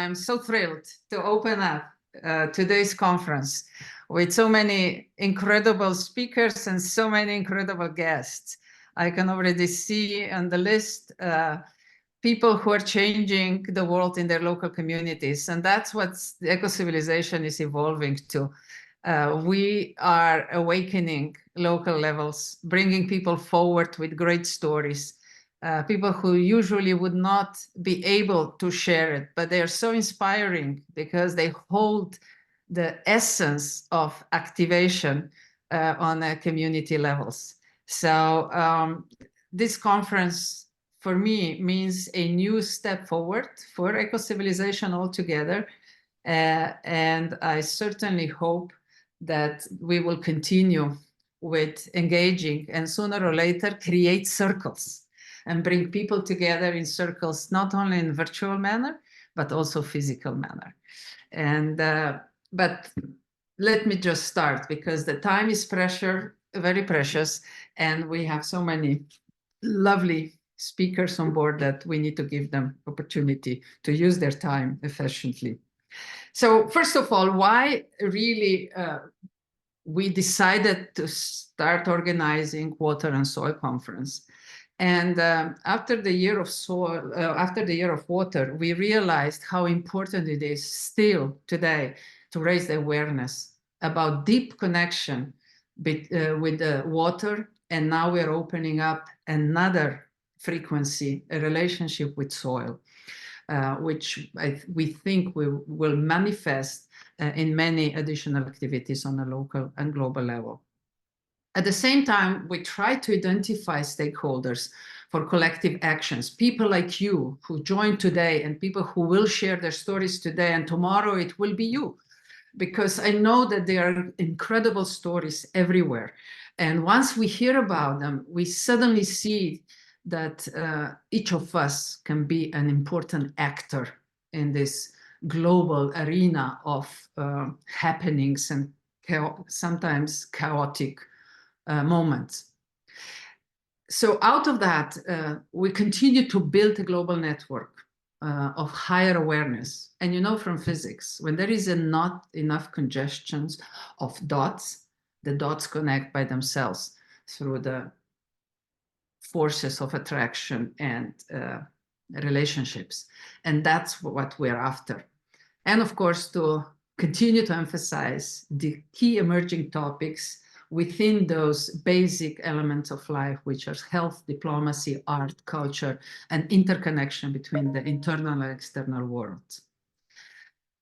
I'm so thrilled to open up today's conference with so many incredible speakers and so many incredible guests. I can already see on the list people who are changing the world in their local communities. And that's what the eco-civilization is evolving to. We are awakening local levels, bringing people forward with great stories. People who usually would not be able to share it, but they are so inspiring because they hold the essence of activation on a community levels. So this conference for me means a new step forward for eco-civilization altogether. And I certainly hope that we will continue with engaging and sooner or later create circles and bring people together in circles, not only in virtual manner, but also physical manner. And but let me just start because the time is very precious, and we have so many lovely speakers on board that we need to give them opportunity to use their time efficiently. So first of all, why really we decided to start organizing Water and Soil Conference. And after the year of soil, after the year of water, we realized how important it is still today to raise the awareness about deep connection with the water. And now we're opening up another frequency, a relationship with soil, which we think will manifest in many additional activities on a local and global level. At the same time, we try to identify stakeholders for collective actions, people like you who joined today and people who will share their stories today, and tomorrow it will be you, because I know that there are incredible stories everywhere. And once we hear about them, we suddenly see that each of us can be an important actor in this global arena of happenings and sometimes chaotic moments. So out of that, we continue to build a global network of higher awareness. And you know from physics, when there is not enough congestions of dots, the dots connect by themselves through the forces of attraction and relationships. And that's what we're after. And of course, to continue to emphasize the key emerging topics within those basic elements of life, which are health, diplomacy, art, culture, and interconnection between the internal and external worlds.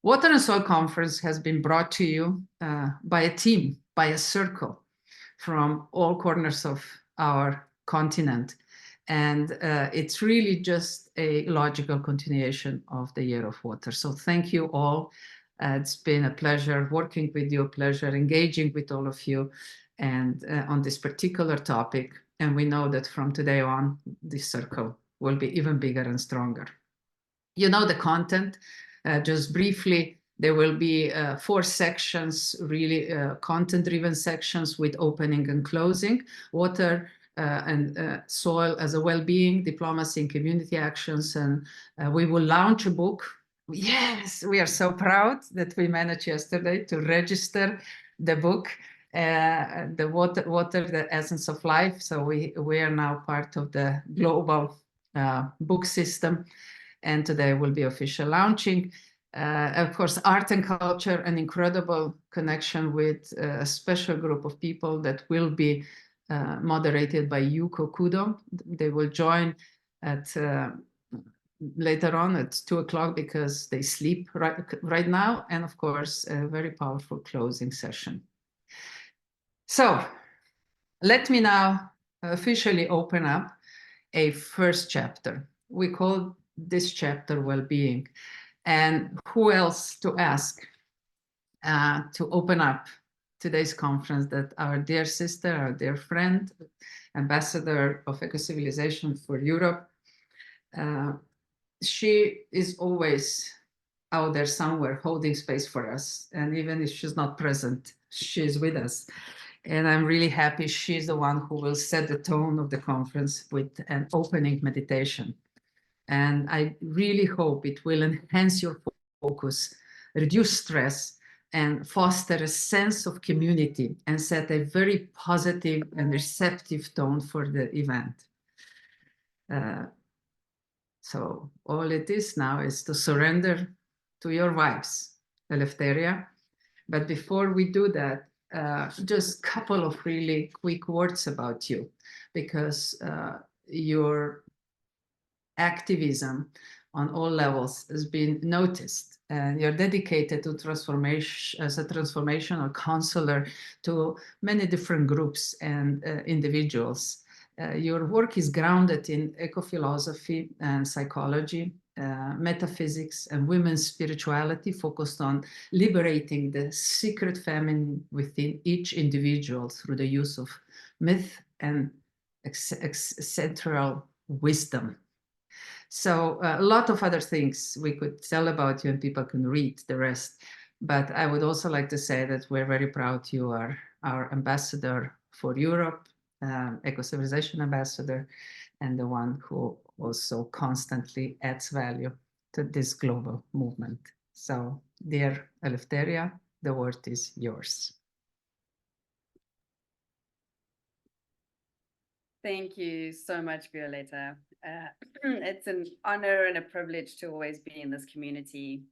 Water and Soil Conference has been brought to you by a team, by a circle from all corners of our continent. And it's really just a logical continuation of the Year of Water. So thank you all. It's been a pleasure working with you, a pleasure engaging with all of you and on this particular topic. And we know that from today on, this circle will be even bigger and stronger. You know the content. Just briefly, there will be 4 sections, really content-driven sections with opening and closing. Water and soil as a well-being, diplomacy and community actions. And we will launch a book. Yes, we are so proud that we managed yesterday to register the book, the water, the essence of life. So we are now part of the global book system. And today will be official launching. Of course, art and culture, an incredible connection with a special group of people that will be moderated by Yuko Kudo. They will join at later on at 2 o'clock because they sleep right now. And of course, a very powerful closing session. So let me now officially open up a first chapter. We call this chapter well-being. And who else to ask to open up today's conference that our dear sister, our dear friend, ambassador of Ecocivilisation for Europe. She is always out there somewhere holding space for us. And even if she's not present, she's with us. And I'm really happy she's the one who will set the tone of the conference with an opening meditation. And I really hope it will enhance your focus, reduce stress, and foster a sense of community and set a very positive and receptive tone for the event. So all it is now is to surrender to your vibes, Eleftheria. But before we do that, just a couple of really quick words about you, because your activism on all levels has been noticed, and you're dedicated to transformation as a transformational counselor to many different groups and individuals. Your work is grounded in ecophilosophy and psychology, metaphysics, and women's spirituality, focused on liberating the secret feminine within each individual through the use of myth and central wisdom. So a lot of other things we could tell about you, and people can read the rest. But I would also like to say that we're very proud you are our ambassador for Europe, Ecocivilisation ambassador, and the one who also constantly adds value to this global movement. So, dear Eleftheria, the word is yours. Thank you so much, Violeta. It's an honor and a privilege to always be in this community.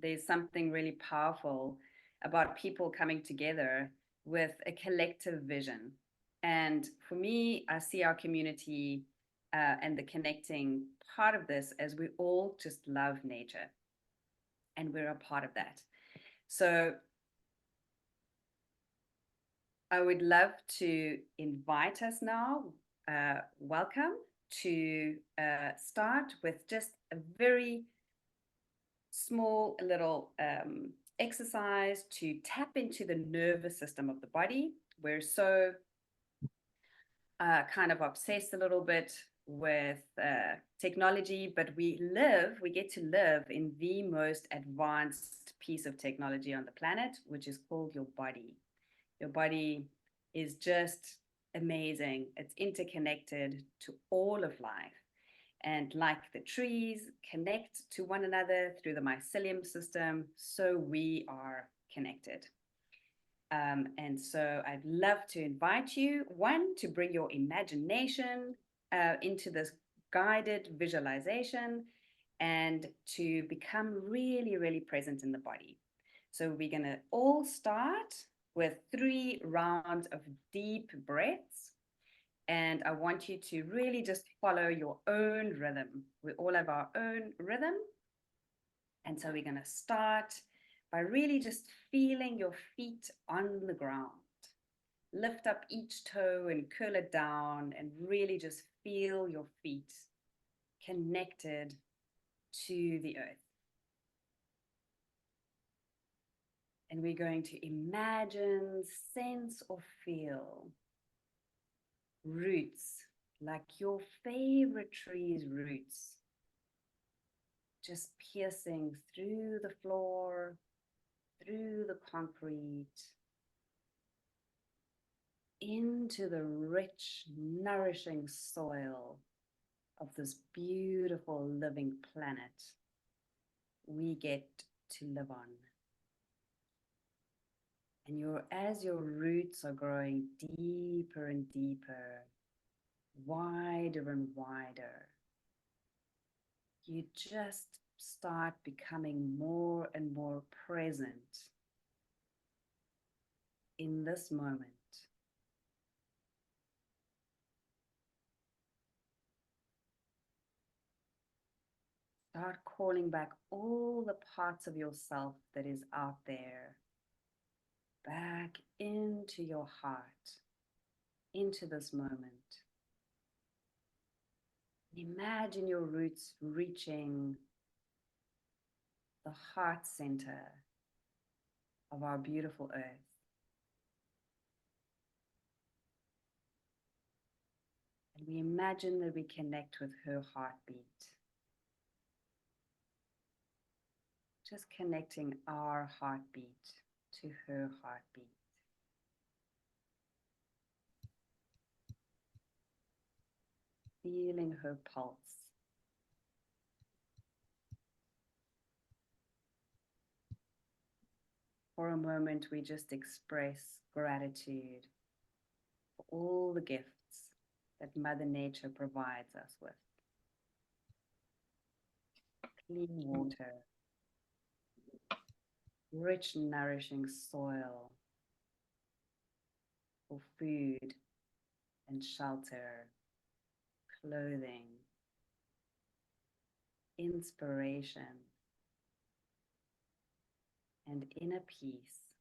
There's something really powerful about people coming together with a collective vision. And for me, I see our community and the connecting part of this as we all just love nature. And we're a part of that. So I would love to invite us now, welcome, to start with just a very small little exercise to tap into the nervous system of the body. We're so kind of obsessed a little bit with technology, but we get to live in the most advanced piece of technology on the planet, which is called your body. Your body is just amazing. It's interconnected to all of life. And like the trees connect to one another through the mycelium system, so we are connected. And so I'd love to invite you, one, to bring your imagination into this guided visualization and to become really, really present in the body. So we're going to all start with 3 rounds of deep breaths. And I want you to really just follow your own rhythm. We all have our own rhythm. And so we're going to start by really just feeling your feet on the ground. Lift up each toe and curl it down and really just feel your feet connected to the earth. And we're going to imagine, sense, or feel roots, like your favorite tree's roots, just piercing through the floor, through the concrete, into the rich, nourishing soil of this beautiful living planet we get to live on. And as your roots are growing deeper and deeper, wider and wider, you just start becoming more and more present in this moment. Start calling back all the parts of yourself that is out there, back into your heart, into this moment. Imagine your roots reaching the heart center of our beautiful earth. And we imagine that we connect with her heartbeat. Just connecting our heartbeat to her heartbeat. Feeling her pulse. For a moment, we just express gratitude for all the gifts that Mother Nature provides us with. Clean water, rich, nourishing soil for food and shelter, clothing, inspiration, and inner peace,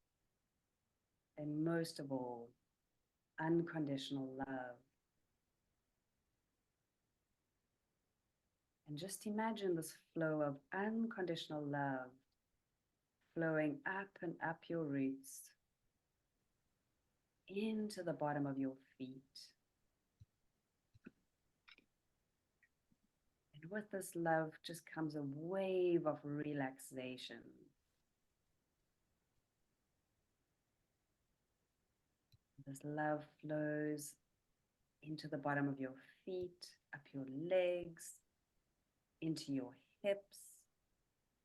and most of all, unconditional love. And just imagine this flow of unconditional love flowing up and up your roots into the bottom of your feet. And with this love just comes a wave of relaxation. This love flows into the bottom of your feet, up your legs, into your hips,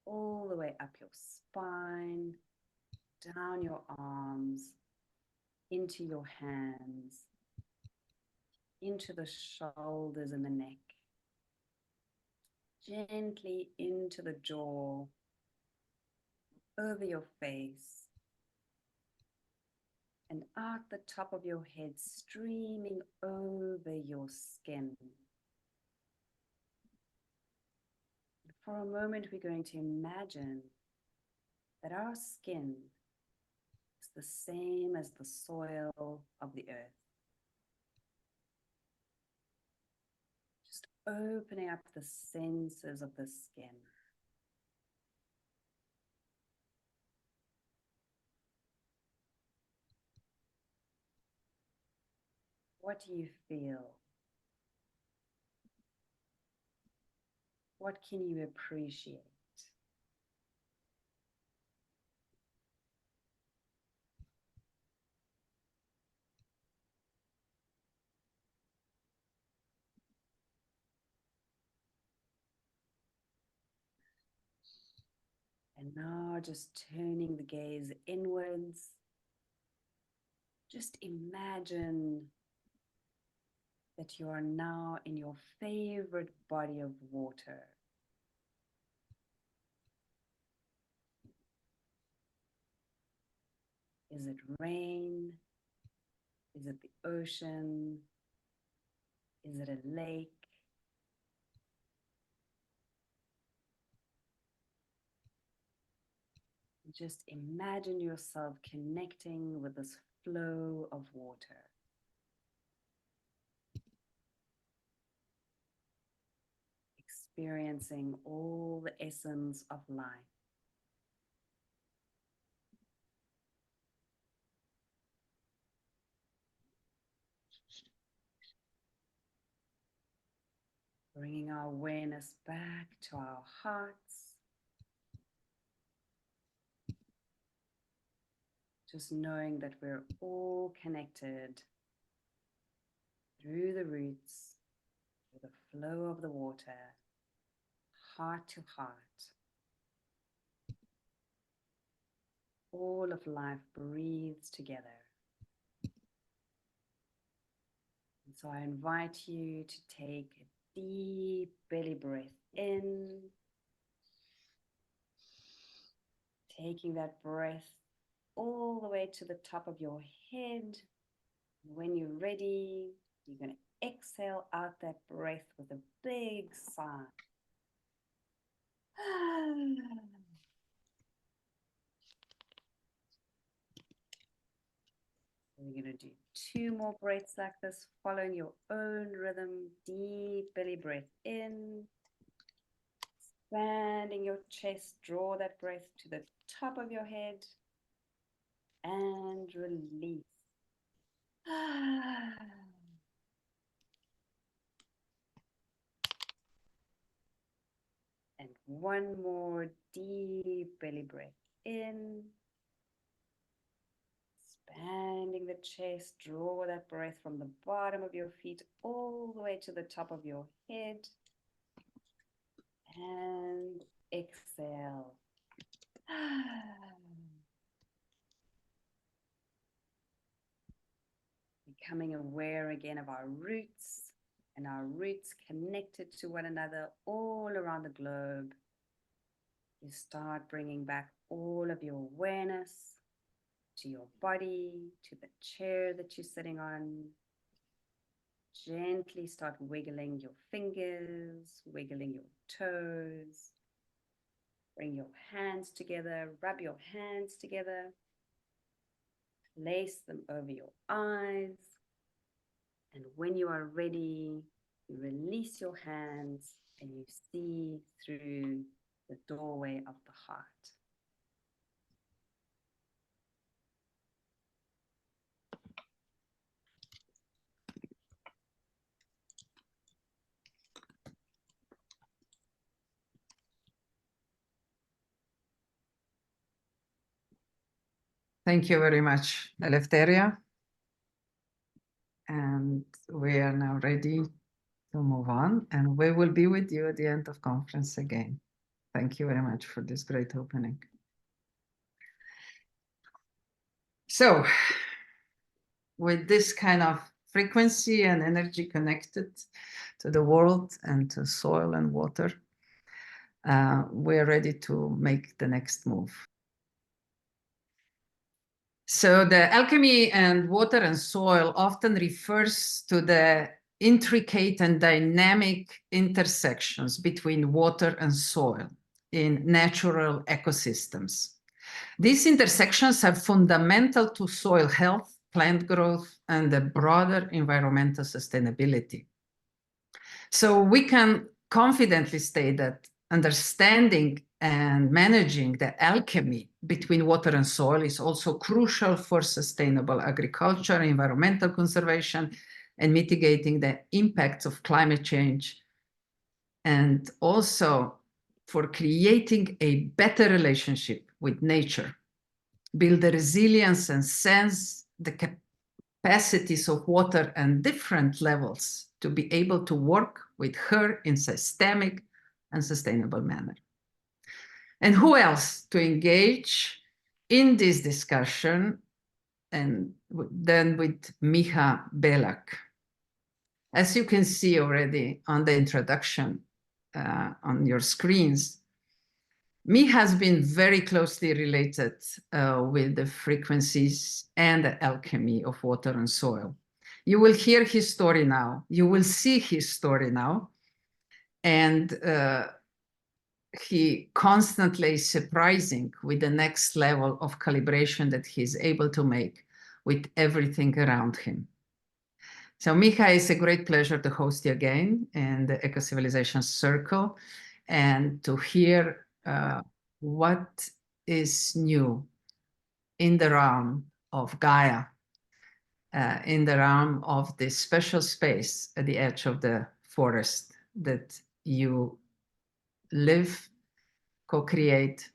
all the way up your spine, down your arms, into your hands, into the shoulders and the neck, gently into the jaw, over your face, and out the top of your head, streaming over your skin. For a moment, we're going to imagine that our skin is the same as the soil of the earth. Just opening up the senses of the skin. What do you feel? What can you appreciate? And now just turning the gaze inwards, just imagine that you are now in your favorite body of water. Is it rain? Is it the ocean? Is it a lake? Just imagine yourself connecting with this flow of water. Experiencing all the essence of life. Bringing our awareness back to our hearts. Just knowing that we're all connected through the roots, through the flow of the water, heart to heart. All of life breathes together. And so I invite you to take a deep belly breath in, taking that breath all the way to the top of your head. When you're ready, you're going to exhale out that breath with a big sigh. We're going to do 2 more breaths like this, following your own rhythm. Deep belly breath in, expanding your chest, draw that breath to the top of your head, and release. And 1 more deep belly breath in, expanding the chest, draw that breath from the bottom of your feet all the way to the top of your head, and exhale. becoming aware again of our roots, and our roots connected to one another all around the globe. You start bringing back all of your awareness to your body, to the chair that you're sitting on. Gently start wiggling your fingers, wiggling your toes. Bring your hands together, rub your hands together. Place them over your eyes. And when you are ready, you release your hands and you see through the doorway of the heart. Thank you very much, Eleftheria. And we are now ready to move on, and we will be with you at the end of conference again. Thank you very much for this great opening. So, with this kind of frequency and energy connected to the world and to soil and water, we are ready to make the next move. So the alchemy and water and soil often refers to the intricate and dynamic intersections between water and soil in natural ecosystems. These intersections are fundamental to soil health, plant growth, and the broader environmental sustainability. So we can confidently state that understanding and managing the alchemy between water and soil is also crucial for sustainable agriculture, environmental conservation, and mitigating the impacts of climate change, and also for creating a better relationship with nature, build the resilience and sense the capacities of water and different levels to be able to work with her in systemic and sustainable manner. And who else to engage in this discussion and then with Miha Belak. As you can see already on the introduction on your screens, Miha has been very closely related with the frequencies and the alchemy of water and soil. You will hear his story now. You will see his story now. And he constantly is surprising with the next level of calibration that he's able to make with everything around him. So Miha, it's a great pleasure to host you again in the Ecocivilisation Circle and to hear what is new in the realm of Gaia, in the realm of this special space at the edge of the forest that you live, co-create,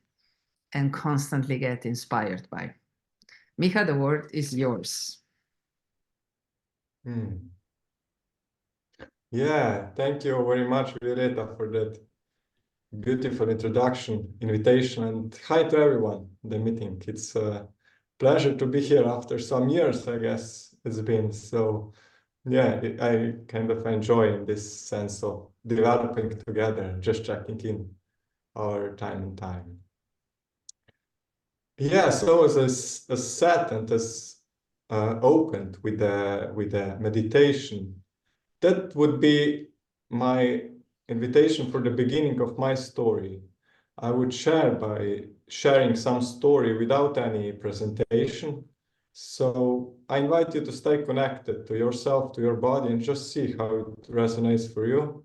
and constantly get inspired by. Miha, the word is yours. Yeah, thank you very much, Violeta, for that beautiful introduction, invitation, and hi to everyone in the meeting. It's a pleasure to be here after some years, I guess it's been. So yeah, I kind of enjoy this sense of developing together, just checking in our time and time. Yeah, so as set and as opened with the meditation, that would be my invitation for the beginning of my story. I would share by sharing some story without any presentation. So I invite you to stay connected to yourself, to your body, and just see how it resonates for you.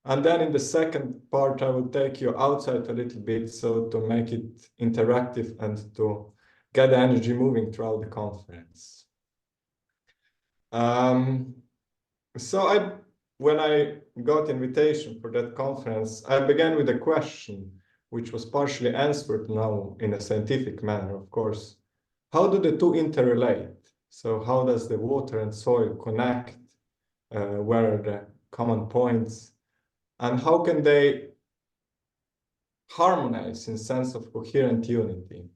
And then in the second part, I will take you outside a little bit so to make it interactive and to get the energy moving throughout the conference. So when I got invitation for that conference, I began with a question, which was partially answered now in a scientific manner, of course. How do the two interrelate? So how does the water and soil connect? Where are the common points? And how can they harmonize in sense of coherent unity?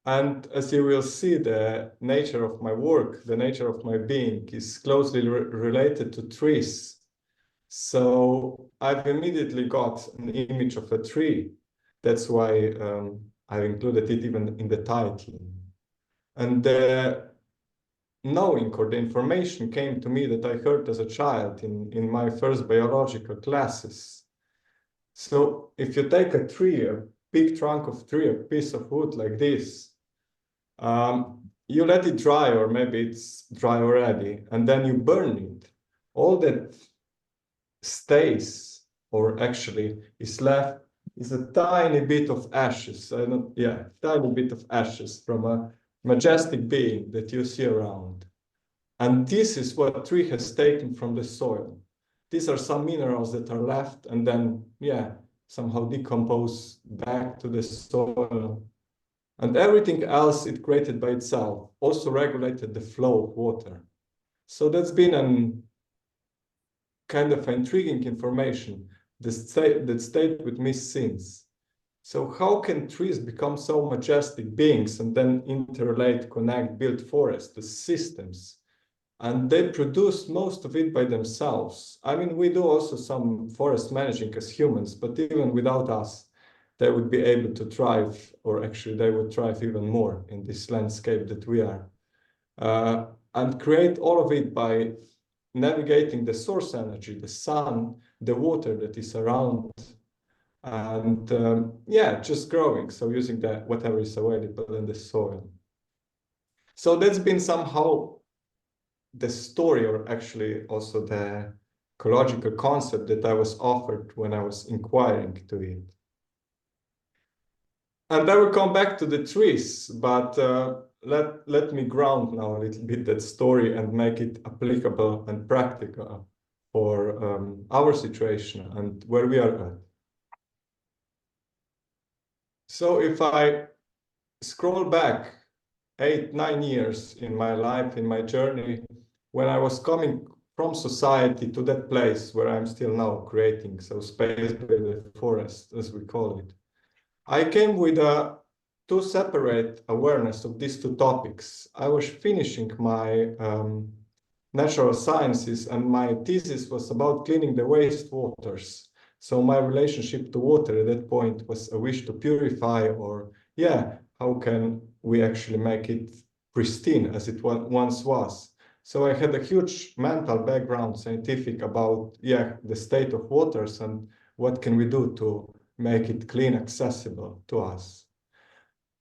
And as you will see, the nature of my work, the nature of my being is closely related to trees. So I've immediately got an image of a tree. That's why I've included it even in the title. And the knowing or the information came to me that I heard as a child in my first biological classes. So if you take a tree, a big trunk of tree, a piece of wood like this, you let it dry, or maybe it's dry already, and then you burn it. All that stays, or actually is left, is a tiny bit of ashes. Tiny bit of ashes from a majestic being that you see around. And this is what tree has taken from the soil. These are some minerals that are left and then, somehow decompose back to the soil. And everything else it created by itself also regulated the flow of water. So that's been an kind of intriguing information that stayed with me since. So how can trees become so majestic beings and then interrelate, connect, build forests, the systems? And they produce most of it by themselves. I mean, we do also some forest managing as humans, but even without us, they would be able to thrive, or actually they would thrive even more in this landscape that we are. And create all of it by navigating the source energy, the sun, the water that is around, and just growing. So using whatever is available in the soil. So that's been somehow the story, or actually also the ecological concept that I was offered when I was inquiring to it. And I will come back to the trees, but let me ground now a little bit that story and make it applicable and practical for our situation and where we are at. So if I scroll back 8-9 years in my life, in my journey, when I was coming from society to that place where I'm still now creating, so space by the forest, as we call it, I came with two separate awareness of these two topics. I was finishing my natural sciences, and my thesis was about cleaning the wastewaters. So my relationship to water at that point was a wish to purify, or how can we actually make it pristine as it once was? So I had a huge mental background, scientific, about the state of waters and what can we do to make it clean, accessible to us.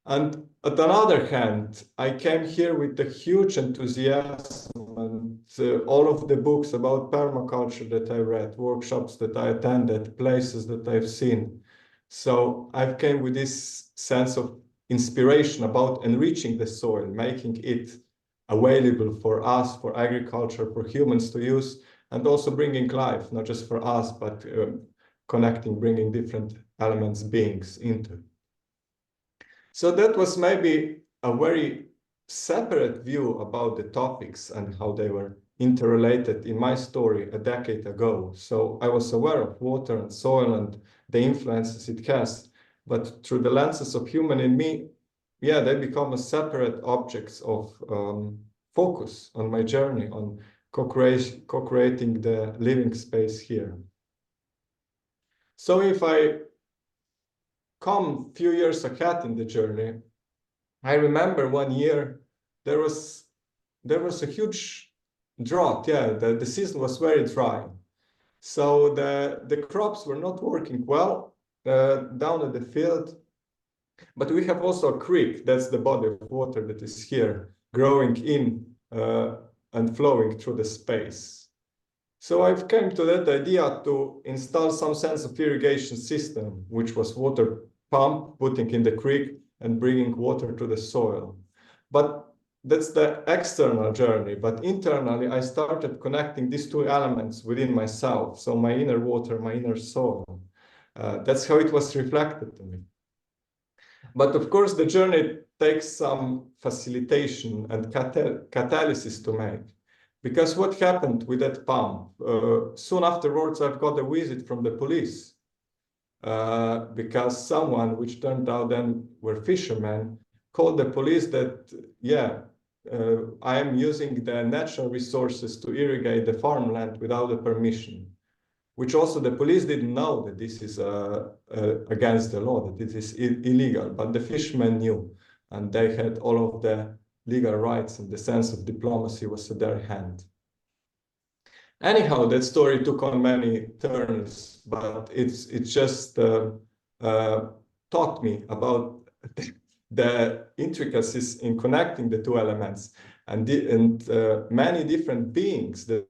And on the other hand, I came here with a huge enthusiasm and all of the books about permaculture that I read, workshops that I attended, places that I've seen. So I came with this sense of inspiration about enriching the soil, making it available for us, for agriculture, for humans to use, and also bringing life, not just for us, but connecting, bringing different elements, beings into it. So that was maybe a very separate view about the topics and how they were interrelated in my story a decade ago. So I was aware of water and soil and the influences it has, but through the lenses of human in me, they become a separate objects of focus on my journey, on co-creating the living space here. So if I come a few years ahead in the journey, I remember one year there was a huge drought. The season was very dry. So the crops were not working well down at the field. But we have also a creek, that's the body of water that is here, growing in and flowing through the space. So I've come to that idea to install some sense of irrigation system, which was water pump, putting in the creek and bringing water to the soil. But that's the external journey. But internally, I started connecting these two elements within myself. So my inner water, my inner soul. That's how it was reflected to me. But of course, the journey takes some facilitation and catalysis to make. Because what happened with that pump? Soon afterwards, I've got a visit from the police. Because someone, which turned out then were fishermen, called the police that, yeah, I am using the natural resources to irrigate the farmland without a permission, which also the police didn't know that this is against the law, that it is illegal, but the fishermen knew, and they had all of the legal rights, and the sense of diplomacy was at their hand. Anyhow, that story took on many turns, but it's just taught me about the intricacies in connecting the two elements, and many different beings that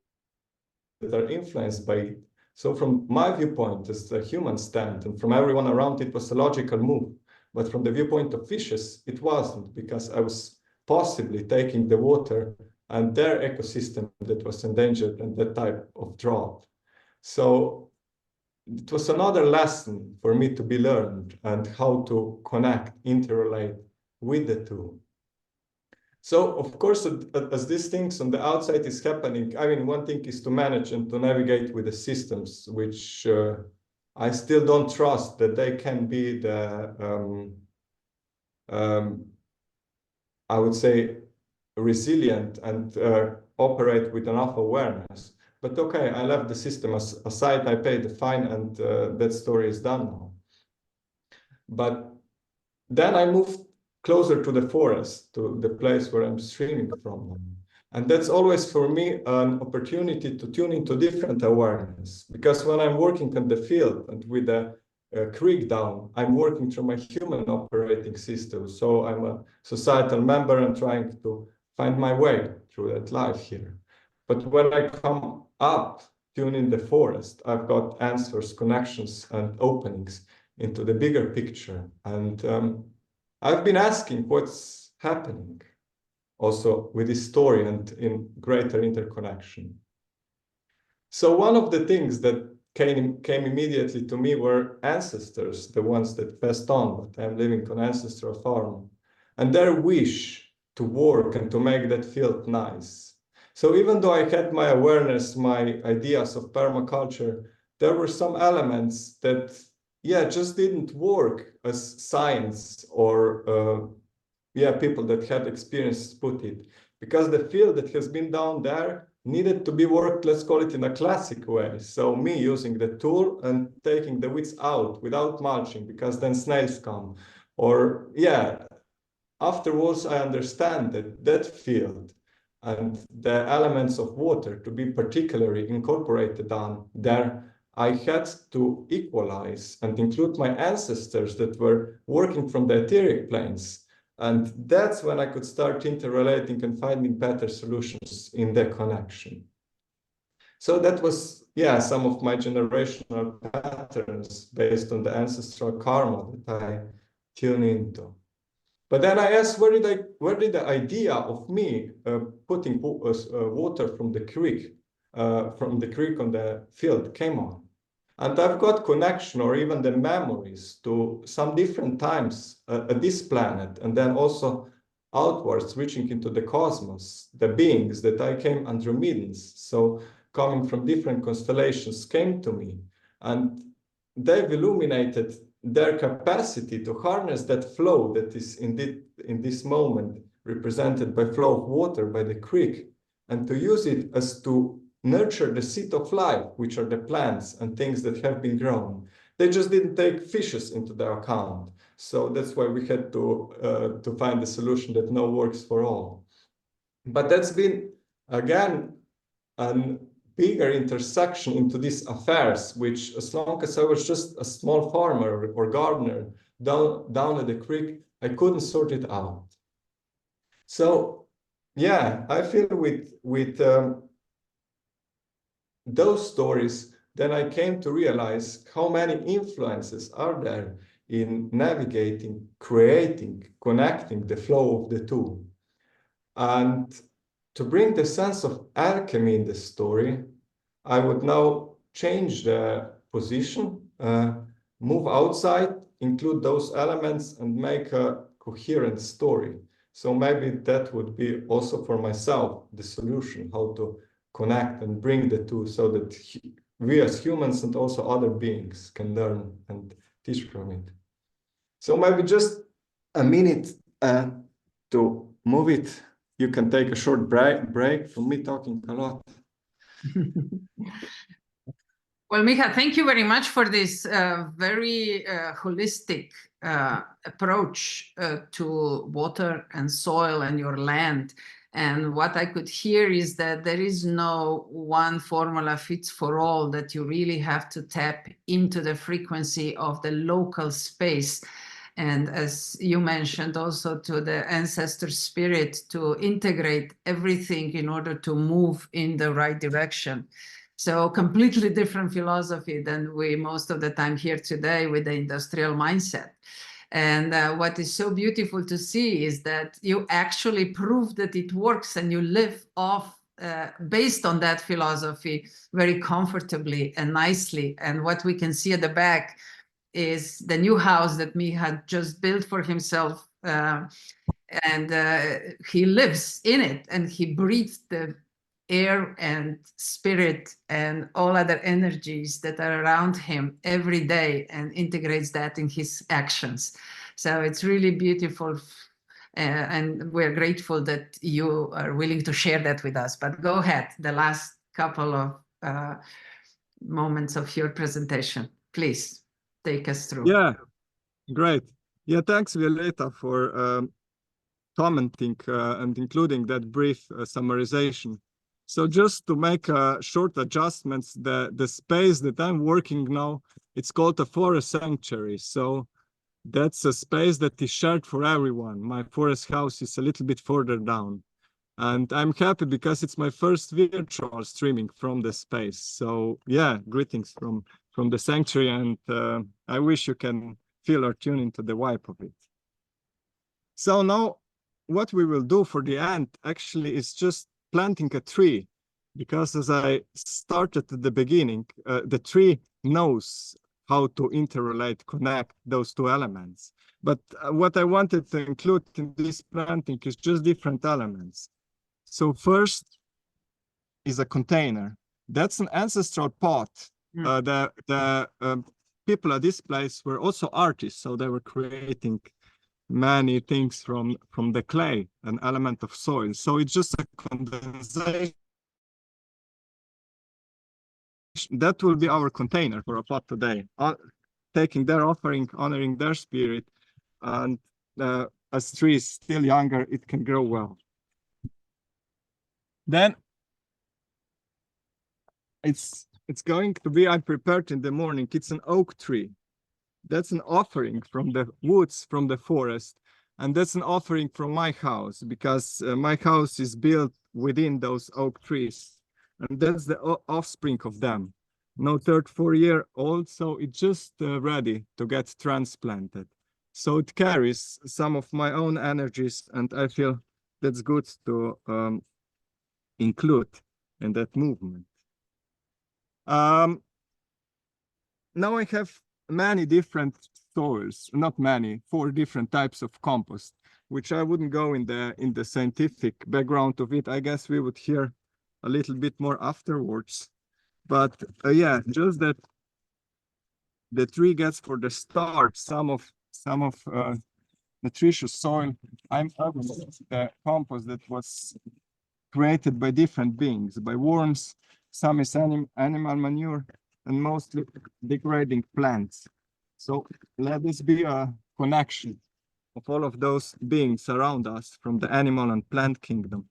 are influenced by it. So from my viewpoint as a human stand, and from everyone around, it was a logical move. But from the viewpoint of fishes, it wasn't, because I was possibly taking the water and their ecosystem that was endangered and that type of drought. So it was another lesson for me to be learned, and how to connect, interrelate with the two. So of course, as these things on the outside is happening, I mean, one thing is to manage and to navigate with the systems, which I still don't trust that they can be the, I would say, resilient and operate with enough awareness. But okay, I left the system aside, I paid the fine, and that story is done now. But then I moved closer to the forest, to the place where I'm streaming from. And that's always for me an opportunity to tune into different awareness. Because when I'm working in the field and with the creek down, I'm working through my human operating system. So I'm a societal member and trying to find my way through that life here. But when I come up, tune in the forest, I've got answers, connections, and openings into the bigger picture. And I've been asking what's happening also with this story and in greater interconnection. So one of the things that came immediately to me were ancestors, the ones that passed on, but I'm living on ancestral farm, and their wish to work and to make that field nice. So even though I had my awareness, my ideas of permaculture, there were some elements that, yeah, just didn't work as science or people that had experience put it, because the field that has been down there needed to be worked, let's call it in a classic way. So me using the tool and taking the weeds out without mulching, because then snails come. Or afterwards I understand that that field and the elements of water to be particularly incorporated on there, I had to equalize and include my ancestors that were working from the etheric planes. And that's when I could start interrelating and finding better solutions in the connection. So that was, some of my generational patterns based on the ancestral karma that I tune into. But then I asked, where did the idea of me putting water from the creek on the field came on? And I've got connection or even the memories to some different times at this planet, and then also outwards reaching into the cosmos, the beings that I came Andromedans, so coming from different constellations came to me, and they've illuminated their capacity to harness that flow that is in this moment represented by flow of water by the creek, and to use it as to nurture the seed of life, which are the plants and things that have been grown. They just didn't take fishes into their account. So that's why we had to find a solution that now works for all. But that's been, again, a bigger intersection into these affairs, which as long as I was just a small farmer or gardener down at the creek, I couldn't sort it out. So, I feel with those stories, then I came to realize how many influences are there in navigating, creating, connecting the flow of the two. And to bring the sense of alchemy in the story, I would now change the position, move outside, include those elements, and make a coherent story. So maybe that would be also for myself the solution, how to connect and bring the two so that we as humans and also other beings can learn and teach from it. So maybe just a minute To move it, you can take a short break from me talking a lot. Well, Micha, thank you very much for this very holistic approach to water and soil and your land. And what I could hear is that there is no one formula fits for all, that you really have to tap into the frequency of the local space. And as you mentioned, also to the ancestor spirit, to integrate everything in order to move in the right direction. So completely different philosophy than we most of the time hear today with the industrial mindset. And what is so beautiful to see is that you actually prove that it works, and you live off based on that philosophy very comfortably and nicely. And what we can see at the back is the new house that Micha had just built for himself. And he lives in it, and he breathes the air and spirit and all other energies that are around him every day, and integrates that in his actions. So it's really beautiful. And we're grateful that you are willing to share that with us. But go ahead, the last couple of moments of your presentation, please take us through. Yeah, great. Yeah, thanks, Violeta, for commenting and including that brief summarization. So just to make short adjustments, the space that I'm working now, it's called a forest sanctuary. So that's a space that is shared for everyone. My forest house is a little bit further down. And I'm happy because it's my first virtual streaming from the space. So yeah, greetings from the sanctuary, and I wish you can feel or tune into the vibe of it. So now what we will do for the end actually is just planting a tree, because as I started at the beginning, the tree knows how to interrelate, connect those two elements. But what I wanted to include in this planting is just different elements. So first is a container. That's an ancestral pot. The people at this place were also artists, so they were creating many things from the clay, an element of soil. So it's just a condensation. That will be our container for a pot today, taking their offering, honoring their spirit, and as tree is still younger, it can grow well. Then it's going to be, I prepared in the morning, it's an oak tree. That's an offering from the woods, from the forest. And that's an offering from my house, because my house is built within those oak trees. And that's the offspring of them. No 3-4 year old, so it's just ready to get transplanted. So it carries some of my own energies, and I feel that's good to include in that movement. Now I have many different soils, not many, 4 different types of compost, which I wouldn't go in the scientific background of it. I guess we would hear a little bit more afterwards. But yeah, just that the tree gets for the start some of nutritious soil. I'm the compost that was created by different beings, by worms. Some is animal manure, and mostly degrading plants. So let this be a connection of all of those beings around us from the animal and plant kingdom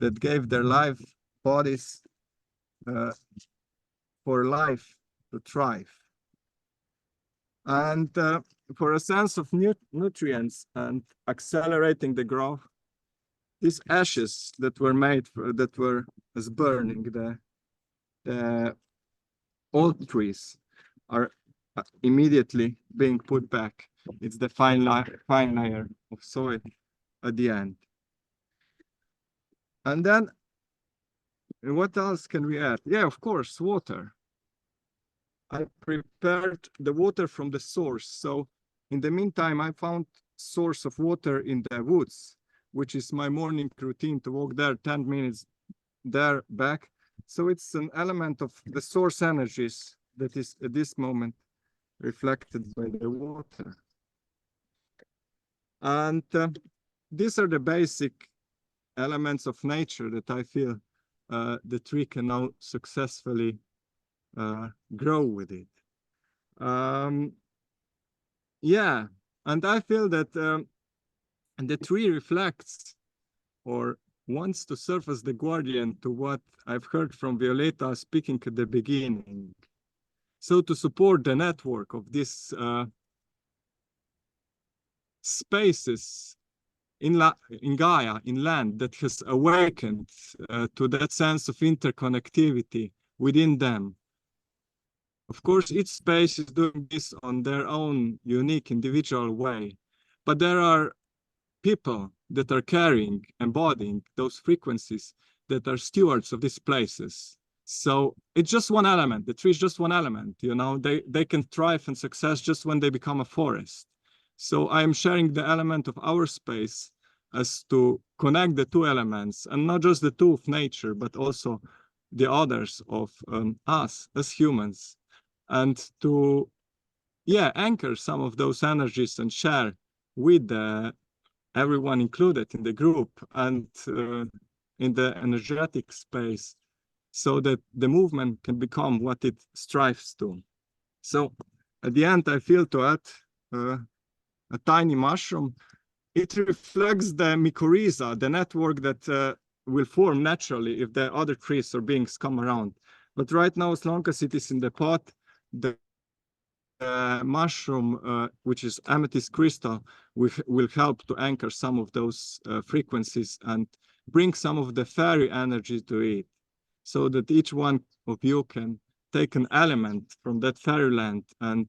that gave their life bodies for life to thrive. And for a sense of nutrients and accelerating the growth, these ashes that were made that were as burning the old trees are immediately being put back. It's the fine layer of soil at the end. And then what else can we add? Yeah, of course, water. I prepared the water from the source. So in the meantime, I found source of water in the woods, which is my morning routine, to walk there 10 minutes there back. So it's an element of the source energies that is at this moment reflected by the water. And these are the basic elements of nature that I feel the tree can now successfully grow with it. Yeah, and I feel that the tree reflects or wants to serve as the guardian to what I've heard from Violeta speaking at the beginning. So to support the network of these spaces in Gaia, in land, that has awakened to that sense of interconnectivity within them. Of course, each space is doing this on their own unique individual way, but there are people that are carrying, embodying those frequencies that are stewards of these places. So it's just one element. The tree is just one element. You know, they can thrive and success just when they become a forest. So I am sharing the element of our space as to connect the two elements, and not just the two of nature, but also the others of us as humans, and to, yeah, anchor some of those energies and share with everyone included in the group and in the energetic space, so that the movement can become what it strives to. So at the end, I feel to add a tiny mushroom. It reflects the mycorrhiza, the network that will form naturally if the other trees or beings come around. But right now, as long as it is in the pot, the mushroom, which is amethyst crystal, will help to anchor some of those frequencies and bring some of the fairy energy to it, so that each one of you can take an element from that fairyland and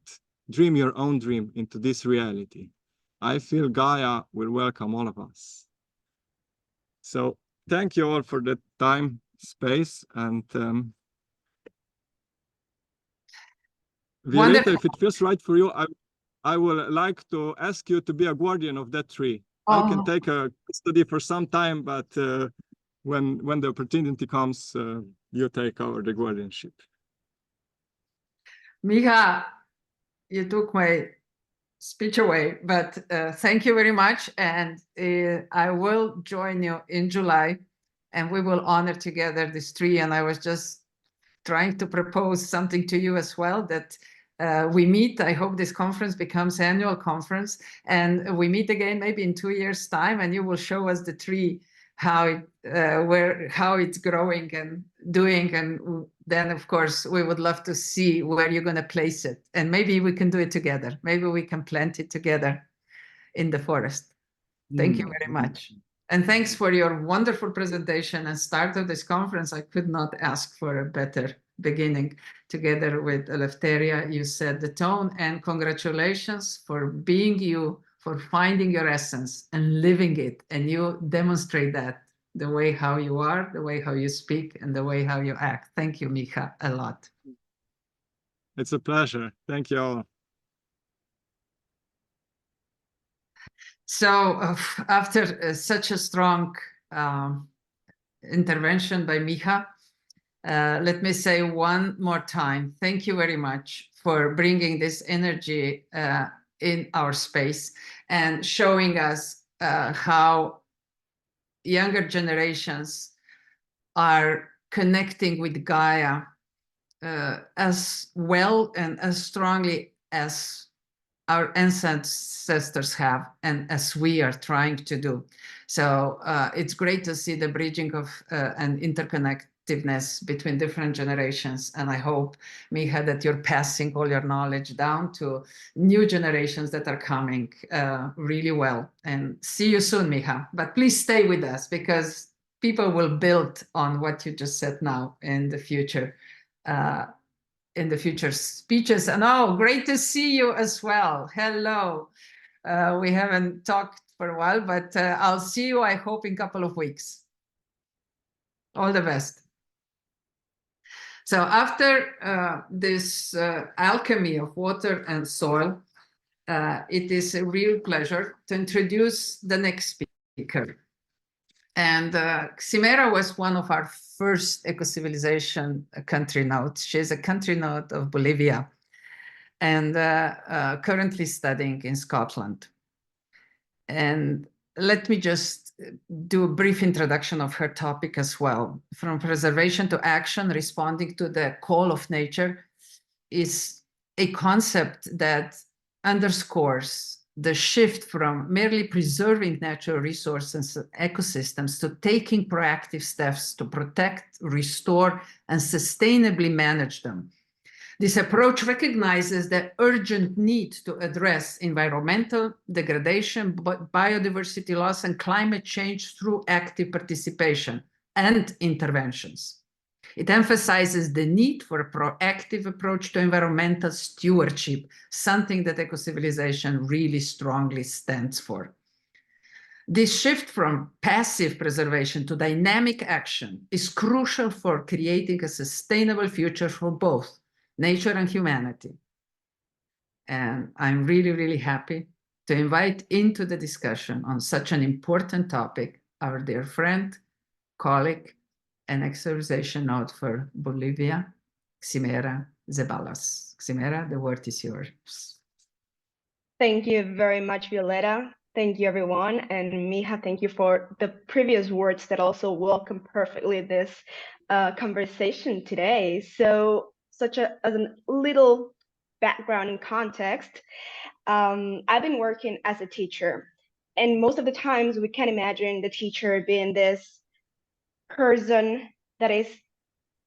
dream your own dream into this reality. I feel Gaia will welcome all of us. So thank you all for the time, space, and Violeta, if it feels right for you, I would like to ask you to be a guardian of that tree. I can take a custody for some time, but when the opportunity comes, you take over the guardianship. Miha, you took my speech away, but thank you very much. And I will join you in July, and we will honor together this tree. And I was just trying to propose something to you as well, that we meet. I hope this conference becomes annual conference, and we meet again maybe in 2 years' time, and you will show us the tree, how it's growing and doing, and then of course we would love to see where you're going to place it, and maybe we can do it together. Maybe we can plant it together in the forest. Thank you very much. And thanks for your wonderful presentation and start of this conference. I could not ask for a better beginning. Together with Eleftheria, you set the tone, and congratulations for being you, for finding your essence and living it. And you demonstrate that the way how you are, the way how you speak, and the way how you act. Thank you, Miha, a lot. It's a pleasure. Thank you all. So after such a strong intervention by Miha, let me say one more time, thank you very much for bringing this energy in our space and showing us how younger generations are connecting with Gaia as well and as strongly as our ancestors have, and as we are trying to do. So it's great to see the bridging of and interconnectiveness between different generations. And I hope, Miha, that you're passing all your knowledge down to new generations that are coming really well. And see you soon, Miha. But please stay with us, because people will build on what you just said now in the future. In the future speeches. And oh, great to see you as well. Hello. We haven't talked for a while, but I'll see you, I hope, in a couple of weeks. All the best. So after this alchemy of water and soil, it is a real pleasure to introduce the next speaker. And Ximera was one of our first Ecocivilisation country notes. She's a country note of Bolivia and currently studying in Scotland. And let me just do a brief introduction of her topic as well. From preservation to action, responding to the call of nature is a concept that underscores the shift from merely preserving natural resources and ecosystems to taking proactive steps to protect, restore, and sustainably manage them. This approach recognizes the urgent need to address environmental degradation, biodiversity loss, and climate change through active participation and interventions. It emphasizes the need for a proactive approach to environmental stewardship, something that Ecocivilisation really strongly stands for. This shift from passive preservation to dynamic action is crucial for creating a sustainable future for both nature and humanity. And I'm really, really happy to invite into the discussion on such an important topic our dear friend, colleague, and Ecocivilisation node for Bolivia, Ximena Zeballos. Ximena, the word is yours. Thank you very much, Violeta. Thank you, everyone. And Miha, thank you for the previous words that also welcome perfectly this conversation today. So as a little background and context, I've been working as a teacher. And most of the times we can imagine the teacher being this person that is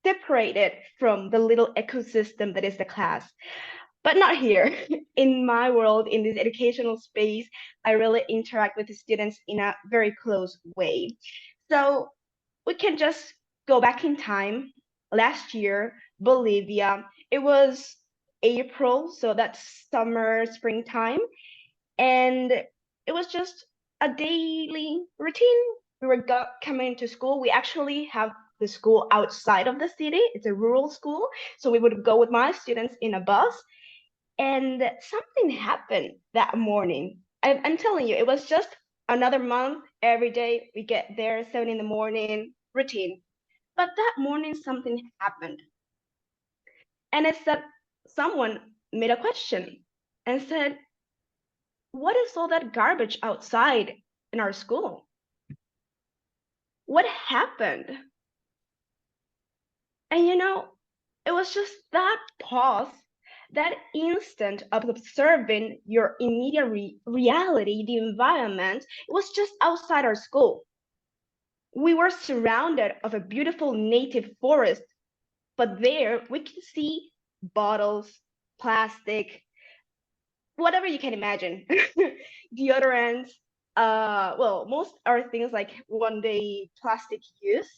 separated from the little ecosystem that is the class. But not here. In my world, in this educational space, I really interact with the students in a very close way. So we can just go back in time. Last year, Bolivia, it was April, so that's summer, springtime. And it was just a daily routine. We were coming to school. We actually have the school outside of the city. It's a rural school. So we would go with my students in a bus. And something happened that morning. I'm telling you, it was just another month. Every day we get there, 7 in the morning, routine. But that morning, something happened. And it's that someone made a question and said, what is all that garbage outside in our school? What happened? And you know, it was just that pause, that instant of observing your immediate reality, the environment. It was just outside our school. We were surrounded of a beautiful native forest, but there we could see bottles, plastic, whatever you can imagine, deodorants. Well, most are things like one-day plastic use.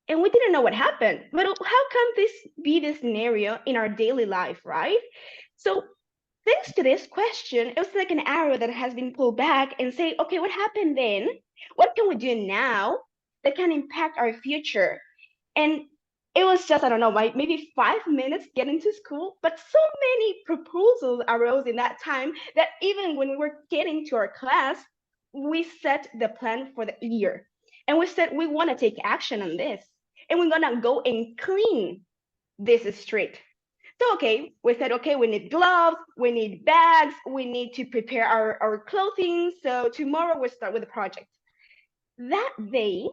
And we didn't know what happened. But how can this be the scenario in our daily life, right? So thanks to this question, it was like an arrow that has been pulled back and say, okay, what happened then? What can we do now that can impact our future? And it was just, I don't know, maybe 5 minutes getting to school, but so many proposals arose in that time that even when we were getting to our class, we set the plan for the year. And we said, we want to take action on this. And we're going to go and clean this street. So, okay, we said, okay, we need gloves, we need bags, we need to prepare our clothing. So tomorrow we'll start with the project. That day,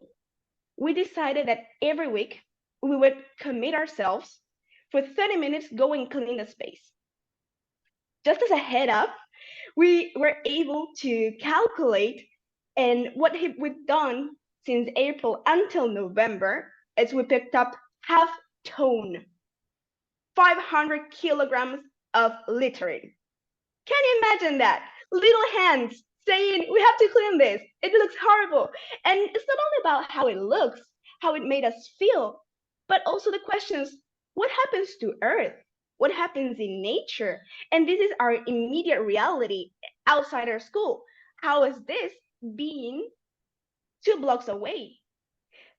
we decided that every week we would commit ourselves for 30 minutes, go and clean the space. Just as a head up, we were able to calculate, and what we've done since April until November is we picked up half ton, 500 kilograms of littering. Can you imagine that? Little hands saying, we have to clean this. It looks horrible. And it's not only about how it looks, how it made us feel, but also the questions, what happens to Earth? What happens in nature? And this is our immediate reality outside our school. How is this being 2 blocks away?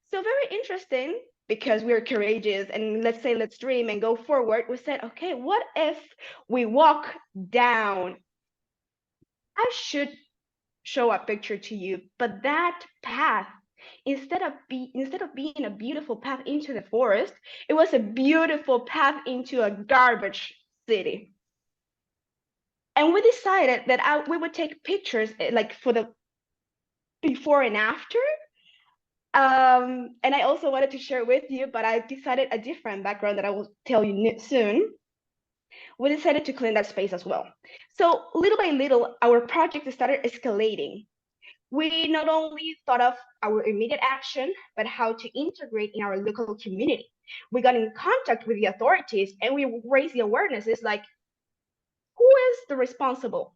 So very interesting, because we're courageous and let's dream and go forward. We said, okay, what if we walk down? I should show a picture to you, but that path, instead of being a beautiful path into the forest, it was a beautiful path into a garbage city. And we decided that we would take pictures like for the before and after. And I also wanted to share with you, but I decided a different background that I will tell you soon. We decided to clean that space as well. So little by little, our project started escalating. We not only thought of our immediate action, but how to integrate in our local community. We got in contact with the authorities and we raised the awareness. It's like, who is the responsible?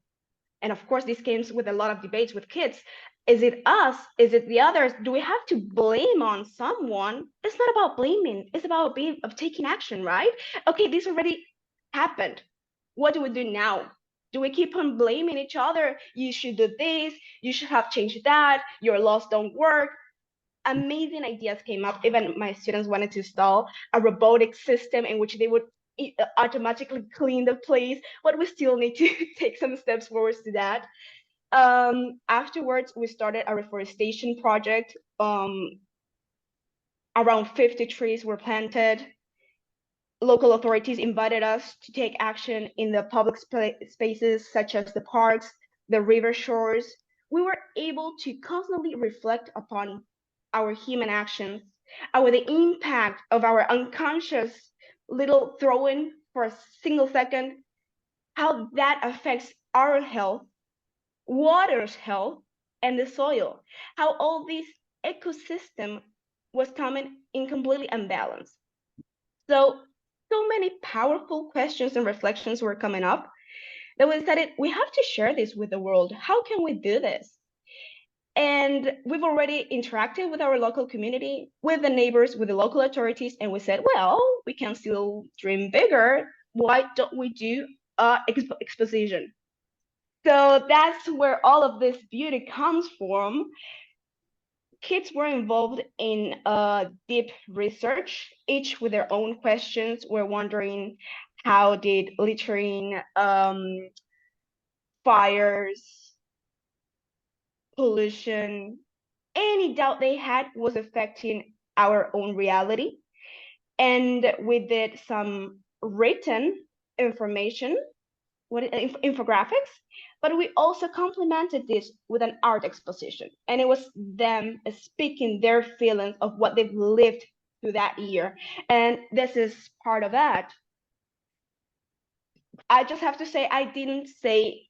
And of course, this came with a lot of debates with kids. Is it us? Is it the others? Do we have to blame on someone? It's not about blaming. It's about taking action, right? Okay, this already happened. What do we do now? Do we keep on blaming each other? You should do this. You should have changed that. Your laws don't work. Amazing ideas came up. Even my students wanted to install a robotic system in which they would automatically clean the place, but we still need to take some steps forward to that. Afterwards, we started a reforestation project. Around 50 trees were planted. Local authorities invited us to take action in the public spaces such as the parks, the river shores. We were able to constantly reflect upon our human actions, the impact of our unconscious little throw-in for a single second, how that affects our health, water's health, and the soil, how all this ecosystem was coming in completely unbalanced. So many powerful questions and reflections were coming up that we decided we have to share this with the world. How can we do this? And we've already interacted with our local community, with the neighbors, with the local authorities, and we said, well, we can still dream bigger. Why don't we do exposition? So that's where all of this beauty comes from. Kids were involved in deep research, each with their own questions. We're wondering, how did littering, fires, pollution, any doubt they had was affecting our own reality. And we did some written information, infographics, but we also complemented this with an art exposition. And it was them speaking their feelings of what they've lived through that year. And this is part of that. I just have to say, I didn't say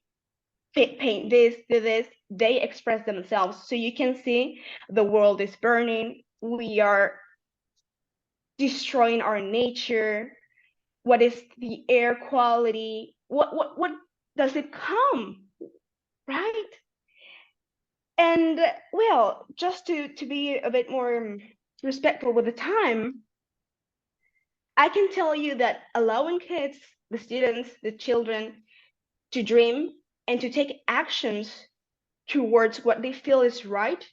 paint this, do this. They express themselves. So you can see the world is burning. We are destroying our nature. What is the air quality? What does it come, right? And well, just to be a bit more respectful with the time, I can tell you that allowing kids, the students, the children to dream and to take actions towards what they feel is right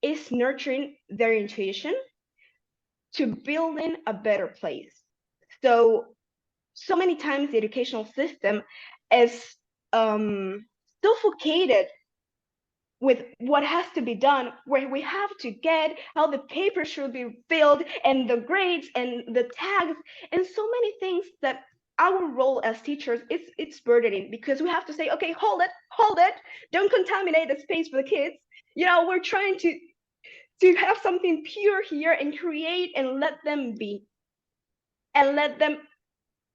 is nurturing their intuition to building a better place. So many times the educational system is suffocated with what has to be done, where we have to get how the paper should be filled and the grades and the tags and so many things that our role as teachers it's burdening, because we have to say, okay, hold it, don't contaminate the space for the kids. You know, we're trying to have something pure here and create and let them be and let them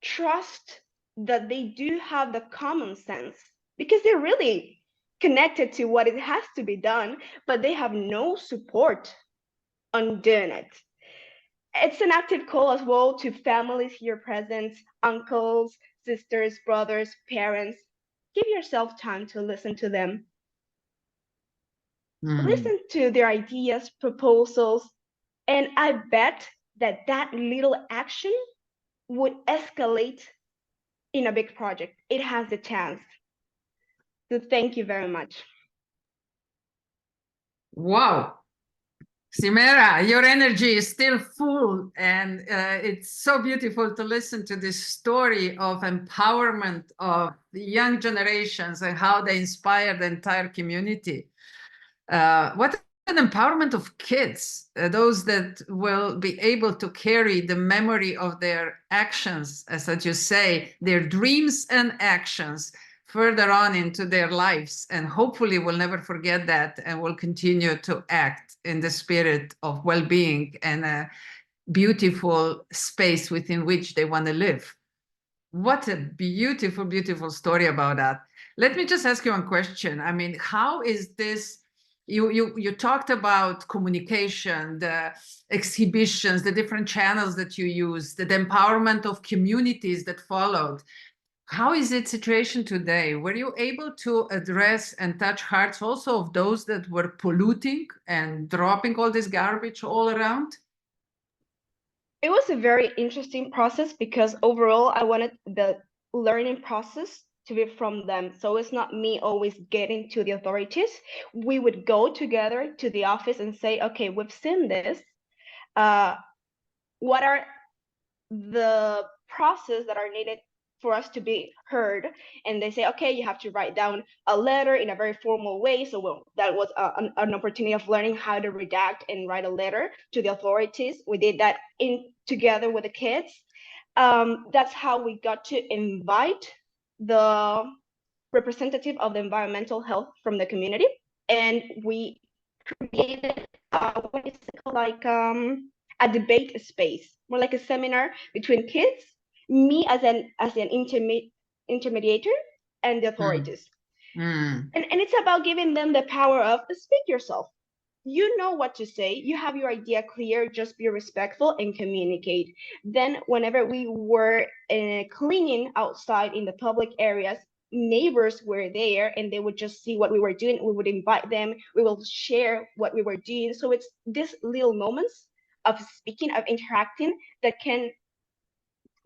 trust that they do have the common sense, because they're really connected to what it has to be done, but they have no support on doing it. It's an active call as well to families here present, uncles, sisters, brothers, parents. Give yourself time to listen to them. Listen to their ideas, proposals, and I bet that little action would escalate in a big project. It has the chance. So thank you very much. Wow. Ximena, your energy is still full, and it's so beautiful to listen to this story of empowerment of the young generations and how they inspire the entire community. What an empowerment of kids, those that will be able to carry the memory of their actions, as you say, their dreams and actions further on into their lives, and hopefully will never forget that and will continue to act in the spirit of well-being and a beautiful space within which they want to live. What a beautiful, beautiful story about that. Let me just ask you one question. I mean, how is this? You talked about communication, the exhibitions, the different channels that you use, the empowerment of communities that followed. How is it situation today? Were you able to address and touch hearts also of those that were polluting and dropping all this garbage all around? It was a very interesting process because overall I wanted the learning process to be from them. So it's not me always getting to the authorities. We would go together to the office and say, okay, we've seen this. What are the process that are needed for us to be heard? And they say, okay, you have to write down a letter in a very formal way. So that was an opportunity of learning how to redact and write a letter to the authorities. We did that together with the kids. That's how we got to invite the representative of the environmental health from the community, and we created what is it called, like a debate space, more like a seminar between kids, me as an intermediator, and the authorities. And it's about giving them the power of speak yourself. You know what to say, you have your idea clear, just be respectful and communicate. Then whenever we were cleaning outside in the public areas, neighbors were there and they would just see what we were doing. We would invite them, we will share what we were doing. So it's these little moments of speaking, of interacting, that can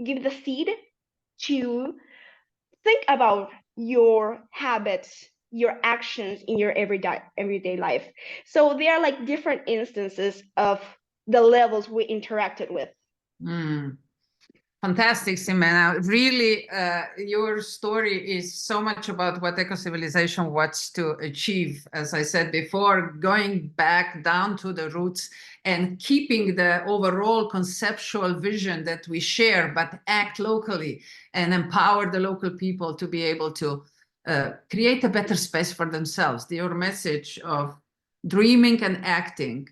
give the seed to think about your habits, your actions in your everyday life. So there are like different instances of the levels we interacted with. Fantastic, Ximena. Really, your story is so much about what Ecocivilization wants to achieve. As I said before, going back down to the roots and keeping the overall conceptual vision that we share, but act locally and empower the local people to be able to create a better space for themselves. Your message of dreaming and acting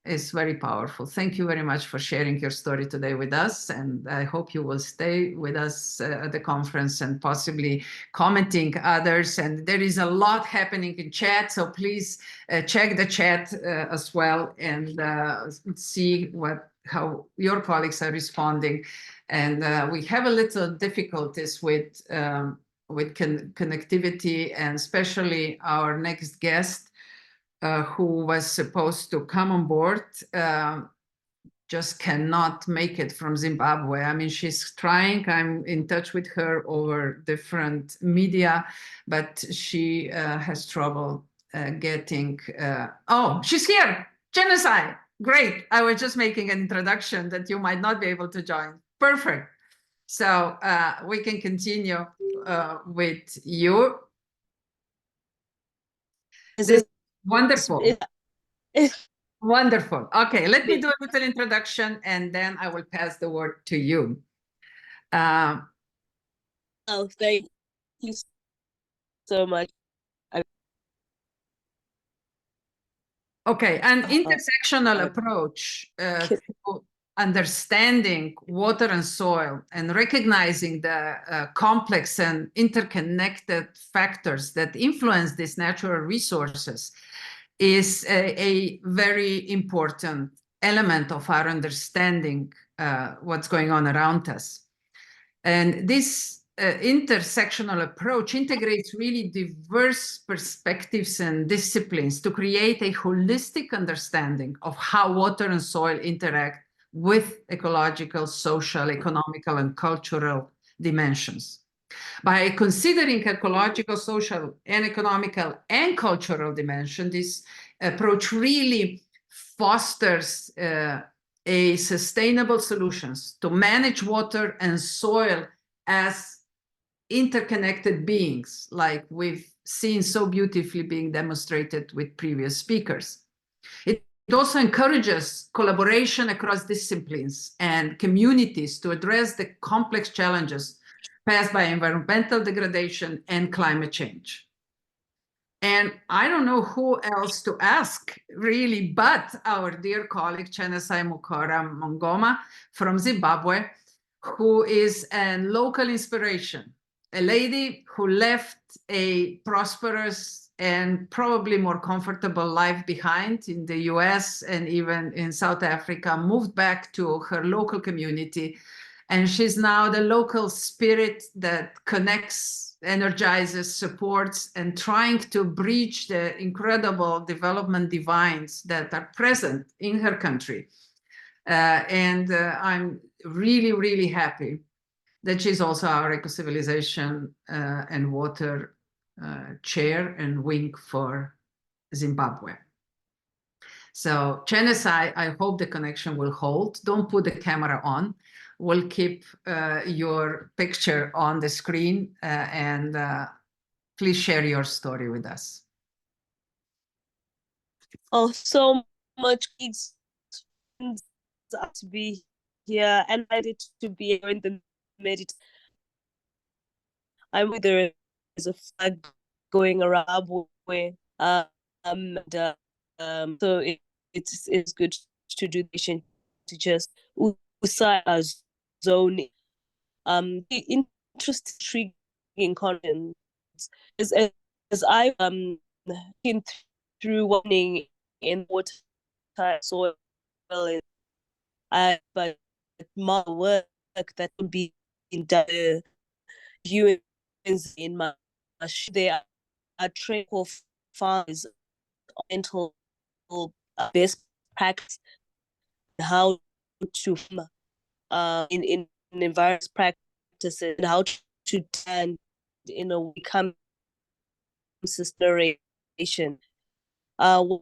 is very powerful. Thank you very much for sharing your story today with us, and I hope you will stay with us at the conference and possibly commenting others. And there is a lot happening in chat, so please check the chat as well and see how your colleagues are responding. And we have a little difficulties with connectivity, and especially our next guest, who was supposed to come on board, just cannot make it from Zimbabwe. I mean, she's trying. I'm in touch with her over different media, but she has trouble getting... Oh, she's here! Genocide! Great! I was just making an introduction that you might not be able to join. Perfect. So we can continue with you. Is this Wonderful. Wonderful. Okay, let me do a little introduction and then I will pass the word to you. Oh, thank you so much. Okay, an intersectional approach to understanding water and soil and recognizing the complex and interconnected factors that influence these natural resources is a very important element of our understanding what's going on around us. And this intersectional approach integrates really diverse perspectives and disciplines to create a holistic understanding of how water and soil interact with ecological, social, economical, and cultural dimensions. By considering ecological, social, and economical and cultural dimension, this approach really fosters a sustainable solutions to manage water and soil as interconnected beings, like we've seen so beautifully being demonstrated with previous speakers. It also encourages collaboration across disciplines and communities to address the complex challenges passed by environmental degradation and climate change. And I don't know who else to ask, really, but our dear colleague, Chenesai Mukora Mongoma from Zimbabwe, who is a local inspiration, a lady who left a prosperous and probably more comfortable life behind in the US and even in South Africa, moved back to her local community. And she's now the local spirit that connects, energizes, supports, and trying to breach the incredible development divides that are present in her country. I'm really, really happy that she's also our Ecocivilisation and Water chair and wing for Zimbabwe. So Chenesai, I hope the connection will hold. Don't put the camera on. We'll keep your picture on the screen and please share your story with us. Oh, so much thanks to be here and excited to be in the meditation. I'm with there is a flag going around where so it's good to do this to just usai as zone interesting content as I been through warning in water soil but my work that would be in the viewing in my there are trained of farmers mental best practice how to in environment practices and how to turn in a become consideration.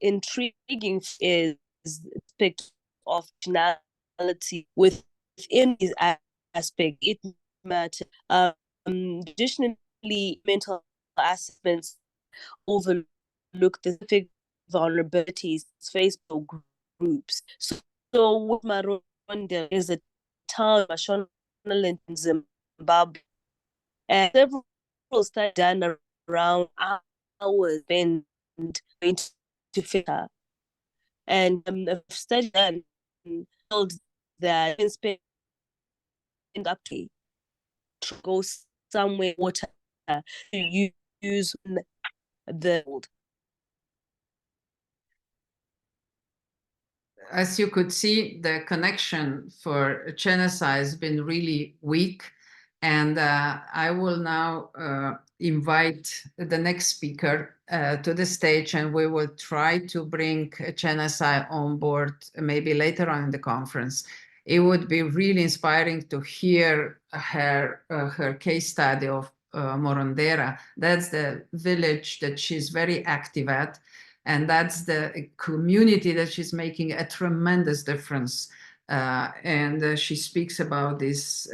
Intriguing is the aspect of functionality within this aspect. It matters. Additionally, mental assessments overlook the specific vulnerabilities faced by groups. So with Maronda is a town in Zimbabwe, and several studies done around hours spent going to filter. And a study done told that spend up to go somewhere water to use the world. As you could see, the connection for Chenesai has been really weak. And I will now invite the next speaker to the stage, and we will try to bring Chenesai on board maybe later on in the conference. It would be really inspiring to hear her case study of Morondera. That's the village that she's very active at. And that's the community that she's making a tremendous difference. She speaks about this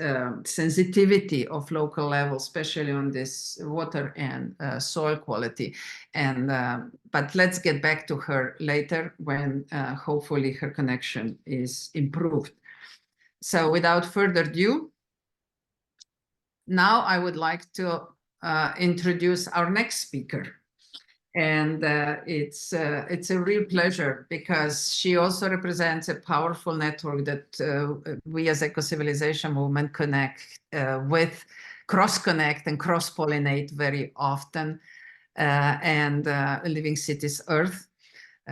sensitivity of local level, especially on this water and soil quality. But let's get back to her later when hopefully her connection is improved. So without further ado, now I would like to introduce our next speaker. And it's a real pleasure because she also represents a powerful network that we as Ecocivilisation Movement connect with, cross-connect and cross-pollinate very often, and Living Cities Earth,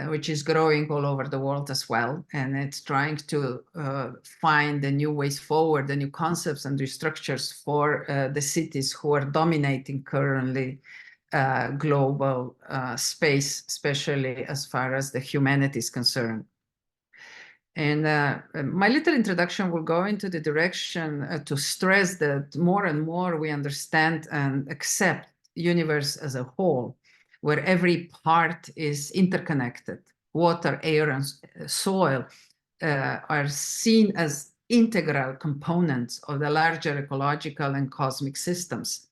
which is growing all over the world as well. And it's trying to find the new ways forward, the new concepts and new structures for the cities who are dominating currently global space, especially as far as the humanity is concerned. And my little introduction will go into the direction to stress that more and more we understand and accept universe as a whole, where every part is interconnected. Water, air, and soil are seen as integral components of the larger ecological and cosmic systems.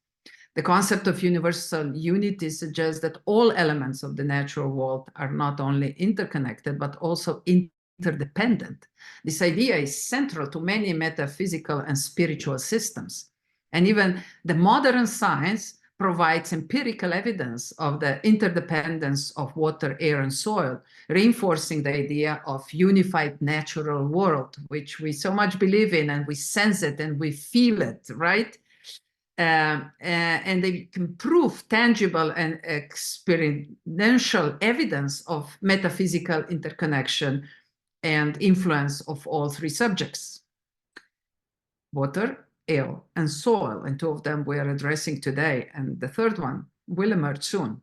The concept of universal unity suggests that all elements of the natural world are not only interconnected, but also interdependent. This idea is central to many metaphysical and spiritual systems. And even the modern science provides empirical evidence of the interdependence of water, air, and soil, reinforcing the idea of unified natural world, which we so much believe in, and we sense it and we feel it, right? And they can prove tangible and experiential evidence of metaphysical interconnection and influence of all three subjects: water, air, and soil. And two of them we are addressing today, and the third one will emerge soon.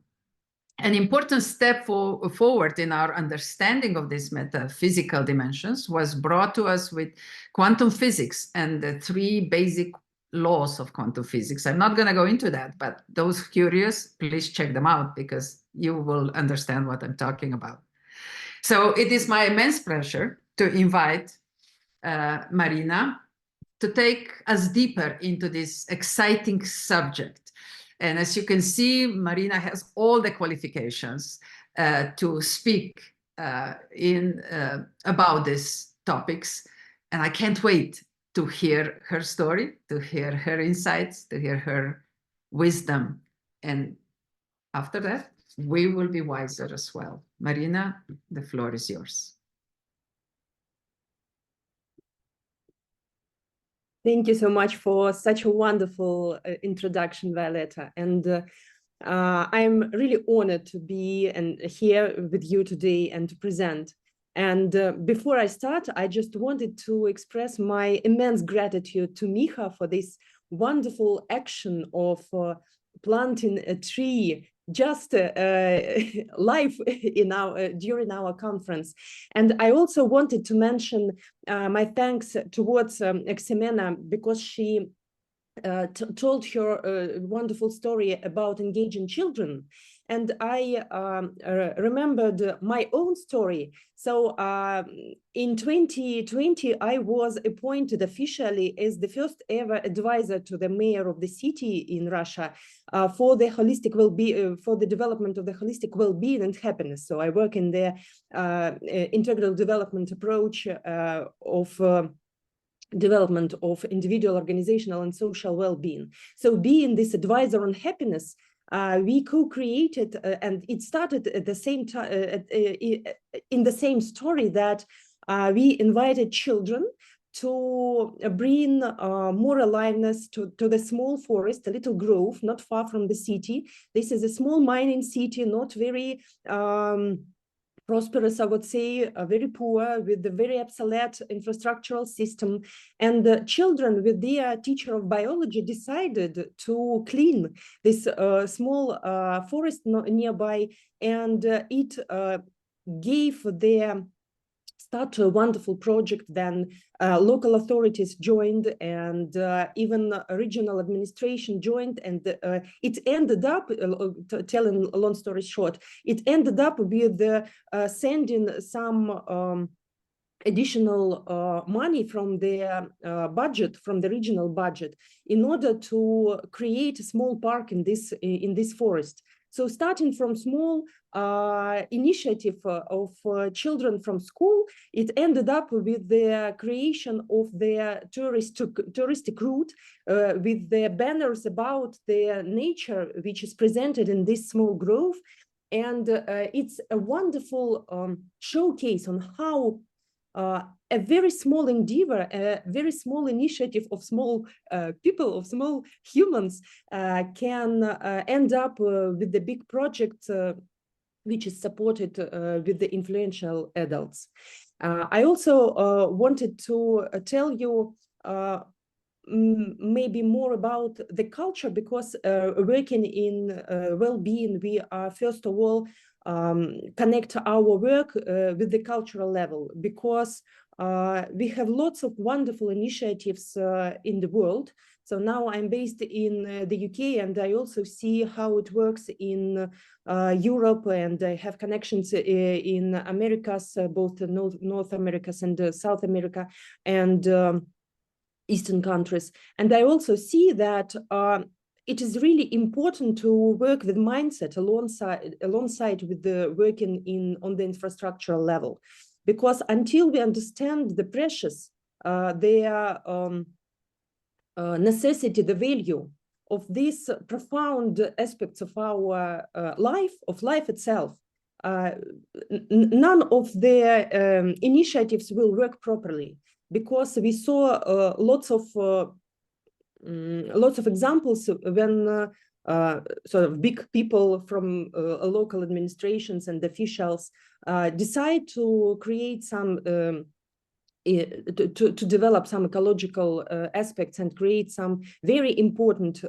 An important step forward in our understanding of these metaphysical dimensions was brought to us with quantum physics and the three basic laws of quantum physics. I'm not going to go into that, but those curious, please check them out because you will understand what I'm talking about. So it is my immense pleasure to invite Marina to take us deeper into this exciting subject. And as you can see, Marina has all the qualifications to speak about these topics. And I can't wait to hear her story, to hear her insights, to hear her wisdom. And after that, we will be wiser as well. Marina, the floor is yours. Thank you so much for such a wonderful introduction, Violeta. And I'm really honored to be here with you today and to present. And before I start, I just wanted to express my immense gratitude to Micha for this wonderful action of planting a tree just live in during our conference. And I also wanted to mention my thanks towards Ximena, because she told her wonderful story about engaging children. And I remembered my own story. So in 2020, I was appointed officially as the first ever advisor to the mayor of the city in Russia for the holistic well-being, for the development of the holistic well-being and happiness. So I work in the integral development approach of development of individual, organizational, and social well-being. So being this advisor on happiness, we co-created, and it started at the same time, in the same story that we invited children to bring more aliveness to the small forest, a little grove, not far from the city. This is a small mining city, not very prosperous, I would say, very poor, with a very obsolete infrastructural system. And the children, with their teacher of biology, decided to clean this small forest nearby, and it gave their start to a wonderful project. Then local authorities joined, and even regional administration joined, and it ended up, telling a long story short, it ended up with sending some additional money from their budget, from the regional budget, in order to create a small park in this forest. So starting from small initiative of children from school, it ended up with the creation of the touristic route with the banners about the nature which is presented in this small grove. And it's a wonderful showcase on how a very small endeavor, a very small initiative of small people, of small humans, can end up with the big project which is supported with the influential adults. I also wanted to tell you maybe more about the culture, because working in well-being, we are first of all connect our work with the cultural level, because we have lots of wonderful initiatives in the world. So now I'm based in the UK, and I also see how it works in Europe, and I have connections in Americas, both North Americas and South America, and Eastern countries. And I also see that it is really important to work with mindset alongside with the working on the infrastructural level, because until we understand the pressures, their necessity, the value of these profound aspects of our life itself, none of the initiatives will work properly, because we saw lots of examples when sort of big people from local administrations and officials decide to create some to develop some ecological aspects and create some very important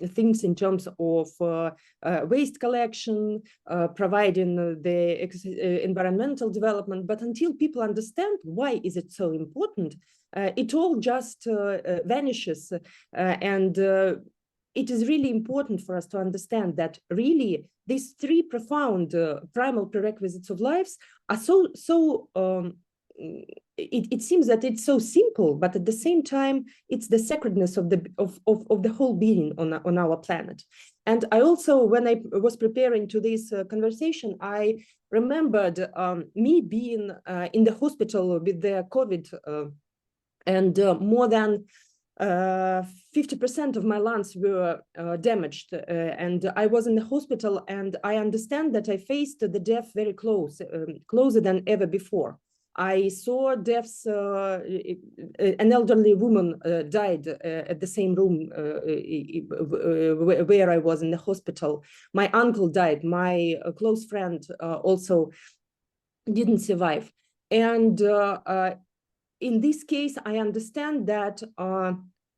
things in terms of waste collection, providing the environmental development. But until people understand why is it so important, it all just vanishes. And it is really important for us to understand that really these three profound primal prerequisites of lives are so it seems that it's so simple, but at the same time, it's the sacredness of the whole being on our planet. And I also, when I was preparing to this conversation, I remembered me being in the hospital with the COVID, and more than 50% of my lungs were damaged, and I was in the hospital, and I understand that I faced the death very closer than ever before. I saw deaths. An elderly woman died at the same room where I was in the hospital. My uncle died. My close friend also didn't survive. And in this case, I understand that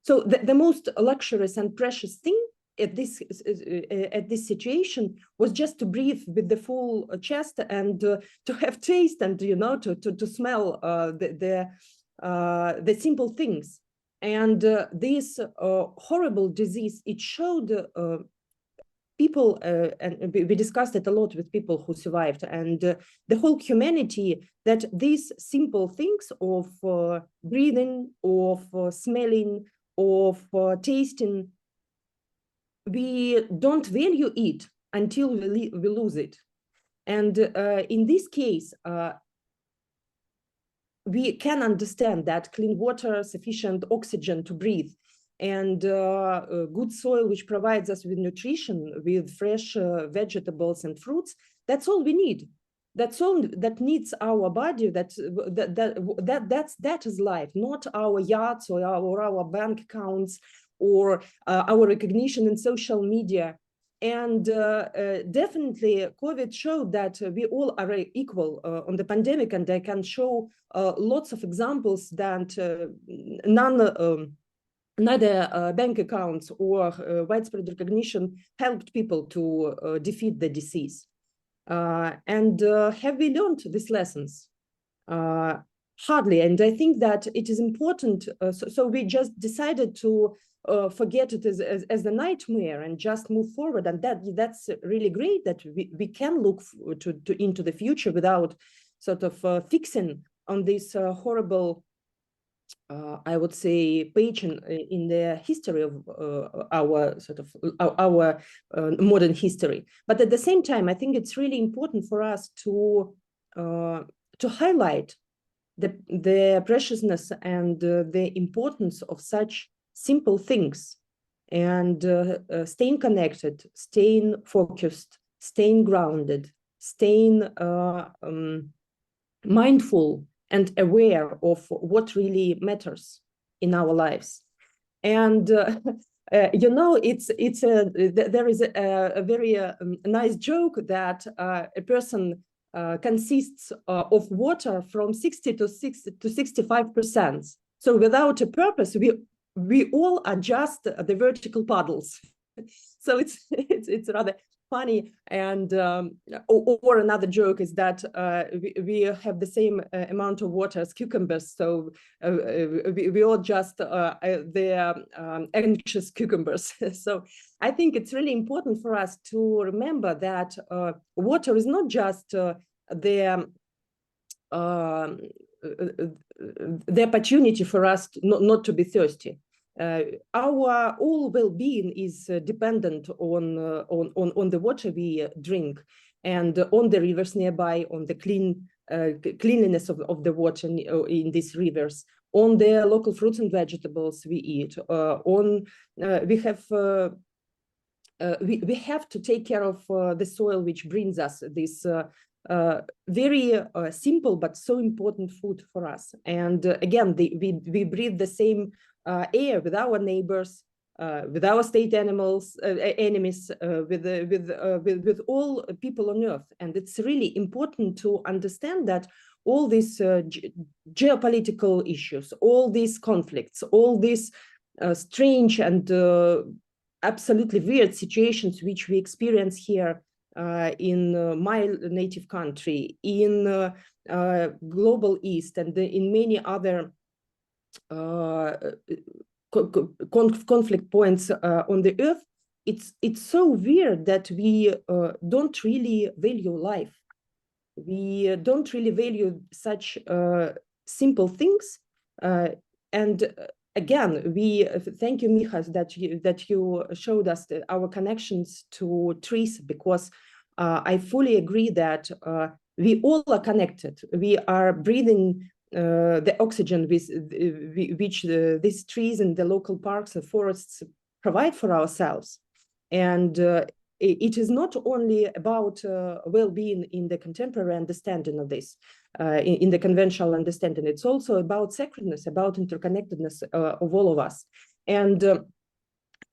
so the most luxurious and precious thing at this situation was just to breathe with the full chest and to have taste and to smell the simple things. And this horrible disease, it showed people, and we discussed it a lot with people who survived, and the whole humanity, that these simple things of breathing, of smelling, of tasting, we don't value it until we lose it. And in this case, we can understand that clean water, sufficient oxygen to breathe, and good soil which provides us with nutrition, with fresh vegetables and fruits, that's all we need. That's all that needs our body. That is life, not our yachts or our bank accounts or our recognition in social media. And definitely COVID showed that we all are equal on the pandemic, and I can show lots of examples that neither bank accounts or widespread recognition helped people to defeat the disease. And have we learned these lessons? Hardly. And I think that it is important. So we just decided to forget it as a nightmare and just move forward. And that's really great that we can look into the future without sort of fixing on this horrible, I would say, page in the history of our modern history. But at the same time, I think it's really important for us to highlight the preciousness and the importance of such simple things, and staying connected, staying focused, staying grounded, staying mindful and aware of what really matters in our lives. And there is a very nice joke that a person consists of water from 60 to 65%. So without a purpose, we all are just the vertical puddles. So it's rather funny. And or another joke is that we have the same amount of water as cucumbers. So we all just the anxious cucumbers. So I think it's really important for us to remember that water is not just the opportunity for us not to be thirsty. Our all well-being is dependent on the water we drink, and on the rivers nearby, on the cleanliness of the water in these rivers, on the local fruits and vegetables we eat, we have to take care of the soil, which brings us this very simple but so important food for us. And again, we breathe the same air with our neighbors, with our state enemies, with all people on earth. And it's really important to understand that all these geopolitical issues, all these conflicts, all these strange and absolutely weird situations which we experience here in my native country, in global East, and in many other conflict points on the earth, it's so weird that we don't really value life. We don't really value such simple things. And again, we thank you, Michas, that you showed us our connections to trees, because I fully agree that we all are connected. We are breathing the oxygen which these trees and the local parks and forests provide for ourselves. And it is not only about well-being in the contemporary understanding of this, in the conventional understanding. It's also about sacredness, about interconnectedness of all of us. And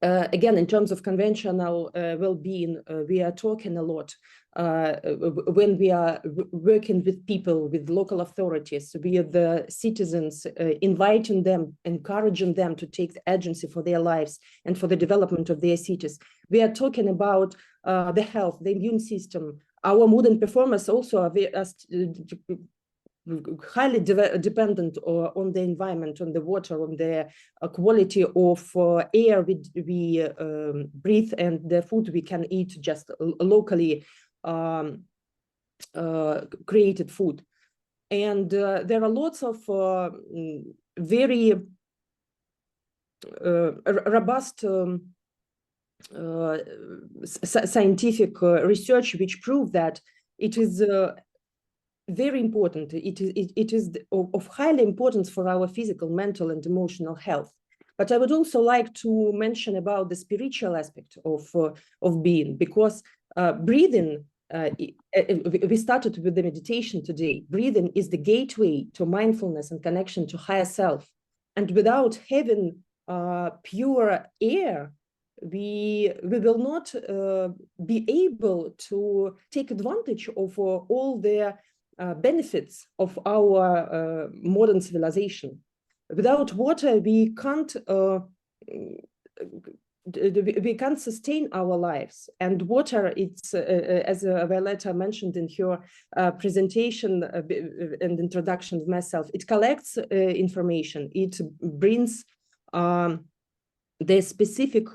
again, in terms of conventional well-being, we are talking a lot when we are working with people, with local authorities, with the citizens, inviting them, encouraging them to take the agency for their lives and for the development of their cities. We are talking about the health, the immune system. Our mood and performance also are highly dependent on the environment, on the water, on the quality of air we breathe, and the food we can eat, just locally created food. And there are lots of very robust scientific research which prove that it is very important. It is of highly importance for our physical, mental, and emotional health. But I would also like to mention about the spiritual aspect of being, because breathing, we started with the meditation today. Breathing is the gateway to mindfulness and connection to higher self. And without having pure air, we will not be able to take advantage of all the benefits of our modern civilization. Without water, we can't sustain our lives. And water, it's as Violeta mentioned in her presentation and introduction of myself, it collects information. It brings the specific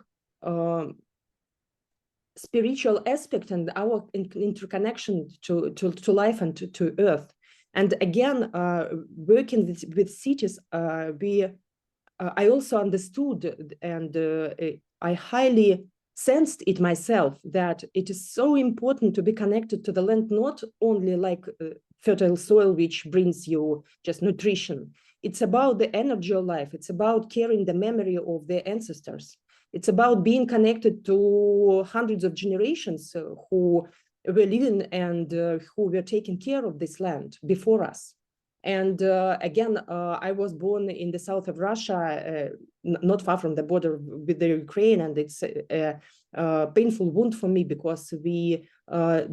spiritual aspect and our interconnection to life and to earth. And again, working with cities, I also understood, and I highly sensed it myself, that it is so important to be connected to the land, not only like fertile soil, which brings you just nutrition. It's about the energy of life. It's about carrying the memory of their ancestors. It's about being connected to hundreds of generations who were living and who were taking care of this land before us. And again, I was born in the south of Russia, not far from the border with the Ukraine, and it's a painful wound for me, because we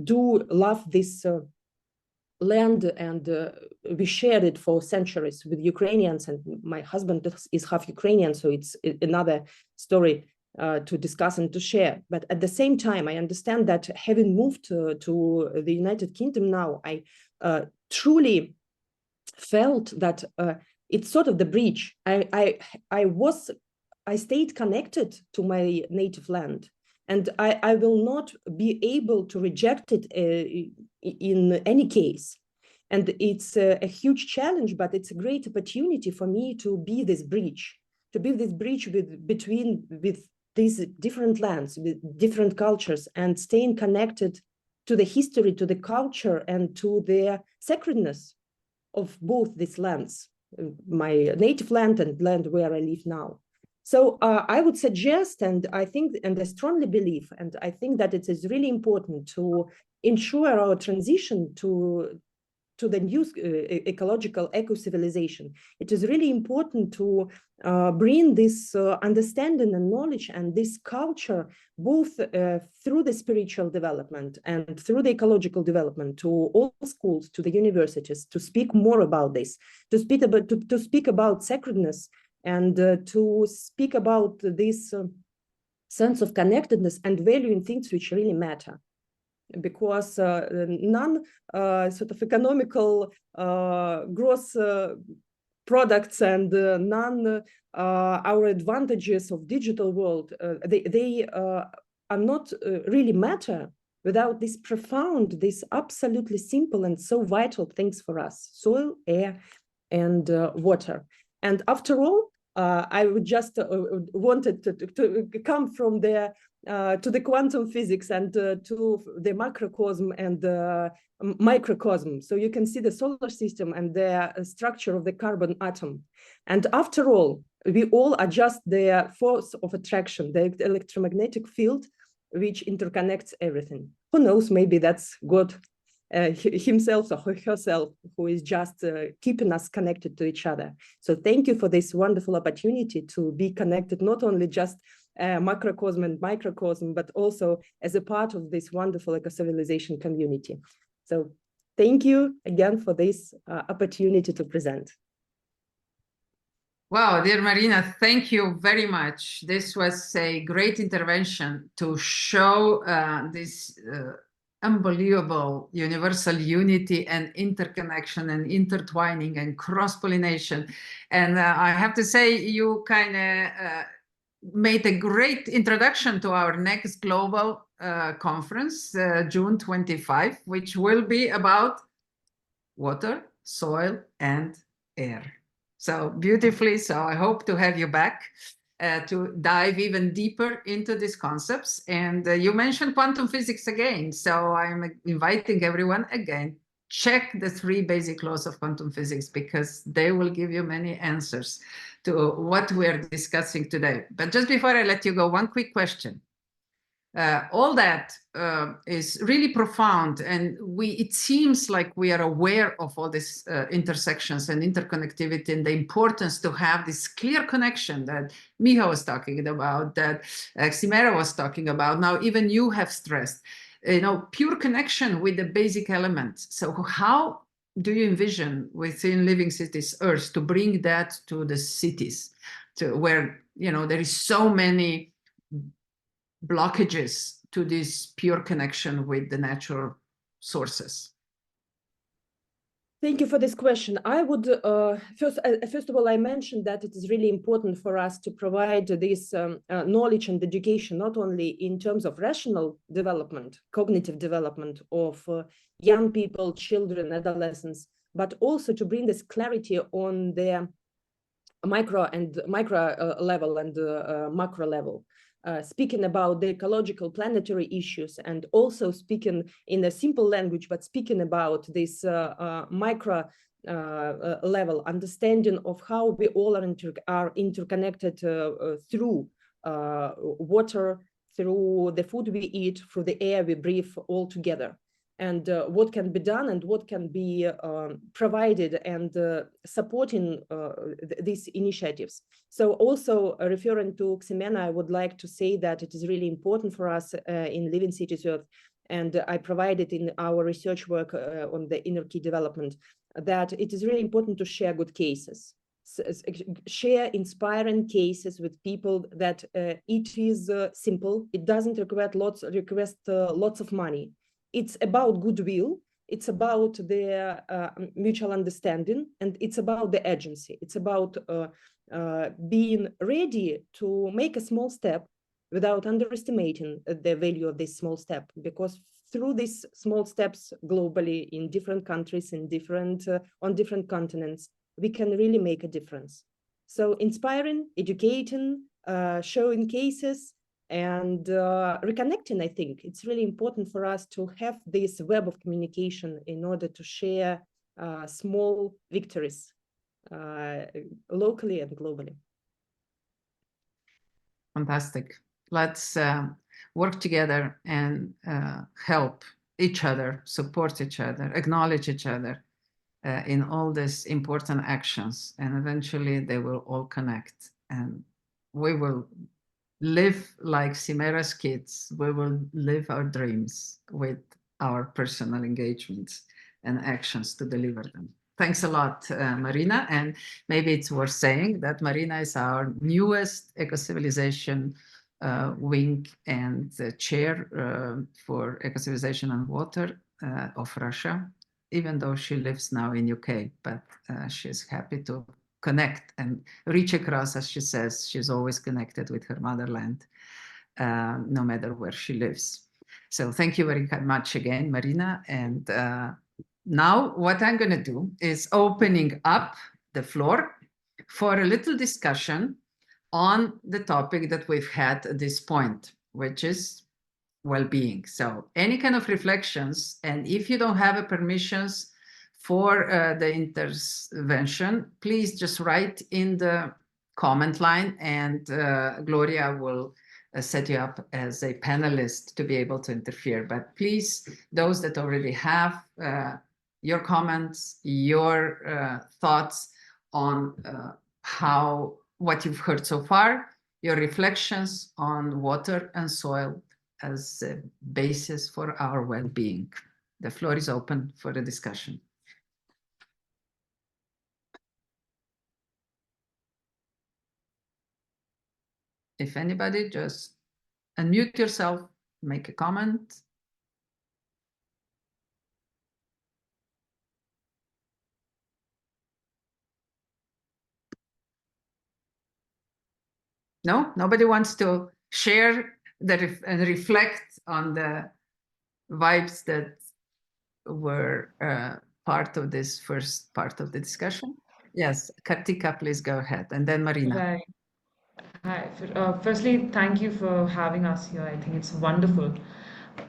do love this land, and we shared it for centuries with Ukrainians, and my husband is half Ukrainian, so it's another story to discuss and to share. But at the same time, I understand that having moved to the United Kingdom now, I truly felt that it's sort of the bridge. I stayed connected to my native land, and I will not be able to reject it in any case. And it's a huge challenge, but it's a great opportunity for me to be this bridge, between these different lands, with different cultures, and staying connected to the history, to the culture, and to the sacredness of both these lands. my native land and land where I live now. So I would suggest, and I think, and I strongly believe, and I think that it is really important to ensure our transition to the new ecological eco-civilization. It is really important to bring this understanding and knowledge and this culture both through the spiritual development and through the ecological development to all schools, to the universities, to speak more about this, to speak about sacredness, and to speak about this sense of connectedness and valuing things which really matter. Because non sort of economical gross products and none our advantages of digital world, they are not really matter without this profound, this absolutely simple and so vital things for us: soil, air, and water. And after all, I would just wanted to come from there to the quantum physics and to the macrocosm and the microcosm. So you can see the solar system and the structure of the carbon atom. And after all, we all are just the force of attraction, the electromagnetic field, which interconnects everything. Who knows, maybe that's God himself or herself who is just keeping us connected to each other. So thank you for this wonderful opportunity to be connected, not only just macrocosm and microcosm, but also as a part of this wonderful eco-civilization community. So thank you again for this opportunity to present. Wow, dear Marina, thank you very much. This was a great intervention to show this unbelievable universal unity and interconnection and intertwining and cross-pollination. And I have to say, you kind of made a great introduction to our next global conference, June 25, which will be about water, soil, and air. So beautifully, so I hope to have you back to dive even deeper into these concepts. And you mentioned quantum physics again, so I'm inviting everyone again, check the 3 basic laws of quantum physics, because they will give you many answers to what we're discussing today. But just before I let you go, one quick question. All that is really profound, and it seems like we are aware of all these intersections and interconnectivity and the importance to have this clear connection that Miha was talking about, that Ximera was talking about. Now, even you have stressed, pure connection with the basic elements. So how do you envision within Living Cities Earth to bring that to the cities, to where, there is so many blockages to this pure connection with the natural sources? Thank you for this question. I would first of all, I mentioned that it is really important for us to provide this knowledge and education, not only in terms of rational development, cognitive development of young people, children, adolescents, but also to bring this clarity on the micro level and macro level. Speaking about the ecological planetary issues, and also speaking in a simple language, but speaking about this micro level understanding of how we all are interconnected through water, through the food we eat, through the air we breathe, all together. And what can be done and what can be provided and supporting these initiatives. So also referring to Ximena, I would like to say that it is really important for us in Living Cities Earth, and I provided in our research work on the inner key development, that it is really important to share good cases. Share inspiring cases with people, that it is simple, it doesn't request lots of money. It's about goodwill, it's about the mutual understanding, and it's about the agency. It's about being ready to make a small step without underestimating the value of this small step, because through these small steps globally in different countries, in on different continents, we can really make a difference. So inspiring, educating, showing cases, and reconnecting. I think it's really important for us to have this web of communication in order to share small victories locally and globally. Fantastic. Let's work together and help each other, support each other, acknowledge each other in all these important actions. And eventually they will all connect. And we will live like Chimera's kids. We will live our dreams with our personal engagements and actions to deliver them. Thanks a lot, Marina. And maybe it's worth saying that Marina is our newest Ecocivilization wing and chair for Ecocivilization and Water of Russia, even though she lives now in UK, but she's happy to connect and reach across. As she says, she's always connected with her motherland, no matter where she lives. So thank you very much again, Marina. And now what I'm going to do is opening up the floor for a little discussion on the topic that we've had at this point, which is well-being. So any kind of reflections, and if you don't have a permissions for the intervention, please just write in the comment line, and Gloria will set you up as a panelist to be able to interfere. But please, those that already have your comments, your thoughts on what you've heard so far, your reflections on water and soil as a basis for our well-being. The floor is open for the discussion. If anybody, just unmute yourself, make a comment. No, nobody wants to share and reflect on the vibes that were part of this first part of the discussion. Yes, Kartika, please go ahead, and then Marina. Right. Hi. Firstly, thank you for having us here. I think it's wonderful.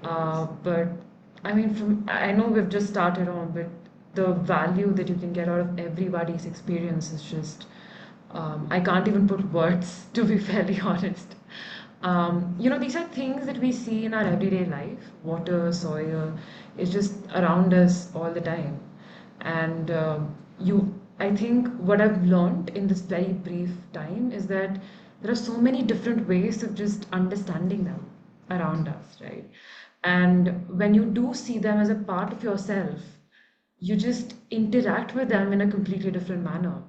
But I mean, I know we've just started on, but the value that you can get out of everybody's experience is just, I can't even put words, to be fairly honest. These are things that we see in our everyday life. Water, soil, is just around us all the time. And I think what I've learned in this very brief time is that there are so many different ways of just understanding them around us, right? And when you do see them as a part of yourself, you just interact with them in a completely different manner.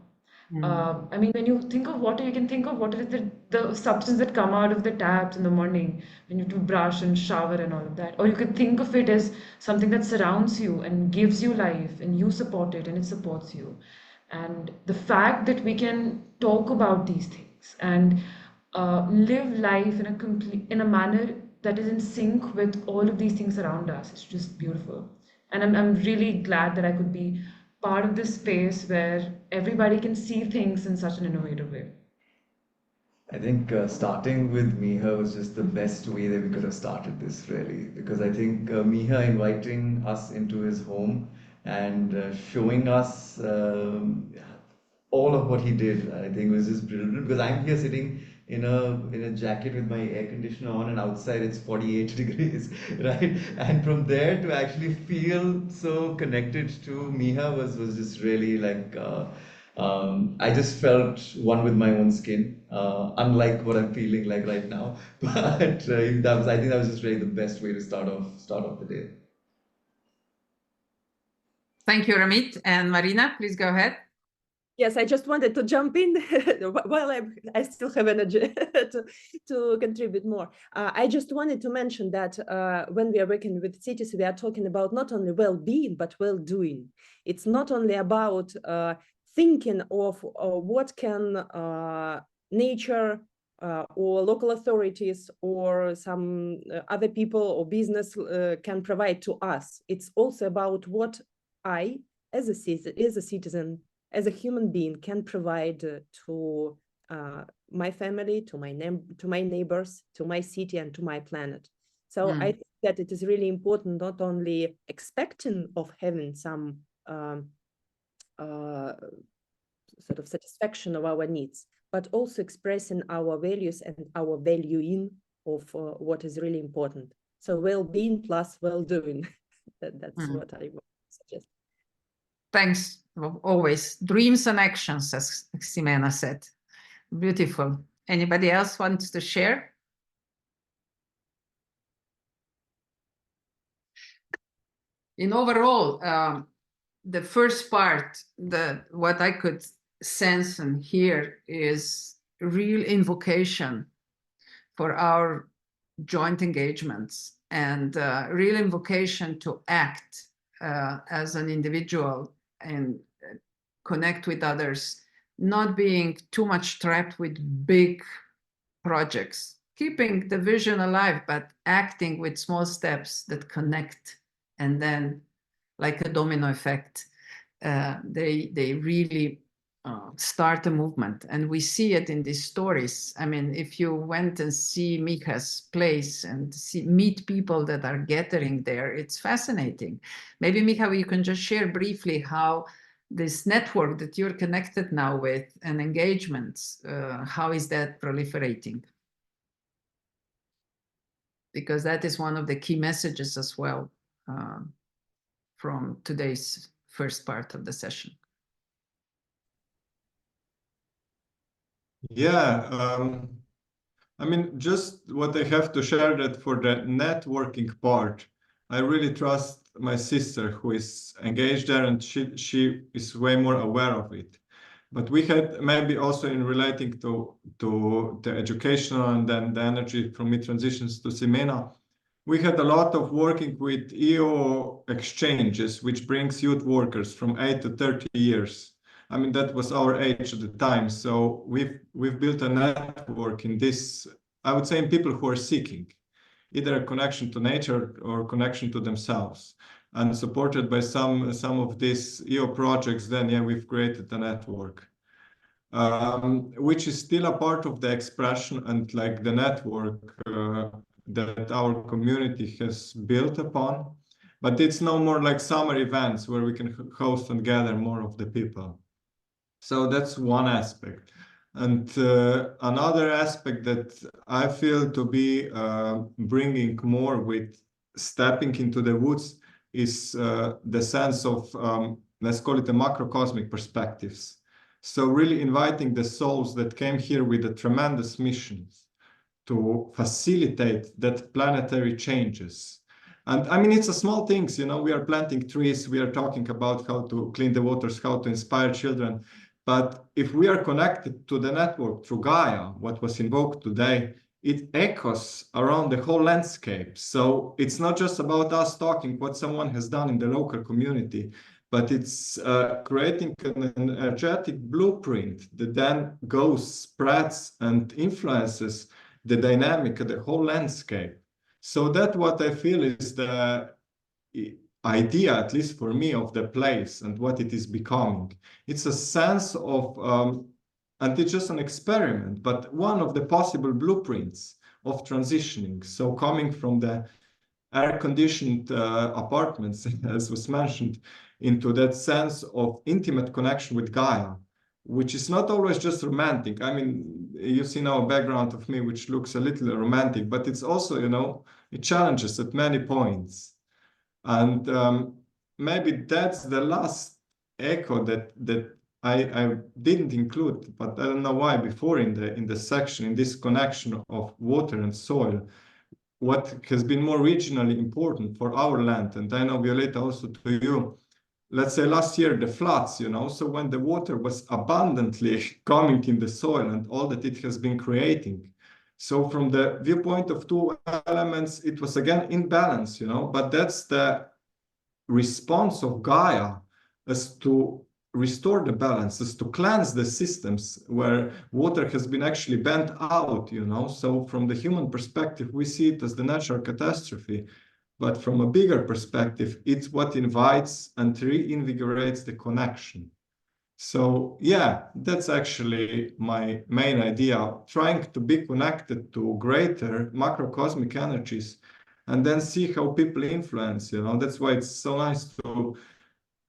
I mean, when you think of water, you can think of water as the substance that come out of the taps in the morning when you do brush and shower and all of that. Or you could think of it as something that surrounds you and gives you life, and you support it and it supports you. And the fact that we can talk about these things and live life in a manner that is in sync with all of these things around us, it's just beautiful. And I'm really glad that I could be part of this space where everybody can see things in such an innovative way. I think starting with Miha was just the best way that we could have started this, really, because I think Miha inviting us into his home and showing us all of what he did, I think was just brilliant. Because I'm here sitting in a jacket with my air conditioner on, and outside it's 48 degrees, right? And from there to actually feel so connected to Miha was just really like. I just felt one with my own skin, unlike what I'm feeling like right now. But I think that was just really the best way to start off the day. Thank you, Ramit. And Marina, please go ahead. Yes, I just wanted to jump in while I still have energy to contribute more. I just wanted to mention that when we are working with cities, we are talking about not only well-being, but well-doing. It's not only about thinking of what can nature or local authorities or some other people or business can provide to us. It's also about what I, as a citizen, as a human being, can provide to my family, to my neighbors, to my city, and to my planet. So I think that it is really important not only expecting of having some sort of satisfaction of our needs, but also expressing our values and our valuing of what is really important. So well-being plus well-doing. That's what I would suggest. Thanks. Always dreams and actions, as Ximena said. Beautiful. Anybody else wants to share? In overall, the first part, what I could sense and hear is real invocation for our joint engagements and real invocation to act as an individual and connect with others, not being too much trapped with big projects, keeping the vision alive, but acting with small steps that connect. And then, like a domino effect, they really start a movement. And we see it in these stories. I mean, if you went and see Micha's place and meet people that are gathering there, it's fascinating. Maybe, Micha, you can just share briefly how this network that you're connected now with and engagements, how is that proliferating? Because that is one of the key messages as well from today's first part of the session. Yeah, I mean, just what I have to share that for the networking part, I really trust my sister who is engaged there, and she is way more aware of it. But we had maybe also in relating to the educational and then the energy from me transitions to Ximena, we had a lot of working with EO exchanges, which brings youth workers from 8 to 30 years. I mean, that was our age at the time. So we've built a network in this, I would say, in people who are seeking either a connection to nature or connection to themselves. And supported by some of these EO projects, then yeah, we've created a network, which is still a part of the expression and like the network that our community has built upon. But it's no more like summer events where we can host and gather more of the people. So that's one aspect. And another aspect that I feel to be bringing more with stepping into the woods is the sense of, let's call it the macrocosmic perspectives. So really inviting the souls that came here with the tremendous missions to facilitate that planetary changes. And I mean, it's a small things, you know, we are planting trees, we are talking about how to clean the waters, how to inspire children. But if we are connected to the network through Gaia, what was invoked today, it echoes around the whole landscape. So it's not just about us talking what someone has done in the local community, but it's creating an energetic blueprint that then goes, spreads, and influences the dynamic of the whole landscape. So that's what I feel is the idea, at least for me, of the place and what it is becoming. It's a sense of, and it's just an experiment, but one of the possible blueprints of transitioning. So coming from the air-conditioned apartments, as was mentioned, into that sense of intimate connection with Gaia, which is not always just romantic. I mean, you see now a background of me which looks a little romantic, but it's also, you know, it challenges at many points. And maybe that's the last echo that I didn't include, but I don't know why before in the section, in this connection of water and soil, what has been more regionally important for our land. And I know, Violeta, also to you, let's say last year, the floods, you know, so when the water was abundantly coming in the soil and all that it has been creating. So from the viewpoint of two elements, it was again in balance, you know, but that's the response of Gaia as to restore the balance, as to cleanse the systems where water has been actually bent out, you know. So from the human perspective, we see it as the natural catastrophe. But from a bigger perspective, it's what invites and reinvigorates the connection. So yeah, that's actually my main idea, trying to be connected to greater macrocosmic energies and then see how people influence, you know. That's why it's so nice to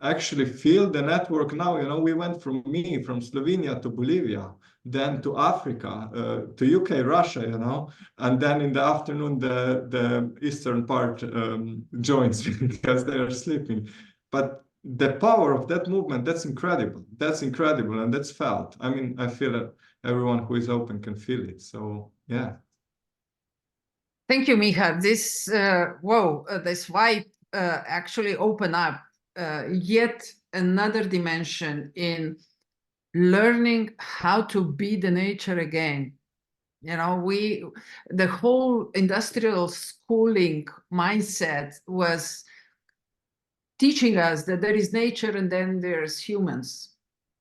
actually feel the network now. You know, we went from Slovenia to Bolivia, then to Africa, to UK, Russia, you know, and then in the afternoon the eastern part joins because they are sleeping. But the power of that movement, that's incredible. That's incredible, and that's felt. I mean, I feel that everyone who is open can feel it. So yeah. Thank you, Miha. This this vibe actually open up yet another dimension in learning how to be the nature again. You know, the whole industrial schooling mindset was teaching us that there is nature and then there's humans,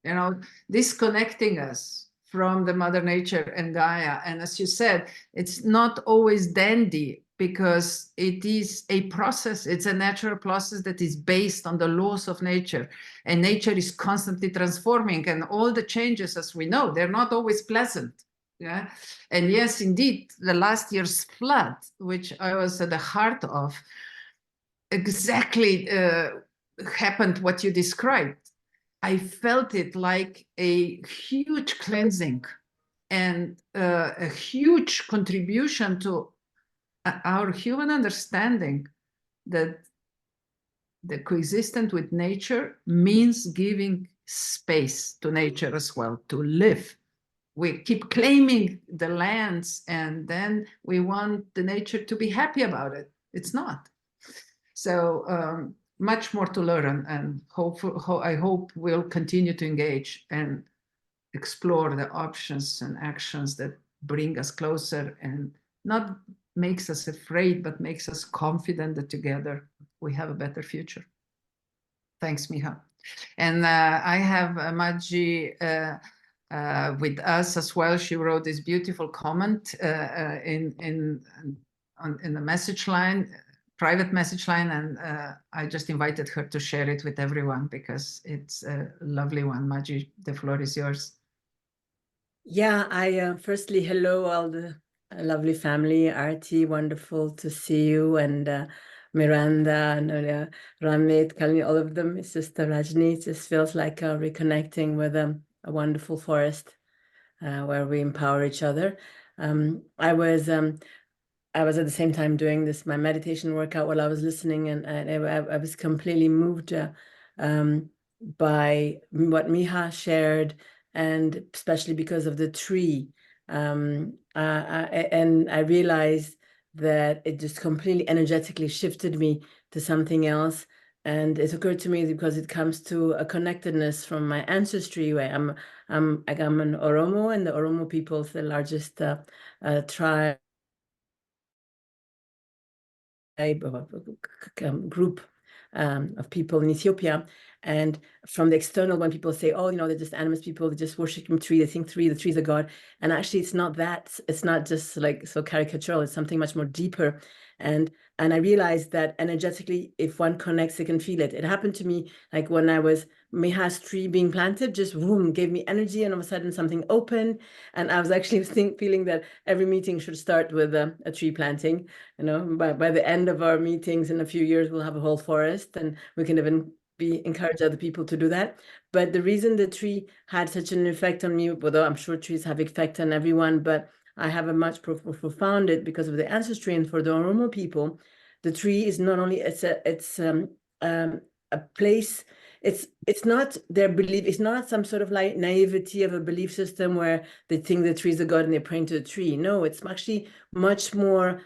you know, disconnecting us from the mother nature and Gaia. And as you said, it's not always dandy because it is a process. It's a natural process that is based on the laws of nature, and nature is constantly transforming, and all the changes, as we know, they're not always pleasant. Yeah. And yes, indeed, the last year's flood, which I was at the heart of, exactly happened what you described. I felt it like a huge cleansing and a huge contribution to our human understanding that the coexistence with nature means giving space to nature as well to live. We keep claiming the lands and then we want the nature to be happy about it. It's not. So much more to learn, and I hope we'll continue to engage and explore the options and actions that bring us closer and not makes us afraid, but makes us confident that together we have a better future. Thanks, Miha. And I have Maggie with us as well. She wrote this beautiful comment in the message line, private message line, and I just invited her to share it with everyone because it's a lovely one. Maggie, the floor is yours. Yeah, I firstly, hello, all the lovely family. Arti, wonderful to see you, and Miranda, and Ramit, Kalini, all of them, Sister Rajni. It just feels like reconnecting with a wonderful forest where we empower each other. I was at the same time doing my meditation workout while I was listening, and I was completely moved by what Miha shared, and especially because of the tree. And I realized that it just completely energetically shifted me to something else. And it occurred to me because it comes to a connectedness from my ancestry, where I'm an Oromo, and the Oromo people is the largest tribe group of people in Ethiopia. And from the external, when people say, oh, you know, they're just animist people, they just worship the tree, they think the tree's a god. And actually it's not that, it's not just like so caricatural, it's something much more deeper. And I realized that energetically, if one connects, they can feel it. It happened to me like when I was Miha's tree being planted, just boom, gave me energy, and all of a sudden something opened. And I was actually feeling that every meeting should start with a tree planting. You know, by the end of our meetings in a few years, we'll have a whole forest, and we can even encourage other people to do that. But the reason the tree had such an effect on me, although I'm sure trees have effect on everyone, but I have a much profound it because of the ancestry. And for the Oromo people, the tree is not only it's a place. It's not their belief. It's not some sort of like naivety of a belief system where they think the tree is a god and they're praying to the tree. No, it's actually much more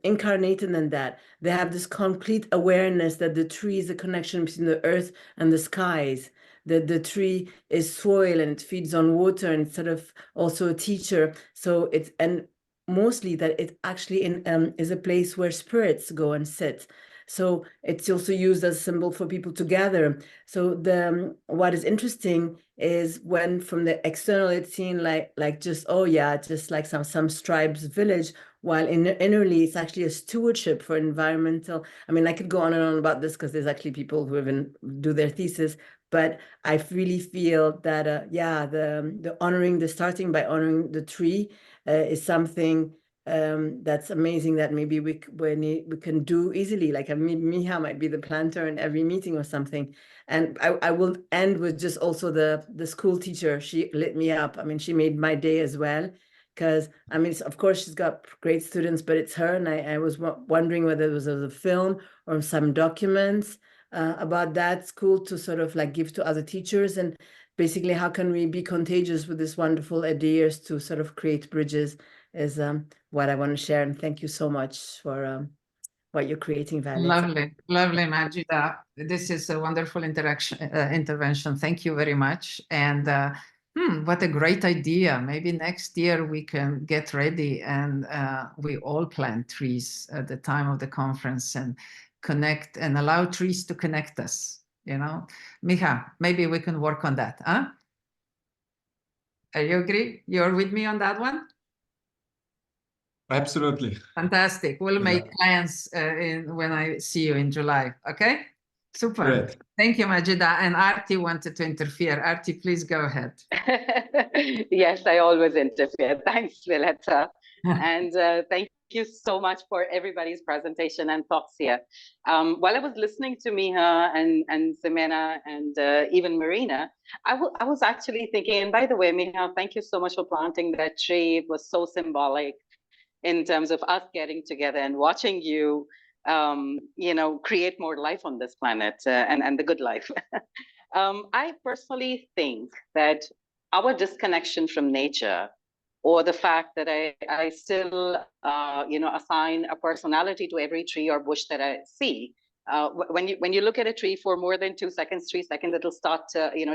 incarnated than that. They have this complete awareness that the tree is a connection between the earth and the skies. That the tree is soil and it feeds on water, and it's sort of also a teacher. So it's, and mostly that it actually is a place where spirits go and sit. So it's also used as a symbol for people to gather. So what is interesting is when from the external it's seen like just, oh yeah, just like some tribes village, while innerly it's actually a stewardship for environmental. I mean, I could go on and on about this because there's actually people who even do their thesis, but I really feel that yeah, the honoring, the starting by honoring the tree is something that's amazing that maybe we can do easily. Like Miha might be the planter in every meeting or something. And I will end with just also the school teacher. She lit me up. I mean, she made my day as well. Because I mean, of course, she's got great students, but it's her. And I was wondering whether it was a film or some documents about that school to sort of like give to other teachers. And basically, how can we be contagious with this wonderful ideas to sort of create bridges is what I want to share. And thank you so much for what you're creating, Violeta. Lovely, Majida. This is a wonderful intervention. Thank you very much. And what a great idea. Maybe next year we can get ready and we all plant trees at the time of the conference and connect and allow trees to connect us, you know. Miha, maybe we can work on that, huh? Are you agree? You're with me on that one? Absolutely. Fantastic. We'll make plans when I see you in July. Okay? Super. Great. Thank you, Majida. And Arti wanted to interfere. Arti, please go ahead. Yes, I always interfere. Thanks, Violeta. And thank you so much for everybody's presentation and thoughts here. While I was listening to Miha and Ximena and even Marina, I was actually thinking, and by the way, Miha, thank you so much for planting that tree. It was so symbolic in terms of us getting together and watching you, create more life on this planet and the good life. I personally think that our disconnection from nature, or the fact that I still, assign a personality to every tree or bush that I see. When you look at a tree for more than 2 seconds, 3 seconds, it'll start,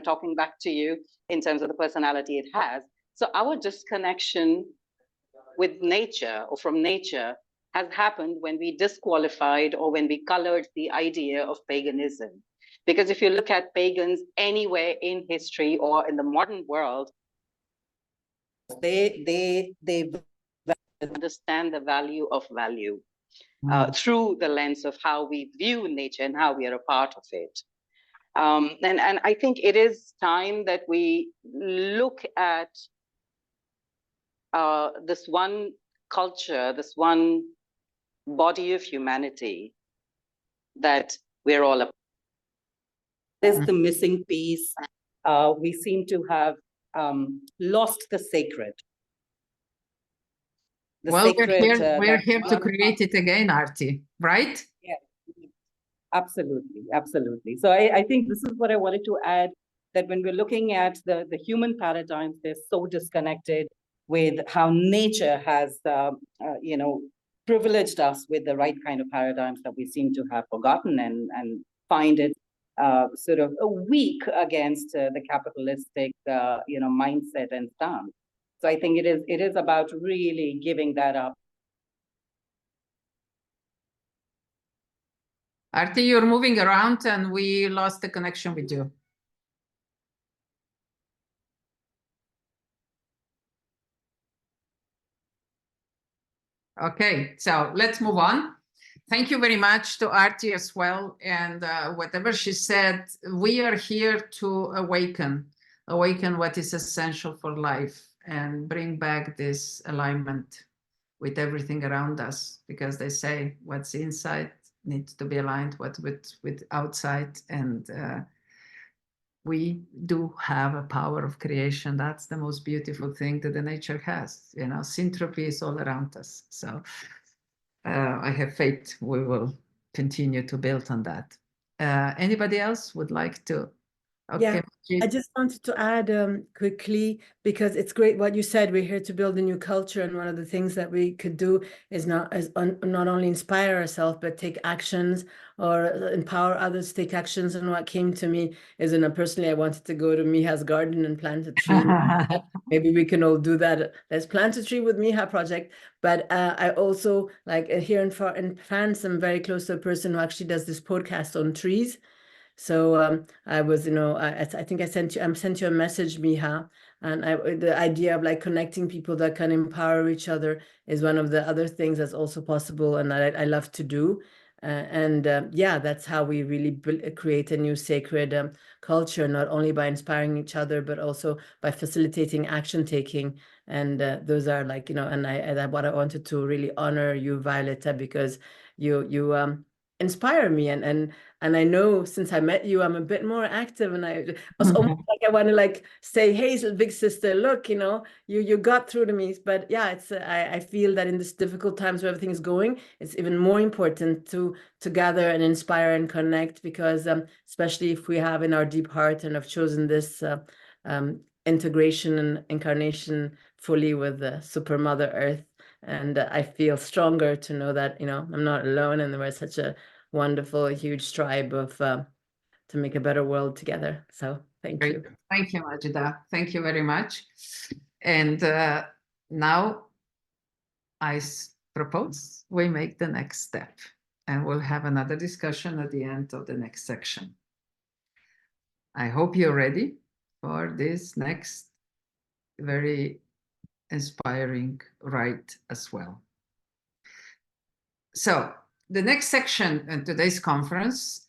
talking back to you in terms of the personality it has. So our disconnection with nature or from nature has happened when we disqualified or when we colored the idea of paganism. Because if you look at pagans anywhere in history or in the modern world, they understand the value of value through the lens of how we view nature and how we are a part of it. And I think it is time that we look at this one culture, this one body of humanity that we're all about. This is the missing piece. We seem to have lost the sacred. We're here to create it again, Arti, right? Yeah, absolutely. So I think this is what I wanted to add, that when we're looking at the human paradigms, they're so disconnected with how nature has, privileged us with the right kind of paradigms that we seem to have forgotten and find it sort of weak against the capitalistic, mindset and stance. So I think it is about really giving that up. Arti, you're moving around and we lost the connection with you. Okay, so let's move on. Thank you very much to Arti as well. And whatever she said, we are here to awaken what is essential for life and bring back this alignment with everything around us, because they say what's inside needs to be aligned with outside. And we do have a power of creation. That's the most beautiful thing that the nature has. Syntropy is all around us. So I have faith we will continue to build on that. Anybody else would like to? Okay. Yeah, I just wanted to add quickly, because it's great what you said. We're here to build a new culture, and one of the things that we could do is not only inspire ourselves, but take actions or empower others to take actions. And what came to me is, personally, I wanted to go to Miha's garden and plant a tree. Maybe we can all do that. Let's plant a tree with Miha project. But I also, like here in France, I'm very close to a person who actually does this podcast on trees. So I was, I think I sent you a message, Miha, and the idea of like connecting people that can empower each other is one of the other things that's also possible, and I love to do. Yeah, that's how we really create a new sacred culture, not only by inspiring each other, but also by facilitating action taking. And those are like, you know, and what I wanted to really honor you, Violeta, because you inspire me, and I know since I met you, I'm a bit more active, and I was almost like I want to like say, hey, big sister, look, you know, you got through to me. But yeah, it's I feel that in this difficult times where everything is going, it's even more important to gather and inspire and connect, because especially if we have in our deep heart and have chosen this integration and incarnation fully with the super Mother Earth. And I feel stronger to know that, you know, I'm not alone, and we're such a wonderful, huge tribe of to make a better world together. So thank Great. you. Thank you, Majida. Thank you very much. And now I propose we make the next step, and we'll have another discussion at the end of the next section. I hope you're ready for this next very inspiring ride as well. So the next section in today's conference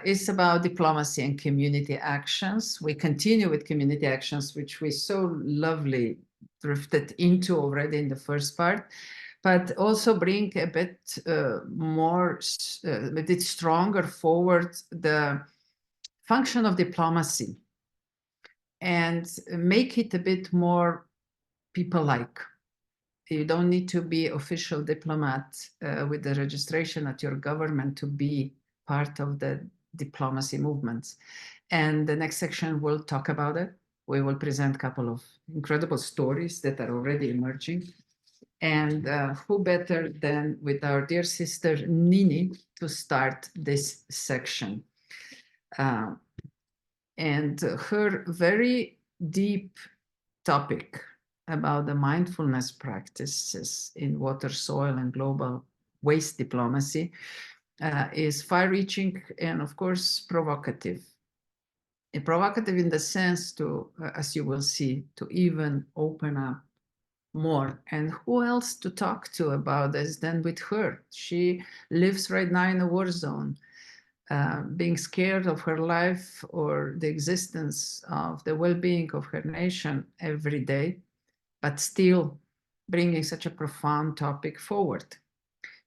is about diplomacy and community actions. We continue with community actions, which we so lovely drifted into already in the first part, but also bring a bit more, a bit stronger forward the function of diplomacy and make it a bit more people-like. You don't need to be official diplomat with the registration at your government to be part of the diplomacy movements. And the next section will talk about it. We will present a couple of incredible stories that are already emerging. And who better than with our dear sister Nini to start this section. And her very deep topic about the mindfulness practices in water, soil, and global waste diplomacy is far-reaching and, of course, provocative. Provocative in the sense to, as you will see, to even open up more. And who else to talk to about this than with her? She lives right now in a war zone, being scared of her life or the existence of the well-being of her nation every day, but still bringing such a profound topic forward.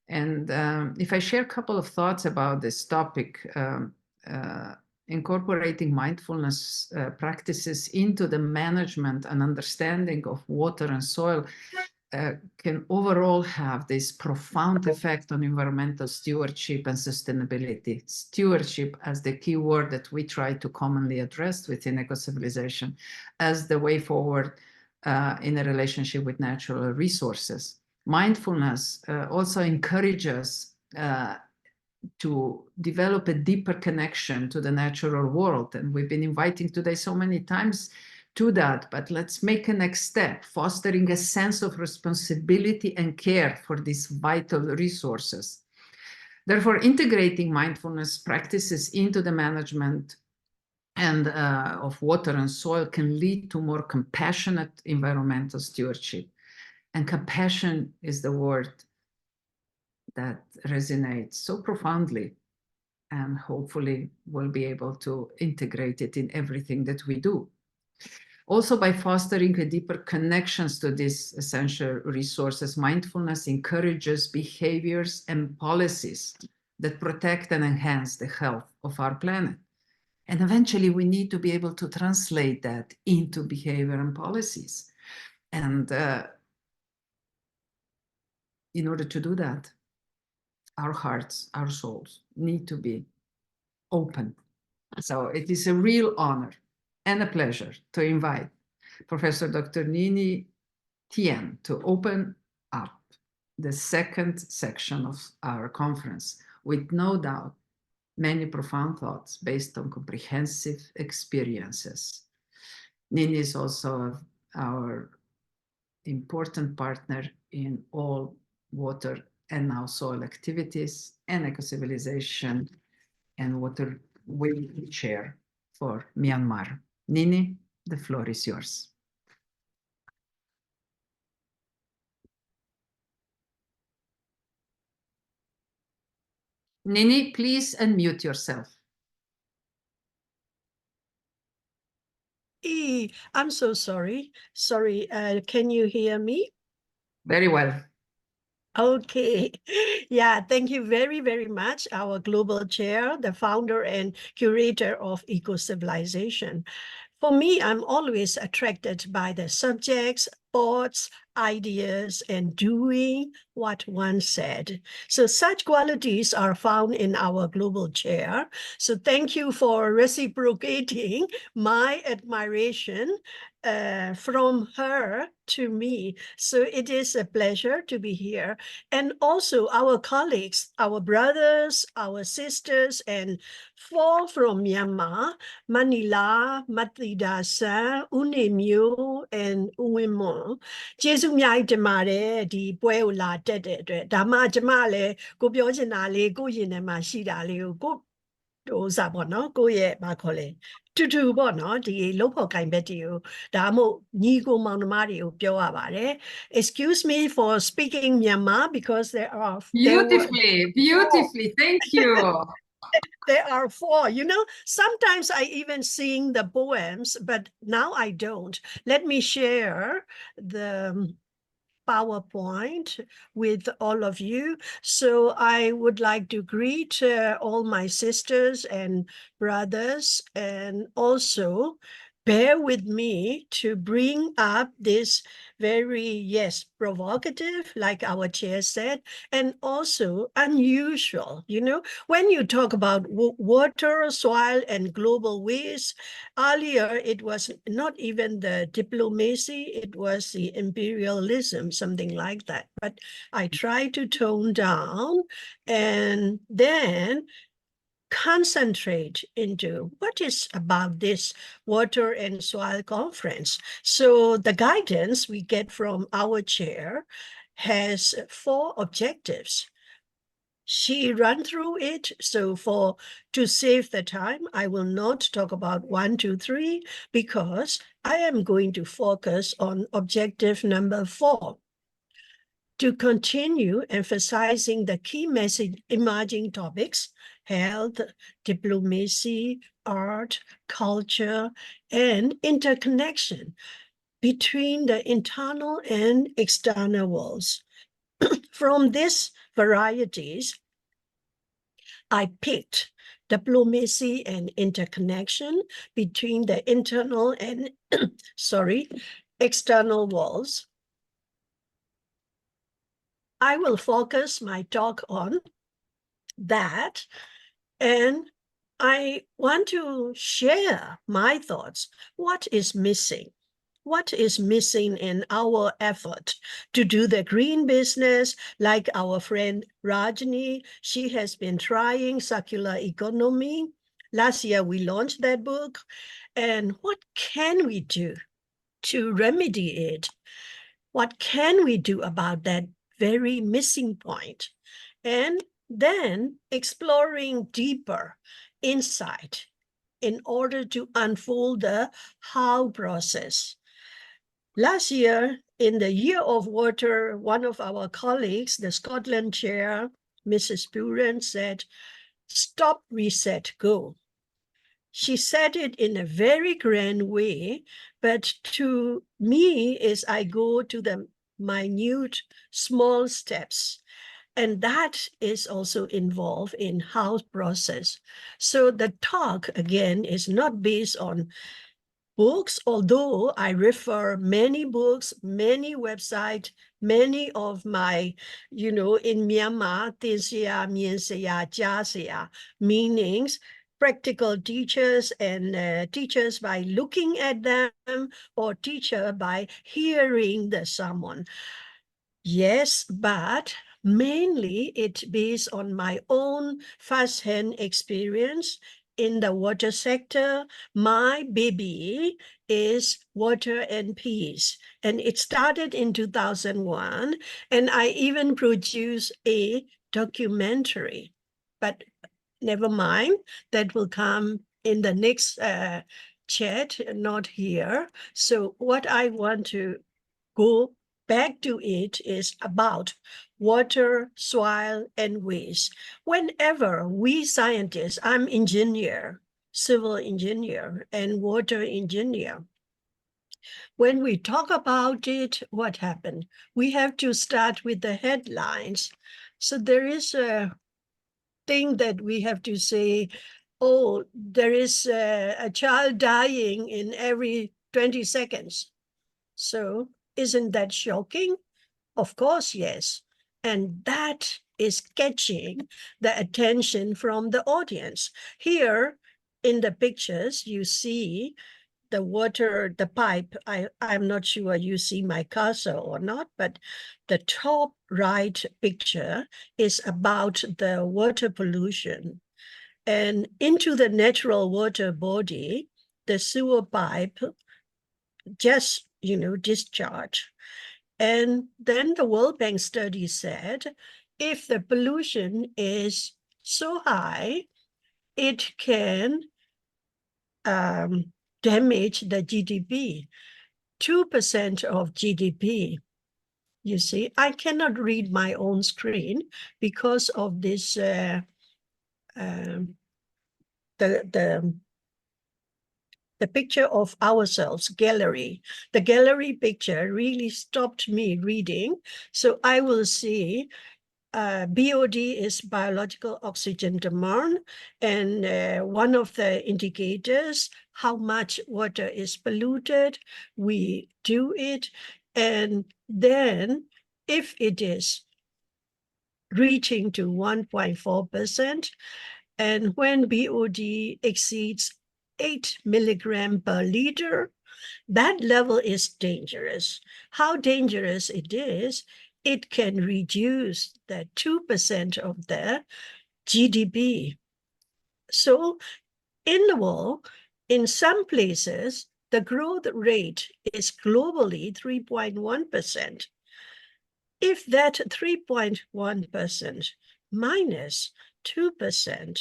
And if I share a couple of thoughts about this topic, incorporating mindfulness practices into the management and understanding of water and soil can overall have this profound effect on environmental stewardship and sustainability. Stewardship as the key word that we try to commonly address within Ecocivilisation as the way forward in a relationship with natural resources. Mindfulness also encourages to develop a deeper connection to the natural world. And we've been inviting today so many times to that, but let's make a next step, fostering a sense of responsibility and care for these vital resources. Therefore, integrating mindfulness practices into the management and of water and soil can lead to more compassionate environmental stewardship. And compassion is the word that resonates so profoundly, and hopefully we'll be able to integrate it in everything that we do. Also, by fostering a deeper connections to these essential resources, mindfulness encourages behaviors and policies that protect and enhance the health of our planet. And eventually we need to be able to translate that into behavior and policies. And in order to do that, our hearts, our souls need to be open. So it is a real honor and a pleasure to invite Professor Dr. Nini Tien to open up the second section of our conference with no doubt many profound thoughts based on comprehensive experiences. Nini is also our important partner in all water and now soil activities and eco-civilization and water we share for Myanmar. Nini, the floor is yours. Nini, please unmute yourself. I'm so sorry. Sorry, can you hear me? Very well. Okay. Yeah, thank you very, very much, our global chair, the founder and curator of Ecocivilisation. For me, I'm always attracted by the subjects, thoughts, ideas, and doing what one said. So such qualities are found in our global chair. So thank you for reciprocating my admiration from her to me. So it is a pleasure to be here. And also our colleagues, our brothers, our sisters, and four from Myanmar, Manila, Matidasa, Unemyo, and Uwimon. ကျေးဇူးအများကြီးတင်ပါတယ်ဒီပွဲကိုလာတက်တဲ့အတွက်ဒါမှကျမလည်းကိုပြောချင်တာလေးကိုရင်ထဲမှာရှိတာလေးကိုဟိုစားပေါ့နော်ကိုရဲ့ဘာခေါ်လဲတူတူပေါ့နော်ဒီလုံးဖို့ကင်ဘက်တွေကိုဒါမှမဟုတ်ညီကိုမောင်နှမတွေကိုပြောရပါတယ် Excuse me for speaking Myanmar because Beautifully, thank you. There are four, you know, sometimes I even sing the poems, but now I don't. Let me share the PowerPoint with all of you. So I would like to greet all my sisters and brothers and also bear with me to bring up this very, yes, provocative, like our chair said, and also unusual. You know, when you talk about water, soil, and global waste, earlier it was not even the diplomacy, it was the imperialism, something like that. But I try to tone down and then concentrate into what is about this water and soil conference. So the guidance we get from our chair has four objectives. She ran through it, so to save the time, I will not talk about 1, 2, 3, because I am going to focus on objective number 4. To continue emphasizing the key message emerging topics, health, diplomacy, art, culture, and interconnection between the internal and external worlds. From these varieties, I picked diplomacy and interconnection between the internal and, external worlds. I will focus my talk on that, and I want to share my thoughts. What is missing? What is missing in our effort to do the green business like our friend Rajni? She has been trying circular economy. Last year we launched that book. And what can we do to remedy it? What can we do about that very missing point? And then exploring deeper insight in order to unfold the how process. Last year, in the Year of Water, one of our colleagues, the Scotland chair, Mrs. Buren, said, "Stop, reset, go." She said it in a very grand way, but to me, as I go to the minute, small steps, and that is also involved in how process. So the talk, again, is not based on books, although I refer many books, many websites, many of my, you know, in Myanmar, Tinsia, Miensia, Jasia, meanings, practical teachers and teachers by looking at them, or teacher by hearing the sermon. Yes, but mainly it's based on my own first-hand experience in the water sector. My baby is water and peace, and it started in 2001, and I even produced a documentary, but never mind, that will come in the next chat, not here. So what I want to go back to it is about water, soil, and waste. Whenever we scientists, I'm engineer, civil engineer, and water engineer. When we talk about it, what happened? We have to start with the headlines. So there is a thing that we have to say, oh, there is a child dying in every 20 seconds. So isn't that shocking? Of course, yes. And that is catching the attention from the audience. Here in the pictures, you see the water, the pipe. I'm not sure you see my cursor or not, but the top right picture is about the water pollution. And into the natural water body, the sewer pipe just, discharge. And then the World Bank study said, if the pollution is so high, it can damage the GDP, 2% of GDP. You see, I cannot read my own screen because of this, the picture of ourselves, gallery. The gallery picture really stopped me reading. So I will see BOD is biological oxygen demand, and one of the indicators, how much water is polluted, we do it. And then if it is reaching to 1.4%, and when BOD exceeds 8 milligram per liter, that level is dangerous. How dangerous it is, it can reduce the 2% of the GDP. So in the world, in some places, the growth rate is globally 3.1%. If that 3.1% minus 2%,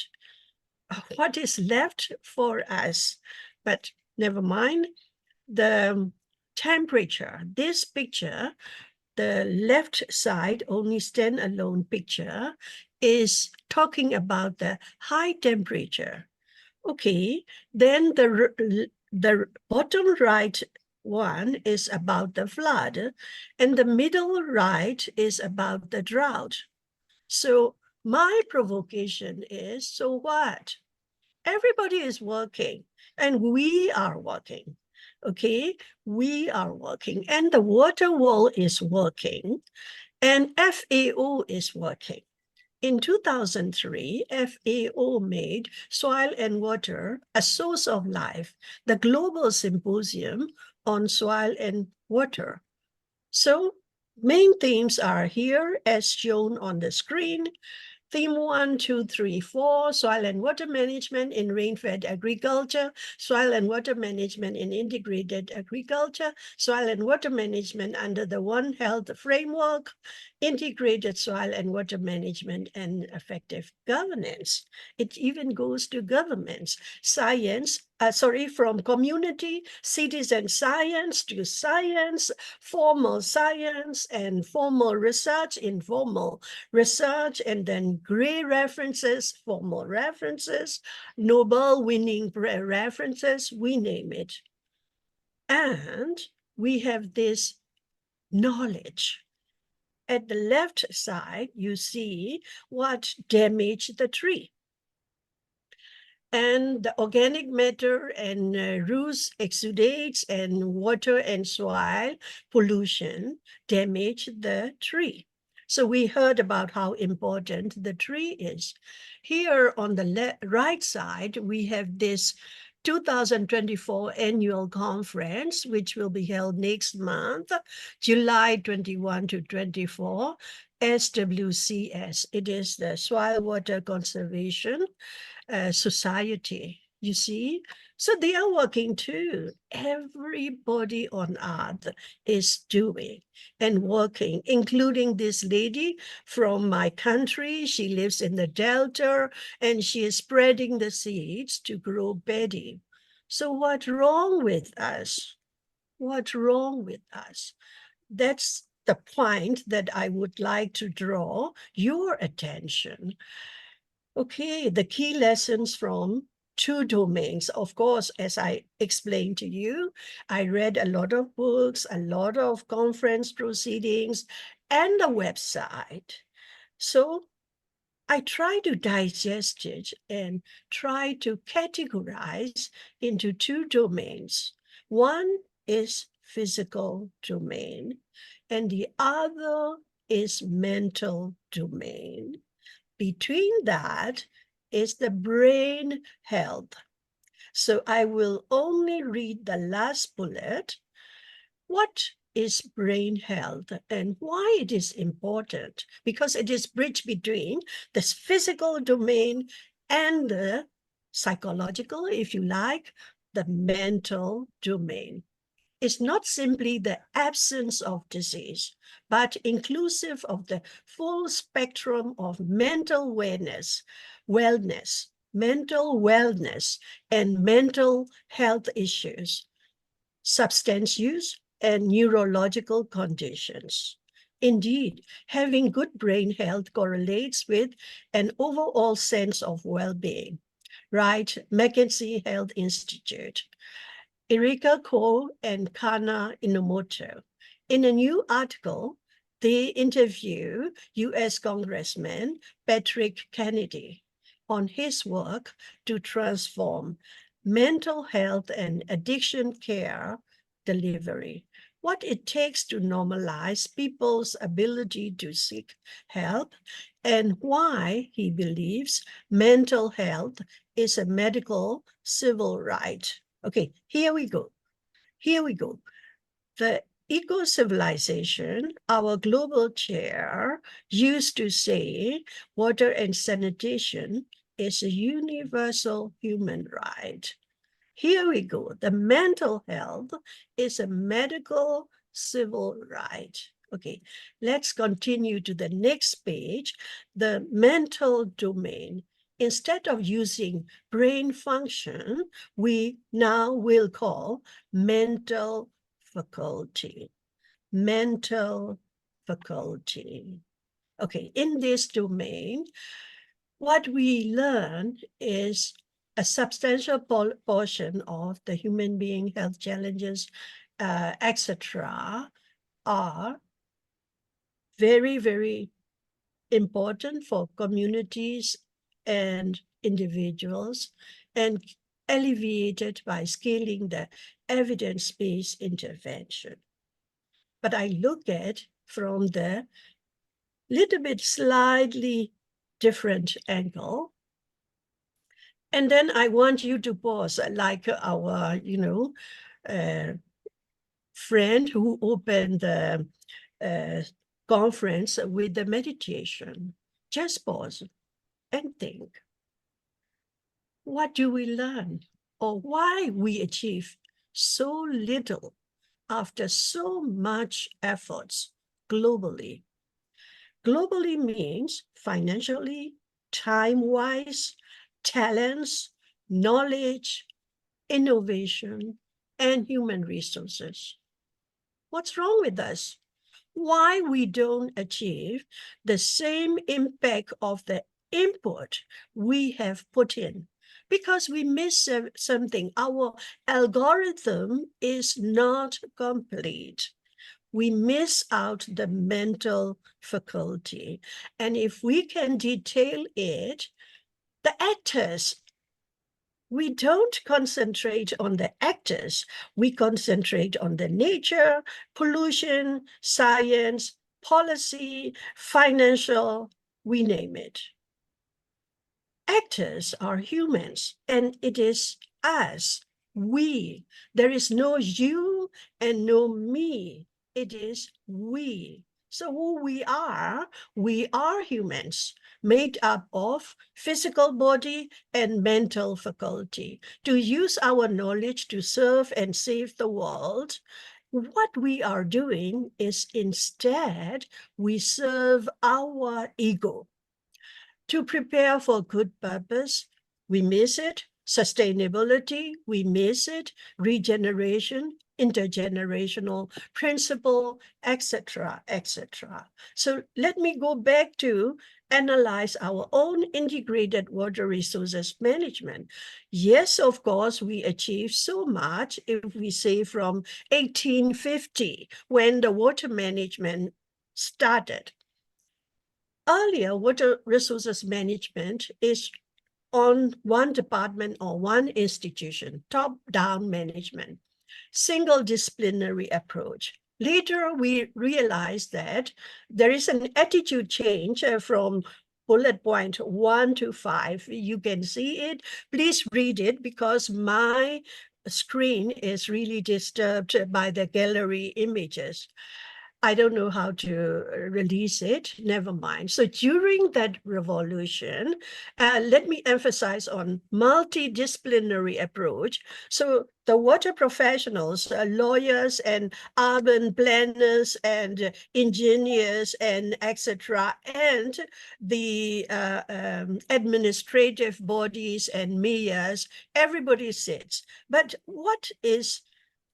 what is left for us? But never mind, the temperature, this picture, the left side, only standalone picture, is talking about the high temperature. Okay, then the bottom right one is about the flood, and the middle right is about the drought. So my provocation is, so what? Everybody is working, and we are working. Okay, we are working, and the water wall is working, and FAO is working. In 2003, FAO made Soil and Water a Source of Life, the global symposium on soil and water. So main themes are here as shown on the screen. Theme 1, 2, 3, 4, soil and water management in rain-fed agriculture, soil and water management in integrated agriculture, soil and water management under the One Health framework, integrated soil and water management and effective governance. It even goes to governments, from community, citizen science to science, formal science and formal research, informal research, and then gray references, formal references, Nobel winning references, we name it. And we have this knowledge. At the left side, you see what damaged the tree. And the organic matter and roots, exudates, and water and soil pollution damage the tree. So we heard about how important the tree is. Here on the right side, we have this 2024 annual conference, which will be held next month, July 21 to 24, SWCS. It is the Soil Water Conservation Society, you see? So they are working too. Everybody on earth is doing and working, including this lady from my country. She lives in the Delta, and she is spreading the seeds to grow paddy. So what's wrong with us? What's wrong with us? That's the point that I would like to draw your attention. Okay, the key lessons from 2 domains. Of course, as I explained to you, I read a lot of books, a lot of conference proceedings, and a website. So I try to digest it and try to categorize into 2 domains. One is physical domain, and the other is mental domain. Between that is the brain health. So I will only read the last bullet. What is brain health and why it is important? Because it is bridge between this physical domain and the psychological, if you like, the mental domain. It's not simply the absence of disease, but inclusive of the full spectrum of mental wellness, mental wellness, and mental health issues, substance use, and neurological conditions. Indeed, having good brain health correlates with an overall sense of well-being, right? McKinsey Health Institute. Erika Ko and Kana Inomoto. In a new article, they interview U.S. Congressman Patrick Kennedy on his work to transform mental health and addiction care delivery, what it takes to normalize people's ability to seek help, and why he believes mental health is a medical civil right. Okay, here we go. Here we go. The Ecocivilisation, our global chair, used to say water and sanitation is a universal human right. Here we go. The mental health is a medical civil right. Okay, let's continue to the next page. The mental domain. Instead of using brain function, we now will call mental faculty. Mental faculty. Okay, in this domain, what we learn is a substantial portion of the human being health challenges, etc., are very, very important for communities and individuals, and alleviated by scaling the evidence-based intervention. But I look at from the little bit slightly different angle. And then I want you to pause, like our, friend who opened the conference with the meditation. Just pause and think. What do we learn? Or why we achieve so little after so much efforts globally? Globally means financially, time-wise, talents, knowledge, innovation, and human resources. What's wrong with us? Why we don't achieve the same impact of the input we have put in? Because we miss something. Our algorithm is not complete. We miss out the mental faculty. And if we can detail it, the actors, we don't concentrate on the actors. We concentrate on the nature, pollution, science, policy, financial, we name it. Actors are humans, and it is us, we. There is no you and no me. It is we. So who we are humans made up of physical body and mental faculty to use our knowledge to serve and save the world. What we are doing is instead we serve our ego. To prepare for good purpose, we miss it. Sustainability, we miss it. Regeneration, intergenerational principle, etc., etc. So let me go back to analyze our own integrated water resources management. Yes, of course, we achieved so much if we say from 1850, when the water management started. Earlier, water resources management is on one department or one institution, top-down management, single disciplinary approach. Later, we realized that there is an attitude change from bullet point 1 to 5. You can see it. Please read it because my screen is really disturbed by the gallery images. I don't know how to release it, never mind. So during that revolution, let me emphasize on multidisciplinary approach. So the water professionals, lawyers and urban planners and engineers and etc., and the administrative bodies and mayors, everybody sits. But what is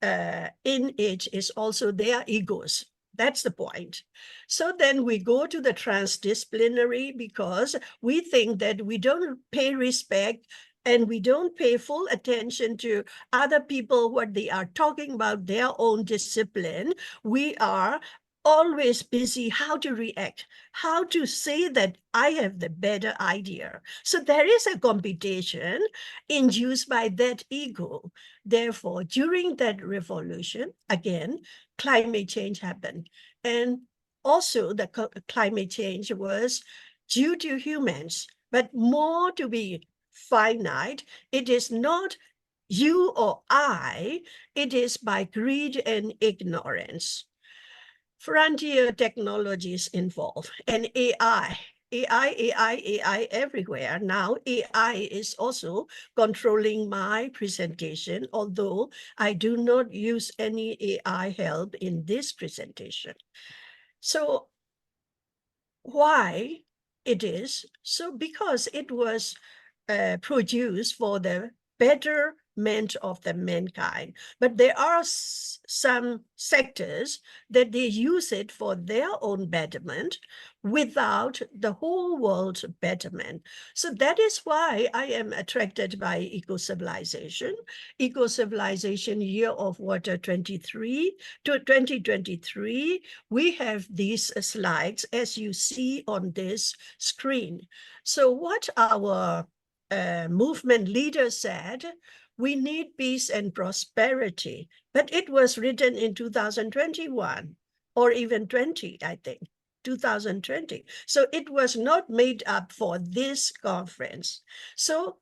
in it is also their egos. That's the point. So then we go to the transdisciplinary because we think that we don't pay respect and we don't pay full attention to other people, what they are talking about, their own discipline. We are always busy how to react, how to say that I have the better idea. So there is a competition induced by that ego. Therefore, during that revolution, again, climate change happened. And also the climate change was due to humans, but more to be finite. It is not you or I, it is by greed and ignorance. Frontier technologies involved and AI everywhere. Now AI is also controlling my presentation, although I do not use any AI help in this presentation. So why it is? So because it was produced for the betterment of the mankind. But there are some sectors that they use it for their own betterment without the whole world's betterment. So that is why I am attracted by Ecocivilization. Ecocivilization Year of Water 23 to 2023. We have these slides as you see on this screen. So what our movement leader said, we need peace and prosperity, but it was written in 2021 or even 20, I think, 2020. So it was not made up for this conference. So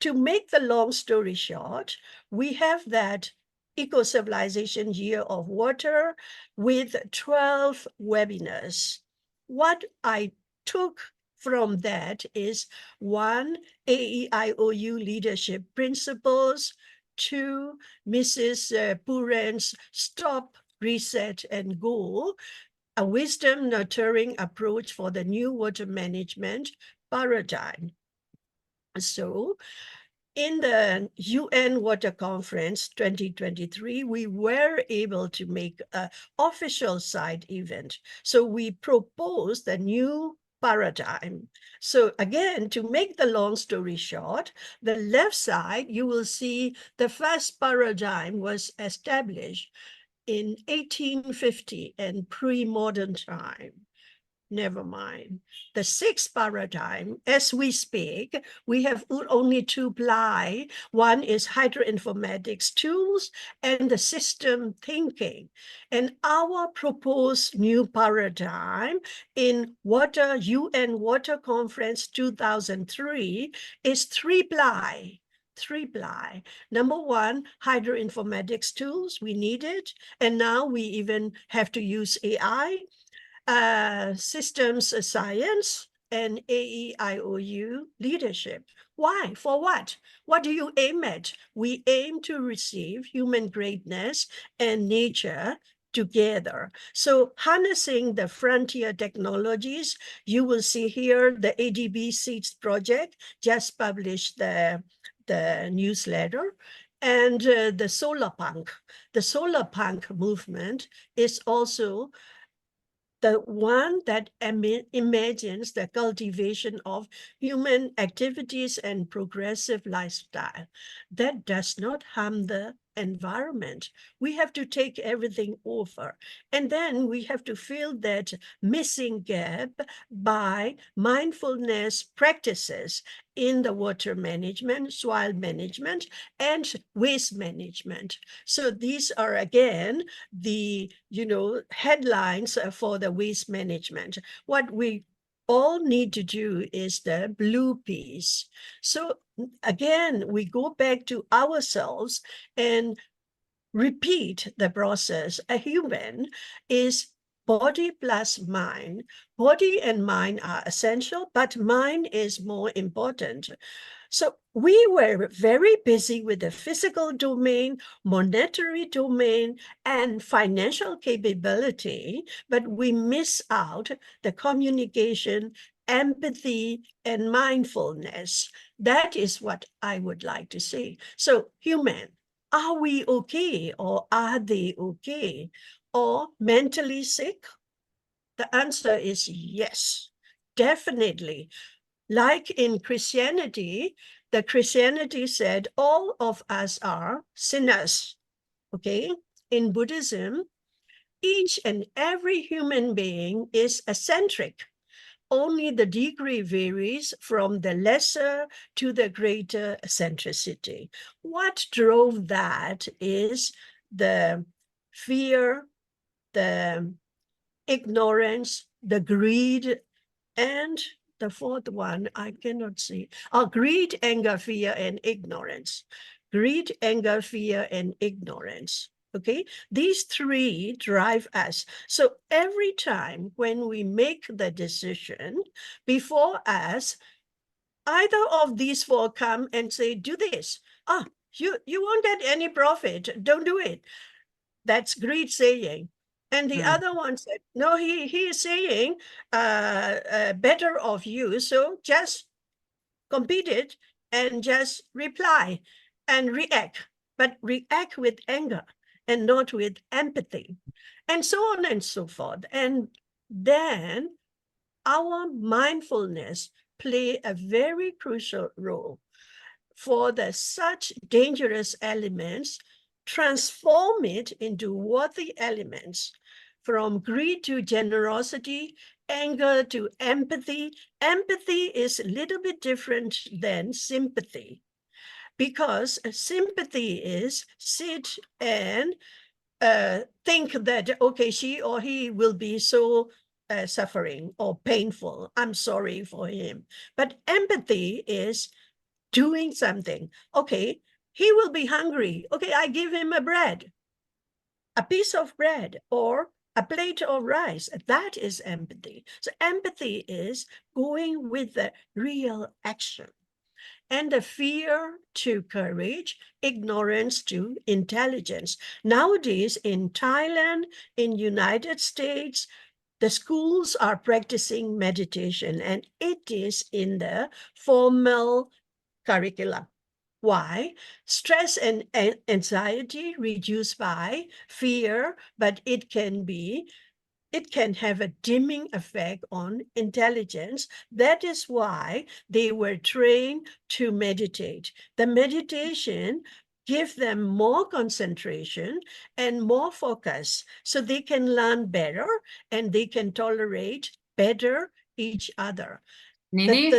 to make the long story short, we have that Eco-Civilization Year of Water with 12 webinars. What I took from that is 1, AEIOU leadership principles, 2, Mrs. Puran's stop, reset, and go, a wisdom nurturing approach for the new water management paradigm. So in the UN Water Conference 2023, we were able to make an official side event. So we proposed a new paradigm. So again, to make the long story short, the left side, you will see the first paradigm was established in 1850 and pre-modern time. Never mind. The sixth paradigm, as we speak, we have only 2 ply. One is hydroinformatics tools and the system thinking. And our proposed new paradigm in UN Water Conference 2003 is 3 ply. 3 ply. Number 1, hydroinformatics tools, we need it. And now we even have to use AI. Systems science and AEIOU leadership. Why? For what? What do you aim at? We aim to receive human greatness and nature together. So harnessing the frontier technologies, you will see here the ADB Seeds project just published the newsletter. And the solar punk movement is also the one that imagines the cultivation of human activities and progressive lifestyle that does not harm the environment. We have to take everything over. And then we have to fill that missing gap by mindfulness practices in the water management, soil management, and waste management. So these are, again, the headlines for the waste management. What we all need to do is the blue piece. So again, we go back to ourselves and repeat the process. A human is body plus mind. Body and mind are essential, but mind is more important. So we were very busy with the physical domain, monetary domain, and financial capability, but we miss out the communication, empathy, and mindfulness. That is what I would like to say. So human, are we okay, or are they okay, or mentally sick? The answer is yes, definitely. Like in Christianity, the Christianity said all of us are sinners, okay? In Buddhism, each and every human being is eccentric. Only the degree varies from the lesser to the greater eccentricity. What drove that is the fear, the ignorance, the greed, and the fourth one, I cannot see. Oh, greed, anger, fear, and ignorance. Greed, anger, fear, and ignorance. Okay, these three drive us. So every time when we make the decision, before us, either of these four come and say, do this. Ah, you won't get any profit. Don't do it. That's greed saying. And the other one said, no, he is saying better of you. So just compete it and just reply and react, but react with anger and not with empathy, and so on and so forth. And then our mindfulness play a very crucial role for the such dangerous elements, transform it into worthy elements, from greed to generosity, anger to empathy. Empathy is a little bit different than sympathy, because sympathy is sit and think that, okay, she or he will be so suffering or painful. I'm sorry for him. But empathy is doing something. Okay, he will be hungry. Okay, I give him a piece of bread, or a plate of rice. That is empathy. So empathy is going with the real action. And the fear to courage, ignorance to intelligence. Nowadays in Thailand, in United States, the schools are practicing meditation, and it is in the formal curriculum. Why? Stress and anxiety reduced by fear, but it can have a dimming effect on intelligence. That is why they were trained to meditate. The meditation gives them more concentration and more focus, so they can learn better and they can tolerate better each other. Nini,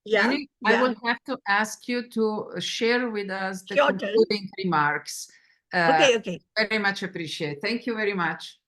Yeah, Nini, I will have to ask you to share with us the Your turn. concluding remarks. Okay. Very much appreciate. Thank you very much.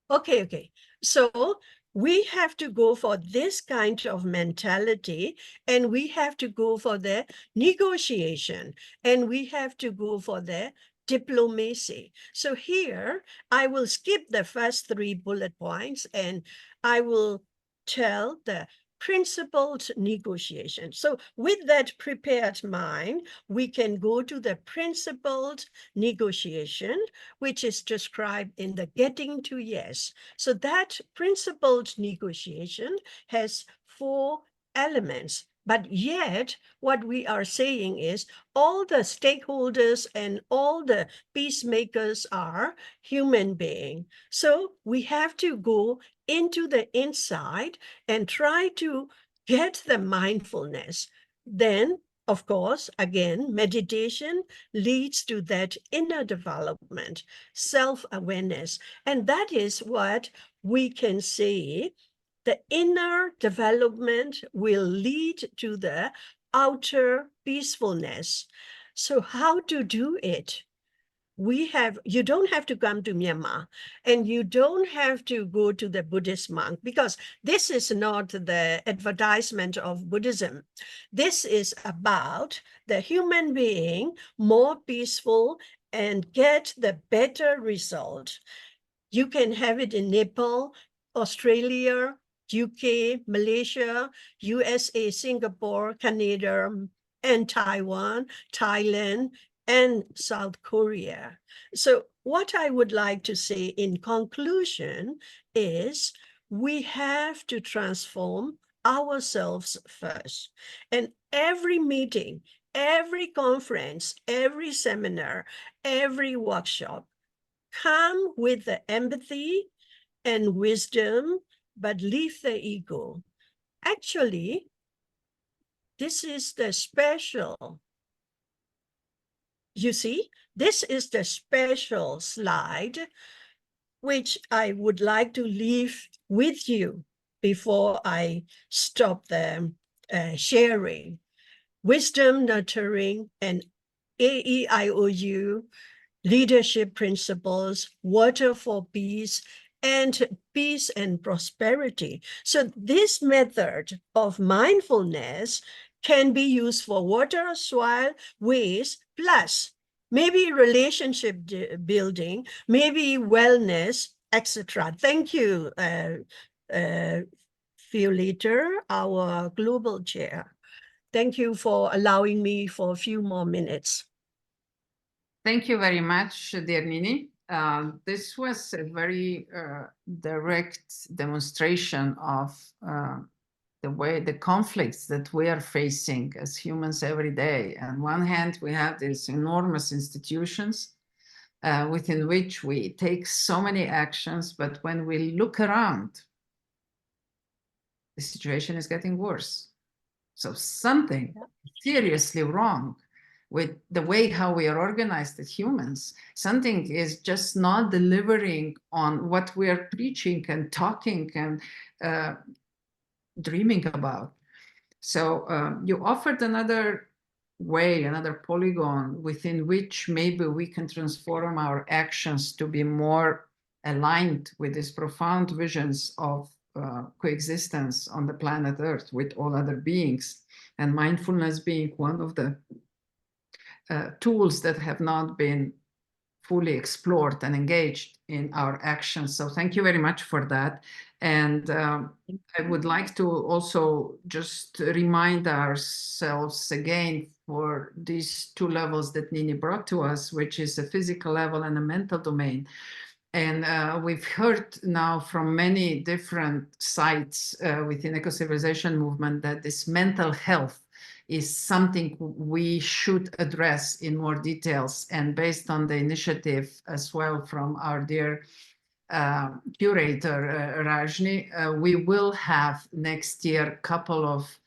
Okay. So we have to go for this kind of mentality, and we have to go for the negotiation, and we have to go for the diplomacy. So here, I will skip the first three bullet points, and I will tell the principled negotiation. So with that prepared mind, we can go to the principled negotiation, which is described in the Getting to Yes. So that principled negotiation has four elements. But yet, what we are saying is all the stakeholders and all the peacemakers are human beings. So we have to go into the inside and try to get the mindfulness. Then, of course, again, meditation leads to that inner development, self-awareness. And that is what we can say. The inner development will lead to the outer peacefulness. So how to do it? You don't have to come to Myanmar, and you don't have to go to the Buddhist monk, because this is not the advertisement of Buddhism. This is about the human being more peaceful and get the better result. You can have it in Nepal, Australia, UK, Malaysia, USA, Singapore, Canada, and Taiwan, Thailand, and South Korea. So what I would like to say in conclusion is we have to transform ourselves first. And every meeting, every conference, every seminar, every workshop, come with the empathy and wisdom, but leave the ego. Actually, this is the special. You see, this is the special slide which I would like to leave with you before I stop the sharing. Wisdom nurturing and AEIOU, leadership principles, water for peace, and peace and prosperity. So this method of mindfulness can be used for water, soil, waste, plus maybe relationship building, maybe wellness, etc. Thank you, Violeta, our global chair. Thank you for allowing me for a few more minutes. Thank you very much, dear Nini. This was a very direct demonstration of the conflicts that we are facing as humans every day. On one hand, we have these enormous institutions within which we take so many actions, but when we look around, the situation is getting worse. So something seriously wrong with the way how we are organized as humans. Something is just not delivering on what we are preaching and talking and dreaming about. So you offered another way, another polygon within which maybe we can transform our actions to be more aligned with these profound visions of coexistence on the planet Earth with all other beings, and mindfulness being one of the tools that have not been fully explored and engaged in our actions. So thank you very much for that. And I would like to also just remind ourselves again for these two levels that Nini brought to us, which is a physical level and a mental domain. And we've heard now from many different sites within Ecocivilisation Movement that this mental health is something we should address in more details. And based on the initiative as well from our dear curator, Rajni, we will have next year a couple of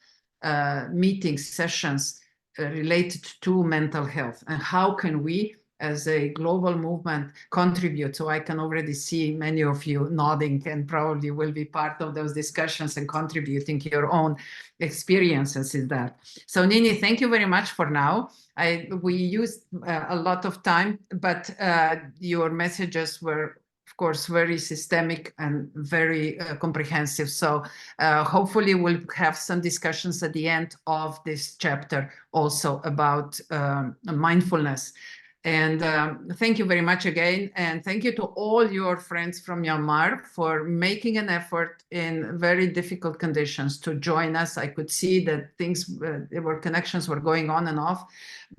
meeting sessions related to mental health and how can we as a global movement contribute. So I can already see many of you nodding and probably will be part of those discussions and contributing your own experiences in that. So Nini, thank you very much for now. We used a lot of time, but your messages were, of course, very systemic and very comprehensive. So hopefully we'll have some discussions at the end of this chapter also about mindfulness. And thank you very much again. And thank you to all your friends from Myanmar for making an effort in very difficult conditions to join us. I could see that there were connections were going on and off,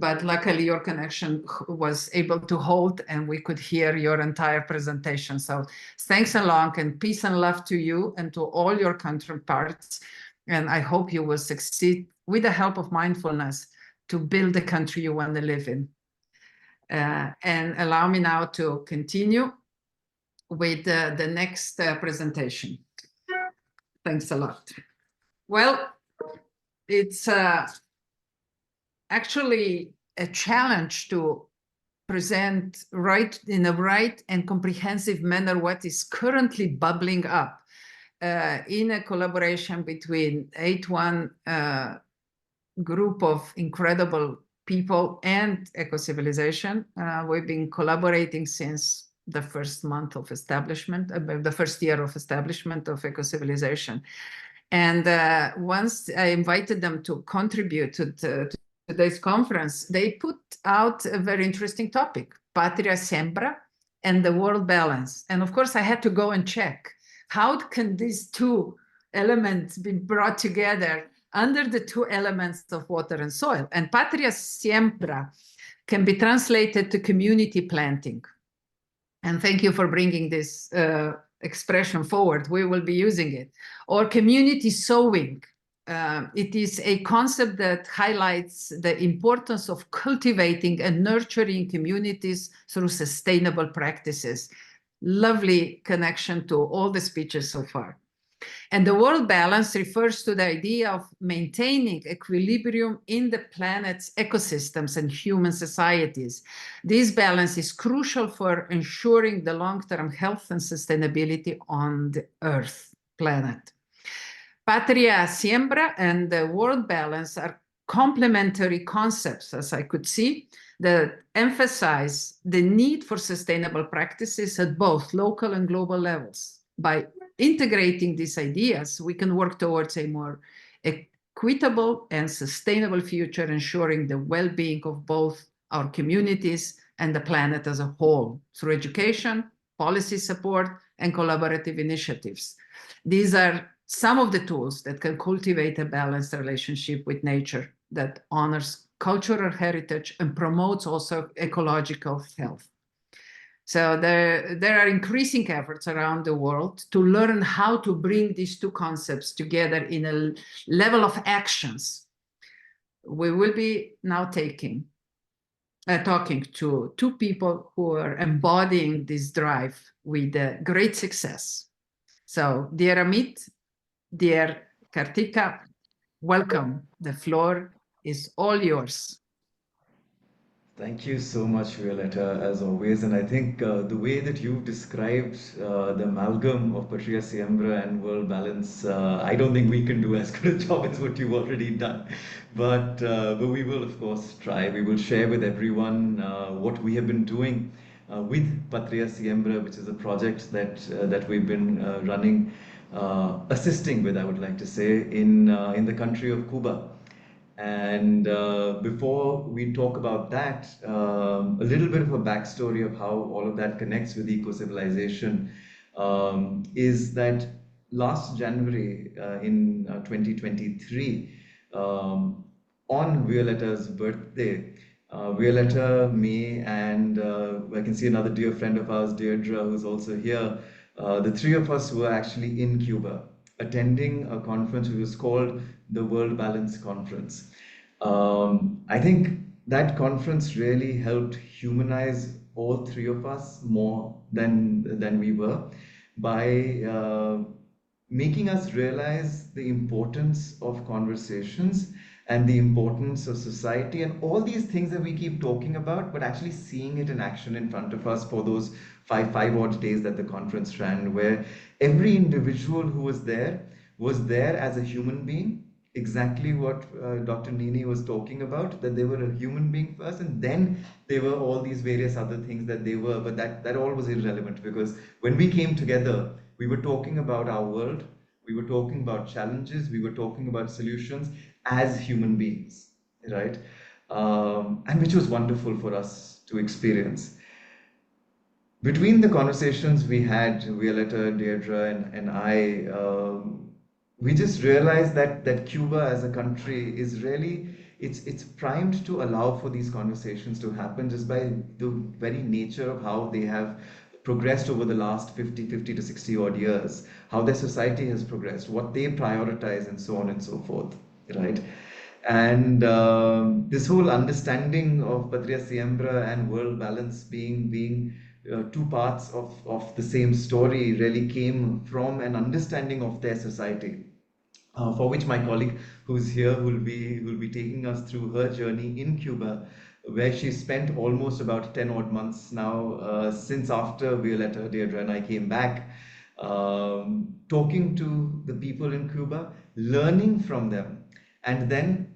but luckily your connection was able to hold and we could hear your entire presentation. So thanks a lot and peace and love to you and to all your counterparts. And I hope you will succeed with the help of mindfulness, to build the country you want to live in. And allow me now to continue with the next presentation. Thanks a lot. Well, it's actually a challenge to present in a right and comprehensive manner what is currently bubbling up in a collaboration between 81 group of incredible people and Ecocivilisation. We've been collaborating since the first month of establishment, the first year of establishment of Ecocivilisation. And once I invited them to contribute to today's conference, they put out a very interesting topic, Patria Siembra and the world balance. And of course, I had to go and check, how can these two elements be brought together under the two elements of water and soil? And Patria Siembra can be translated to community planting. And thank you for bringing this expression forward. We will be using it. Or community sowing. It is a concept that highlights the importance of cultivating and nurturing communities through sustainable practices. Lovely connection to all the speeches so far. And the world balance refers to the idea of maintaining equilibrium in the planet's ecosystems and human societies. This balance is crucial for ensuring the long-term health and sustainability on the Earth planet. Patria Siembra and the world balance are complementary concepts, as I could see, that emphasize the need for sustainable practices at both local and global levels. By integrating these ideas, we can work towards a more equitable and sustainable future, ensuring the well-being of both our communities and the planet as a whole, through education, policy support, and collaborative initiatives. These are some of the tools that can cultivate a balanced relationship with nature that honors cultural heritage and promotes also ecological health. So there are increasing efforts around the world to learn how to bring these two concepts together in a level of actions. We will be now talking to two people who are embodying this drive with great success. So dear Amit, dear Kartika, welcome. The floor is all yours. Thank you so much, Violetta, as always. And I think the way that you've described the amalgam of Patria Siembra and world balance, I don't think we can do as good a job as what you've already done. But we will, of course, try. We will share with everyone what we have been doing with Patria Siembra, which is a project that we've been running, assisting with, I would like to say, in the country of Cuba. And before we talk about that, a little bit of a backstory of how all of that connects with eco-civilization is that last January in 2023, on Violetta's birthday, Violetta, me, and I can see another dear friend of ours, Deirdre, who's also here. The three of us were actually in Cuba, attending a conference which was called the World Balance Conference. I think that conference really helped humanize all three of us more than we were by making us realize the importance of conversations and the importance of society and all these things that we keep talking about, but actually seeing it in action in front of us for those five odd days that the conference ran, where every individual who was there as a human being, exactly what Dr. Nini was talking about, that they were a human being first, and then they were all these various other things that they were, but that all was irrelevant, because when we came together, we were talking about our world, we were talking about challenges, we were talking about solutions as human beings, right? And which was wonderful for us to experience. Between the conversations we had, Violetta, Deirdre, and I, we just realized that Cuba as a country is really, it's primed to allow for these conversations to happen just by the very nature of how they have progressed over the last 50 to 60 odd years, how their society has progressed, what they prioritize, and so on and so forth, right? And this whole understanding of Patria Siembra and world balance being two parts of the same story really came from an understanding of their society, for which my colleague who's here will be taking us through her journey in Cuba, where she spent almost about 10 odd months now, since after Violetta, Deirdre, and I came back, talking to the people in Cuba, learning from them, and then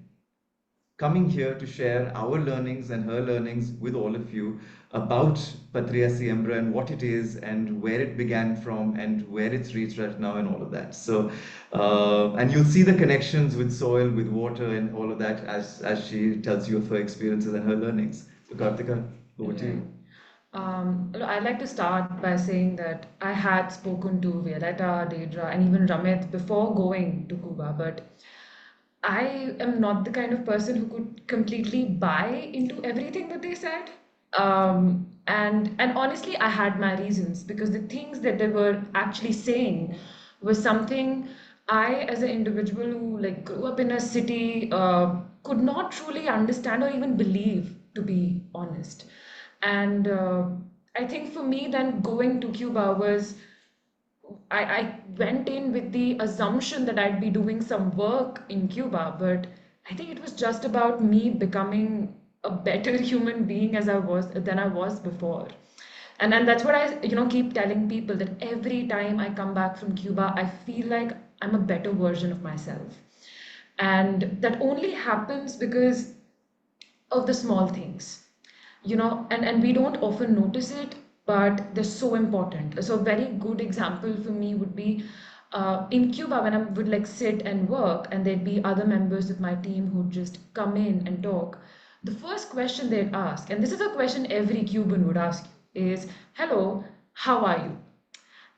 coming here to share our learnings and her learnings with all of you about Patria Siembra and what it is and where it began from and where it's reached right now and all of that. So, and you'll see the connections with soil, with water, and all of that as she tells you of her experiences and her learnings. So, Kartika, over to you. I'd like to start by saying that I had spoken to Violetta, Deidra, and even Ramit before going to Cuba, but I am not the kind of person who could completely buy into everything that they said. And honestly, I had my reasons because the things that they were actually saying was something I, as an individual who like grew up in a city, could not truly understand or even believe, to be honest. And I think for me, then going to Cuba was I went in with the assumption that I'd be doing some work in Cuba, but I think it was just about me becoming a better human being as I was than I was before. And that's what I keep telling people that every time I come back from Cuba, I feel like I'm a better version of myself. And that only happens because of the small things, and we don't often notice it, but they're so important. So a very good example for me would be in Cuba when I would like sit and work and there'd be other members of my team who'd just come in and talk. The first question they'd ask, and this is a question every Cuban would ask you, is, hello, how are you?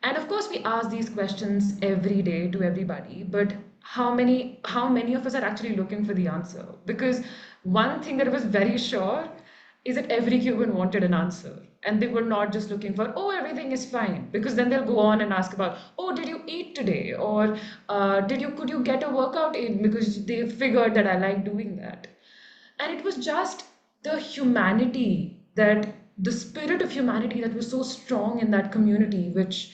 And of course, we ask these questions every day to everybody, but how many of us are actually looking for the answer? Because one thing that I was very sure is that every Cuban wanted an answer. And they were not just looking for, oh, everything is fine. Because then they'll go on and ask about, oh, did you eat today? Or could you get a workout in? Because they figured that I like doing that. And it was just the humanity, that the spirit of humanity that was so strong in that community, which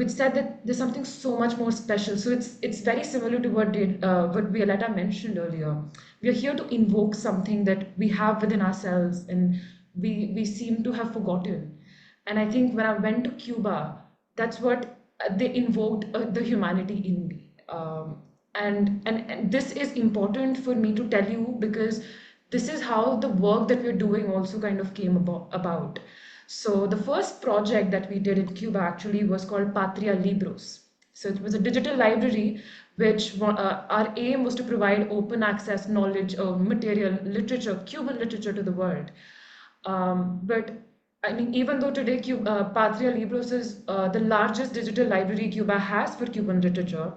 said that there's something so much more special. So it's very similar to what Violetta mentioned earlier. We are here to invoke something that we have within ourselves, and we seem to have forgotten. And I think when I went to Cuba, that's what they invoked, the humanity in me. And this is important for me to tell you because this is how the work that we're doing also kind of came about. So the first project that we did in Cuba actually was called Patria Libros. So it was a digital library which our aim was to provide open access knowledge of material literature, Cuban literature to the world. But I mean, even though today Patria Libros is the largest digital library Cuba has for Cuban literature,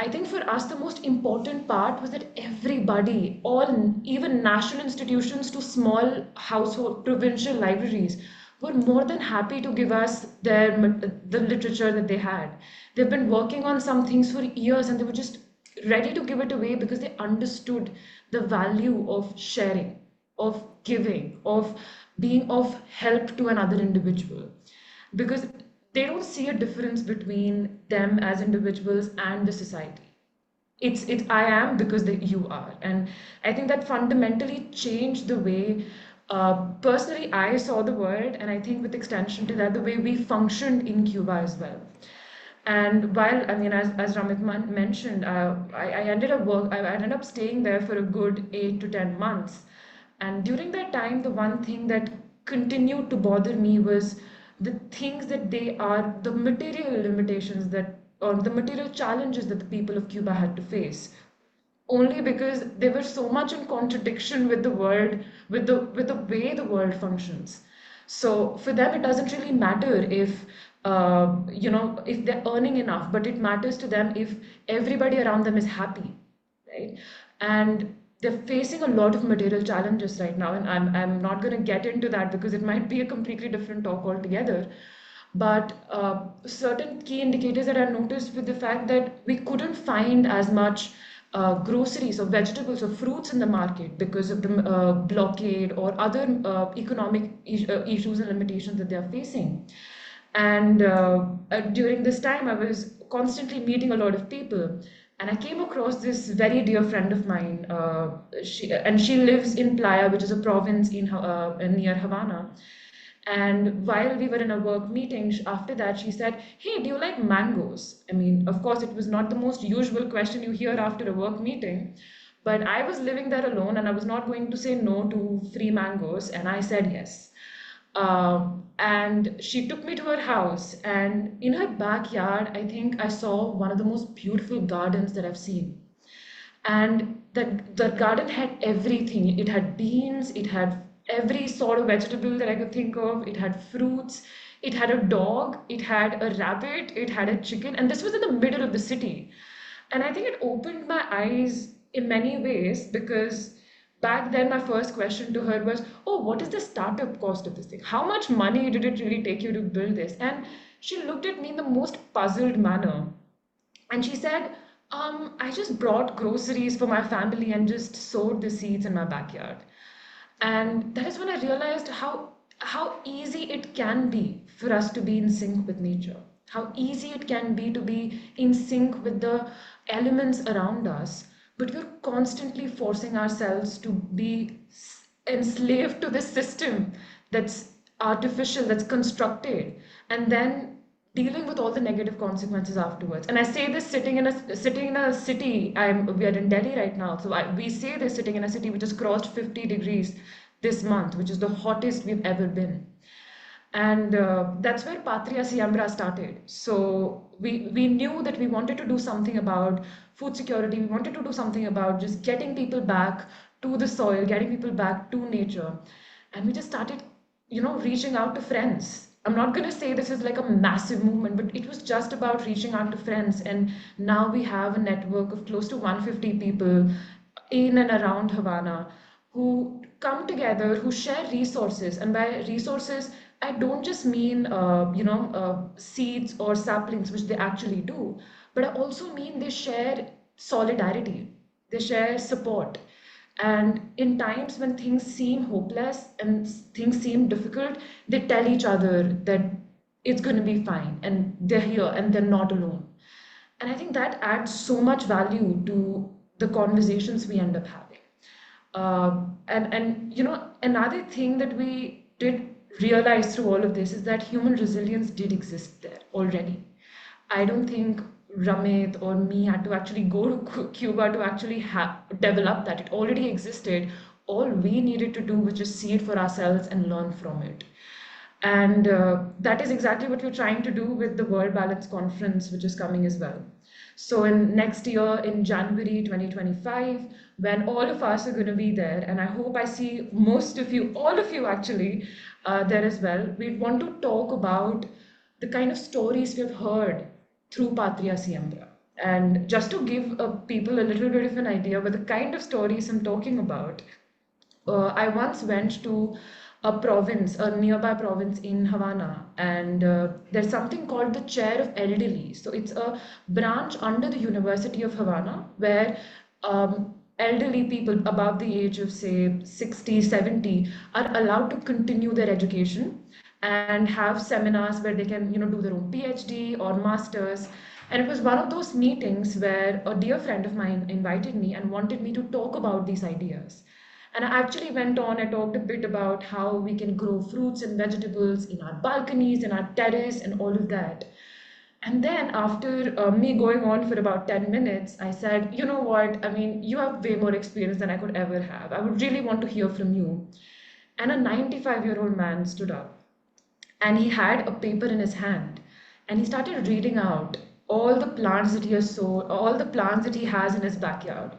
I think for us, the most important part was that everybody, all, even national institutions to small household provincial libraries, were more than happy to give us the literature that they had. They've been working on some things for years and they were just ready to give it away because they understood the value of sharing, of giving, of being of help to another individual. Because they don't see a difference between them as individuals and the society. It's I am because you are, and I think that fundamentally changed the way personally I saw the world, and I think with extension to that, the way we functioned in Cuba as well. And while, I mean, as Ramit mentioned, I ended up staying there for a good 8 to 10 months. And during that time, the one thing that continued to bother me was the things that the material limitations or the material challenges that the people of Cuba had to face, only because they were so much in contradiction with the world, with the way the world functions. So for them, it doesn't really matter if they're earning enough, but it matters to them if everybody around them is happy, right? And they're facing a lot of material challenges right now, and I'm not going to get into that because it might be a completely different talk altogether. But certain key indicators that I noticed with the fact that we couldn't find as much groceries or vegetables or fruits in the market because of the blockade or other economic issues and limitations that they are facing. And during this time, I was constantly meeting a lot of people. And I came across this very dear friend of mine. She lives in Playa, which is a province near Havana. And while we were in a work meeting, after that, she said, "Hey, do you like mangoes?" I mean, of course, it was not the most usual question you hear after a work meeting. But I was living there alone and I was not going to say no to free mangoes. And I said yes. And she took me to her house. And in her backyard, I think I saw one of the most beautiful gardens that I've seen. And the garden had everything. It had beans, it had every sort of vegetable that I could think of, it had fruits, it had a dog, it had a rabbit, it had a chicken, and this was in the middle of the city. And I think it opened my eyes in many ways, because back then my first question to her was, "Oh, what is the startup cost of this thing? How much money did it really take you to build this?" And she looked at me in the most puzzled manner. And she said, "I just brought groceries for my family and just sowed the seeds in my backyard." And that is when I realized how easy it can be for us to be in sync with nature, how easy it can be to be in sync with the elements around us, but we're constantly forcing ourselves to be enslaved to this system that's artificial, that's constructed, and then dealing with all the negative consequences afterwards. And I say this sitting in a city. We are in Delhi right now, so we say this sitting in a city which has crossed 50 degrees this month, which is the hottest we've ever been. And that's where Patria Siembra started. So we knew that we wanted to do something about food security. We wanted to do something about just getting people back to the soil, getting people back to nature. And we just started, reaching out to friends. I'm not going to say this is like a massive movement, but it was just about reaching out to friends. And now we have a network of close to 150 people in and around Havana who come together, who share resources. And by resources, I don't just mean, seeds or saplings, which they actually do, but I also mean they share solidarity, they share support. And in times when things seem hopeless and things seem difficult, they tell each other that it's going to be fine and they're here and they're not alone. And I think that adds so much value to the conversations we end up having. Another thing that we did realize through all of this is that human resilience did exist there already. I don't think Ramit or me had to actually go to Cuba to actually develop that. It already existed. All we needed to do was just see it for ourselves and learn from it. And that is exactly what we're trying to do with the World Balance Conference, which is coming as well. So in next year, in January 2025, when all of us are going to be there, and I hope I see most of you, all of you actually, there as well, we want to talk about the kind of stories we've heard through Patria Siembra. And just to give people a little bit of an idea about the kind of stories I'm talking about, I once went to a nearby province in Havana, and there's something called the Chair of Elderly. So it's a branch under the University of Havana where elderly people above the age of, say, 60, 70 are allowed to continue their education and have seminars where they can, do their own PhD or masters. And it was one of those meetings where a dear friend of mine invited me and wanted me to talk about these ideas. And I actually went on, I talked a bit about how we can grow fruits and vegetables in our balconies, in our terrace, and all of that. And then after me going on for about 10 minutes, I said, "You know what? I mean, you have way more experience than I could ever have. I would really want to hear from you." And a 95-year-old man stood up and he had a paper in his hand and he started reading out all the plants that he has sown, all the plants that he has in his backyard.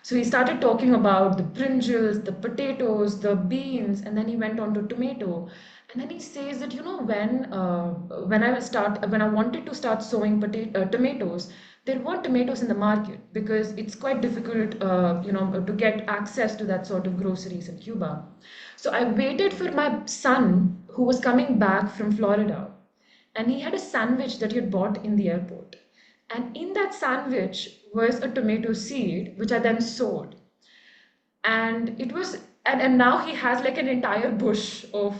So he started talking about the brinjals, the potatoes, the beans, and then he went on to tomato. And then he says that, when I wanted to start sowing tomatoes, there weren't tomatoes in the market because it's quite difficult, to get access to that sort of groceries in Cuba. So I waited for my son who was coming back from Florida, and he had a sandwich that he had bought in the airport. And in that sandwich was a tomato seed, which I then sowed. And it was, and now he has like an entire bush of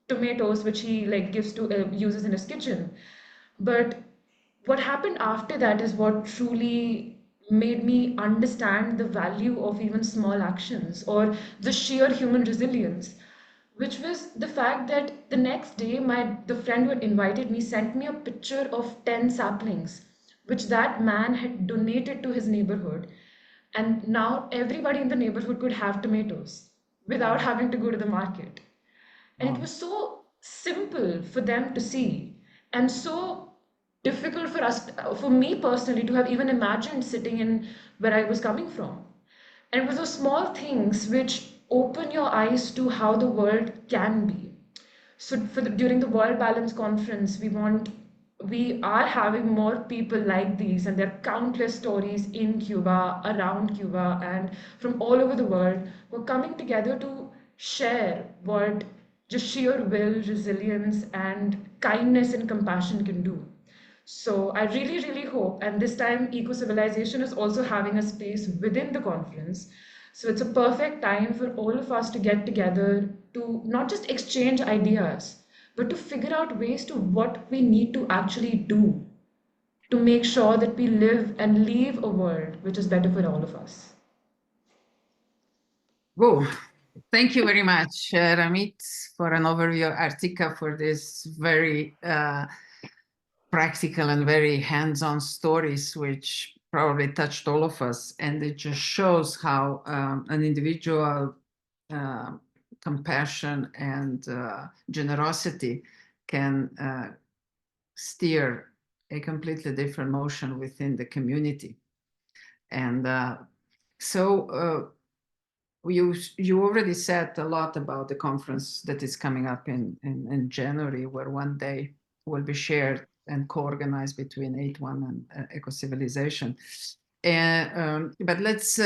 tomatoes, which he like gives to, uses in his kitchen. But what happened after that is what truly made me understand the value of even small actions or the sheer human resilience, which was the fact that the next day the friend who had invited me sent me a picture of 10 saplings which that man had donated to his neighborhood, and now everybody in the neighborhood could have tomatoes without having to go to the market. And it was so simple for them to see, and so difficult for us, for me personally, to have even imagined sitting in where I was coming from. And it was those small things which open your eyes to how the world can be. So during the World Balance Conference, we are having more people like these, and there are countless stories in Cuba, around Cuba, and from all over the world who are coming together to share what just sheer will, resilience, and kindness and compassion can do. So I really, really hope, and this time Eco-Civilization is also having a space within the conference. So it's a perfect time for all of us to get together to not just exchange ideas, but to figure out ways to what we need to actually do to make sure that we live and leave a world which is better for all of us. Whoa. Thank you very much, Ramit, for an overview, Artika, for this very practical and very hands-on stories, which probably touched all of us. And it just shows how an individual compassion and generosity can steer a completely different motion within the community. And so you already said a lot about the conference that is coming up in January, where one day will be shared and co-organized between 8-1 and Ecocivilisation. But let's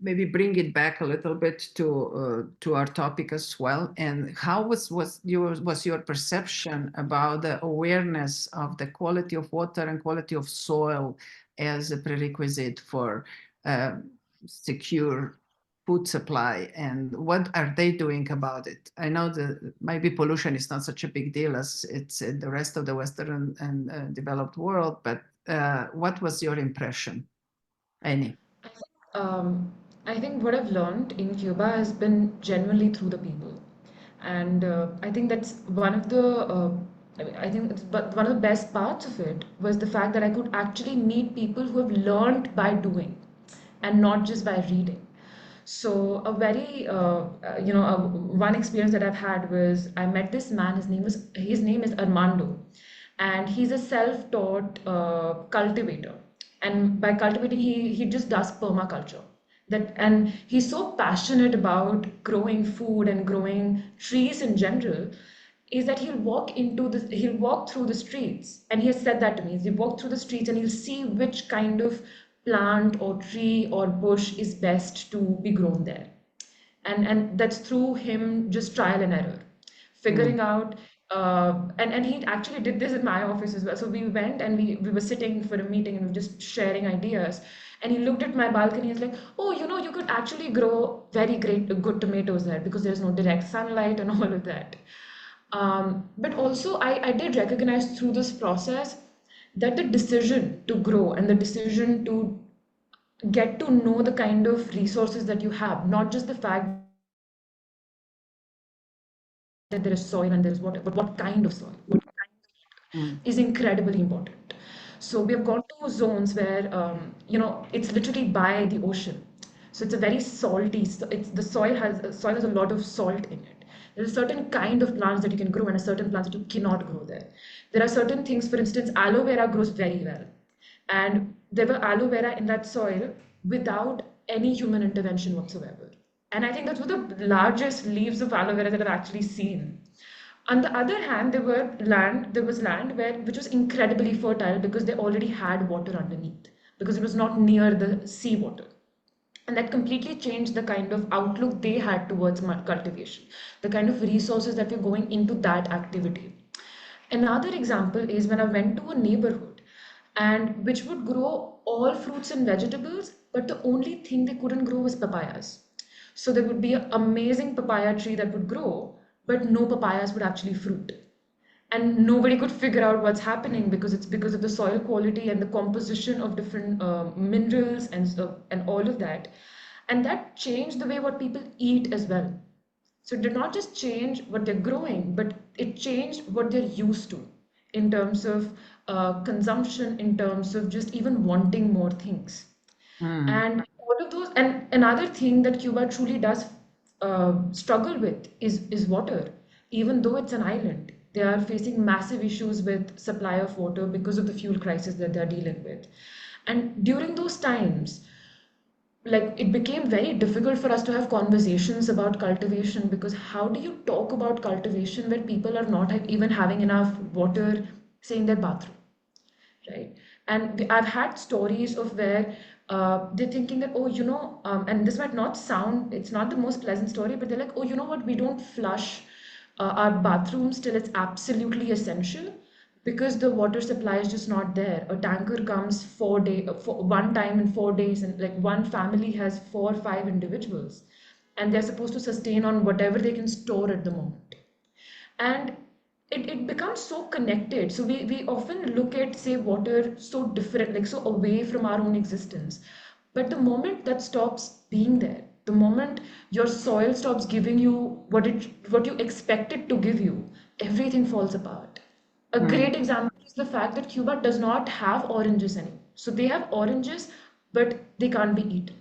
maybe bring it back a little bit to our topic as well. And how was your perception about the awareness of the quality of water and quality of soil as a prerequisite for secure food supply, and what are they doing about it? I know that maybe pollution is not such a big deal as it's in the rest of the Western and developed world, but what was your impression? Any? I think what I've learned in Cuba has been genuinely through the people. And I think that's one of the I think one of the best parts of it was the fact that I could actually meet people who have learned by doing and not just by reading. So a very one experience that I've had was I met this man. His name is Armando, and he's a self-taught cultivator. And by cultivating, he just does permaculture. And he's so passionate about growing food and growing trees in general, is that he'll walk through the streets, and he has said that to me. He'll walk through the streets and he'll see which kind of plant or tree or bush is best to be grown there. And that's through him just trial and error, figuring out. And he actually did this in my office as well. So we went and we were sitting for a meeting and we were just sharing ideas. And he looked at my balcony. He's like, "Oh, you could actually grow very good tomatoes there because there's no direct sunlight and all of that." But also, I did recognize through this process that the decision to grow and the decision to get to know the kind of resources that you have, not just the fact that there is soil and there is water, but what kind of soil, is incredibly important. So we have gone to zones where it's literally by the ocean. So it's a very salty. The soil has a lot of salt in it. There's a certain kind of plants that you can grow and a certain plants that you cannot grow there. There are certain things, for instance, aloe vera grows very well. And there were aloe vera in that soil without any human intervention whatsoever. And I think that's one of the largest leaves of aloe vera that I've actually seen. On the other hand, there was land which was incredibly fertile because they already had water underneath, because it was not near the seawater. And that completely changed the kind of outlook they had towards cultivation, the kind of resources that were going into that activity. Another example is when I went to a neighborhood, and which would grow all fruits and vegetables, but the only thing they couldn't grow was papayas. So there would be an amazing papaya tree that would grow, but no papayas would actually fruit. And nobody could figure out what's happening because it's because of the soil quality and the composition of different minerals and all of that. And that changed the way what people eat as well. So it did not just change what they're growing, but it changed what they're used to in terms of consumption, in terms of just even wanting more things. And all of those, and another thing that Cuba truly does struggle with is water. Even though it's an island, they are facing massive issues with supply of water because of the fuel crisis that they're dealing with. And during those times, like it became very difficult for us to have conversations about cultivation, because how do you talk about cultivation when people are not even having enough water, say in their bathroom, right? And I've had stories of where they're thinking that, oh, and this might not sound, it's not the most pleasant story, but they're like, oh, you know what, we don't flush our bathrooms till it's absolutely essential because the water supply is just not there. A tanker comes 4 day for one time in 4 days, and like one family has 4 or 5 individuals, and they're supposed to sustain on whatever they can store at the moment. And it becomes so connected. So we often look at, say, water so different, like so away from our own existence. But the moment that stops being there, the moment your soil stops giving you what you expect it to give you, everything falls apart. A great example is the fact that Cuba does not have oranges anymore. So they have oranges, but they can't be eaten.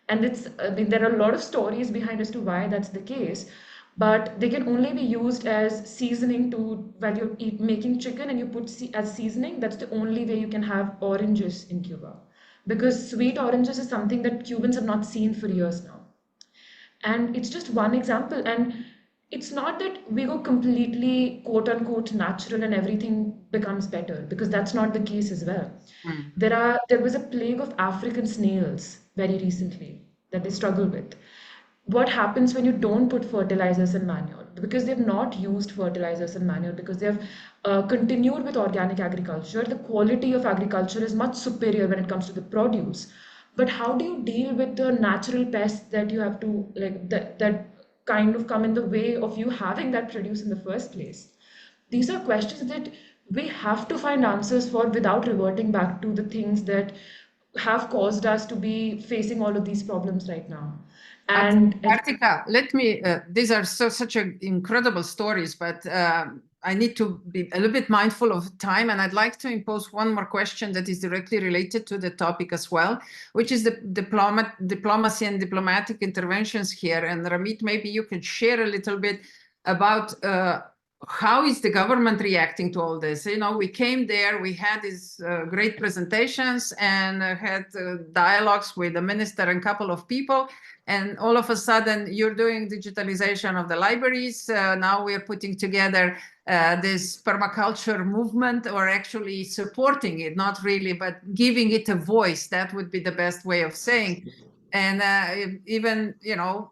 And I mean, there are a lot of stories behind as to why that's the case, but they can only be used as seasoning to, when you're making chicken and you put as seasoning, that's the only way you can have oranges in Cuba. Because sweet oranges is something that Cubans have not seen for years now. And it's just one example. And it's not that we go completely quote unquote natural and everything becomes better, because that's not the case as well. There was a plague of African snails very recently that they struggle with. What happens when you don't put fertilizers and manure? Because they've not used fertilizers and manure, because they've continued with organic agriculture, the quality of agriculture is much superior when it comes to the produce. But how do you deal with the natural pests that you have to, like, that kind of come in the way of you having that produce in the first place? These are questions that we have to find answers for without reverting back to the things that have caused us to be facing all of these problems right now. And Kartika, let me, these are such incredible stories, but I need to be a little bit mindful of time, and I'd like to impose one more question that is directly related to the topic as well, which is the diplomacy and diplomatic interventions here. And Ramit, maybe you can share a little bit about how is the government reacting to all this? You know, we came there, we had these great presentations and had dialogues with the minister and a couple of people. And all of a sudden, you're doing digitalization of the libraries. Now we are putting together this permaculture movement, or actually supporting it, not really, but giving it a voice. That would be the best way of saying. And even, you know,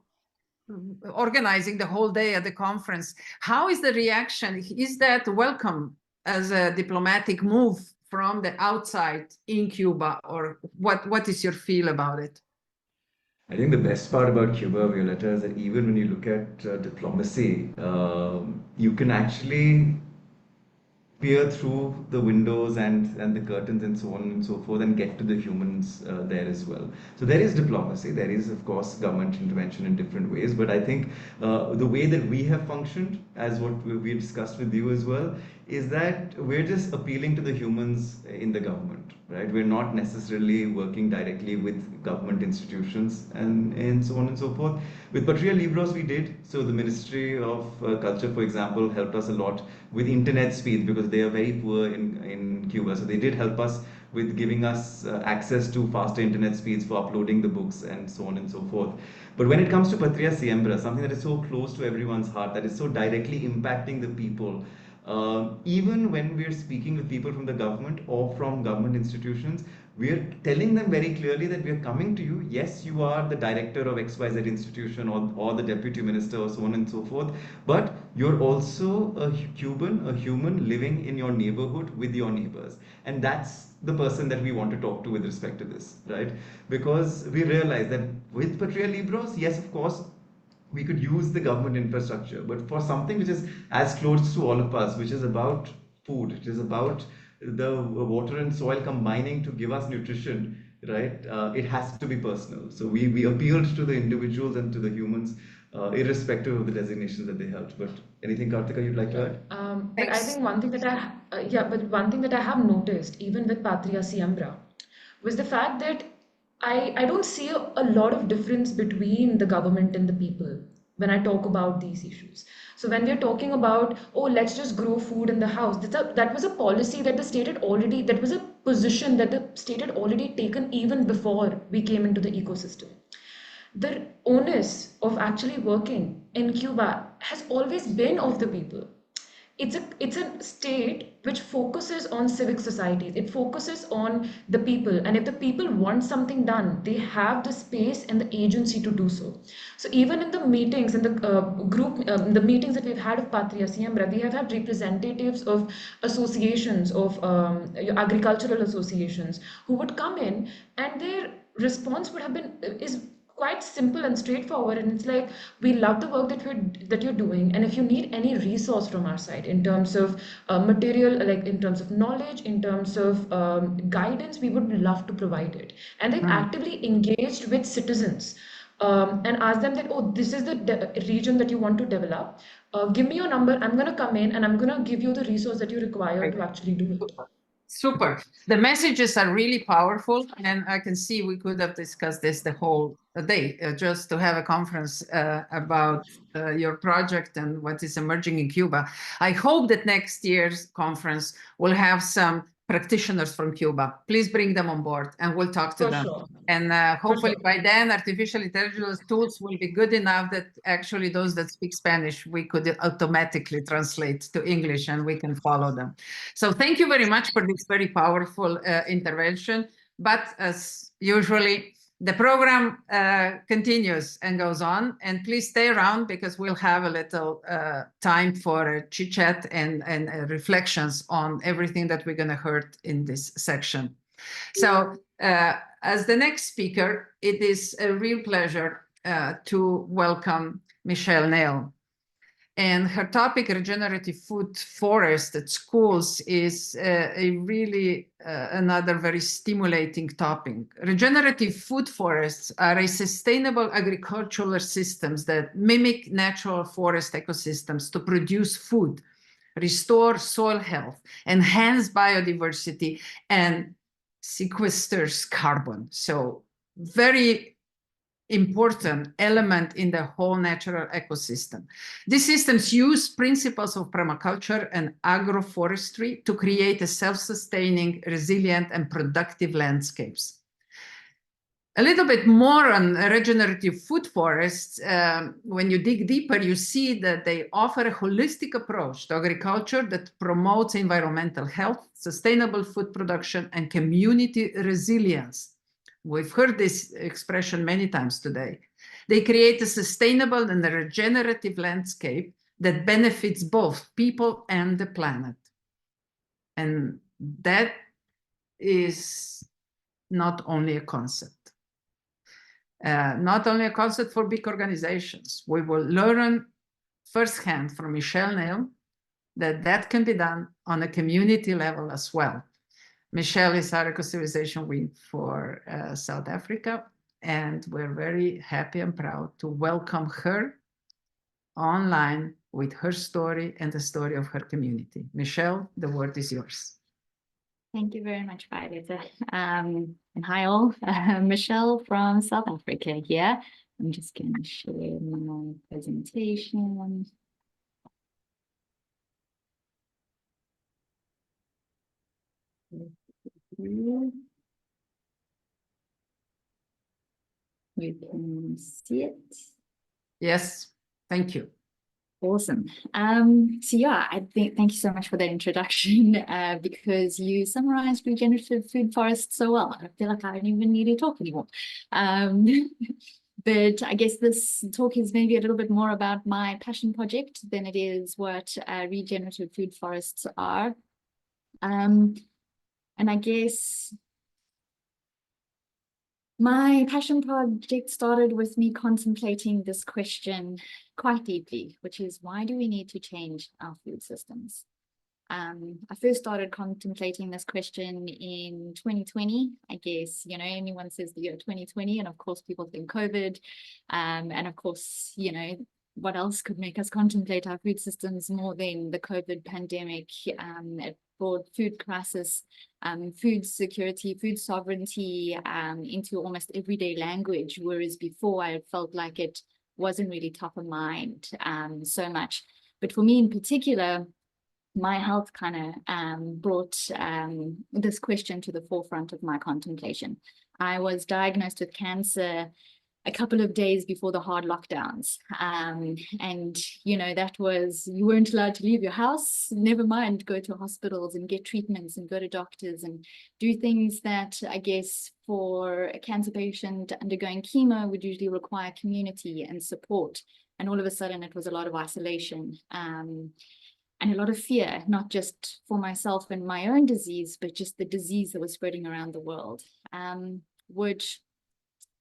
organizing the whole day at the conference. How is the reaction? Is that welcome as a diplomatic move from the outside in Cuba, or what is your feel about it? I think the best part about Cuba, Violeta, is that even when you look at diplomacy, you can actually peer through the windows and the curtains and so on and so forth and get to the humans there as well. So there is diplomacy, there is of course government intervention in different ways, but I think the way that we have functioned, as what we discussed with you as well, is that we're just appealing to the humans in the government, right? We're not necessarily working directly with government institutions and so on and so forth. With Patria Libros we did. So the Ministry of Culture, for example, helped us a lot with internet speed, because they are very poor in Cuba. So they did help us with giving us access to faster internet speeds for uploading the books and so on and so forth. But when it comes to Patria Siembra, something that is so close to everyone's heart, that is so directly impacting the people, even when we're speaking with people from the government or from government institutions, we're telling them very clearly that we're coming to you. Yes, you are the director of XYZ institution, or the deputy minister, or so on and so forth, but you're also a Cuban, a human living in your neighborhood with your neighbors. And that's the person that we want to talk to with respect to this, right? Because we realize that with Patria Libros, yes, of course, we could use the government infrastructure, but for something which is as close to all of us, which is about food, it is about the water and soil combining to give us nutrition, right? It has to be personal. So we appealed to the individuals and to the humans, irrespective of the designations that they held. But anything, Kartika, you'd like to add? But I think one thing that but one thing that I have noticed, even with Patria Siembra, was the fact that I don't see a lot of difference between the government and the people when I talk about these issues. So when we're talking about, oh, let's just grow food in the house, that was a policy that the state had already, that was a position that the state had already taken even before we came into the ecosystem. The onus of actually working in Cuba has always been of the people. It's a state which focuses on civic societies. It focuses on the people, and if the people want something done, they have the space and the agency to do so. So even in the meetings, in the the meetings that we've had of Patria Siembra, we have had representatives of associations, of agricultural associations, who would come in, and their response would have been is quite simple and straightforward, and it's like, we love the work that you're doing, and if you need any resource from our side in terms of material, like in terms of knowledge, in terms of guidance, we would love to provide it. And they've actively engaged with citizens, and asked them that, oh, this is the region that you want to develop, give me your number, I'm going to come in and I'm going to give you the resource that you require to actually do it. Super. The messages are really powerful, and I can see we could have discussed this the whole day, just to have a conference about your project and what is emerging in Cuba. I hope that next year's conference will have some practitioners from Cuba. Please bring them on board and we'll talk to them. Sure. And hopefully by then artificial intelligence tools will be good enough that actually those that speak Spanish, we could automatically translate to English and we can follow them. So thank you very much for this very powerful intervention. But as usually, the program continues and goes on, and please stay around because we'll have a little time for a chit chat and reflections on everything that we're going to hear in this section. So as the next speaker, it is a real pleasure to welcome Michelle Neal. And her topic, regenerative food forest at schools, is a really another very stimulating topic. Regenerative food forests are a sustainable agricultural systems that mimic natural forest ecosystems to produce food, restore soil health, enhance biodiversity, and sequesters carbon. So very important element in the whole natural ecosystem. These systems use principles of permaculture and agroforestry to create a self-sustaining, resilient, and productive landscapes. A little bit more on regenerative food forests. When you dig deeper, you see that they offer a holistic approach to agriculture that promotes environmental health, sustainable food production, and community resilience. We've heard this expression many times today. They create a sustainable and a regenerative landscape that benefits both people and the planet. And that is not only a concept. Not only a concept for big organizations. We will learn firsthand from Michelle Neal that that can be done on a community level as well. Michelle is our Ecocivilisation Wing for South Africa, and we're very happy and proud to welcome her online with her story and the story of her community. Michelle, the word is yours. Thank you very much, Violeta. And hi all, Michelle from South Africa here. I'm just going to share my presentation. We can see it. Yes, thank you. Awesome. So yeah, I think thank you so much for that introduction because you summarized regenerative food forests so well. I feel like I don't even need to talk anymore. But I guess this talk is maybe a little bit more about my passion project than it is what regenerative food forests are. And I guess my passion project started with me contemplating this question quite deeply, which is, why do we need to change our food systems? I first started contemplating this question in 2020. I guess, you know, anyone says the year 2020, and of course people think COVID. And of course, you know, what else could make us contemplate our food systems more than the COVID pandemic? It brought food crisis, food security, food sovereignty into almost everyday language, whereas before I felt like it wasn't really top of mind so much. But for me in particular, my health kind of brought this question to the forefront of my contemplation. I was diagnosed with cancer a couple of days before the hard lockdowns. And, you know, that was, you weren't allowed to leave your house, never mind go to hospitals and get treatments and go to doctors and do things that I guess for a cancer patient undergoing chemo would usually require community and support. And all of a sudden it was a lot of isolation. And a lot of fear, not just for myself and my own disease, but just the disease that was spreading around the world, which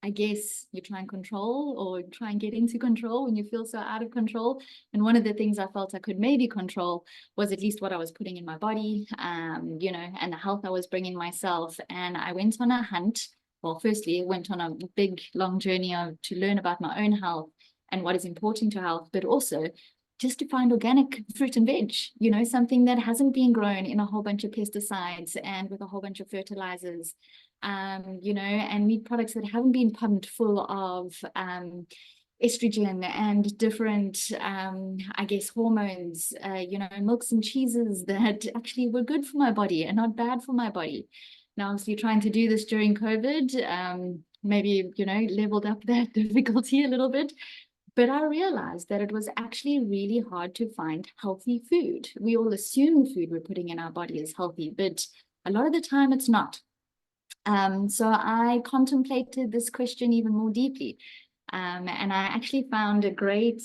I guess you try and control or try and get into control when you feel so out of control. And one of the things I felt I could maybe control was at least what I was putting in my body, you know, and the health I was bringing myself. And I went on a hunt. Well, firstly, I went on a big, long journey to learn about my own health and what is important to health, but also just to find organic fruit and veg, you know, something that hasn't been grown in a whole bunch of pesticides and with a whole bunch of fertilizers, you know, and meat products that haven't been pumped full of estrogen and different, I guess, hormones, you know, milks and cheeses that actually were good for my body and not bad for my body. Now, obviously trying to do this during COVID, maybe, you know, leveled up that difficulty a little bit. But I realized that it was actually really hard to find healthy food. We all assume the food we're putting in our body is healthy, but a lot of the time it's not. So I contemplated this question even more deeply. And I actually found a great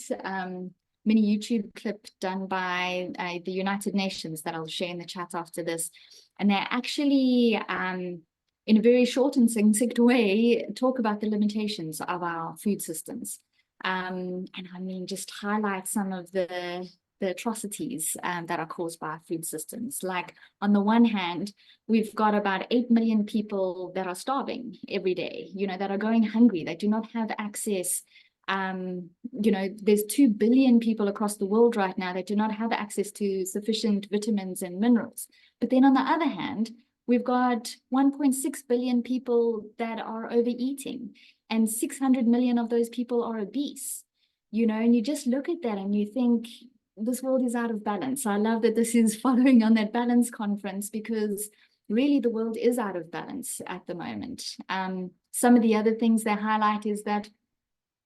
mini YouTube clip done by the United Nations that I'll share in the chat after this. And they actually, in a very short and succinct way, talk about the limitations of our food systems. And I mean, just highlight some of the atrocities that are caused by our food systems. Like on the one hand, we've got about 8 million people that are starving every day, you know, that are going hungry, that do not have access. You know, there's 2 billion people across the world right now that do not have access to sufficient vitamins and minerals. But then on the other hand, we've got 1.6 billion people that are overeating, and 600 million of those people are obese, you know, and you just look at that and you think this world is out of balance. I love that this is following on that balance conference, because really the world is out of balance at the moment. Some of the other things they highlight is that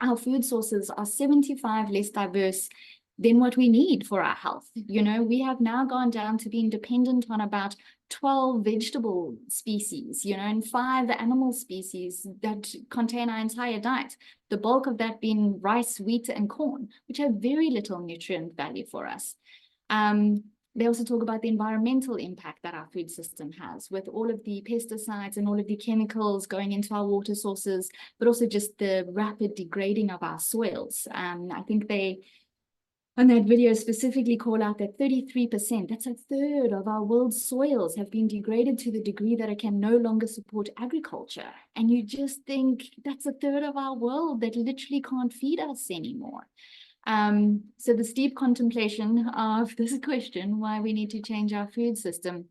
our food sources are 75 less diverse than what we need for our health. You know, we have now gone down to being dependent on about 12 vegetable species, you know, and 5 animal species that contain our entire diet. The bulk of that being rice, wheat, and corn, which have very little nutrient value for us. They also talk about the environmental impact that our food system has, with all of the pesticides and all of the chemicals going into our water sources, but also just the rapid degrading of our soils. I think they, on that video, specifically call out that 33%, that's a third of our world's soils, have been degraded to the degree that it can no longer support agriculture. And you just think that's a third of our world that literally can't feed us anymore. So the deep contemplation of this question, why we need to change our food system,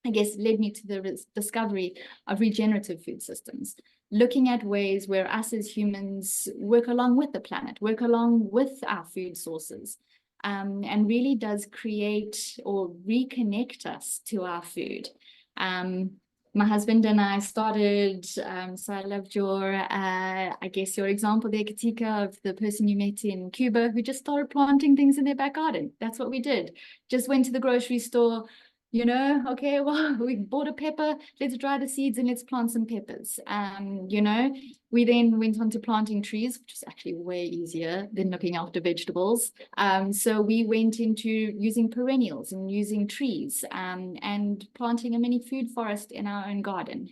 I guess led me to the discovery of regenerative food systems, looking at ways where us as humans work along with the planet, work along with our food sources, and really does create or reconnect us to our food. My husband and I started, so I loved your, I guess your example there, Katika, of the person you met in Cuba who just started planting things in their back garden. That's what we did. Just went to the grocery store, you know, okay, well, we bought a pepper, let's dry the seeds and let's plant some peppers. You know, we then went on to planting trees, which is actually way easier than looking after vegetables. So we went into using perennials and using trees, and planting a mini food forest in our own garden.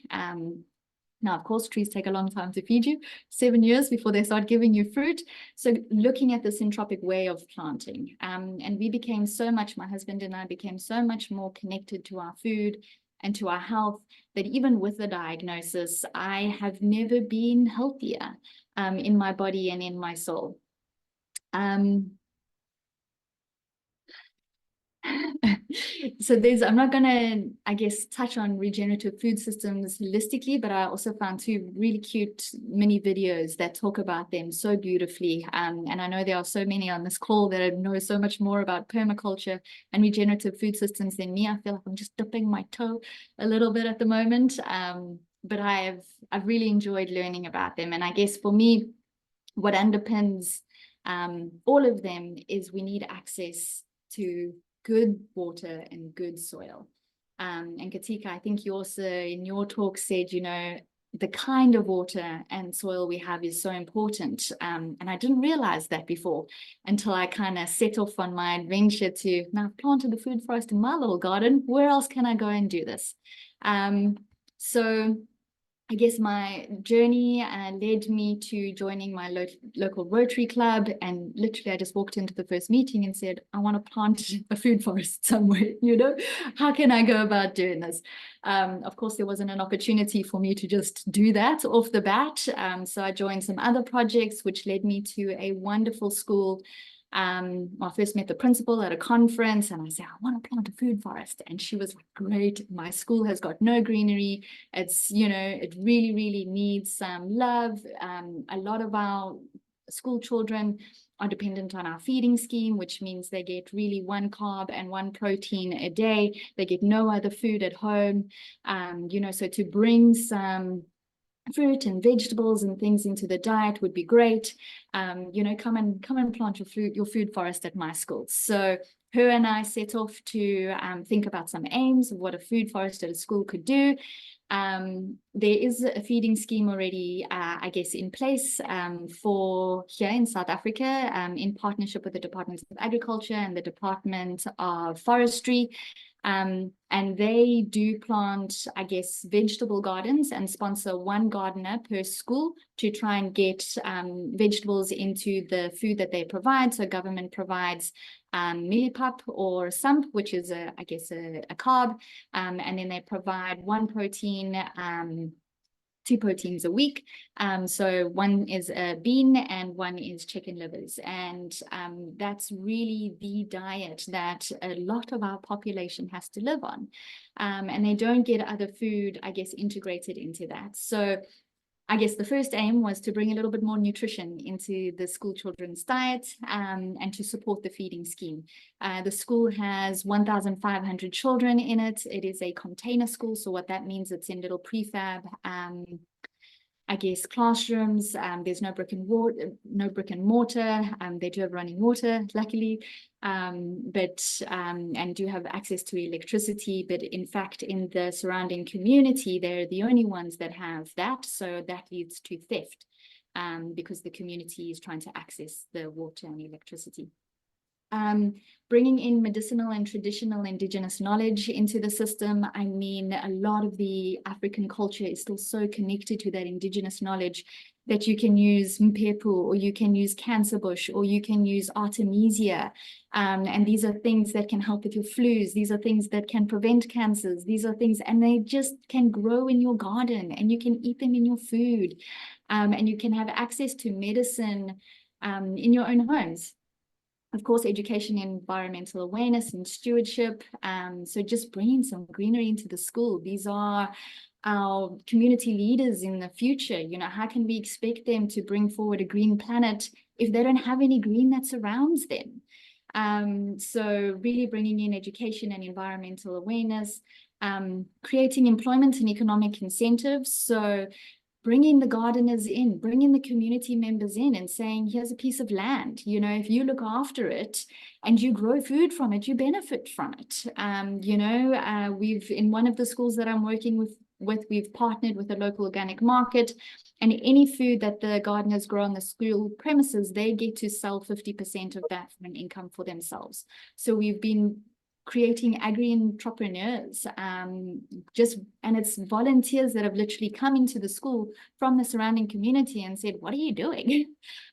Now, of course, trees take a long time to feed you, 7 years before they start giving you fruit. So looking at this entropic way of planting, and we became so much, my husband and I became so much more connected to our food and to our health that even with the diagnosis, I have never been healthier in my body and in my soul. So I'm not going to, I guess, touch on regenerative food systems holistically, but I also found 2 really cute mini videos that talk about them so beautifully. And I know there are so many on this call that know so much more about permaculture and regenerative food systems than me. I feel like I'm just dipping my toe a little bit at the moment. But I've really enjoyed learning about them. And I guess for me, what underpins all of them is we need access to good water and good soil. And Katika, I think you also in your talk said, you know, the kind of water and soil we have is so important. And I didn't realize that before until I kind of set off on my adventure to, now I've planted the food forest in my little garden. Where else can I go and do this? So I guess my journey led me to joining my local Rotary Club, and literally I just walked into the first meeting and said, I want to plant a food forest somewhere, you know, how can I go about doing this? Of course, there wasn't an opportunity for me to just do that off the bat. So I joined some other projects, which led me to a wonderful school. I first met the principal at a conference and I said, I want to plant a food forest. And she was like, great, my school has got no greenery. It's, you know, it really, really needs some love. A lot of our school children are dependent on our feeding scheme, which means they get really 1 carb and 1 protein a day. They get no other food at home. You know, so to bring some fruit and vegetables and things into the diet would be great. You know, come and plant your food forest at my school. So her and I set off to think about some aims of what a food forest at a school could do. There is a feeding scheme already, I guess, in place for here in South Africa, in partnership with the Department of Agriculture and the Department of Forestry. And they do plant, I guess, vegetable gardens and sponsor 1 gardener per school to try and get vegetables into the food that they provide. So government provides millipap or sump, which is I guess a carb, and then they provide 1 protein, 2 proteins a week. So 1 is a bean and 1 is chicken livers. And that's really the diet that a lot of our population has to live on. And they don't get other food, I guess, integrated into that. So I guess the first aim was to bring a little bit more nutrition into the school children's diet and to support the feeding scheme. The school has 1,500 children in it. It is a container school. So what that means, it's in little prefab, I guess, classrooms. There's no brick and mortar. They do have running water, luckily, and do have access to electricity. But in fact, in the surrounding community, they're the only ones that have that. So that leads to theft because the community is trying to access the water and electricity. Bringing in medicinal and traditional indigenous knowledge into the system. I mean, a lot of the African culture is still so connected to that indigenous knowledge that you can use mpepu, or you can use cancer bush, or you can use artemisia. And these are things that can help with your flus. These are things that can prevent cancers. These are things, and they just can grow in your garden and you can eat them in your food. And you can have access to medicine in your own homes. Of course, education in environmental awareness and stewardship. So just bringing some greenery into the school. These are our community leaders in the future. You know, how can we expect them to bring forward a green planet if they don't have any green that surrounds them? So really bringing in education and environmental awareness, creating employment and economic incentives. So bringing the gardeners in, bringing the community members in and saying, here's a piece of land, you know, if you look after it and you grow food from it, you benefit from it. You know, we've, in one of the schools that I'm working with, we've partnered with a local organic market, and any food that the gardeners grow on the school premises, they get to sell 50% of that for an income for themselves. So we've been creating agri-entrepreneurs, and it's volunteers that have literally come into the school from the surrounding community and said, what are you doing?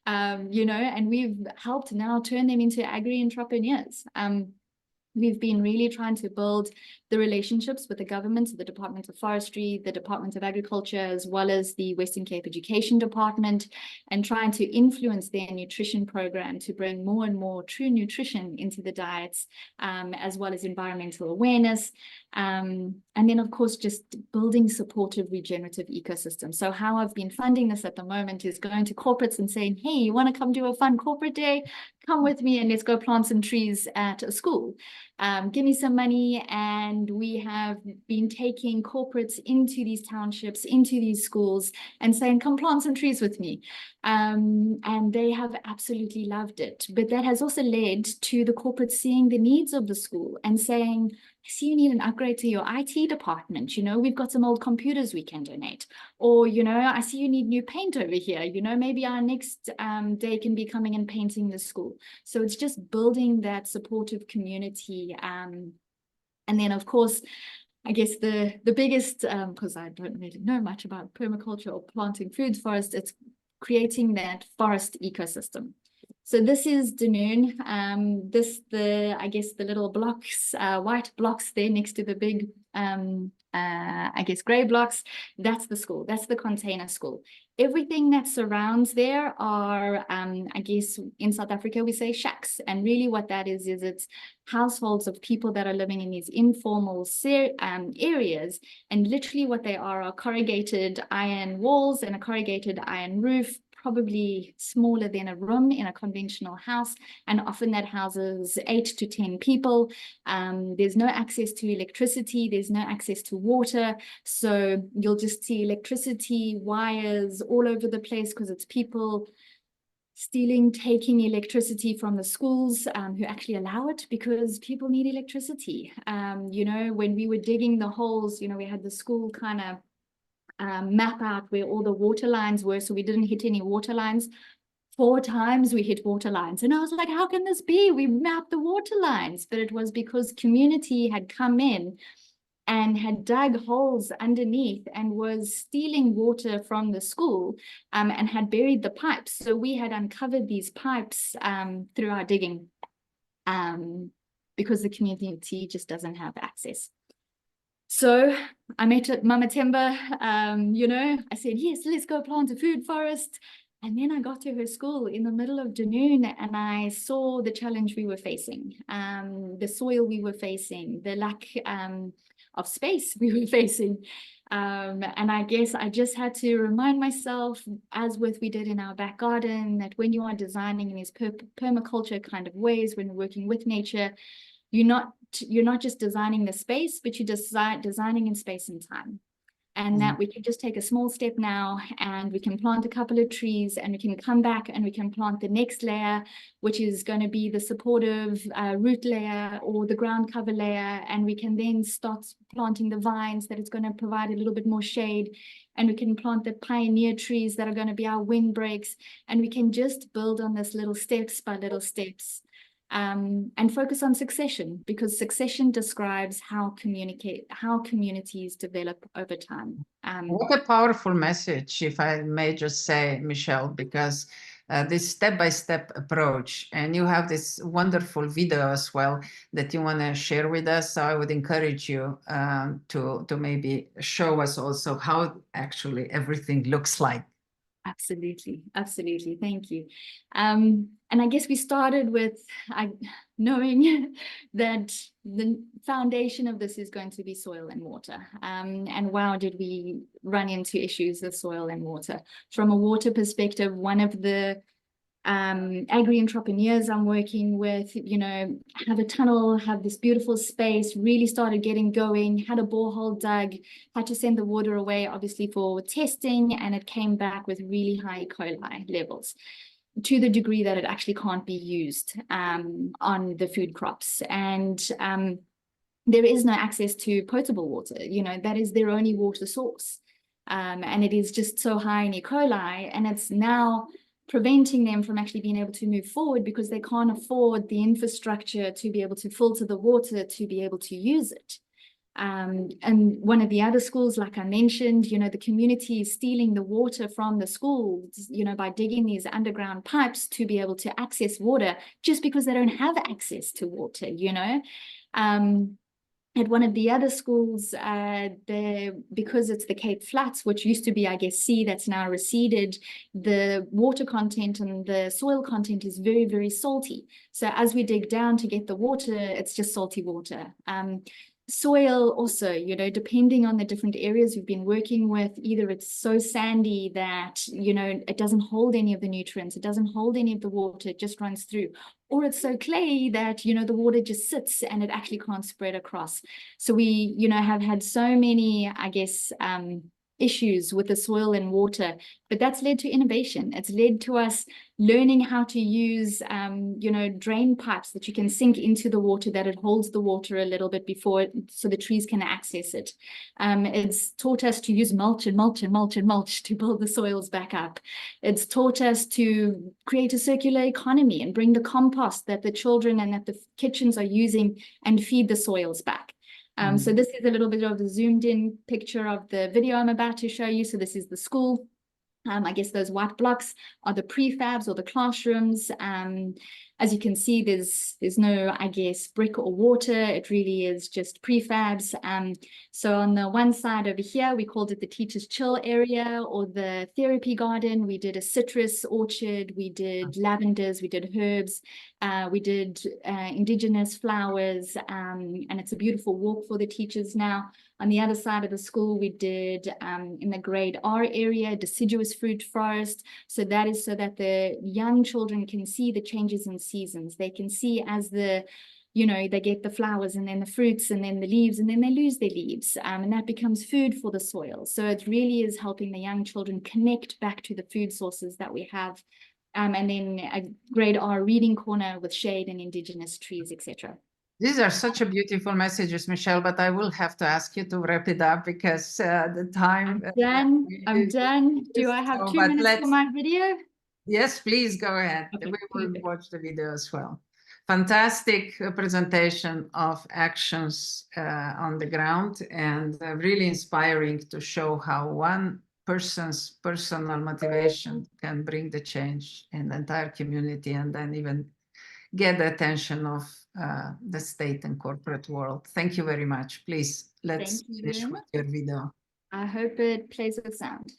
You know, and we've helped now turn them into agri-entrepreneurs. We've been really trying to build the relationships with the government, the Department of Forestry, the Department of Agriculture, as well as the Western Cape Education Department, and trying to influence their nutrition program to bring more and more true nutrition into the diets, as well as environmental awareness. And then, of course, just building supportive regenerative ecosystems. So how I've been funding this at the moment is going to corporates and saying, hey, you want to come do a fun corporate day? Come with me and let's go plant some trees at a school. Give me some money. And we have been taking corporates into these townships, into these schools, and saying, come plant some trees with me. And they have absolutely loved it. But that has also led to the corporates seeing the needs of the school and saying, I see you need an upgrade to your IT department. You know, we've got some old computers we can donate. Or, you know, I see you need new paint over here. You know, maybe our next day can be coming and painting the school. So it's just building that supportive community. And then, of course, I guess the biggest, because I don't really know much about permaculture or planting food forest, it's creating that forest ecosystem. So this is Dunoon. I guess the little blocks, white blocks there next to the big, I guess, gray blocks, that's the school. That's the container school. Everything that surrounds there are, I guess, in South Africa, we say shacks. And really what that is it's households of people that are living in these informal areas. And literally what they are corrugated iron walls and a corrugated iron roof, probably smaller than a room in a conventional house, and often that houses 8 to 10 people. There's no access to electricity, there's no access to water, so you'll just see electricity wires all over the place because it's people stealing, taking electricity from the schools who actually allow it because people need electricity. You know, when we were digging the holes, you know, we had the school kind of map out where all the water lines were, so we didn't hit any water lines. 4 times we hit water lines, and I was like, how can this be? We mapped the water lines. But it was because community had come in and had dug holes underneath and was stealing water from the school, and had buried the pipes. So we had uncovered these pipes through our digging, because the community just doesn't have access. So I met Mama Temba, you know, I said, yes, let's go plant a food forest. And then I got to her school in the middle of Dunoon and I saw the challenge we were facing, the soil we were facing, the lack of space we were facing. And I guess I just had to remind myself, as with we did in our back garden, that when you are designing in these permaculture kind of ways, when you're working with nature, you're not just designing the space, but you're designing in space and time. And that we can just take a small step now and we can plant a couple of trees and we can come back and we can plant the next layer, which is going to be the supportive root layer or the ground cover layer. And we can then start planting the vines that is going to provide a little bit more shade. And we can plant the pioneer trees that are going to be our windbreaks. And we can just build on this little steps by little steps. And focus on succession, because succession describes how communities develop over time. What a powerful message, if I may just say, Michelle, because this step-by-step approach, and you have this wonderful video as well that you want to share with us. So I would encourage you to maybe show us also how actually everything looks like. Absolutely. Absolutely. Thank you. And I guess we started with knowing that the foundation of this is going to be soil and water. And wow, did we run into issues with soil and water. From a water perspective, one of the agri-entrepreneurs I'm working with, you know, have a tunnel, have this beautiful space, really started getting going, had a borehole dug, had to send the water away, obviously for testing, and it came back with really high E. coli levels, to the degree that it actually can't be used on the food crops. And there is no access to potable water, you know, that is their only water source. And it is just so high in E. coli, and it's now preventing them from actually being able to move forward because they can't afford the infrastructure to be able to filter the water to be able to use it. And one of the other schools, like I mentioned, you know, the community is stealing the water from the schools, you know, by digging these underground pipes to be able to access water just because they don't have access to water, you know. At one of the other schools, because it's the Cape Flats, which used to be, I guess, sea that's now receded, the water content and the soil content is very, very salty. So as we dig down to get the water, it's just salty water. Soil also, you know, depending on the different areas you've been working with, either it's so sandy that, you know, it doesn't hold any of the nutrients, it doesn't hold any of the water, it just runs through, or it's so clayey that, you know, the water just sits and it actually can't spread across. So we, you know, have had so many, I guess, issues with the soil and water, but that's led to innovation. It's led to us learning how to use, you know, drain pipes that you can sink into the water, that it holds the water a little bit before, so the trees can access it. It's taught us to use mulch and mulch and mulch and mulch to build the soils back up. It's taught us to create a circular economy and bring the compost that the children and that the kitchens are using and feed the soils back. So this is a little bit of the zoomed in picture of the video I'm about to show you. So this is the school. I guess those white blocks are the prefabs or the classrooms. As you can see, there's no, I guess, brick or water. It really is just prefabs. So on the one side over here, we called it the Teacher's Chill area or the therapy garden. We did a citrus orchard. We did lavenders. We did herbs. We did indigenous flowers. And it's a beautiful walk for the teachers now. On the other side of the school, we did in the grade R area, deciduous fruit forest. So that is so that the young children can see the changes in seasons. They can see as the, you know, they get the flowers and then the fruits and then the leaves and then they lose their leaves. And that becomes food for the soil. So it really is helping the young children connect back to the food sources that we have. And then a grade R reading corner with shade and indigenous trees, etc. These are such a beautiful messages, Michelle, but I will have to ask you to wrap it up because the time. I'm done. Do I have 2 minutes for my video? Yes, please go ahead. Okay, We will perfect. watch the video as well. Fantastic presentation of actions on the ground, and really inspiring to show how one person's personal motivation can bring the change in the entire community and then even get the attention of the state and corporate world. Thank you very much. Please, let's finish with your video. I hope it plays with sound.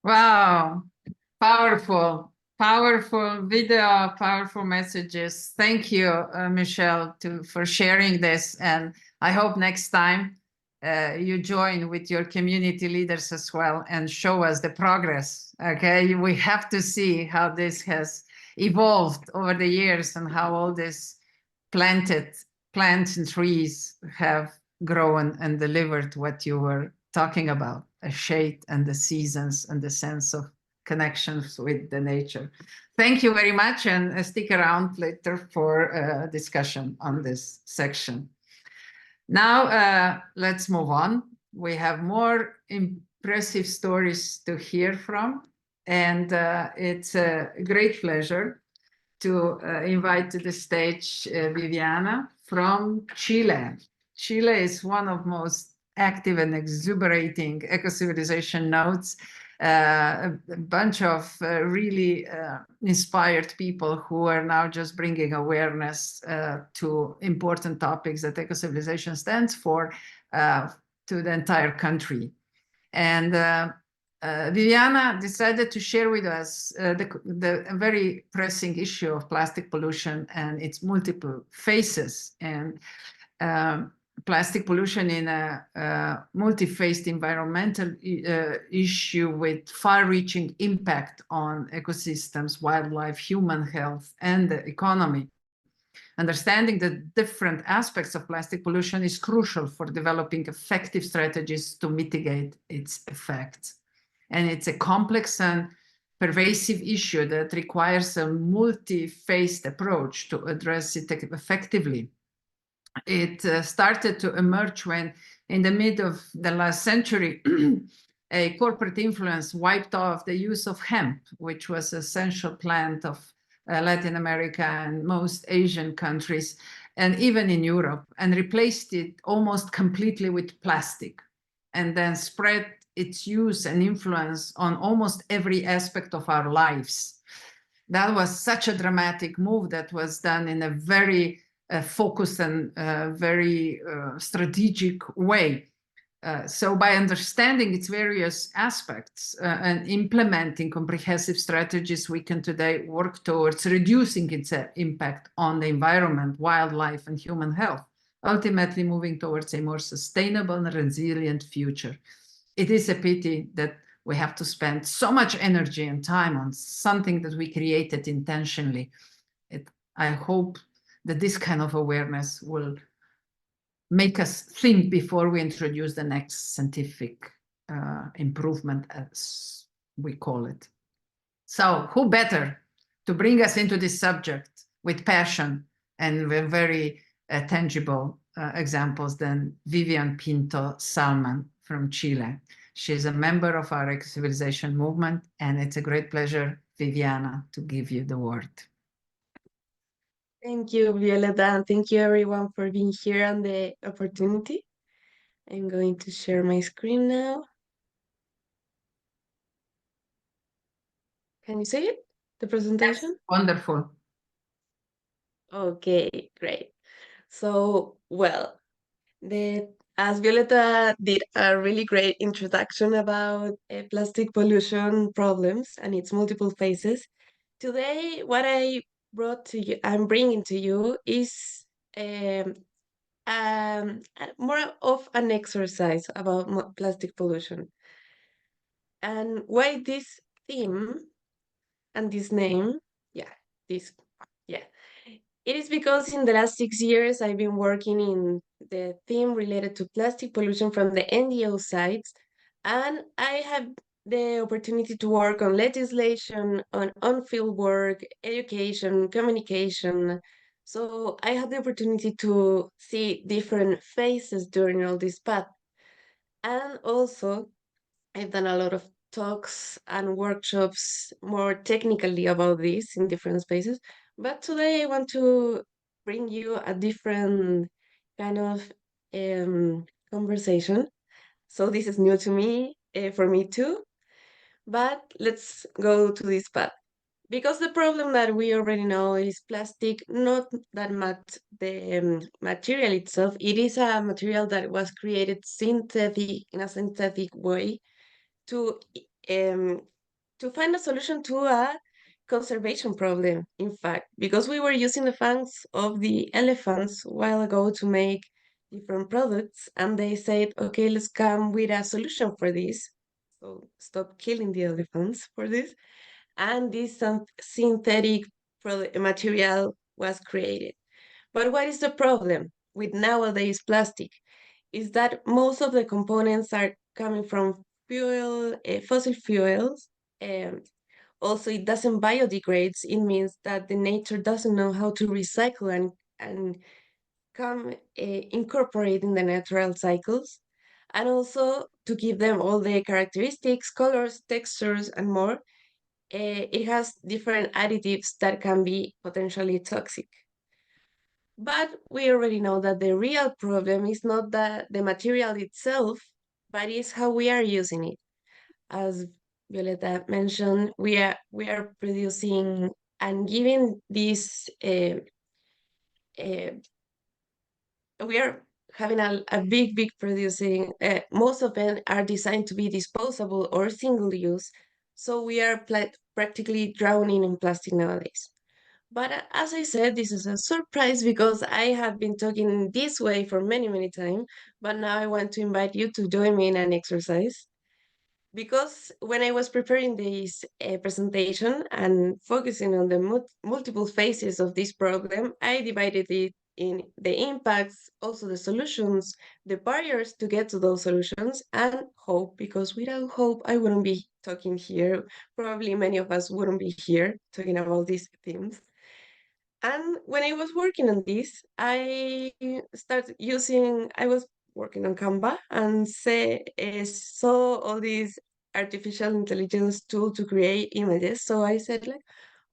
Wow, powerful, powerful video, powerful messages. Thank you, Michelle, for sharing this. And I hope next time you join with your community leaders as well and show us the progress. Okay, we have to see how this has evolved over the years and how all these planted plants and trees have grown and delivered what you were talking about, a shade and the seasons and the sense of connections with the nature. Thank you very much, and stick around later for a discussion on this section. Now, let's move on. We have more impressive stories to hear from, and it's a great pleasure to invite to the stage Viviana from Chile. Chile is one of most active and exuberating eco-civilization nodes. A bunch of really inspired people who are now just bringing awareness to important topics that eco-civilization stands for to the entire country. And Viviana decided to share with us the very pressing issue of plastic pollution and its multiple faces, and plastic pollution in a multi-faced environmental issue with far-reaching impact on ecosystems, wildlife, human health, and the economy. Understanding the different aspects of plastic pollution is crucial for developing effective strategies to mitigate its effects. And it's a complex and pervasive issue that requires a multi-faced approach to address it effectively. It started to emerge when, in the mid of the last century, a corporate influence wiped off the use of hemp, which was an essential plant of Latin America and most Asian countries, and even in Europe, and replaced it almost completely with plastic, and then spread its use and influence on almost every aspect of our lives. That was such a dramatic move that was done in a very focused and very strategic way. So by understanding its various aspects and implementing comprehensive strategies, we can today work towards reducing its impact on the environment, wildlife, and human health, ultimately moving towards a more sustainable and resilient future. It is a pity that we have to spend so much energy and time on something that we created intentionally. I hope that this kind of awareness will make us think before we introduce the next scientific improvement, as we call it. So who better to bring us into this subject with passion and with very tangible examples than Vivian Pinto Salman from Chile. She's a member of our Ecocivilisation Movement, and it's a great pleasure, Viviana, to give you the word. Thank you, Violeta, and thank you everyone for being here and the opportunity. I'm going to share my screen now. Can you see it, the presentation? Yes, wonderful. Okay, great. So, well, as Violeta did a really great introduction about plastic pollution problems and its multiple phases, today what I'm bringing to you is more of an exercise about plastic pollution. And why this theme and this name? It is because in the last 6 years, I've been working in the theme related to plastic pollution from the NGO sides, and I have the opportunity to work on legislation, on-field work, education, communication. So I had the opportunity to see different phases during all this path. And also, I've done a lot of talks and workshops more technically about this in different spaces. But today I want to bring you a different kind of conversation. So this is new to me, for me too. But let's go to this path. Because the problem that we already know is plastic, not that much the material itself. It is a material that was created in a synthetic way to to find a solution to a conservation problem, in fact, because we were using the fangs of the elephants a while ago to make different products, and they said, okay, let's come with a solution for this. So stop killing the elephants for this. And this synthetic material was created. But what is the problem with nowadays plastic? Is that most of the components are coming from fossil fuels. Also, it doesn't biodegrades. It means that the nature doesn't know how to recycle and come incorporate in the natural cycles. And also to give them all the characteristics, colors, textures, and more, it has different additives that can be potentially toxic. But we already know that the real problem is not the material itself, but is how we are using it. As Violeta mentioned, we are producing and giving this. We are having a big producing. Most of them are designed to be disposable or single use, so we are practically drowning in plastic nowadays. But as I said, this is a surprise because I have been talking this way for many times, but now I want to invite you to join me in an exercise. Because when I was preparing this presentation and focusing on the multiple phases of this problem, I divided it in the impacts, also the solutions, the barriers to get to those solutions, and hope, because without hope, I wouldn't be talking here. Probably many of us wouldn't be here talking about these themes. And when I was working on this, I was working on Canva and saw all these artificial intelligence tool to create images. So I said like,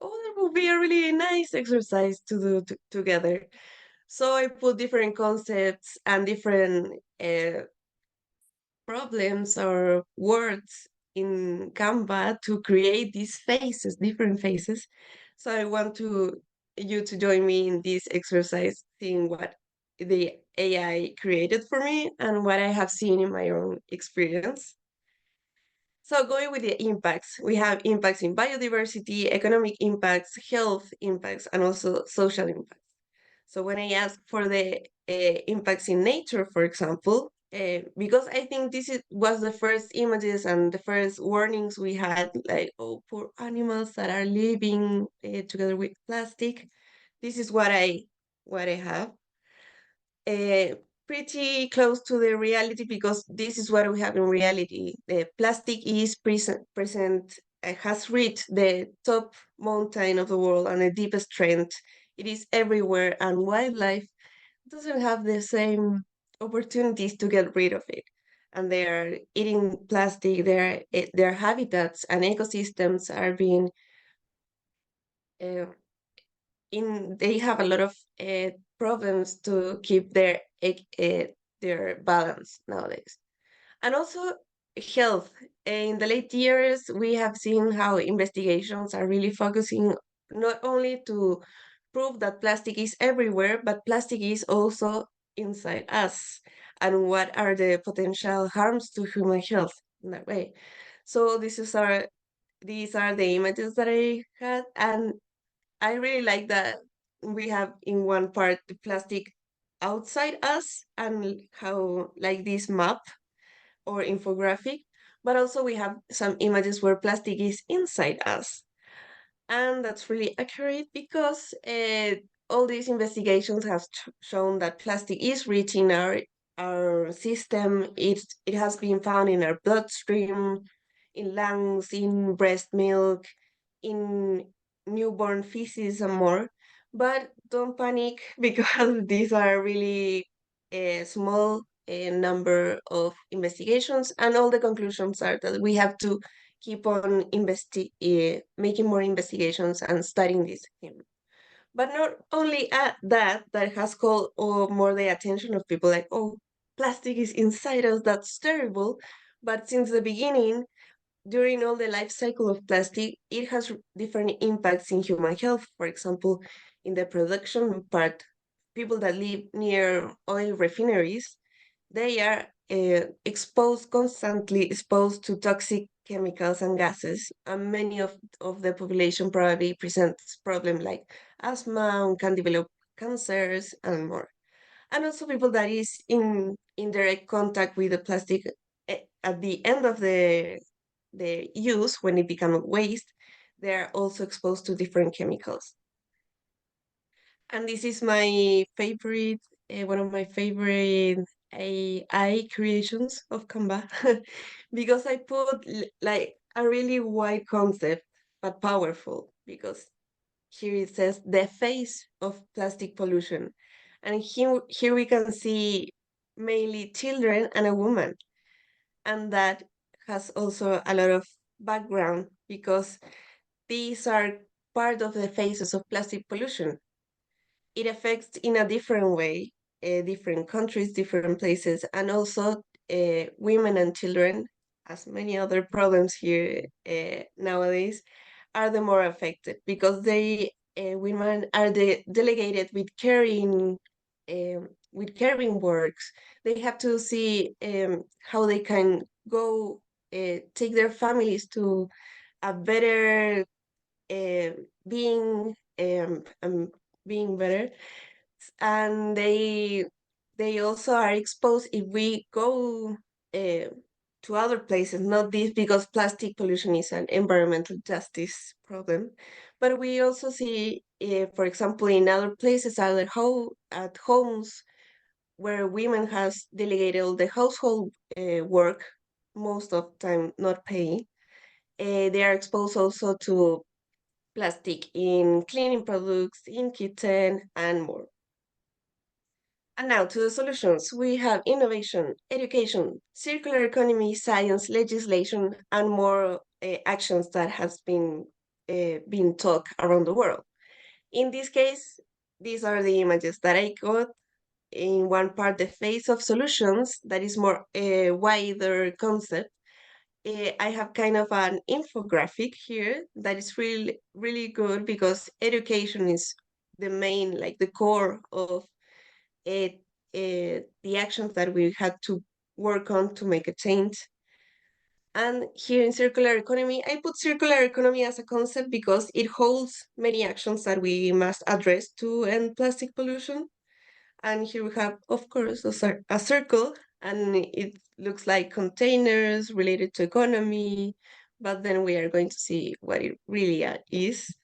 oh, that would be a really nice exercise to do together. So I put different concepts and different problems or words in Canva to create these faces, different faces. So I want you to join me in this exercise, seeing what the AI created for me and what I have seen in my own experience. So going with the impacts, we have impacts in biodiversity, economic impacts, health impacts, and also social impacts. So when I ask for the impacts in nature, for example, because I think was the first images and the first warnings we had, like, oh, poor animals that are living together with plastic. This is what I have. Pretty close to the reality because this is what we have in reality. The plastic is present has reached the top mountain of the world and the deepest trend. It is everywhere, and wildlife doesn't have the same opportunities to get rid of it. And they are eating plastic. Their habitats and ecosystems are being they have a lot of problems to keep their balance nowadays. And also health. In the late years, we have seen how investigations are really focusing not only to prove that plastic is everywhere, but plastic is also inside us. And what are the potential harms to human health in that way? So these are the images that I had, and I really like that we have in one part the plastic outside us and how like this map or infographic, but also we have some images where plastic is inside us. And that's really accurate because all these investigations have shown that plastic is reaching our system. It has been found in our bloodstream, in lungs, in breast milk, in newborn feces and more. But don't panic because these are really a small number of investigations, and all the conclusions are that we have to keep on making more investigations and studying this theme. But not only at that has called more the attention of people, like, oh, plastic is inside us, that's terrible. But since the beginning, during all the life cycle of plastic, it has different impacts in human health. For example, in the production part, people that live near oil refineries, they are constantly exposed to toxic chemicals and gases, and many of the population probably presents problems like asthma, and can develop cancers and more. And also people that is in direct contact with the plastic at the end of the use, when it becomes waste, they are also exposed to different chemicals. And this is my favorite, one of my favorite AI creations of Canva, because I put like a really wide concept, but powerful, because here it says the face of plastic pollution. And here we can see mainly children and a woman. And that has also a lot of background, because these are part of the phases of plastic pollution. It affects in a different way, different countries, different places, and also women and children, as many other problems here nowadays, are the more affected, because they women are delegated with caring works. They have to see how they can go take their families to a better uh, being being better, and they also are exposed if we go to other places, not this, because plastic pollution is an environmental justice problem, but we also see, for example, in other places, at homes, where women has delegated all the household work, most of the time not paying, they are exposed also to plastic in cleaning products, in kitchen, and more. And now to the solutions. We have innovation, education, circular economy, science, legislation, and more actions that has been talked around the world. In this case, these are the images that I got. In one part, the face of solutions, that is more a wider concept. I have kind of an infographic here that is really, really good, because education is the main, like the core of it, the actions that we had to work on to make a change. And here in circular economy, I put circular economy as a concept because it holds many actions that we must address to end plastic pollution. And here we have, of course, a circle, and it looks like containers related to economy, but then we are going to see what it really is.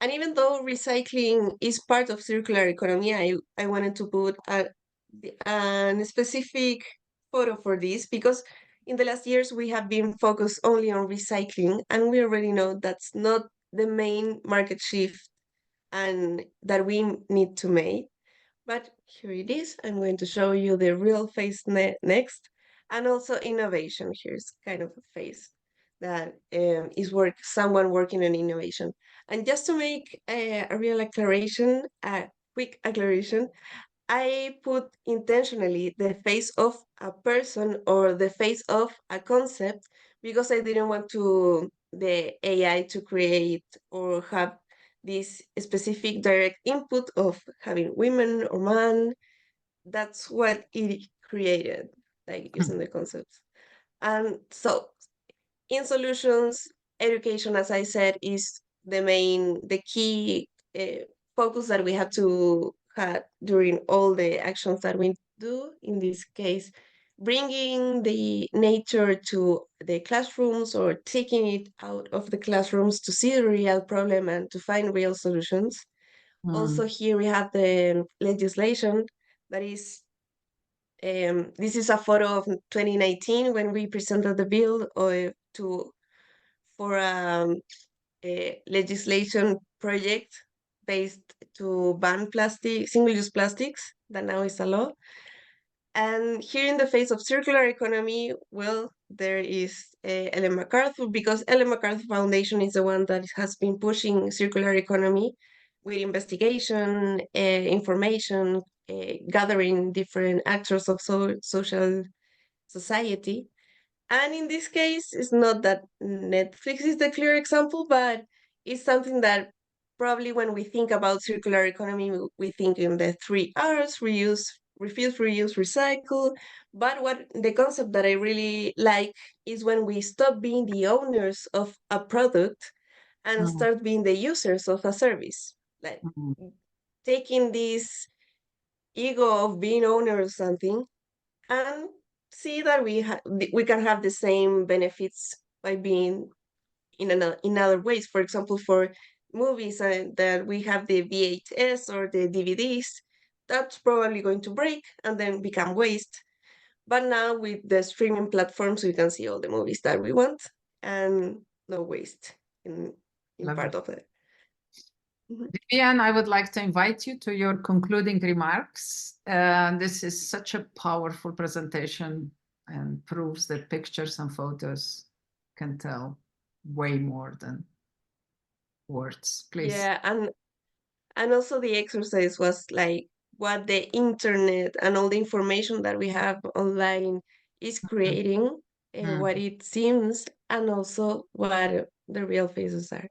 And even though recycling is part of circular economy, I wanted to put a specific photo for this, because in the last years we have been focused only on recycling, and we already know that's not the main market shift and that we need to make. But here it is. I'm going to show you the real face next, and also innovation. Here's kind of a face that is someone working on innovation. And just to make a real acceleration, a quick acceleration, I put intentionally the face of a person or the face of a concept, because I didn't want the AI to create or have this specific direct input of having women or man. That's what it created, like using the concepts. And so in solutions, education, as I said, is the key focus that we have to have during all the actions that we do. In this case, bringing the nature to the classrooms, or taking it out of the classrooms to see the real problem and to find real solutions. Also, here we have the legislation that is this is a photo of 2019 when we presented the bill for a legislation project based to ban single-use plastics, that now is a law. And here in the face of circular economy, well, there is Ellen MacArthur, because Ellen MacArthur Foundation is the one that has been pushing circular economy with investigation, information, gathering different actors of social society. And in this case, it's not that Netflix is the clear example, but it's something that probably when we think about circular economy, we think in the 3 R's: reuse, refuse, reuse, recycle. But what the concept that I really like is when we stop being the owners of a product and start being the users of a service. Like taking this ego of being owner of something and see that we can have the same benefits by being in other ways. For example, for movies that we have the VHS or the DVDs, that's probably going to break and then become waste. But now with the streaming platforms, we can see all the movies that we want and no waste in part of it. Vivian, I would like to invite you to your concluding remarks. This is such a powerful presentation and proves that pictures and photos can tell way more than words. Please. Yeah, and also the exercise was like what the internet and all the information that we have online is creating, what it seems, and also what the real faces are.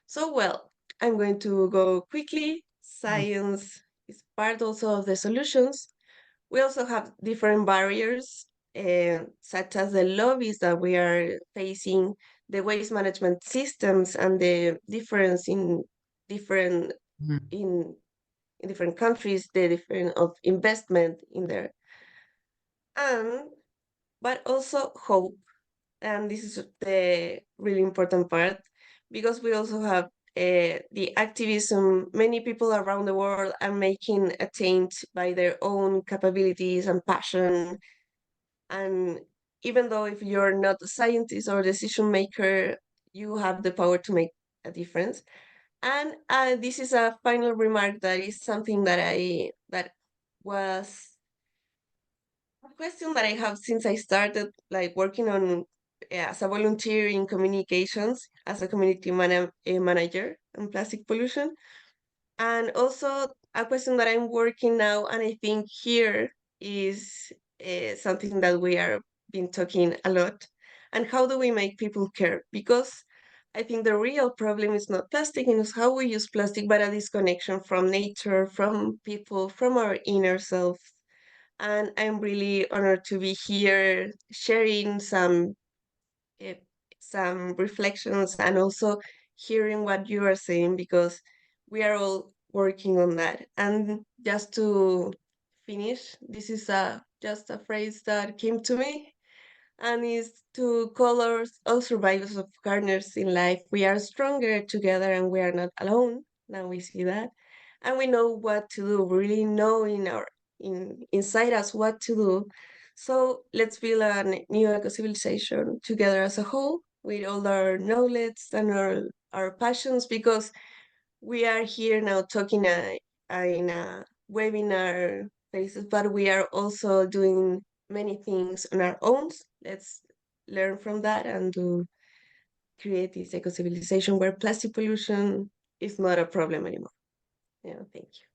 So, well, I'm going to go quickly. Science is part also of the solutions. We also have different barriers, such as the lobbies that we are facing, the waste management systems, and the difference in different in different countries, the difference of investment in there, and but also hope. And this is the really important part because we also have the activism. Many people around the world are making a change by their own capabilities and passion. And even though if you're not a scientist or decision maker, you have the power to make a difference. And this is a final remark that is something that was a question that I have since I started like working on as a volunteer in communications as a community manager on plastic pollution. And also a question that I'm working now, and I think here is something that we are been talking a lot. And how do we make people care? Because I think the real problem is not plastic, and it's how we use plastic, but a disconnection from nature, from people, from our inner self. And I'm really honored to be here sharing uh, some reflections and also hearing what you are saying because we are all working on that. And just to finish, this is just a phrase that came to me and is to call all survivors of partners in life. We are stronger together and we are not alone. Now we see that. And we know what to do, we really know inside us what to do. So let's build a new eco-civilization together as a whole with all our knowledge and our passions because we are here now talking in a webinar basis, but we are also doing many things on our own. Let's learn from that and to create this eco-civilization where plastic pollution is not a problem anymore. Yeah, thank you.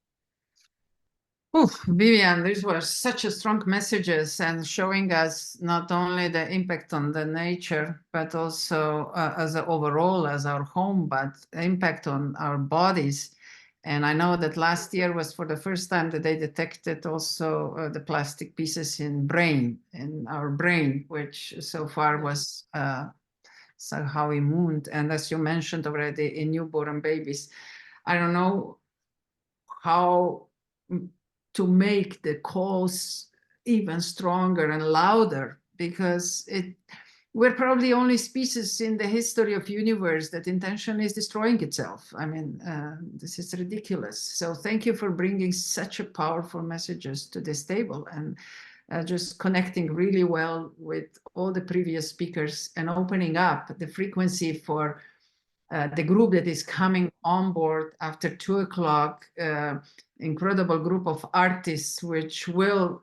Oh, Vivian, these were such a strong messages and showing us not only the impact on the nature, but also as a overall as our home, but impact on our bodies. And I know that last year was for the first time that they detected also the plastic pieces in our brain, which so far was somehow immune. And as you mentioned already, in newborn babies, I don't know how to make the calls even stronger and louder because we're probably the only species in the history of universe that intentionally is destroying itself. I mean, this is ridiculous. So thank you for bringing such a powerful messages to this table and just connecting really well with all the previous speakers and opening up the frequency for the group that is coming on board after 2 o'clock, incredible group of artists which will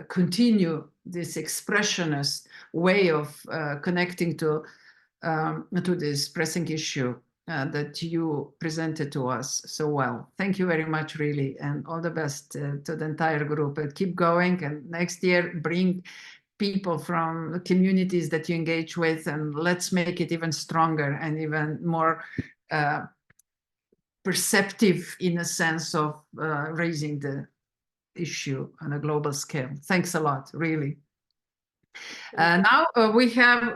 continue this expressionist way of connecting to this pressing issue that you presented to us so well. Thank you very much, really, and all the best to the entire group. And keep going, and next year bring people from the communities that you engage with, and let's make it even stronger and even more perceptive in a sense of raising the issue on a global scale. Thanks a lot, really. Now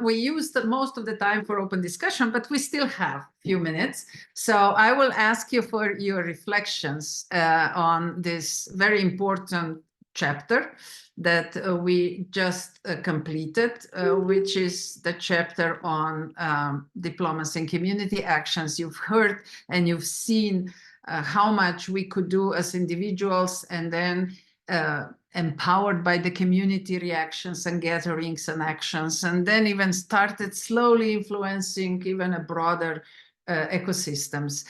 we used most of the time for open discussion, but we still have a few minutes. So I will ask you for your reflections on this very important chapter that we just completed, which is the chapter on diplomacy and community actions. You've heard and you've seen how much we could do as individuals, and then empowered by the community reactions and gatherings and actions, and then even started slowly influencing even a broader ecosystems.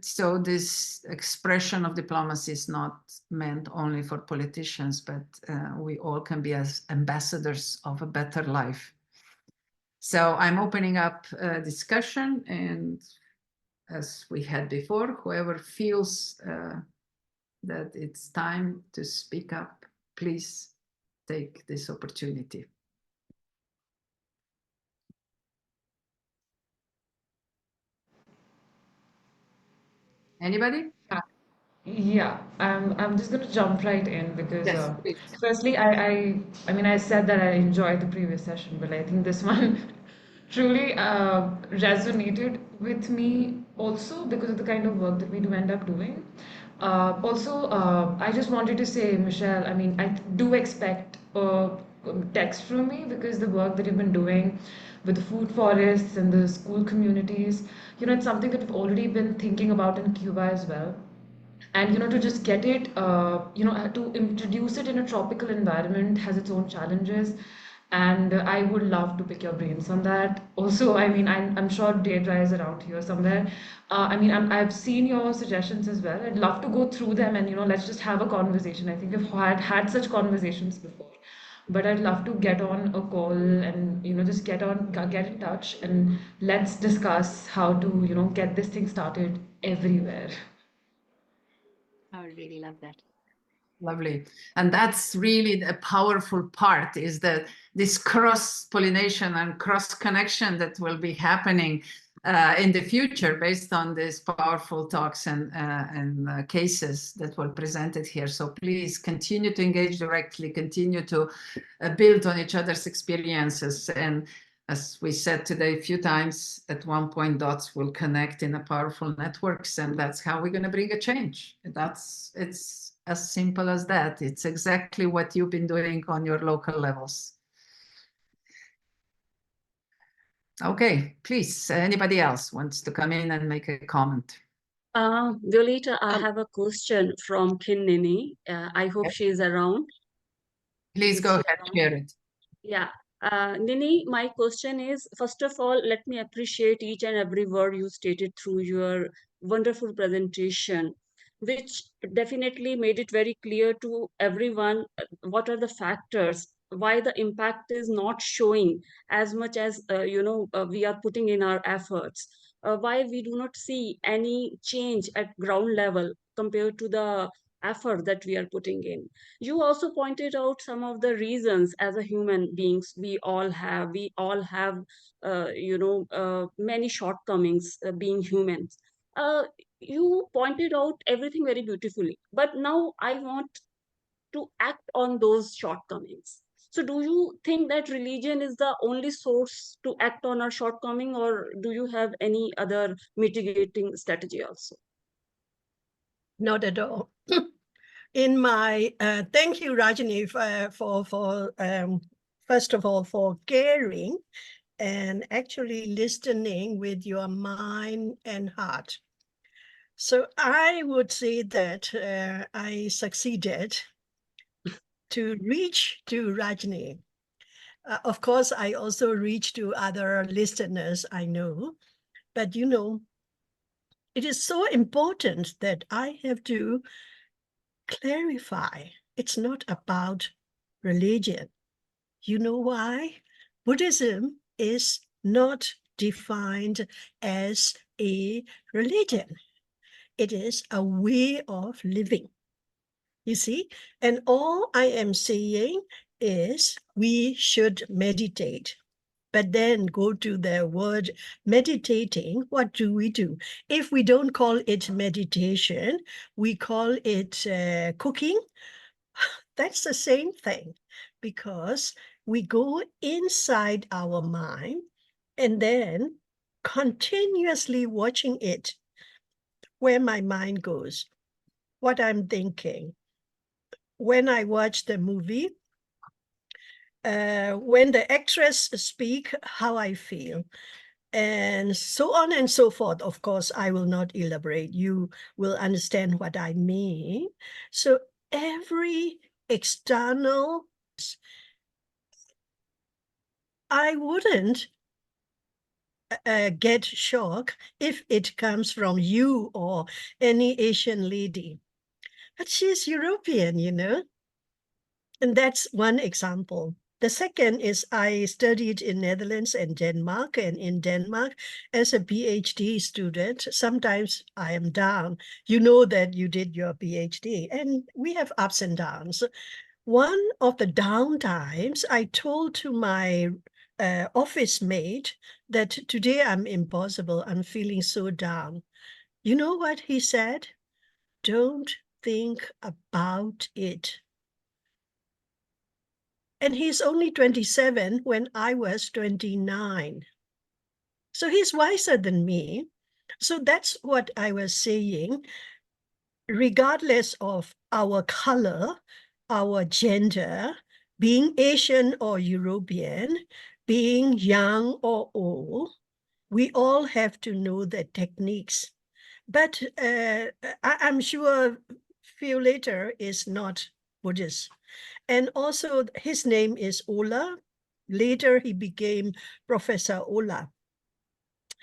So this expression of diplomacy is not meant only for politicians, but we all can be as ambassadors of a better life. So I'm opening up a discussion, and as we had before, whoever feels that it's time to speak up, please take this opportunity. Anybody? Yeah, I'm just going to jump right in because Yes, please. firstly, I mean, I said that I enjoyed the previous session, but I think this one truly resonated with me also because of the kind of work that we do end up doing. I just wanted to say, Michelle, I mean, I do expect a text from me because the work that you've been doing with the food forests and the school communities, you know, it's something that we've already been thinking about in Cuba as well. And you know, to just get it, you know, to introduce it in a tropical environment has its own challenges, and I would love to pick your brains on that. Also, I mean, I'm sure Deirdre is around here somewhere. I mean, I've seen your suggestions as well. I'd love to go through them and, you know, let's just have a conversation. I think we've had such conversations before, but I'd love to get on a call and, you know, just get in touch and let's discuss how to, you know, get this thing started everywhere. I would really love that. Lovely. And that's really a powerful part, is that this cross-pollination and cross-connection that will be happening in the future based on these powerful talks and cases that were presented here. So please continue to engage directly, continue to build on each other's experiences. And as we said today a few times, at one point dots will connect in a powerful networks, and that's how we're going to bring a change. It's as simple as that. It's exactly what you've been doing on your local levels. Okay, please, anybody else wants to come in and make a comment? Violeta, I have a question from Kinnini. I hope she is around. Please go ahead, share it. Yeah. Nini, my question is, first of all, let me appreciate each and every word you stated through your wonderful presentation, which definitely made it very clear to everyone what are the factors, why the impact is not showing as much as we are putting in our efforts, why we do not see any change at ground level compared to the effort that we are putting in. You also pointed out some of the reasons as a human beings we all have many shortcomings being humans. You pointed out everything very beautifully, but now I want to act on those shortcomings. So do you think that religion is the only source to act on our shortcoming, or do you have any other mitigating strategy also? Not at all. In my thank you, Rajani, for first of all for caring and actually listening with your mind and heart. So I would say that I succeeded to reach to Rajani. Of course, I also reach to other listeners I know, but you know, it is so important that I have to clarify. It's not about religion. You know why? Buddhism is not defined as a religion. It is a way of living. You see? And all I am saying is we should meditate. but then go to the word meditating, what do? If we don't call it meditation, we call it cooking. That's the same thing, because we go inside our mind and then continuously watching it, where my mind goes, what I'm thinking. When I watch the movie, when the actress speak, how I feel, and so on and so forth. Of course, I will not elaborate. You will understand what I mean. So every external, I wouldn't get shocked if it comes from you or any Asian lady. But she's European, you know? And that's one example. The second is I studied in Netherlands and Denmark, and in Denmark, as a PhD student, sometimes I am down. You know that you did your PhD, and we have ups and downs. One of the down times, I told to my office mate that today I'm impossible, I'm feeling so down. You know what he said? Don't think about it. And he's only 27 when I was 29. So he's wiser than me. So that's what I was saying. Regardless of our color, our gender, being Asian or European, being young or old, we all have to know the techniques. But I'm sure Violeta is not Buddhist. And also his name is Ola. Later he became Professor Ola.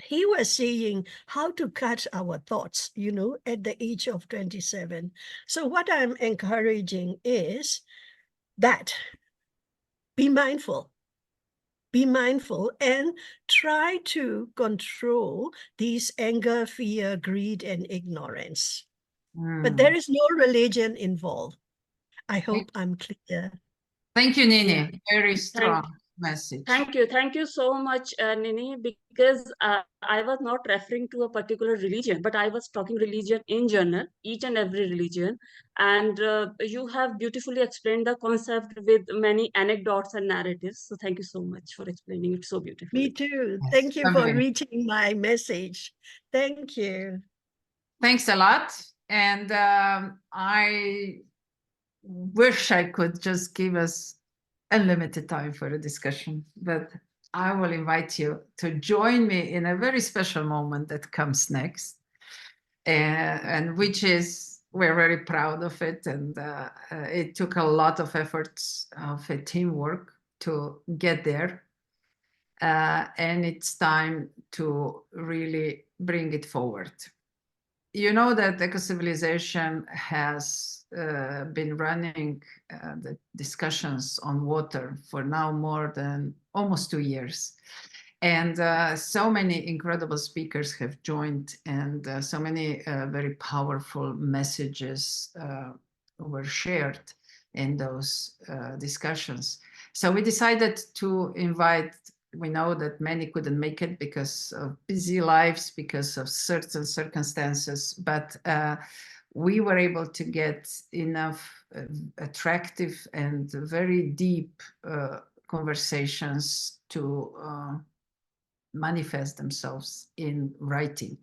He was saying how to cut our thoughts, you know, at the age of 27. So what I'm encouraging is that be mindful and try to control these anger, fear, greed, and ignorance. But there is no religion involved. I hope I'm clear. Thank you, Nini. Yeah. Very strong message. Thank you so much, Nini, because I was not referring to a particular religion, but I was talking religion in general, each and every religion. And you have beautifully explained the concept with many anecdotes and narratives. So thank you so much for explaining it so beautifully. Me too. Thank you for reaching my message. Thank you. Thanks a lot. And I wish I could just give us unlimited time for a discussion, but I will invite you to join me in a very special moment that comes next, and which is, we're very proud of it, and it took a lot of efforts of a teamwork to get there, and it's time to really bring it forward. You know that Ecocivilisation has been running the discussions on water for now more than almost 2 years. And so many incredible speakers have joined, and so many very powerful messages were shared in those discussions. So we decided to invite, we know that many couldn't make it because of busy lives, because of certain circumstances, but we were able to get enough attractive and very deep conversations to manifest themselves in writing.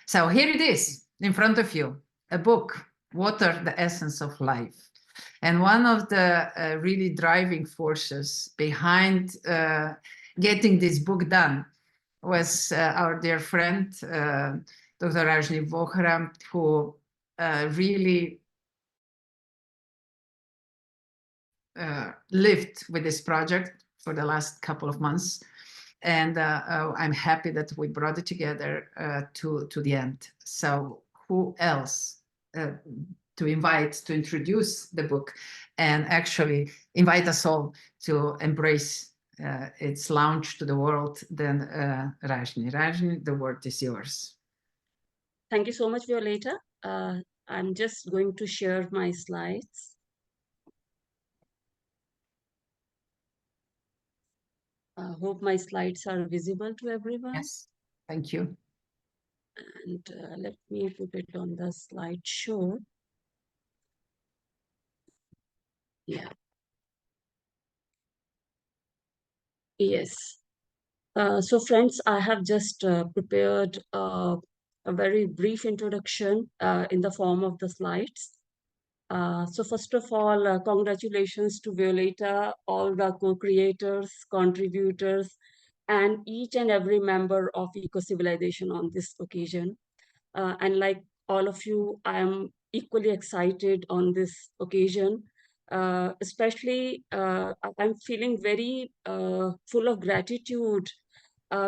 So here it is in front of you, a book, Water, the Essence of Life. And one of the really driving forces behind getting this book done was our dear friend, Dr. Rajni Vohra, who really lived with this project for the last couple of months. And I'm happy that we brought it together to the end. So who else to invite to introduce the book and actually invite us all to embrace its launch to the world than Rajni. Rajni, the word is yours. Thank you so much, Violeta. I'm just going to share my slides. Hope my slides are visible to everyone. Yes, thank you. And let me put it on the slideshow. Yeah. Yes. So friends, I have just prepared a very brief introduction in the form of the slides. So first of all, congratulations to Violeta, all the co-creators, contributors, and each and every member of Ecocivilization on this occasion. And like all of you, I am equally excited on this occasion. Especially, I'm feeling very full of gratitude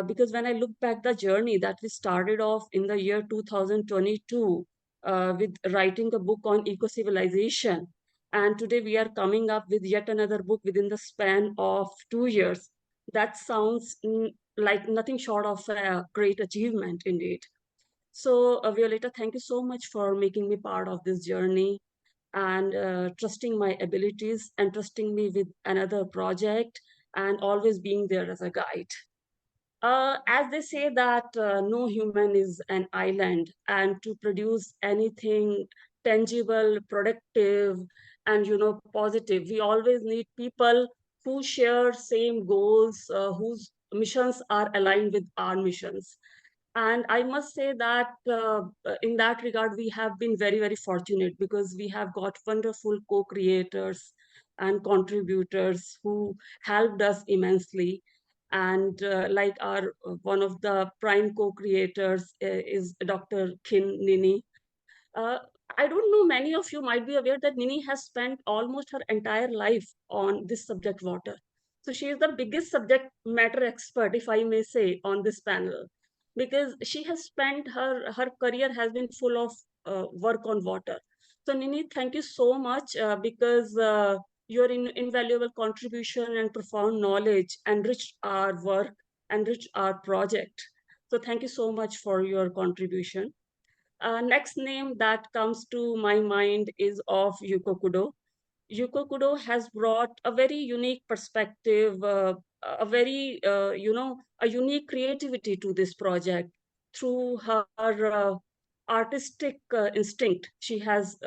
because when I look back the journey that we started off in the year 2022 with writing a book on eco-civilization, and today we are coming up with yet another book within the span of 2 years. That sounds like nothing short of a great achievement indeed. So, Violeta, thank you so much for making me part of this journey and trusting my abilities and trusting me with another project and always being there as a guide. As they say that no human is an island, and to produce anything tangible, productive, and positive, we always need people who share same goals, whose missions are aligned with our missions. And I must say that in that regard, we have been very, very fortunate because we have got wonderful co-creators and contributors who helped us immensely. And like our one of the prime co-creators is Dr. Kin Nini. Uh, I don't know, many of you might be aware that Nini has spent almost her entire life on this subject, water. So she is the biggest subject matter expert, if I may say, on this panel, because she has spent her career has been full of work on water. So Nini, thank you so much because your invaluable contribution and profound knowledge enriched our work, enriched our project. So thank you so much for your contribution. Next name that comes to my mind is of Yuko Kudo. Yuko Kudo has brought a very unique perspective, a very, a unique creativity to this project through her artistic instinct. She has,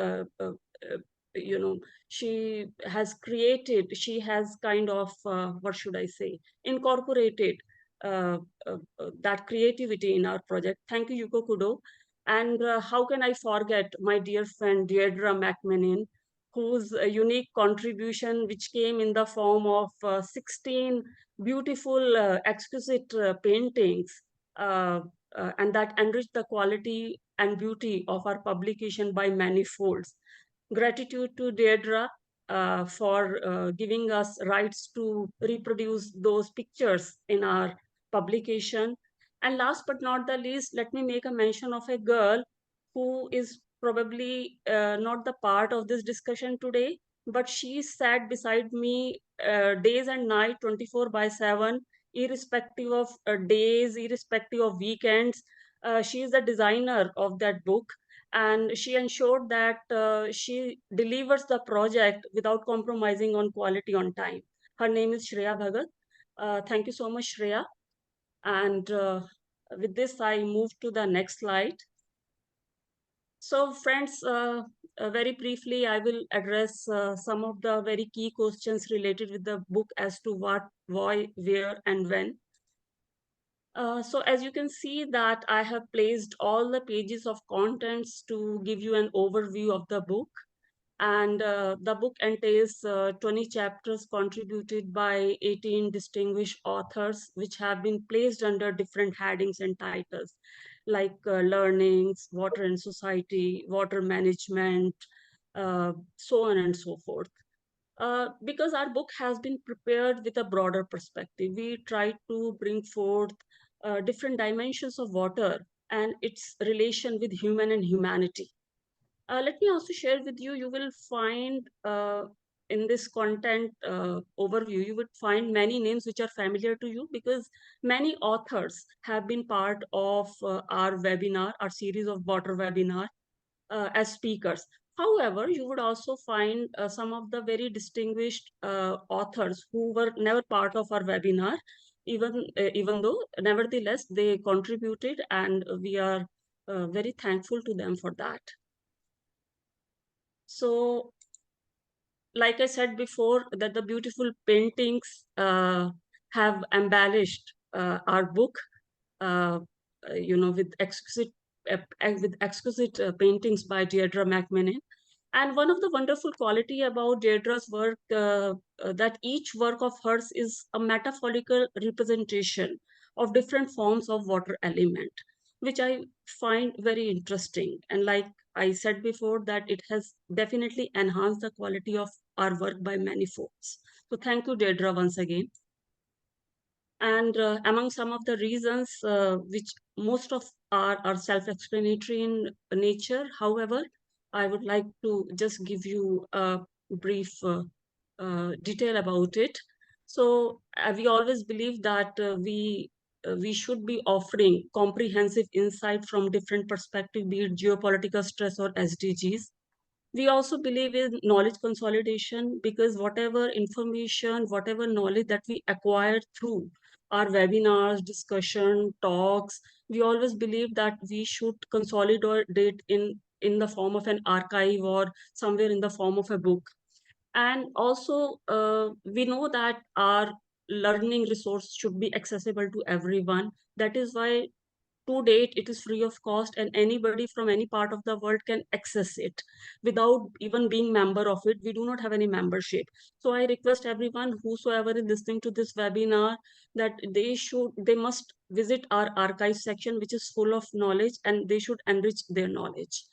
you know, she has created, she has kind of, what should I say, incorporated that creativity in our project. Thank you, Yuko Kudo. And how can I forget my dear friend Deirdre McMenin, whose unique contribution, which came in the form of 16 beautiful, exquisite paintings, and that enriched the quality and beauty of our publication by many folds. Gratitude to Deirdre for giving us rights to reproduce those pictures in our publication. And last but not the least, let me make a mention of a girl who is probably not the part of this discussion today, but she sat beside me days and night, 24/7, irrespective of days, irrespective of weekends. She is the designer of that book, and she ensured that she delivers the project without compromising on quality on time. Her name is Shreya Bhagat. Thank you so much, Shreya. And with this, I move to the next slide. So friends, very briefly, I will address some of the very key questions related with the book as to what, why, where, and when. So as you can see that I have placed all the pages of contents to give you an overview of the book. And the book entails 20 chapters contributed by 18 distinguished authors, which have been placed under different headings and titles, like learnings, water and society, water management, so on and so forth. Because our book has been prepared with a broader perspective, we try to bring forth different dimensions of water and its relation with human and humanity. Let me also share with you, you will find in this content overview, you would find many names which are familiar to you because many authors have been part of our webinar, our series of water webinar as speakers. However, you would also find some of the very distinguished authors who were never part of our webinar, even though nevertheless they contributed, and we are very thankful to them for that. So, like I said before, that the beautiful paintings have embellished our book, with exquisite paintings by Deirdre McMahon. And one of the wonderful quality about Deirdre's work that each work of hers is a metaphorical representation of different forms of water element, which I find very interesting. And like I said before, that it has definitely enhanced the quality of our work by many folks. So thank you, Deirdre, once again. And among some of the reasons, which most of are self-explanatory in nature, however, I would like to just give you a brief detail about it. So we always believe that we should be offering comprehensive insight from different perspectives, be it geopolitical stress or SDGs. We also believe in knowledge consolidation, because whatever information, whatever knowledge that we acquire through our webinars, discussion, talks, we always believe that we should consolidate in the form of an archive or somewhere in the form of a book. And also, we know that our learning resource should be accessible to everyone. That is why to date it is free of cost, and anybody from any part of the world can access it without even being member of it. We do not have any membership. So I request everyone whosoever is listening to this webinar that they must visit our archive section, which is full of knowledge, and they should enrich their knowledge.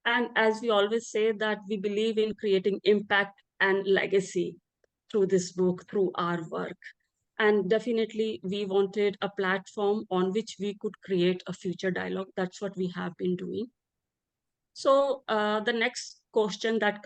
And as we always say, that we believe in creating impact and legacy through this book, through our work. And definitely we wanted a platform on which we could create a future dialogue. That's what we have been doing. So the next question that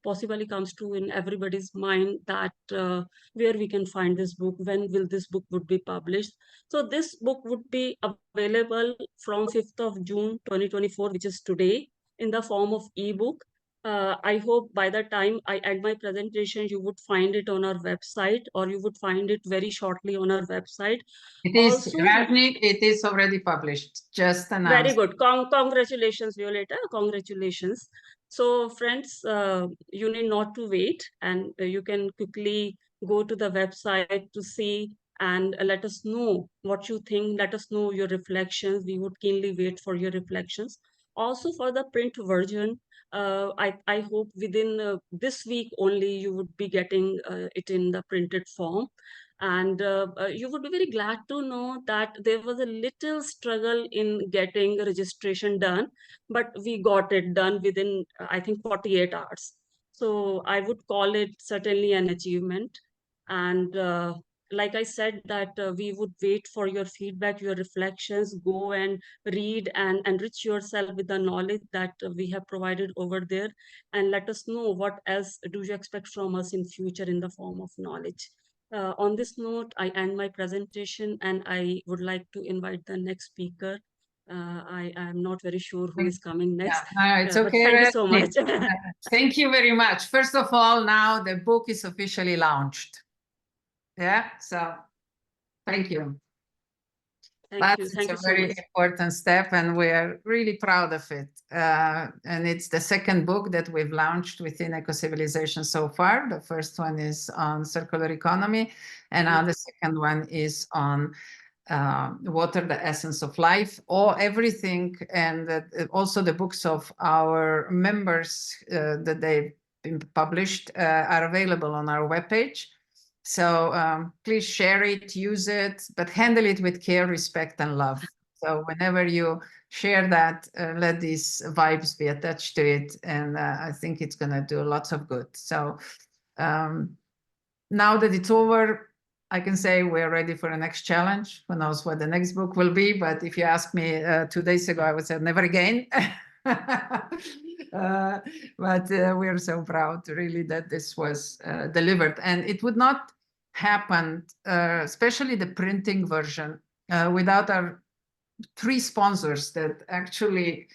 possibly comes to in everybody's mind, that where we can find this book, when will this book would be published? So this book would be available from 5th of June 2024, which is today, in the form of ebook. I hope by the time I end my presentation, you would find it on our website, or you would find it very shortly on our website. It is, Rajnik, it is already published, just announced. Very good. Congratulations, Violeta. Congratulations. So friends, you need not to wait, and you can quickly go to the website to see and let us know what you think. Let us know your reflections. We would keenly wait for your reflections. Also for the print version, I hope within this week only you would be getting it in the printed form. And you would be very glad to know that there was a little struggle in getting registration done, but we got it done within, I think, 48 hours. So I would call it certainly an achievement. And like I said, that we would wait for your feedback, your reflections. Go and read and enrich yourself with the knowledge that we have provided over there, and let us know what else do you expect from us in future in the form of knowledge. On this note, I end my presentation, and I would like to invite the next speaker. I am not very sure who is coming next. Yeah, it's okay. Thank you so much. Thank you very much. First of all, now the book is officially launched. Yeah, so thank you. Thank That's you a so very much. important step, and we are really proud of it. And it's the second book that we've launched within Ecocivilisation so far. The first one is on circular economy, and now the second one is on water, the essence of life, or everything, and also the books of our members that they've been published are available on our webpage. So please share it, use it, but handle it with care, respect, and love. So whenever you share that, let these vibes be attached to it, and I think it's going to do lots of good. So now that it's over, I can say we're ready for the next challenge. Who knows what the next book will be, but if you asked me 2 days ago, I would say never again. But we're so proud really that this was delivered, and it would not happen, especially the printing version, without our 3 sponsors that actually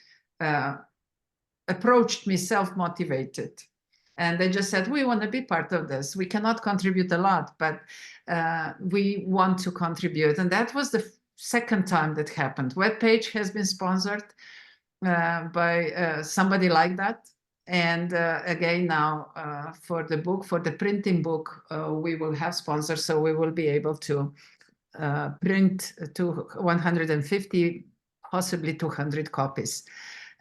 approached me self-motivated. And they just said, we want to be part of this. We cannot contribute a lot, but we want to contribute. And that was the second time that happened. Webpage has been sponsored by somebody like that. And again, now for the book, for the printing book, we will have sponsors. So we will be able to print to 150, possibly 200 copies.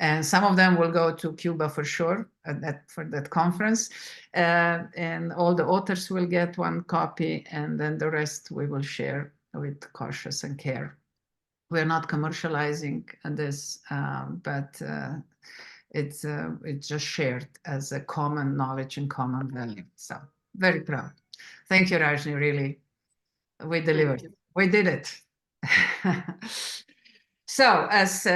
And some of them will go to Cuba for sure for that conference. And all the authors will get one copy, and then the rest we will share with Cautious and Care. We're not commercializing this, but it's just shared as a common knowledge and common value. So very proud. Thank you, Rajni, really. We delivered. We did it. So, as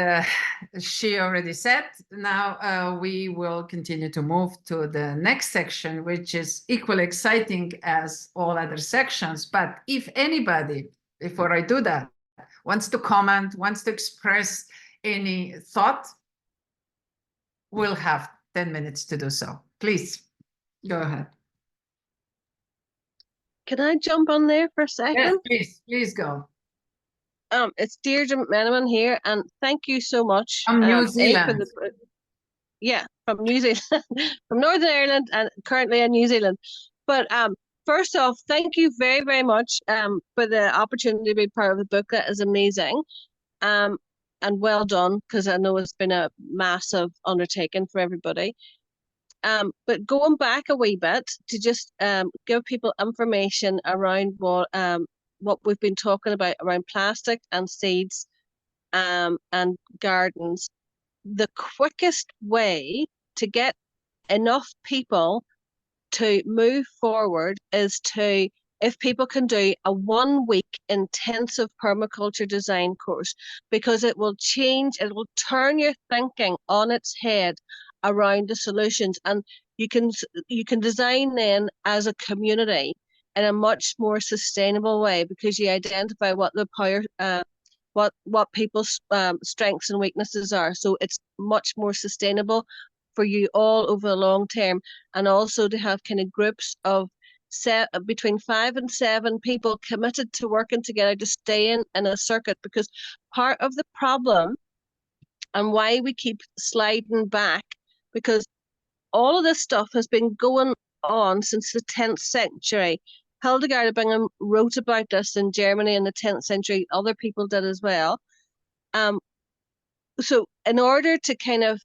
she already said, now we will continue to move to the next section, which is equally exciting as all other sections. But if anybody, before I do that, wants to comment, wants to express any thought, we'll have 10 minutes to do so. Please, go ahead. Can I jump on there for a second? Yes, please go. It's Deirdre McMenamin here, and thank you so much. From New Zealand. From New Zealand, from Northern Ireland, and currently in New Zealand. But first off, thank you very, very much for the opportunity to be part of the book. That is amazing. And well done, because I know it's been a massive undertaking for everybody. But going back a wee bit to just give people information around what we've been talking about around plastic and seeds and gardens. The quickest way to get enough people to move forward is to, if people can do a 1-week intensive permaculture design course, because it will turn your thinking on its head around the solutions, and you can design then as a community in a much more sustainable way, because you identify what the power what people's strengths and weaknesses are. So it's much more sustainable for you all over the long term, and also to have kind of groups of between 5 and 7 people committed to working together to stay in a circuit, because part of the problem and why we keep sliding back, because all of this stuff has been going on since the 10th century. Hildegard of Bingen wrote about this in Germany in the 10th century. Other people did as well. So in order to kind of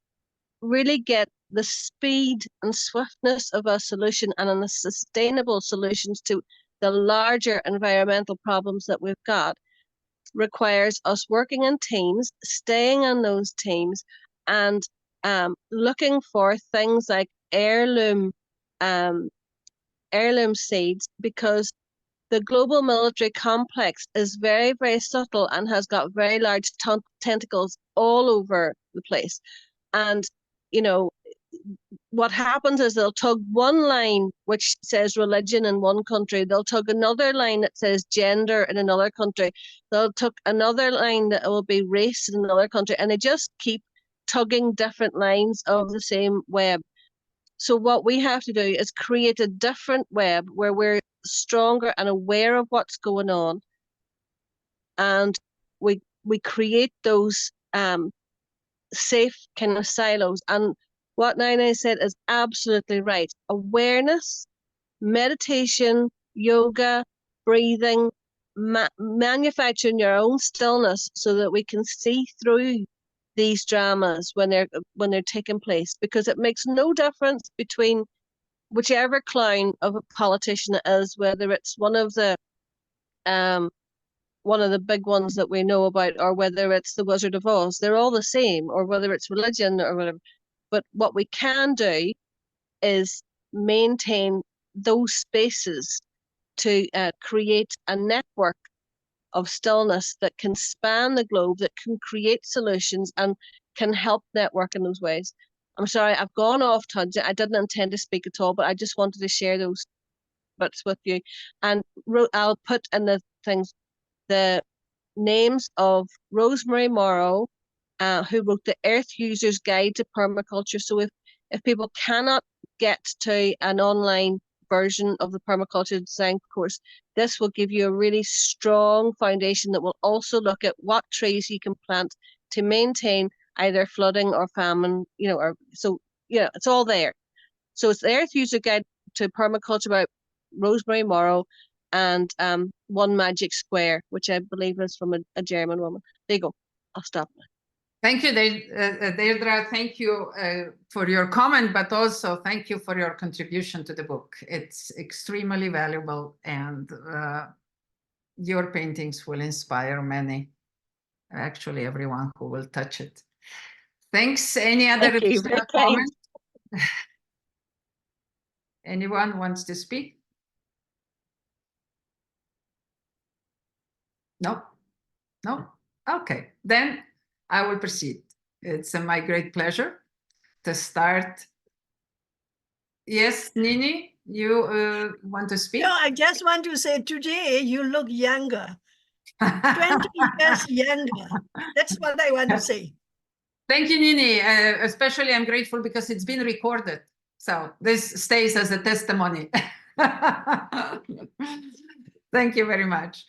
really get the speed and swiftness of a solution and the sustainable solutions to the larger environmental problems that we've got, requires us working in teams, staying in those teams, and looking for things like heirloom seeds, because the global military complex is very, very subtle and has got very large tentacles all over the place. And, you know, what happens is they'll tug one line which says religion in one country, they'll tug another line that says gender in another country, they'll tug another line that will be race in another country, and they just keep tugging different lines of the same web. So what we have to do is create a different web where we're stronger and aware of what's going on, and we create those safe kind of silos. And what Naina said is absolutely right. Awareness, meditation, yoga, breathing, manufacturing your own stillness so that we can see through these dramas when they're taking place, because it makes no difference between whichever clown of a politician it is, whether it's one of the big ones that we know about, or whether it's the Wizard of Oz. They're all the same, or whether it's religion or whatever. But what we can do is maintain those spaces to create a network of stillness that can span the globe, that can create solutions and can help network in those ways. I'm sorry, I've gone off tangent. I didn't intend to speak at all, but I just wanted to share those bits with you. And I'll put in the things the names of Rosemary Morrow, who wrote the Earth User's Guide to Permaculture. So if people cannot get to an online version of the permaculture design course, this will give you a really strong foundation that will also look at what trees you can plant to maintain either flooding or famine, it's all there. So it's there to use a guide to permaculture by Rosemary Morrow and One Magic Square, which I believe is from a German woman. There you go. I'll stop now. Thank you, Deirdre. Thank you for your comment, but also thank you for your contribution to the book. It's extremely valuable, and your paintings will inspire many, actually everyone who will touch it. Thanks. Any other additional comments? Anyone wants to speak? No? No? Okay, then I will proceed. It's my great pleasure to start. Yes, Nini, you want to speak? No, I just want to say today you look younger. 20 years younger. That's what I want to say. Thank you, Nini. Especially I'm grateful because it's been recorded. So this stays as a testimony. Thank you very much.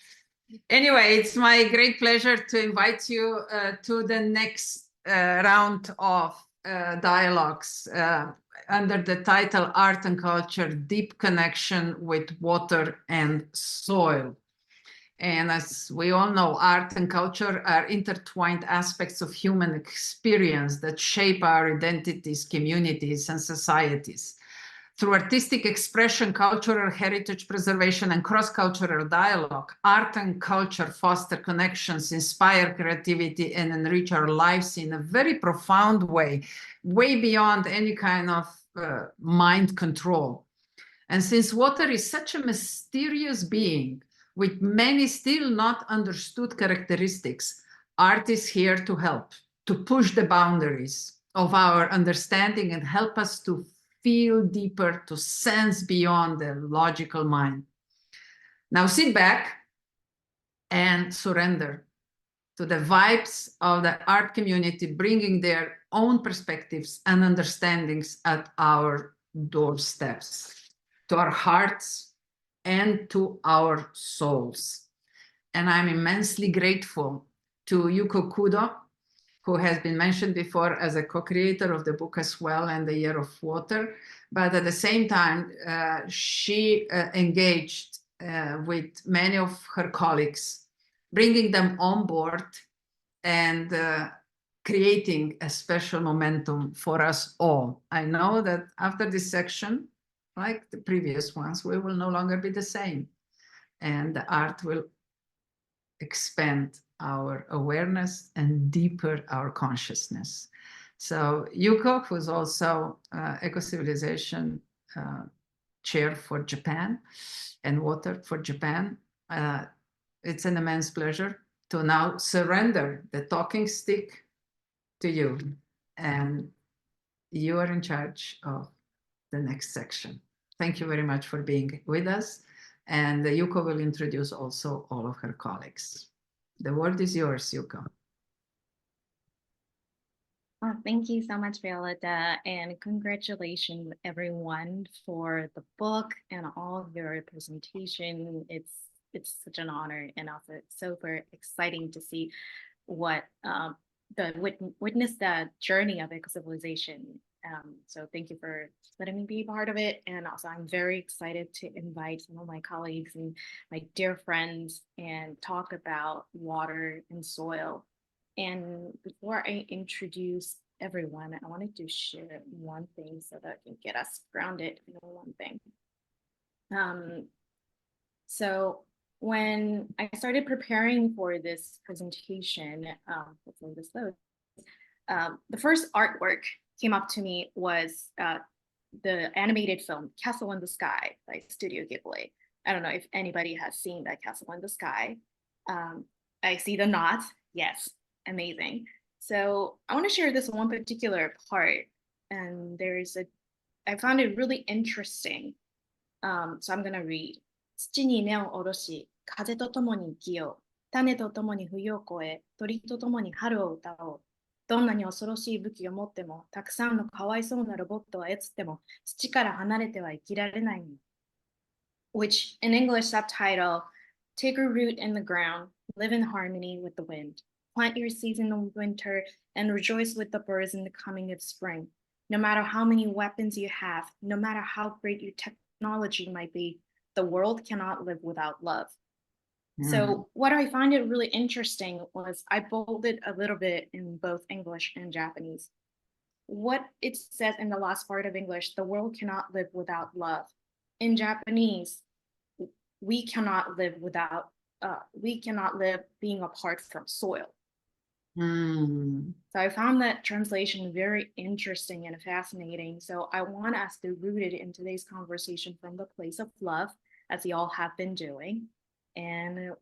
Anyway, it's my great pleasure to invite you to the next round of dialogues under the title Art and Culture, Deep Connection with Water and Soil. And as we all know, art and culture are intertwined aspects of human experience that shape our identities, communities, and societies. Through artistic expression, cultural heritage preservation, and cross-cultural dialogue, art and culture foster connections, inspire creativity, and enrich our lives in a very profound way, way beyond any kind of mind control. And since water is such a mysterious being, with many still not understood characteristics, art is here to help, to push the boundaries of our understanding and help us to feel deeper, to sense beyond the logical mind. Now sit back and surrender to the vibes of the art community, bringing their own perspectives and understandings at our doorsteps, to our hearts, and to our souls. And I'm immensely grateful to Yuko Kudo, who has been mentioned before as a co-creator of the book as well, and the Year of Water. But at the same time, she engaged with many of her colleagues, bringing them on board and creating a special momentum for us all. I know that after this section, like the previous ones, we will no longer be the same. And the art will expand our awareness and deeper our consciousness. So Yuko, who's also Ecocivilisation Chair for Japan and Water for Japan, it's an immense pleasure to now surrender the talking stick to you. And you are in charge of the next section. Thank you very much for being with us. And Yuko will introduce also all of her colleagues. The word is yours, Yuko. Oh, thank you so much, Violeta, and congratulations everyone for the book and all of your presentation. It's such an honor, and also it's super exciting to see what witness the journey of Ecocivilisation. So thank you for letting me be part of it. And also I'm very excited to invite some of my colleagues and my dear friends and talk about water and soil. And before I introduce everyone, I wanted to share one thing so that I can get us grounded in one thing. So when I started preparing for this presentation, hopefully this loads, the first artwork came up to me was the animated film Castle in the Sky by Studio Ghibli. I don't know if anybody has seen that Castle in the Sky. I see the nods. Yes, amazing. So I want to share this one particular part, and I found it really interesting. So I'm gonna read. 土に根を下ろし、風とともに生きよう。種とともに冬を越え、鳥とともに春を歌おう。どんなに恐ろしい武器を持っても、たくさんのかわいそうなロボットを操っても、土から離れては生きられないの。Which, in English subtitle, take a root in the ground, live in harmony with the wind, plant your seeds in the winter, and rejoice with the birds in the coming of spring. No matter how many weapons you have, no matter how great your technology might be, the world cannot live without love. So what I find it really interesting was I bolded a little bit in both English and Japanese. What it says in the last part of English, the world cannot live without love. In Japanese, we cannot live being apart from soil. So I found that translation very interesting and fascinating. So I want us to root it in today's conversation from the place of love, as you all have been doing, and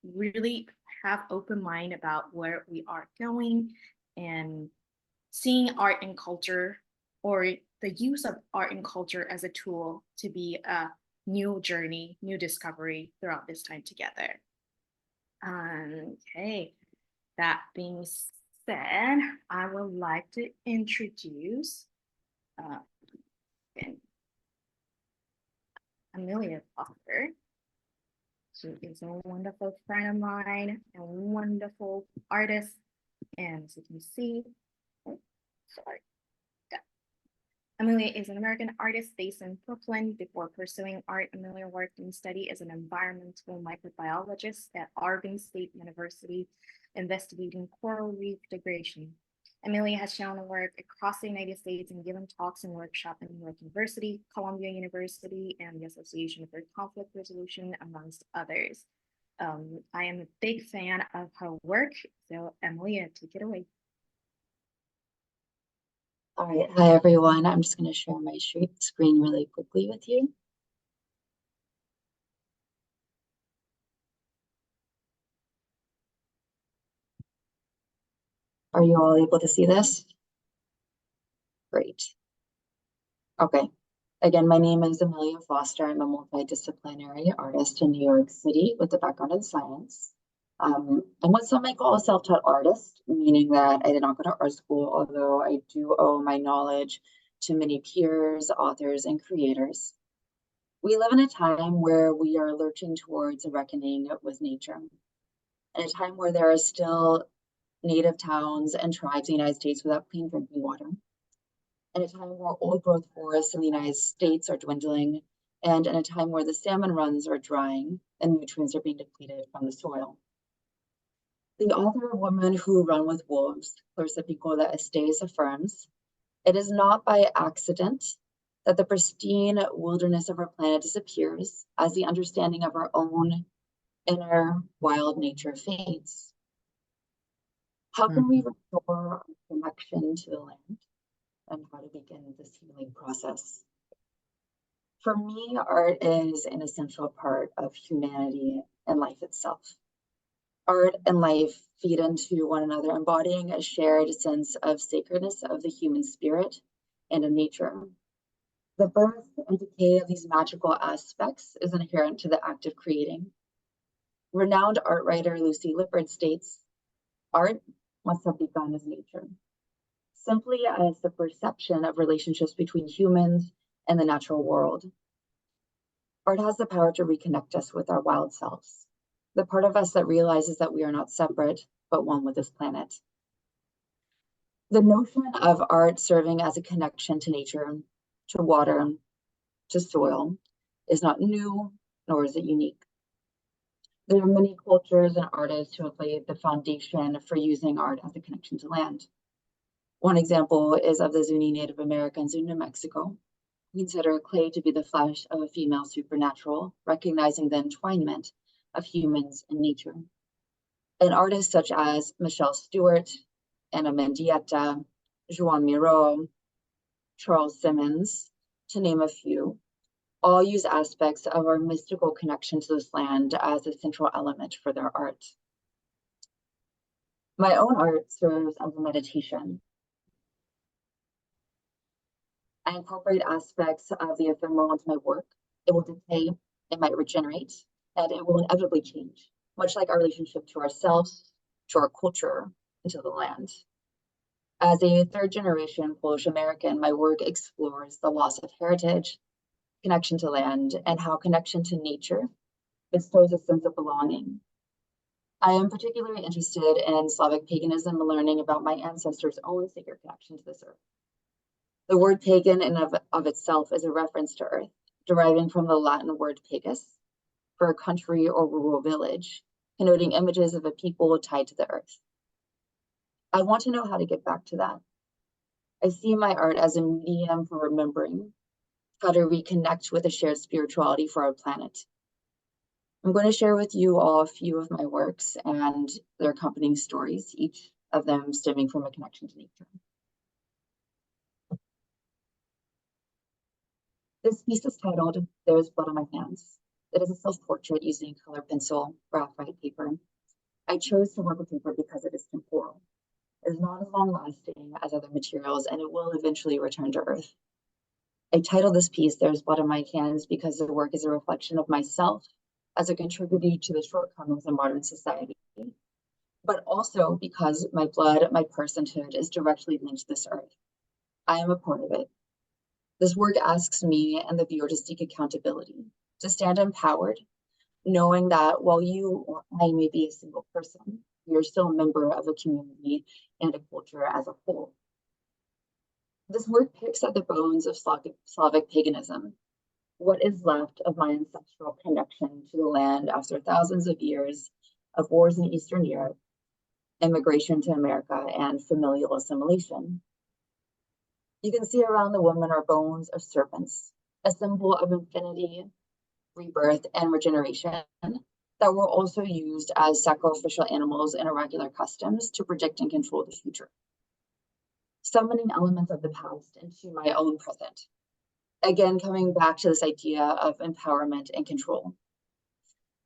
really have open mind about where we are going and seeing art and culture, or the use of art and culture as a tool to be a new journey, new discovery throughout this time together. Okay, that being said, I would like to introduce Amelia Foster. She is a wonderful friend of mine and wonderful artist. And as you can see, Amelia is an American artist based in Brooklyn. Before pursuing art, Amelia worked and studied as an environmental microbiologist at Oregon State University, investigating coral reef degradation. Amelia has shown her work across the United States and given talks and workshops at New York University, Columbia University, and the Association for Conflict Resolution, amongst others. I am a big fan of her work, so Amelia, take it away. All right, hi everyone. I'm just going to share my screen really quickly with you. Are you all able to see this? Great. Okay. Again, my name is Amelia Foster. I'm a multidisciplinary artist in New York City with a background in science. I'm what some might call a self-taught artist, meaning that I did not go to art school, although I do owe my knowledge to many peers, authors, and creators. We live in a time where we are lurching towards a reckoning with nature, in a time where there are still native towns and tribes in the United States without clean drinking water, in a time where old growth forests in the United States are dwindling, and in a time where the salmon runs are drying and nutrients are being depleted from the soil. The author of Women Who Run with Wolves, Clarissa Pinkola Estes, affirms, "It is not by accident that the pristine wilderness of our planet disappears as the understanding of our own inner wild nature fades." How can we restore our connection to the land, and how to begin this healing process? For me, art is an essential part of humanity and life itself. Art and life feed into one another, embodying a shared sense of sacredness of the human spirit and of nature. The birth and decay of these magical aspects is inherent to the act of creating. Renowned art writer Lucy Lippard states, "Art must have begun as nature, simply as the perception of relationships between humans and the natural world. Art has the power to reconnect us with our wild selves, the part of us that realizes that we are not separate, but one with this planet." The notion of art serving as a connection to nature, to water, to soil is not new, nor is it unique. There are many cultures and artists who have laid the foundation for using art as a connection to land. One example is of the Zuni Native Americans in New Mexico, who consider clay to be the flesh of a female supernatural, recognizing the entwinement of humans and nature. And artists such as Michelle Stewart, Anna Mendieta, Joan Miro, Charles Simmons, to name a few, all use aspects of our mystical connection to this land as a central element for their art. My own art serves as a meditation. I incorporate aspects of the ephemeral into my work. It will decay, it might regenerate, and it will inevitably change, much like our relationship to ourselves, to our culture, into the land. As a third-generation Polish American, my work explores the loss of heritage, connection to land, and how connection to nature bestows a sense of belonging. I am particularly interested in Slavic paganism and learning about my ancestors' own sacred connection to this earth. The word pagan in and of itself is a reference to earth, deriving from the Latin word pagus, for a country or rural village, connoting images of a people tied to the earth. I want to know how to get back to that. I see my art as a medium for remembering, how to reconnect with a shared spirituality for our planet. I'm going to share with you all a few of my works and their accompanying stories, each of them stemming from a connection to nature. This piece is titled, There's Blood on My Hands. It is a self-portrait using color pencil, graphite paper. I chose to work with paper because it is temporal. It is not as long-lasting as other materials, and it will eventually return to Earth. I titled this piece, There's Blood on My Hands, because the work is a reflection of myself as a contributor to the shortcomings of modern society, but also because my blood, my personhood, is directly linked to this Earth. I am a part of it. This work asks me and the viewer to seek accountability, to stand empowered, knowing that while you or I may be a single person, we are still a member of a community and a culture as a whole. This work picks at the bones of Slavic paganism, what is left of my ancestral connection to the land after thousands of years of wars in Eastern Europe, immigration to America, and familial assimilation. You can see around the woman are bones of serpents, a symbol of infinity, rebirth, and regeneration that were also used as sacrificial animals in oracular customs to predict and control the future. Summoning elements of the past into my own present. Again, coming back to this idea of empowerment and control.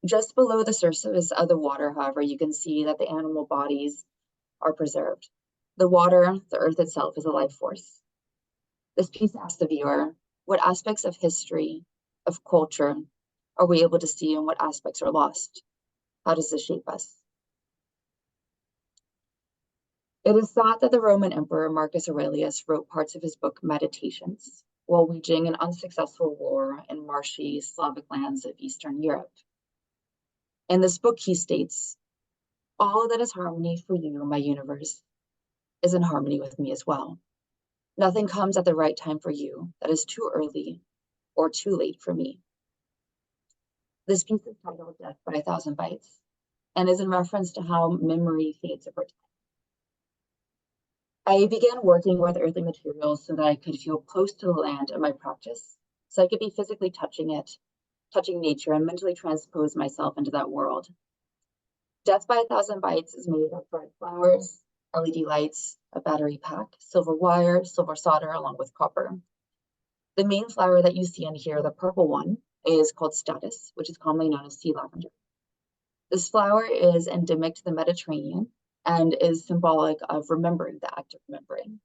Just below the surface of the water, however, you can see that the animal bodies are preserved. The water, the earth itself, is a life force. This piece asks the viewer, what aspects of history, of culture, are we able to see and what aspects are lost? How does this shape us? It is thought that the Roman Emperor Marcus Aurelius wrote parts of his book Meditations while waging an unsuccessful war in marshy Slavic lands of Eastern Europe. In this book, he states, all that is harmony for you, my universe, is in harmony with me as well. Nothing comes at the right time for you that is too early or too late for me. This piece is titled Death by 1,000 Bites and is in reference to how memory fades over time. I began working with earthly materials so that I could feel close to the land in my practice, so I could be physically touching it, touching nature, and mentally transpose myself into that world. Death by 1,000 Bites is made of red flowers, LED lights, a battery pack, silver wire, silver solder, along with copper. The main flower that you see in here, the purple one, is called status, which is commonly known as sea lavender. This flower is endemic to the Mediterranean and is symbolic of remembering, the act of remembering.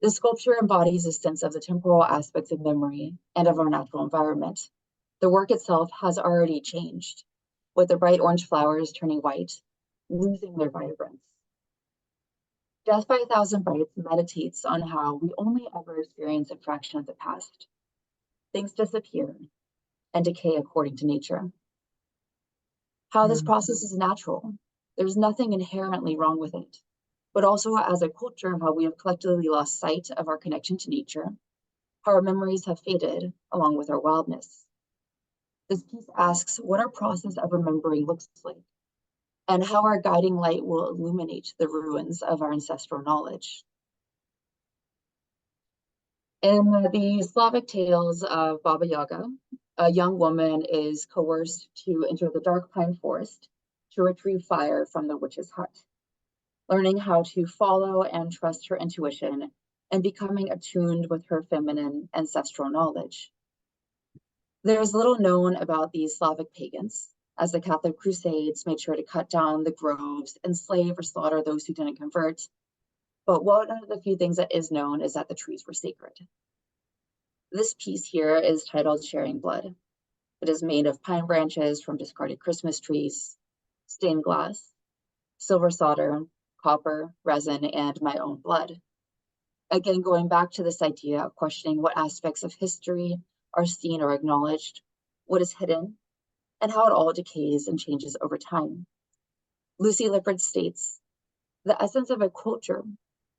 This sculpture embodies a sense of the temporal aspects of memory and of our natural environment. The work itself has already changed, with the bright orange flowers turning white, losing their vibrance. Death by 1,000 Bites meditates on how we only ever experience a fraction of the past. Things disappear and decay according to nature. How this process is natural. There's nothing inherently wrong with it, but also as a culture, how we have collectively lost sight of our connection to nature, how our memories have faded along with our wildness. This piece asks what our process of remembering looks like, and how our guiding light will illuminate the ruins of our ancestral knowledge. In the Slavic tales of Baba Yaga, a young woman is coerced to enter the dark pine forest to retrieve fire from the witch's hut, learning how to follow and trust her intuition and becoming attuned with her feminine ancestral knowledge. There is little known about these Slavic pagans, as the Catholic Crusades made sure to cut down the groves, enslave or slaughter those who didn't convert. But one of the few things that is known is that the trees were sacred. This piece here is titled Sharing Blood. It is made of pine branches from discarded Christmas trees, stained glass, silver solder, copper, resin, and my own blood. Again, going back to this idea of questioning what aspects of history are seen or acknowledged, what is hidden, and how it all decays and changes over time. Lucy Lippard states, the essence of a culture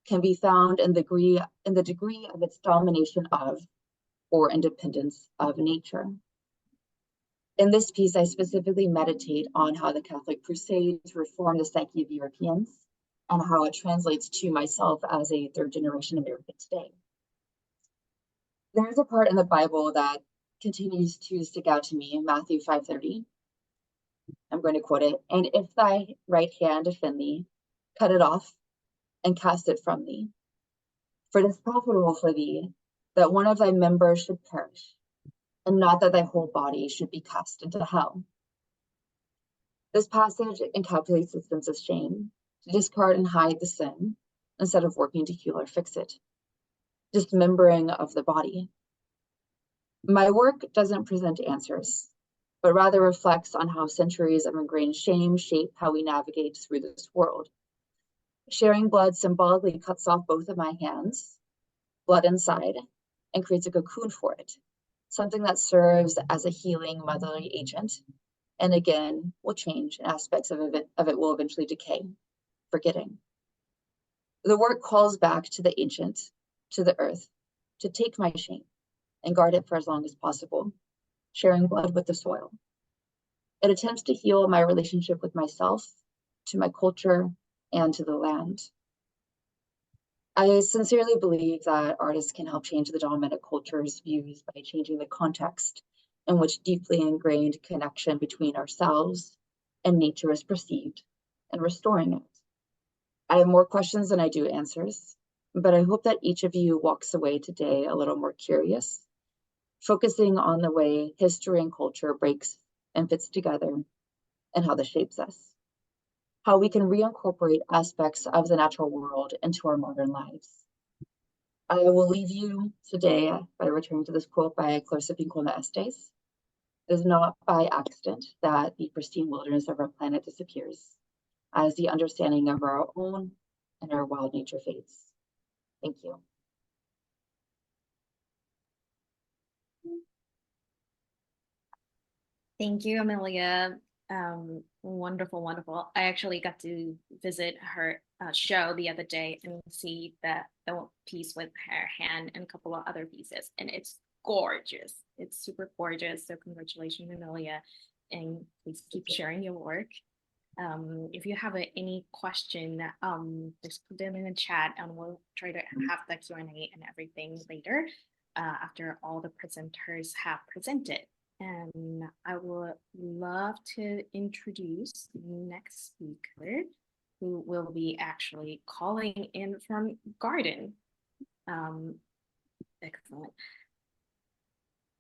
can be found in the degree of its domination of or independence of nature. In this piece, I specifically meditate on how the Catholic Crusades reformed the psyche of Europeans and how it translates to myself as a third-generation American today. There is a part in the Bible that continues to stick out to me in Matthew 5:30. I'm going to quote it. And if thy right hand offend thee, cut it off and cast it from thee. For it is profitable for thee that one of thy members should perish, and not that thy whole body should be cast into hell. This passage encapsulates the sense of shame, to discard and hide the sin, instead of working to heal or fix it. Dismembering of the body. My work doesn't present answers, but rather reflects on how centuries of ingrained shame shape how we navigate through this world. Sharing blood symbolically cuts off both of my hands, blood inside, and creates a cocoon for it, something that serves as a healing motherly agent, and again, will change, and aspects of it will eventually decay, forgetting. The work calls back to the ancient, to the earth, to take my shame and guard it for as long as possible, sharing blood with the soil. It attempts to heal my relationship with myself, to my culture, and to the land. I sincerely believe that artists can help change the dominant culture's views by changing the context in which deeply ingrained connection between ourselves and nature is perceived, and restoring it. I have more questions than I do answers, but I hope that each of you walks away today a little more curious, focusing on the way history and culture breaks and fits together, and how this shapes us. How we can reincorporate aspects of the natural world into our modern lives. I will leave you today by returning to this quote by Clarissa Pinkola Estes. It is not by accident that the pristine wilderness of our planet disappears, as the understanding of our own and our wild nature fades. Thank you. Thank you, Amelia. Wonderful, wonderful. I actually got to visit her show the other day and see the piece with her hand and a couple of other pieces, and it's gorgeous. It's super gorgeous. So congratulations, Amelia, and please keep sharing your work. If you have any question, just put them in the chat, and we'll try to have the Q&A and everything later after all the presenters have presented. And I would love to introduce the next speaker, who will be actually calling in from Garden. Excellent.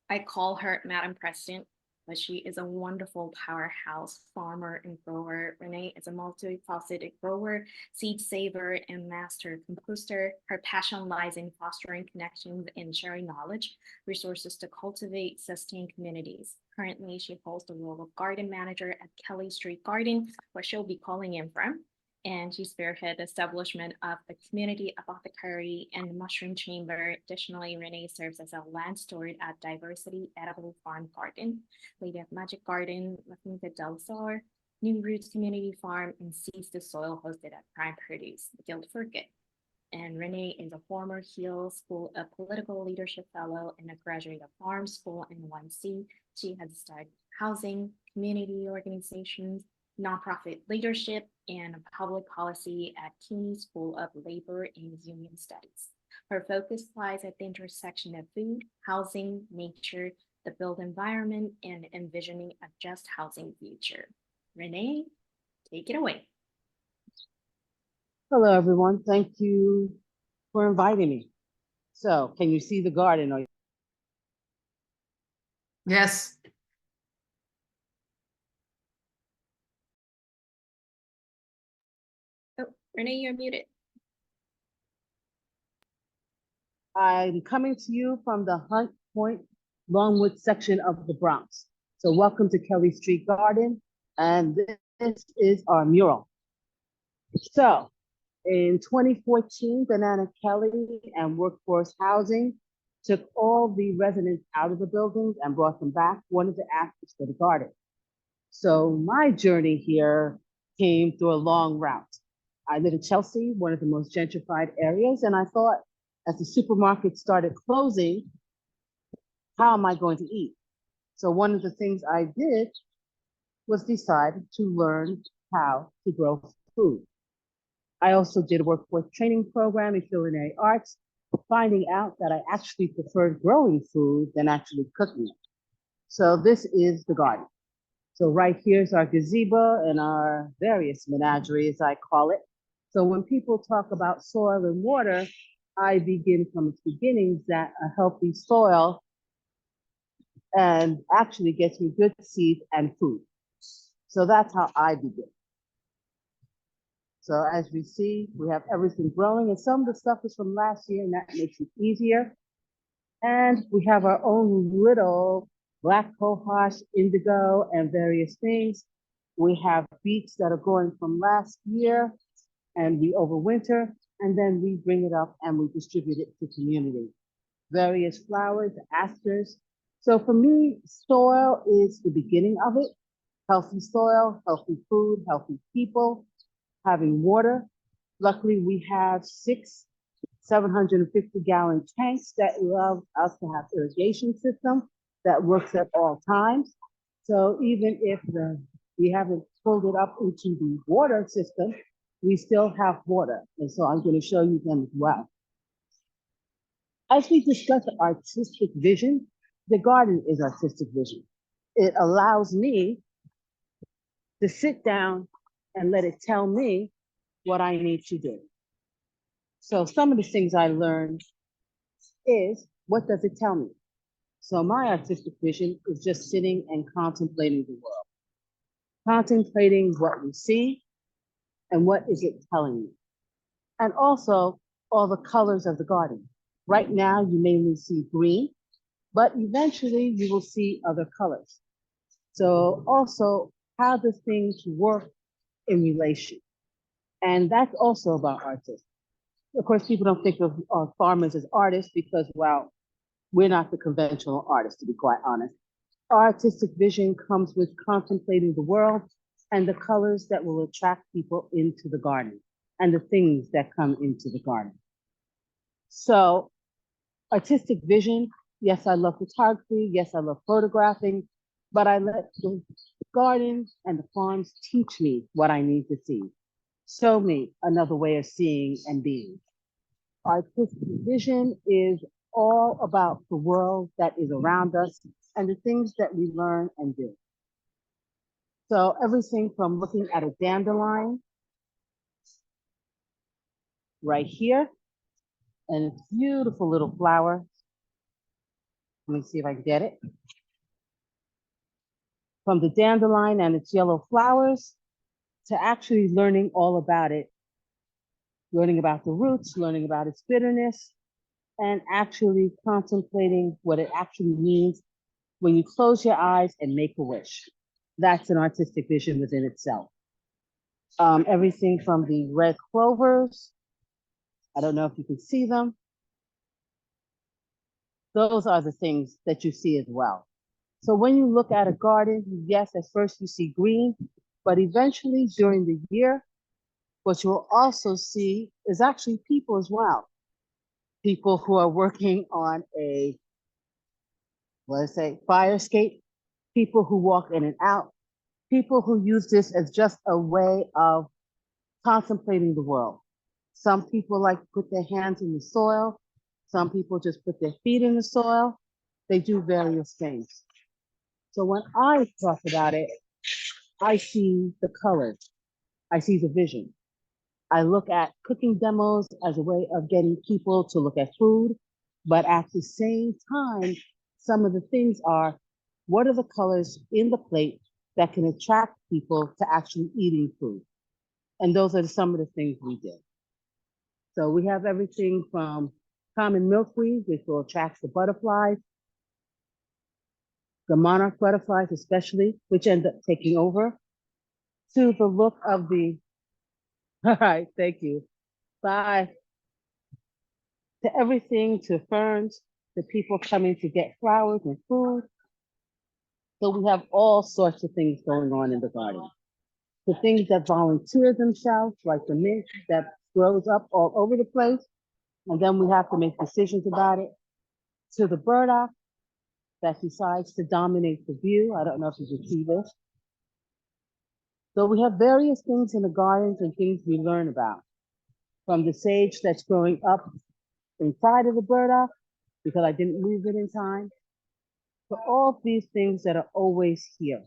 I call her Madam President, but she is a wonderful powerhouse farmer and grower. Renee is a multifaceted grower, seed saver, and master composter. Her passion lies in fostering connections and sharing knowledge, resources to cultivate, sustain communities. Currently, she holds the role of garden manager at Kelly Street Garden, where she'll be calling in from. And she spearheaded the establishment of the community apothecary and mushroom chamber. Additionally, Renee serves as a land steward at Diversity Edible Farm Garden, Lady of Magic Garden, La Finca del Sol, New Roots Community Farm, and Seeds the Soil hosted at Prime Produce, Guildford Good. And Renee is a former Hill School of Political Leadership Fellow and a graduate of Farm School NYC. She has studied housing, community organizations, nonprofit leadership, and public policy at CUNY School of Labor and Union Studies. Her focus lies at the intersection of food, housing, nature, the built environment, and envisioning a just housing future. Renee, take it away. Hello, everyone. Thank you for inviting me. So, can you see the garden? Yes. Oh, Renee, you're muted. I'm coming to you from the Hunt Point, Longwood section of the Bronx. So welcome to Kelly Street Garden, and this is our mural. So In 2014, Banana Kelly and Workforce Housing took all the residents out of the buildings and brought them back, wanted to access for the garden. So my journey here came through a long route. I live in Chelsea, one of the most gentrified areas, and I thought as the supermarkets started closing, how am I going to eat? So one of the things I did was decide to learn how to grow food. I also did a workforce training program in culinary arts, finding out that I actually preferred growing food than actually cooking it. So this is the garden. So right here's our gazebo and our various menageries, I call it. So when people talk about soil and water, I begin from its beginnings that a healthy soil and actually gets me good seed and food. So that's how I begin. So as we see, we have everything growing, and some of the stuff is from last year, and that makes it easier. And we have our own little black cohosh, indigo, and various things. We have beets that are growing from last year, and we overwinter, and then we bring it up and we distribute it to community. Various flowers, asters. So for me, soil is the beginning of it. Healthy soil, healthy food, healthy people, having water. Luckily, we have 6 750-gallon tanks that allow us to have irrigation system that works at all times. So even if we haven't pulled it up into the water system, we still have water. And so I'm going to show you them as well. As we discuss artistic vision, the garden is artistic vision. It allows me to sit down and let it tell me what I need to do. So some of the things I learned is, what does it tell me? So my artistic vision is just sitting and contemplating the world. Contemplating what we see and what is it telling me. And also all the colors of the garden. Right now, you mainly see green, but eventually you will see other colors. So also, how do things work in relation? And that's also about artists. Of course, people don't think of farmers as artists because, well, we're not the conventional artists, to be quite honest. Our artistic vision comes with contemplating the world and the colors that will attract people into the garden and the things that come into the garden. So artistic vision, yes, I love photography. Yes, I love photographing, but I let the garden and the farms teach me what I need to see. Show me another way of seeing and being. Artistic vision is all about the world that is around us and the things that we learn and do. So everything from looking at a dandelion right here, and it's a beautiful little flower. Let me see if I can get it. From the dandelion and its yellow flowers to actually learning all about it, learning about the roots, learning about its bitterness, and actually contemplating what it actually means when you close your eyes and make a wish. That's an artistic vision within itself. Everything from the red clovers, I don't know if you can see them. Those are the things that you see as well. So when you look at a garden, yes, at first you see green, but eventually during the year, what you'll also see is actually people as well. People who are working on a, let's say, fire escape, people who walk in and out, people who use this as just a way of contemplating the world. Some people like to put their hands in the soil. Some people just put their feet in the soil. They do various things. So when I talk about it, I see the colors. I see the vision. I look at cooking demos as a way of getting people to look at food, but at the same time, some of the things are, what are the colors in the plate that can attract people to actually eating food? And those are some of the things we did. So we have everything from common milkweed, which will attract the butterflies, the monarch butterflies especially, which end up taking over, to the look of the, all right, thank you. Bye. To everything, to ferns, to people coming to get flowers and food. So we have all sorts of things going on in the garden. The things that volunteer themselves, like the mint that grows up all over the place, and then we have to make decisions about it. To the burdock that decides to dominate the view. I don't know if you can see this. So we have various things in the gardens and things we learn about. From the sage that's growing up inside of the burdock, because I didn't move it in time, to all these things that are always here.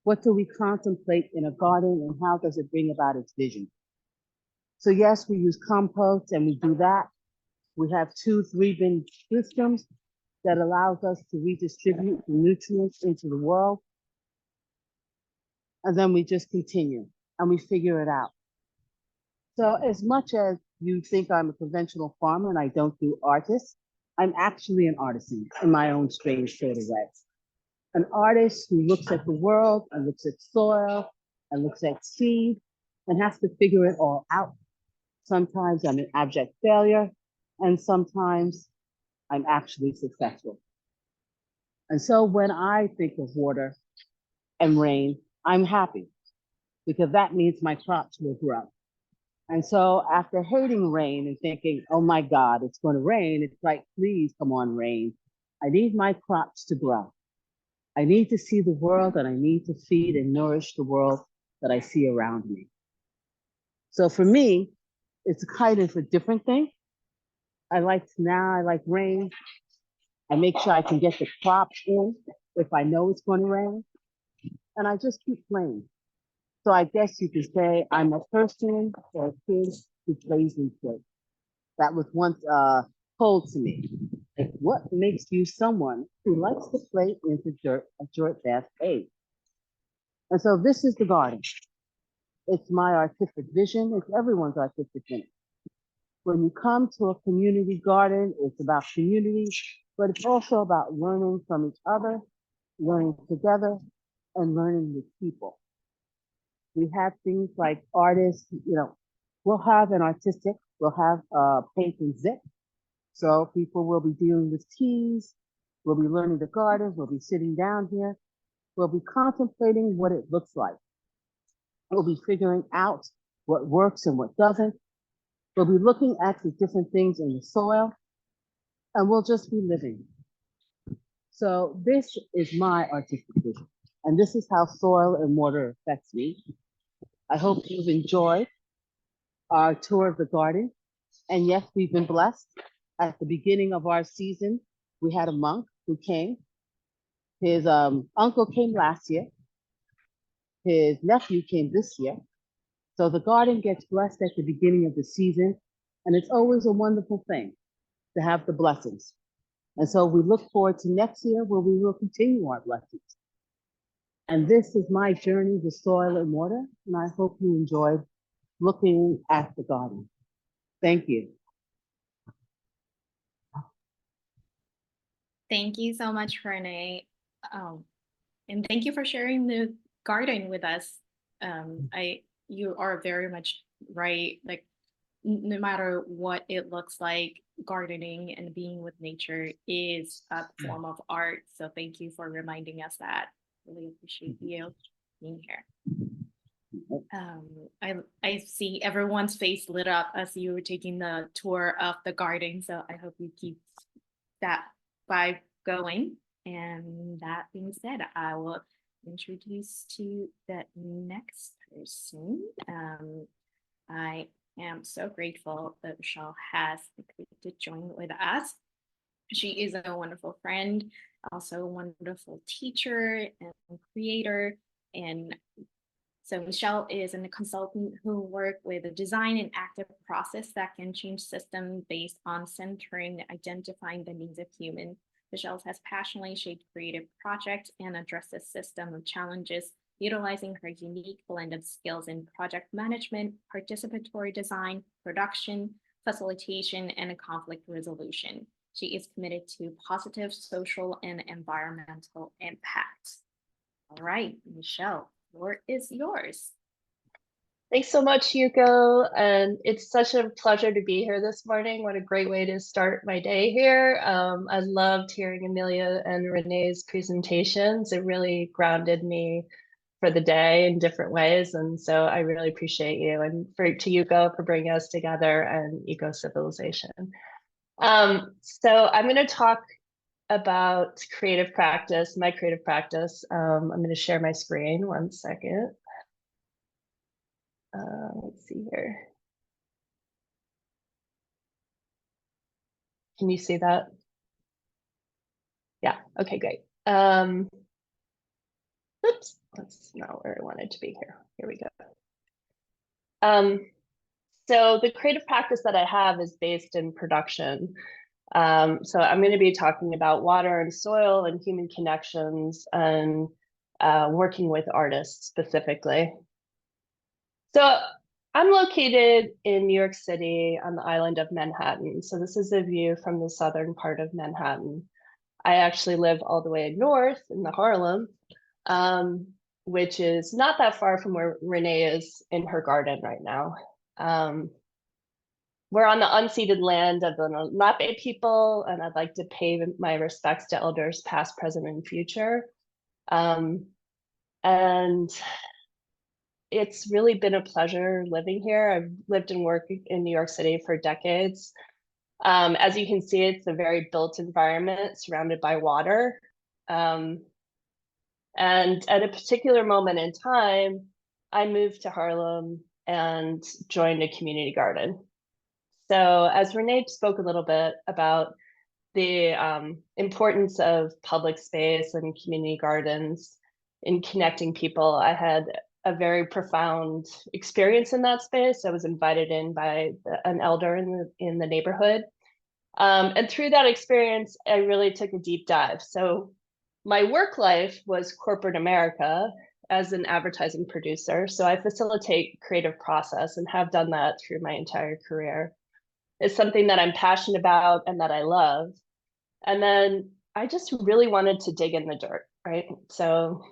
What do we contemplate in a garden and how does it bring about its vision? So yes, we use compost and we do that. We have 2-3 bin systems that allows us to redistribute the nutrients into the world. And then we just continue and we figure it out. So as much as you think I'm a conventional farmer and I don't do artists, I'm actually an artisan in my own strange sort of way. An artist who looks at the world and looks at soil and looks at seed and has to figure it all out. Sometimes I'm an abject failure and sometimes I'm actually successful. And so when I think of water and rain, I'm happy because that means my crops will grow. And so after hating rain and thinking, oh my God, it's going to rain, it's like, please come on, rain. I need my crops to grow. I need to see the world and I need to feed and nourish the world that I see around me. So for me, it's kind of a different thing. I like rain. I make sure I can get the crops in if I know it's going to rain. And I just keep playing. So I guess you could say I'm a person or a kid who plays in play. That was once told to me. Like, what makes you someone who likes to play into dirt at your best age? And so this is the garden. It's my artistic vision. It's everyone's artistic vision. When you come to a community garden, it's about community, but it's also about learning from each other, learning together, and learning with people. We have things like artists, we'll have an artistic, we'll have paint and zip. So people will be dealing with teas, we'll be learning the garden, we'll be sitting down here, we'll be contemplating what it looks like. We'll be figuring out what works and what doesn't. We'll be looking at the different things in the soil, and we'll just be living. So this is my artistic vision, and this is how soil and water affects me. I hope you've enjoyed our tour of the garden. And yes, we've been blessed. At the beginning of our season, we had a monk who came. His uncle came last year. His nephew came this year. So the garden gets blessed at the beginning of the season. And it's always a wonderful thing to have the blessings. And so we look forward to next year where we will continue our blessings. And this is my journey with soil and water. And I hope you enjoyed looking at the garden. Thank you. Thank you so much, Renee. And thank you for sharing the garden with us. You are very much right. Like, no matter what it looks like, gardening and being with nature is a form of art. So thank you for reminding us that. Really appreciate you being here. I see everyone's face lit up as you were taking the tour of the garden. So I hope you keep that vibe going. And that being said, I will introduce to the next person. I am so grateful that Michelle has agreed to join with us. She is a wonderful friend, also a wonderful teacher and creator. And so Michelle is a consultant who works with a design and active process that can change systems based on centering, identifying the needs of humans. Michelle has passionately shaped creative projects and addressed a system of challenges, utilizing her unique blend of skills in project management, participatory design, production, facilitation, and conflict resolution. She is committed to positive social and environmental impacts. All right, Michelle, the floor is yours. Thanks so much, Yuko. And it's such a pleasure to be here this morning. What a great way to start my day here. I loved hearing Amelia and Renee's presentations. It really grounded me for the day in different ways. And so I really appreciate you, and to Yuko for bringing us together, and Ecocivilisation. So I'm going to talk about creative practice, my creative practice. I'm going to share my screen 1 second. Let's see here. Can you see that? Yeah, okay, great. Oops, that's not where I wanted to be here. Here we go. So the creative practice that I have is based in production. So I'm going to be talking about water and soil and human connections, and working with artists specifically. So I'm located in New York City on the island of Manhattan. So this is a view from the southern part of Manhattan. I actually live all the way north in the Harlem, which is not that far from where Renee is in her garden right now. We're on the unceded land of the Lenape people, and I'd like to pay my respects to elders past, present, and future. And it's really been a pleasure living here. I've lived and worked in New York City for decades. As you can see, it's a very built environment surrounded by water. And at a particular moment in time, I moved to Harlem and joined a community garden. So as Renee spoke a little bit about the importance of public space and community gardens in connecting people, I had a very profound experience in that space. I was invited in by an elder in the neighborhood. And through that experience, I really took a deep dive. So my work life was corporate America as an advertising producer. So I facilitate creative process and have done that through my entire career. It's something that I'm passionate about and that I love. And then I just really wanted to dig in the dirt, right? So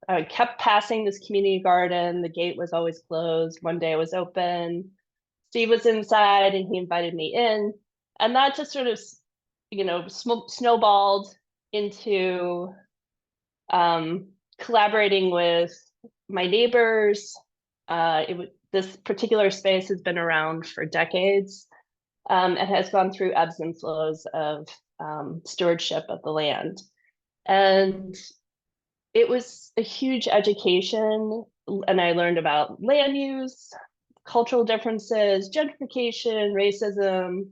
I kept passing this community garden. The gate was always closed. One day it was open. Steve was inside and he invited me in. And that just sort of, snowballed into collaborating with my neighbors. This particular space has been around for decades. And has gone through ebbs and flows of stewardship of the land. And it was a huge education, and I learned about land use, cultural differences, gentrification, racism,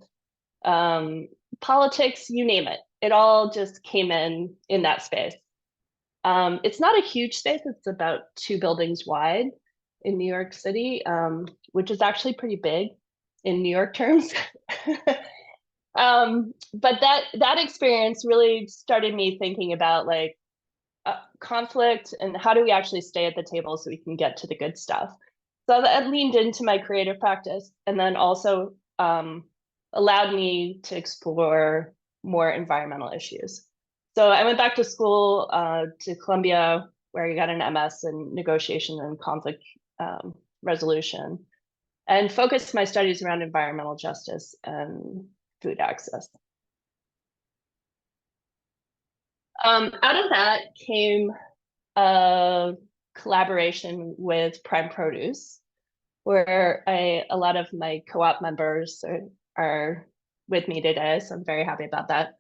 politics, you name it. It all just came in that space. It's not a huge space. It's about 2 buildings wide in New York City, which is actually pretty big in New York terms. But that experience really started me thinking about conflict and how do we actually stay at the table so we can get to the good stuff. So that leaned into my creative practice, and then also allowed me to explore more environmental issues. So I went back to school to Columbia, where I got an MS in negotiation and conflict resolution, and focused my studies around environmental justice and food access. Out of that came a collaboration with Prime Produce, where a lot of my co-op members are with me today, so I'm very happy about that.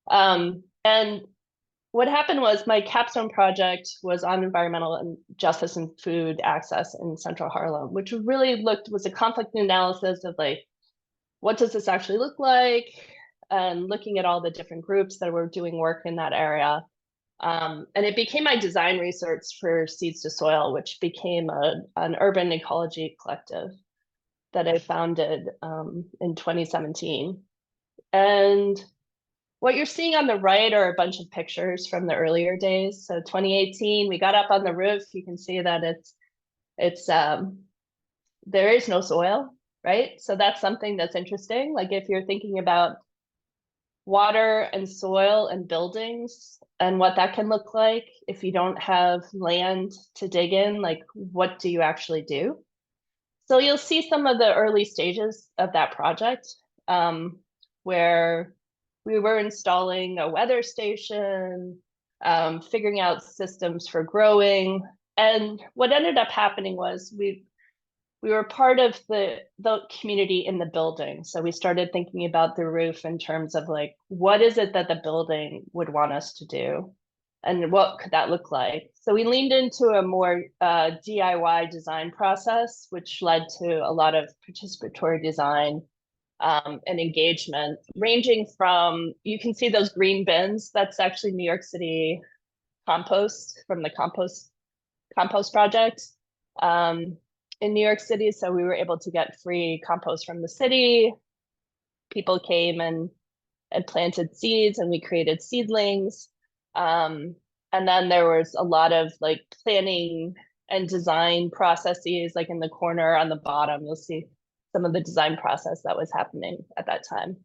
And what happened was my capstone project was on environmental and justice and food access in Central Harlem, which really was a conflict analysis of what does this actually look like, and looking at all the different groups that were doing work in that area. And it became my design research for Seeds to Soil, which became an urban ecology collective that I founded in 2017. And what you're seeing on the right are a bunch of pictures from the earlier days. So 2018, we got up on the roof. You can see that there is no soil, right? So that's something that's interesting. If you're thinking about water and soil and buildings and what that can look like if you don't have land to dig in, what do you actually do? So you'll see some of the early stages of that project, where we were installing a weather station, figuring out systems for growing. And what ended up happening was we were part of the community in the building. So we started thinking about the roof in terms of like, what is it that the building would want us to do? And what could that look like? So we leaned into a more DIY design process, which led to a lot of participatory design and engagement, ranging from, you can see those green bins, that's actually New York City compost from the compost project in New York City. So we were able to get free compost from the city. People came and planted seeds, and we created seedlings. And then there was a lot of like planning and design processes, like in the corner on the bottom, you'll see some of the design process that was happening at that time.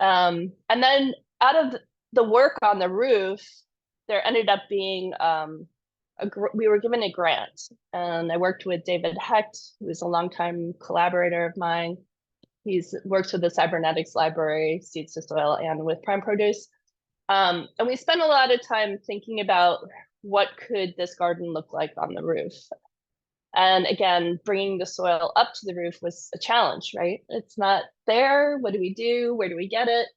And then out of the work on the roof, there ended up being, we were given a grant, and I worked with David Hecht, who is a longtime collaborator of mine. He's worked with the Cybernetics Library, Seeds to Soil, and with Prime Produce. And we spent a lot of time thinking about what could this garden look like on the roof. And again, bringing the soil up to the roof was a challenge, right? It's not there. What do we do? Where do we get it?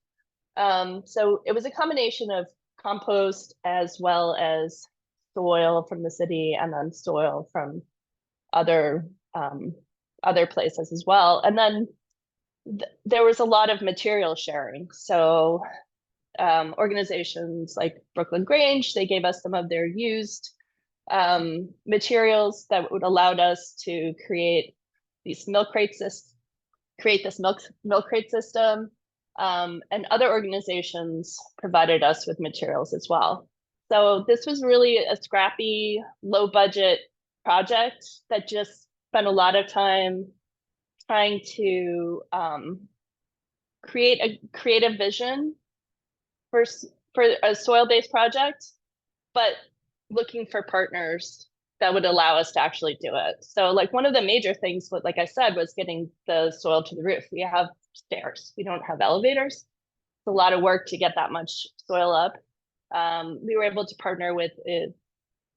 So it was a combination of compost as well as soil from the city, and then soil from other places as well. And then there was a lot of material sharing. So organizations like Brooklyn Grange, they gave us some of their used materials that would allowed us to create these milk crate milk crate system. And other organizations provided us with materials as well. So this was really a scrappy, low budget project that just spent a lot of time trying to create a creative vision for a soil-based project, but looking for partners that would allow us to actually do it. So like one of the major things, like I said, was getting the soil to the roof. We have stairs, we don't have elevators. It's a lot of work to get that much soil up. We were able to partner with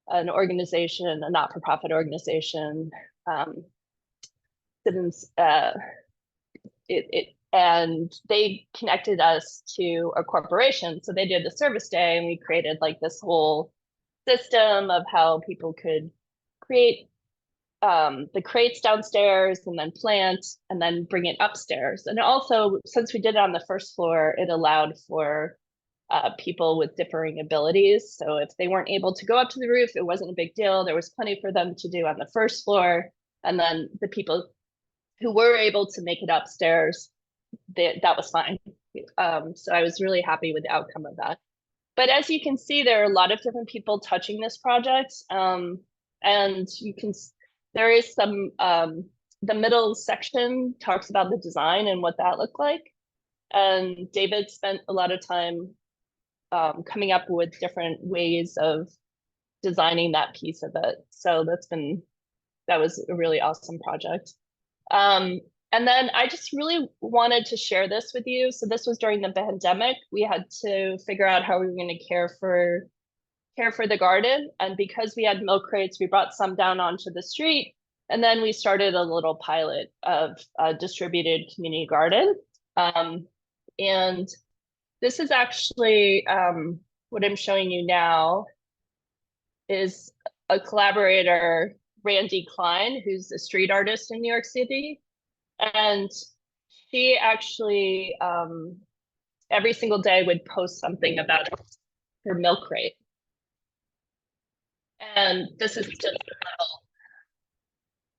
an organization, a not-for-profit organization, and they connected us to a corporation. So they did the service day, and we created like this whole system of how people could create the crates downstairs and then plant and then bring it upstairs. And also, since we did it on the first floor, it allowed for people with differing abilities. So if they weren't able to go up to the roof, it wasn't a big deal. There was plenty for them to do on the first floor. And then the people who were able to make it upstairs, that was fine. So I was really happy with the outcome of that. But as you can see, there are a lot of different people touching this project. And you can, there is some, the middle section talks about the design and what that looked like. And David spent a lot of time coming up with different ways of designing that piece of it. So that was a really awesome project. And then I just really wanted to share this with you. So this was during the pandemic. We had to figure out how we were going to care for the garden. And because we had milk crates, we brought some down onto the street. And then we started a little pilot of a distributed community garden. And this is actually what I'm showing you now is a collaborator, Randy Klein, who's a street artist in New York City. And she actually every single day would post something about her milk crate. And this is just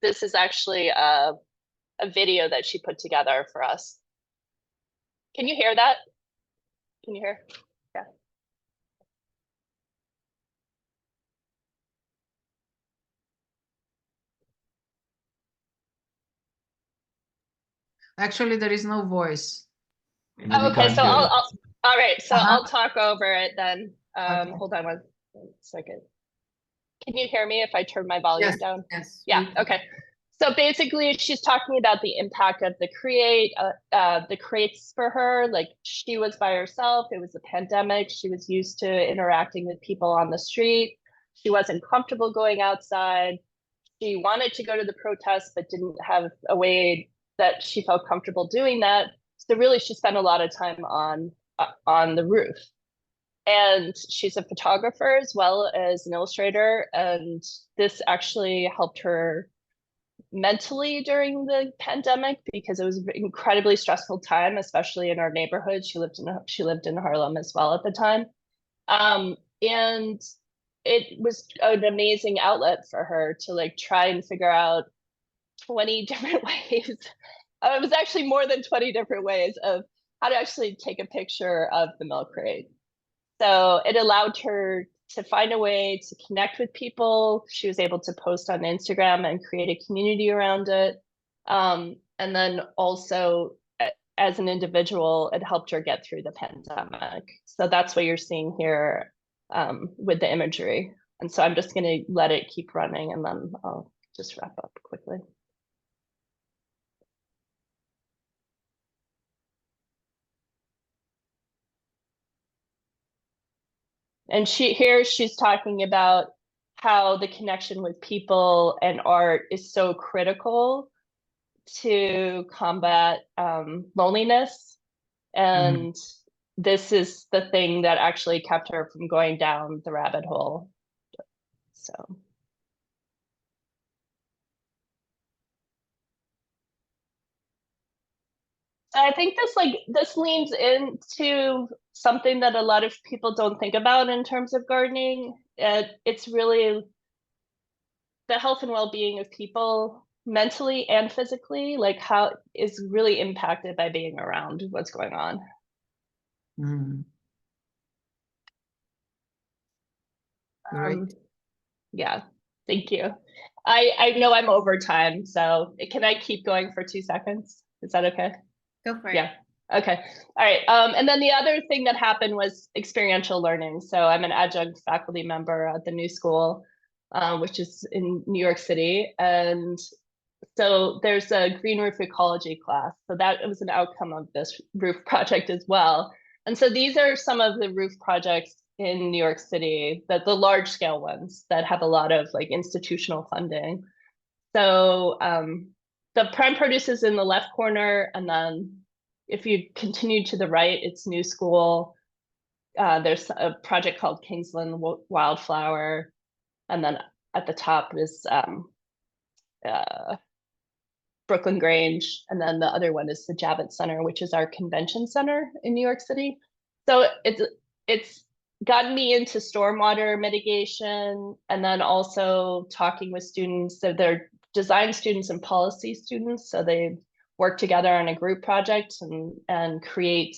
this is actually a video that she put together for us. Can you hear that? Can you hear? Yeah. Actually, there is no voice. Oh, okay, so all right, so I'll talk over it then. Okay. Hold on one second. Can you hear me if I turn my volume Yes, down? yes. Yeah, okay. So basically, she's talking about the impact of the crates for her. Like, she was by herself. It was a pandemic. She was used to interacting with people on the street. She wasn't comfortable going outside. She wanted to go to the protests, but didn't have a way that she felt comfortable doing that. So really, she spent a lot of time on the roof. And she's a photographer as well as an illustrator. And this actually helped her mentally during the pandemic because it was an incredibly stressful time, especially in our neighborhood. She lived in Harlem as well at the time. And it was an amazing outlet for her to like try and figure out 20 different ways. It was actually more than 20 different ways of how to actually take a picture of the milk crate. So it allowed her to find a way to connect with people. She was able to post on Instagram and create a community around it. And then also as an individual, it helped her get through the pandemic. So that's what you're seeing here with the imagery. And so I'm just going to let it keep running and then I'll just wrap up quickly. And she's talking about how the connection with people and art is so critical to combat loneliness. And this is the thing that actually kept her from going down the rabbit hole. So. I think this leans into something that a lot of people don't think about in terms of gardening. It's really the health and well-being of people mentally and physically, like how is really impacted by being around what's going on. Right. Yeah, thank you. I know I'm over time, so can I keep going for 2 seconds? Is that okay? Go for it. Yeah. Okay. All right. And then the other thing that happened was experiential learning. So I'm an adjunct faculty member at the New School, which is in New York City. And so there's a green roof ecology class. So that was an outcome of this roof project as well. And so these are some of the roof projects in New York City, the large scale ones that have a lot of like institutional funding. So the prime produce is in the left corner, and then if you continue to the right, it's New School. There's a project called Kingsland Wildflower, and then at the top is Brooklyn Grange, and then the other one is the Javits Center, which is our convention center in New York City. So it's gotten me into stormwater mitigation, and then also talking with students. So they're design students and policy students, so they work together on a group project and create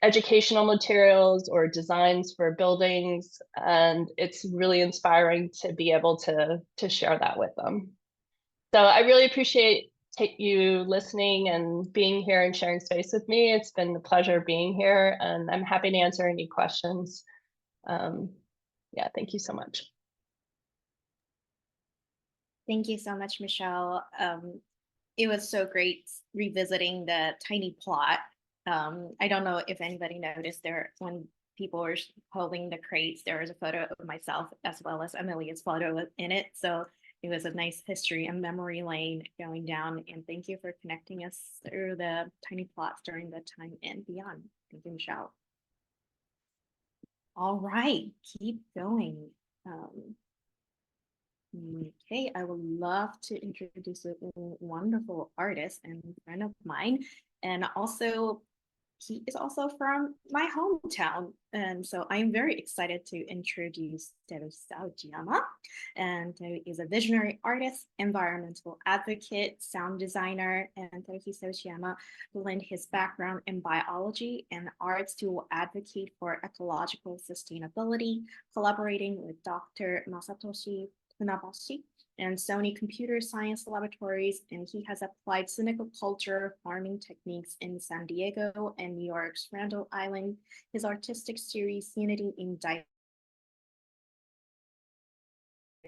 educational materials or designs for buildings, and it's really inspiring to be able to share that with them. So I really appreciate you listening and being here and sharing space with me. It's been a pleasure being here, and I'm happy to answer any questions. Yeah, thank you so much. Thank you so much, Michelle. It was so great revisiting the tiny plot. I don't know if anybody noticed there when people were holding the crates, there was a photo of myself as well as Amelia's photo in it. So it was a nice history and memory lane going down. And thank you for connecting us through the tiny plots during the time and beyond. Thank you, Michelle. All right, keep going. Okay, I would love to introduce a wonderful artist and friend of mine. And also, he is also from my hometown. And so I'm very excited to introduce Teru Saujiyama. And Teru is a visionary artist, environmental advocate, sound designer, and Teru Saujiyama blend his background in biology and arts to advocate for ecological sustainability, collaborating with Dr. Masatoshi Funabashi and Sony Computer Science Laboratories, and he has applied culture farming techniques in San Diego and New York's Randall Island. His artistic series, Unity in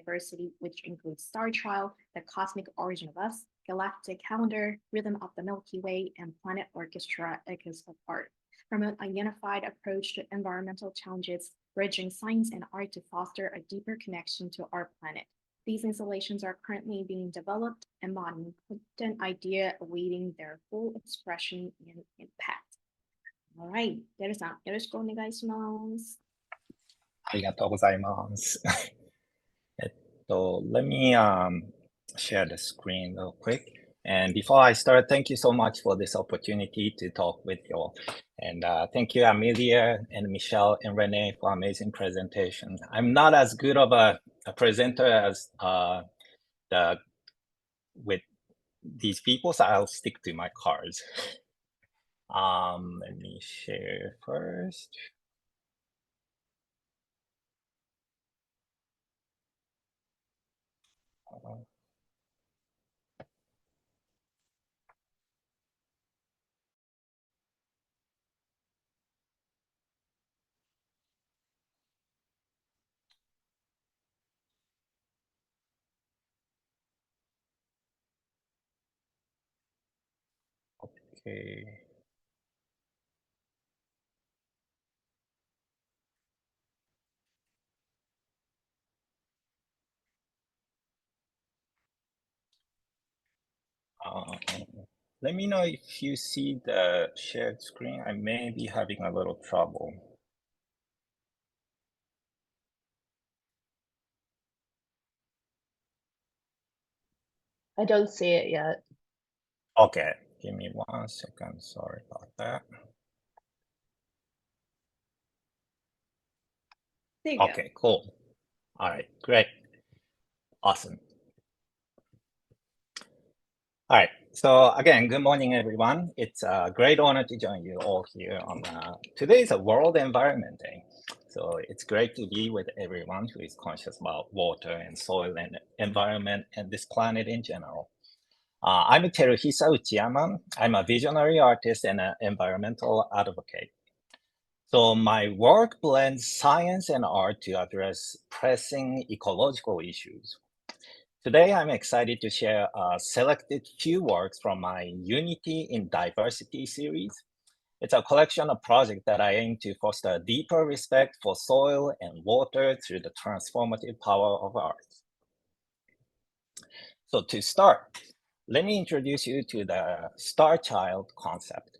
diversity, which includes star trail, the cosmic origin of us, galactic calendar, rhythm of the Milky Way, and planet orchestra, echoes of art. Promote a unified approach to environmental challenges, bridging science and art to foster a deeper connection to our planet. These installations are currently being developed and modern, potent idea awaiting their full expression and impact. All right, デルさん、よろしくお願いします。ありがとうございます。Let me share the screen real quick. And before I start, thank you so much for this opportunity to talk with you all. And thank you, Amelia and Michelle and Renee for amazing presentation. I'm not as good of a presenter as with these people, so I'll stick to my cards. Let me share first. Okay. Let me know if you see the shared screen. I may be having a little trouble. I don't see it yet. Okay, give me 1 second. Sorry about that. There you go. Okay, cool. All right, great. Awesome. All right, so again, good morning, everyone. It's a great honor to join you all here on today is a World Environment Day. So it's great to be with everyone who is conscious about water and soil and environment and this planet in general. I'm Teruhisa Uchiyama. I'm a visionary artist and an environmental advocate. So my work blends science and art to address pressing ecological issues. Today, I'm excited to share a selected few works from my Unity in Diversity series. It's a collection of projects that I aim to foster a deeper respect for soil and water through the transformative power of art. So to start, let me introduce you to the Star Child concept.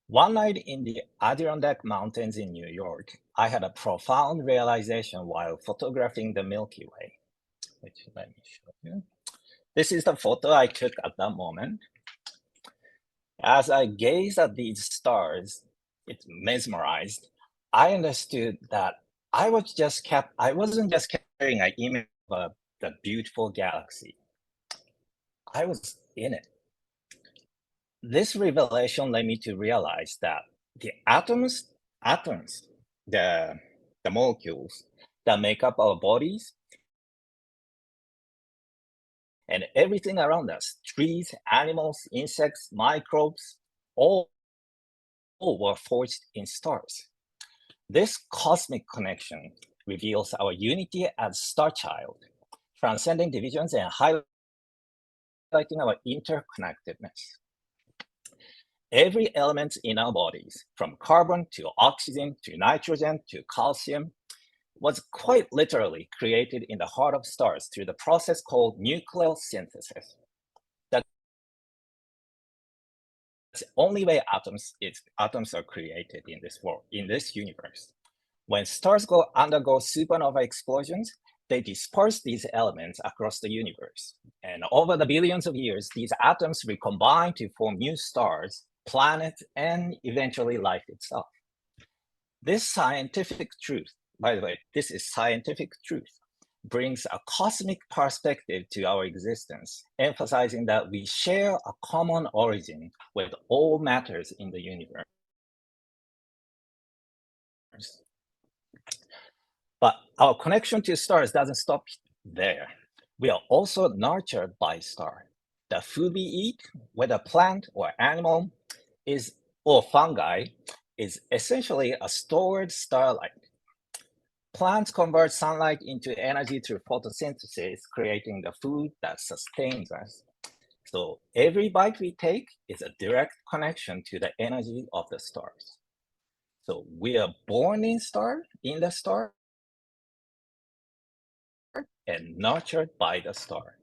One night in the Adirondack Mountains in New York, I had a profound realization while photographing the Milky Way. Which let me show you. This is the photo I took at that moment. As I gazed at these stars, it mesmerized. I understood that I wasn't just carrying an image of the beautiful galaxy. I was in it. This revelation led me to realize that the atoms, the molecules that make up our bodies, and everything around us, trees, animals, insects, microbes, all were forged in stars. This cosmic connection reveals our unity as Star Child, transcending divisions and highlighting our interconnectedness. Every element in our bodies, from carbon to oxygen to nitrogen to calcium, was quite literally created in the heart of stars through the process called nucleosynthesis. That's the only way atoms are created in this world, in this universe. When stars undergo supernova explosions, they disperse these elements across the universe. And over the billions of years, these atoms recombine to form new stars, planets, and eventually life itself. This scientific truth, by the way, this is scientific truth, brings a cosmic perspective to our existence, emphasizing that we share a common origin with all matters in the universe. But our connection to stars doesn't stop there. We are also nurtured by stars. The food we eat, whether plant or animal, or fungi, is essentially a stored starlight. Plants convert sunlight into energy through photosynthesis, creating the food that sustains us. So every bite we take is a direct connection to the energy of the stars. So we are born in the star, and nurtured by the star.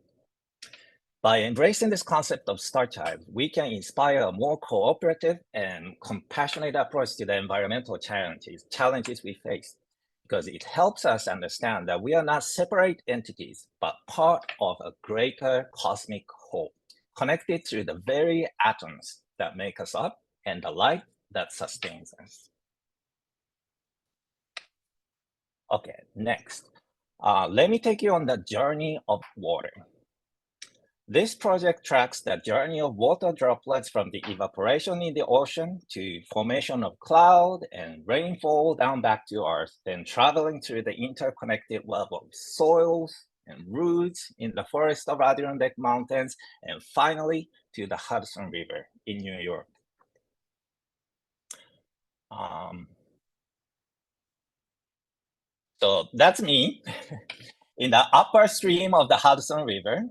By embracing this concept of Star Child, we can inspire a more cooperative and compassionate approach to the environmental challenges we face, because it helps us understand that we are not separate entities, but part of a greater cosmic whole, connected through the very atoms that make us up and the light that sustains us. Okay, next. Let me take you on the journey of water. This project tracks the journey of water droplets from the evaporation in the ocean to formation of cloud and rainfall down back to Earth, then traveling through the interconnected web of soils and roots in the forest of Adirondack Mountains, and finally to the Hudson River in New York. So that's me in the upper stream of the Hudson River.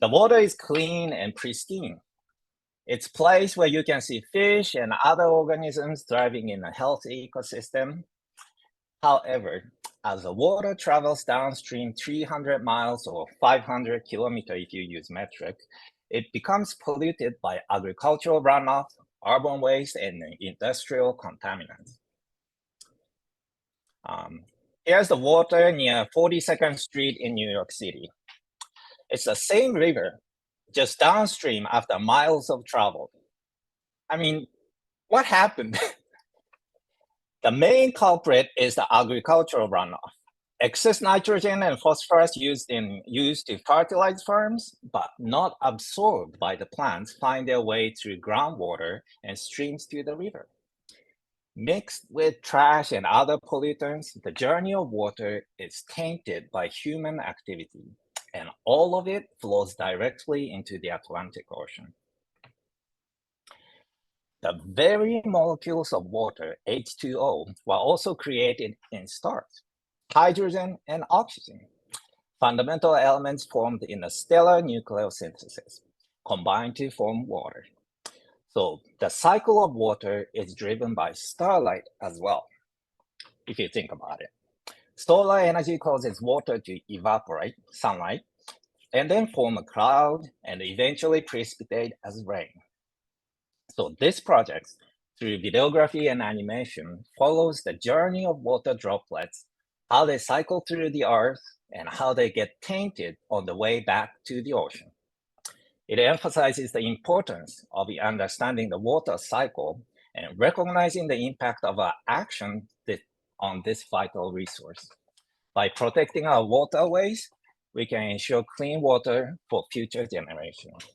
The water is clean and pristine. It's a place where you can see fish and other organisms thriving in a healthy ecosystem. However, as the water travels downstream 300 miles or 500 kilometers if you use metric, it becomes polluted by agricultural runoff, urban waste, and industrial contaminants. Here's the water near 42nd Street in New York City. It's the same river, just downstream after miles of travel. I mean, what happened? The main culprit is the agricultural runoff. Excess nitrogen and phosphorus used to fertilize farms, but not absorbed by the plants, find their way through groundwater and streams to the river. Mixed with trash and other pollutants, the journey of water is tainted by human activity, and all of it flows directly into the Atlantic Ocean. The very molecules of water, H2O, were also created in stars. Hydrogen and oxygen, fundamental elements formed in a stellar nucleosynthesis, combine to form water. So the cycle of water is driven by starlight as well, if you think about it. Solar energy causes water to evaporate, sunlight, and then form a cloud and eventually precipitate as rain. So this project, through videography and animation, follows the journey of water droplets, how they cycle through the earth, and how they get tainted on the way back to the ocean. It emphasizes the importance of understanding the water cycle and recognizing the impact of our action on this vital resource. By protecting our waterways, we can ensure clean water for future generations.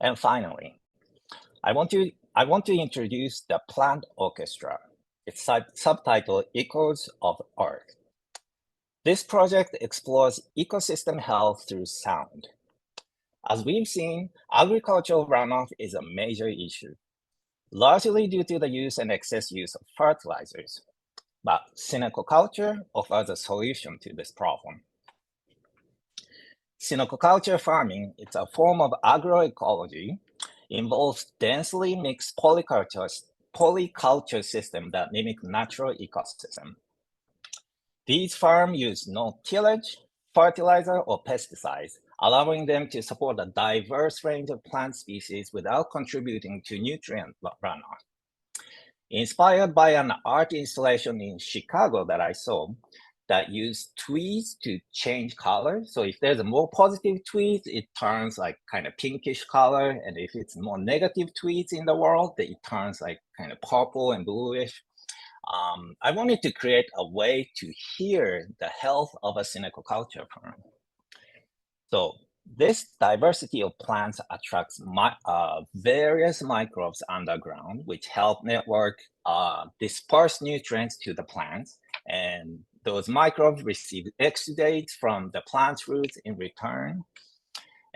And finally, I want to introduce the Plant Orchestra. It's subtitled Echoes of Earth. This project explores ecosystem health through sound. As we've seen, agricultural runoff is a major issue, largely due to the use and excess use of fertilizers. But silviculture offers a solution to this problem. Silviculture farming, it's a form of agroecology, involves densely mixed polyculture systems that mimic natural ecosystem. These farms use no tillage, fertilizer, or pesticides, allowing them to support a diverse range of plant species without contributing to nutrient runoff. Inspired by an art installation in Chicago that I saw that used tweeds to change color. So if there's a more positive tweeds, it turns like kind of pinkish color. And if it's more negative tweeds in the world, it turns like kind of purple and bluish. I wanted to create a way to hear the health of a silviculture farm. So this diversity of plants attracts various microbes underground, which help network disperse nutrients to the plants. And those microbes receive exudates from the plant's roots in return.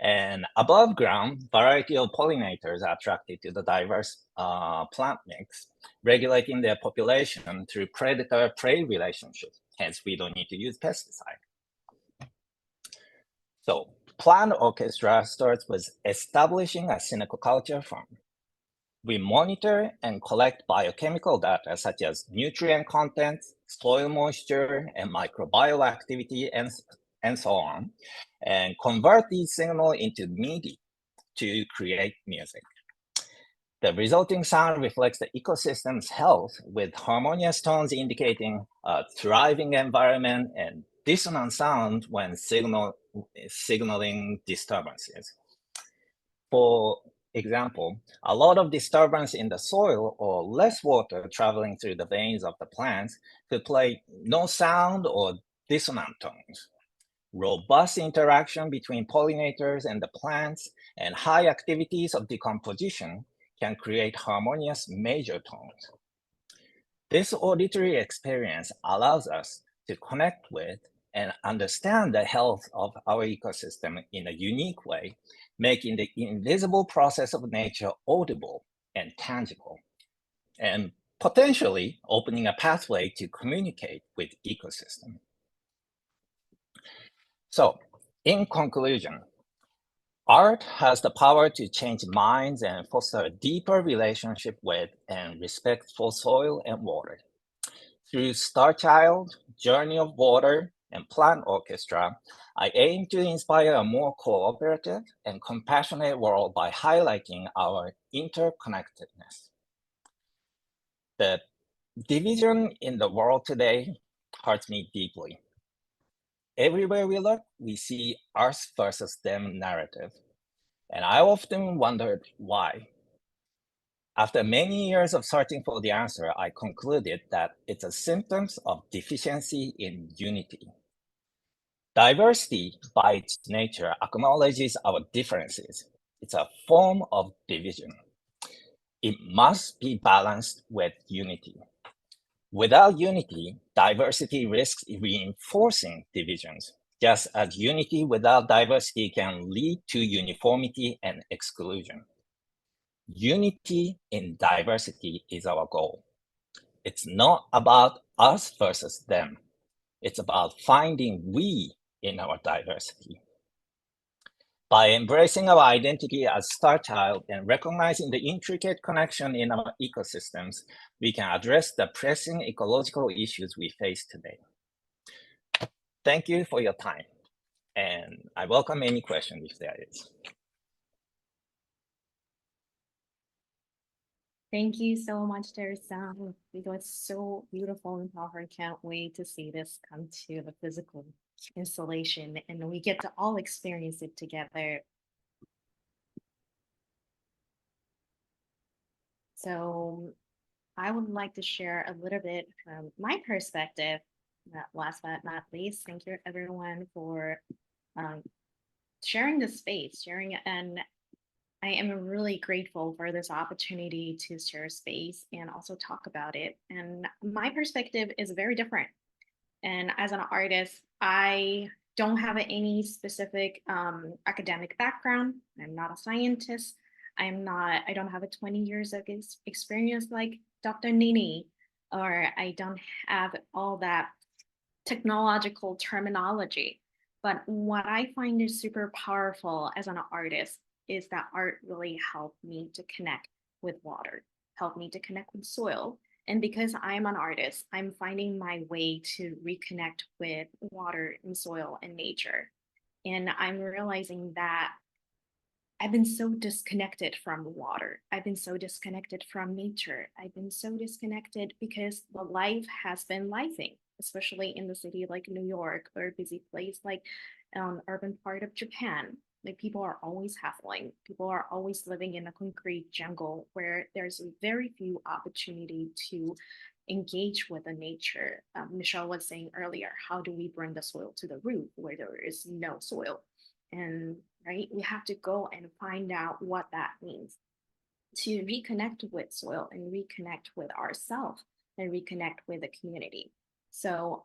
And above ground, variety of pollinators are attracted to the diverse plant mix, regulating their population through predator-prey relationships. Hence, we don't need to use pesticide. So plant orchestra starts with establishing a silviculture farm. We monitor and collect biochemical data such as nutrient content, soil moisture, and microbial activity, and so on, and convert these signals into MIDI to create music. The resulting sound reflects the ecosystem's health, with harmonious tones indicating a thriving environment and dissonant sound when signaling disturbances. For example, a lot of disturbance in the soil or less water traveling through the veins of the plants could play no sound or dissonant tones. Robust interaction between pollinators and the plants and high activities of decomposition can create harmonious major tones. This auditory experience allows us to connect with and understand the health of our ecosystem in a unique way, making the invisible process of nature audible and tangible, and potentially opening a pathway to communicate with ecosystem. So, in conclusion, art has the power to change minds and foster a deeper relationship with and respect for soil and water. Through Star Child, Journey of Water, and Plant Orchestra, I aim to inspire a more cooperative and compassionate world by highlighting our interconnectedness. The division in the world today hurts me deeply. Everywhere we look, we see us versus them narrative. And I often wondered why. After many years of searching for the answer, I concluded that it's a symptom of deficiency in unity. Diversity, by its nature, acknowledges our differences. It's a form of division. It must be balanced with unity. Without unity, diversity risks reinforcing divisions, just as unity without diversity can lead to uniformity and exclusion. Unity in diversity is our goal. It's not about us versus them. It's about finding we in our diversity. By embracing our identity as Star Child and recognizing the intricate connection in our ecosystems, we can address the pressing ecological issues we face today. Thank you for your time, and I welcome any questions if there is. Thank you so much, Teresa. It was so beautiful and powerful. I can't wait to see this come to the physical installation and we get to all experience it together. So I would like to share a little bit from my perspective. Last but not least, thank you everyone for sharing the space, and I am really grateful for this opportunity to share space and also talk about it. And my perspective is very different. And as an artist, I don't have any specific academic background. I'm not a scientist. I don't have a 20 years of experience like Dr. Nini, or I don't have all that technological terminology. But what I find is super powerful as an artist is that art really helped me to connect with water, helped me to connect with soil. And because I'm an artist, I'm finding my way to reconnect with water and soil and nature. And I'm realizing that I've been so disconnected from water. I've been so disconnected from nature. I've been so disconnected because the life has been lifing, especially in the city like New York or a busy place like urban part of Japan. Like people are always hustling. People are always living in a concrete jungle where there's very few opportunity to engage with the nature. Michelle was saying earlier, how do we bring the soil to the root where there is no soil? And right, we have to go and find out what that means to reconnect with soil and reconnect with ourselves and reconnect with the community. So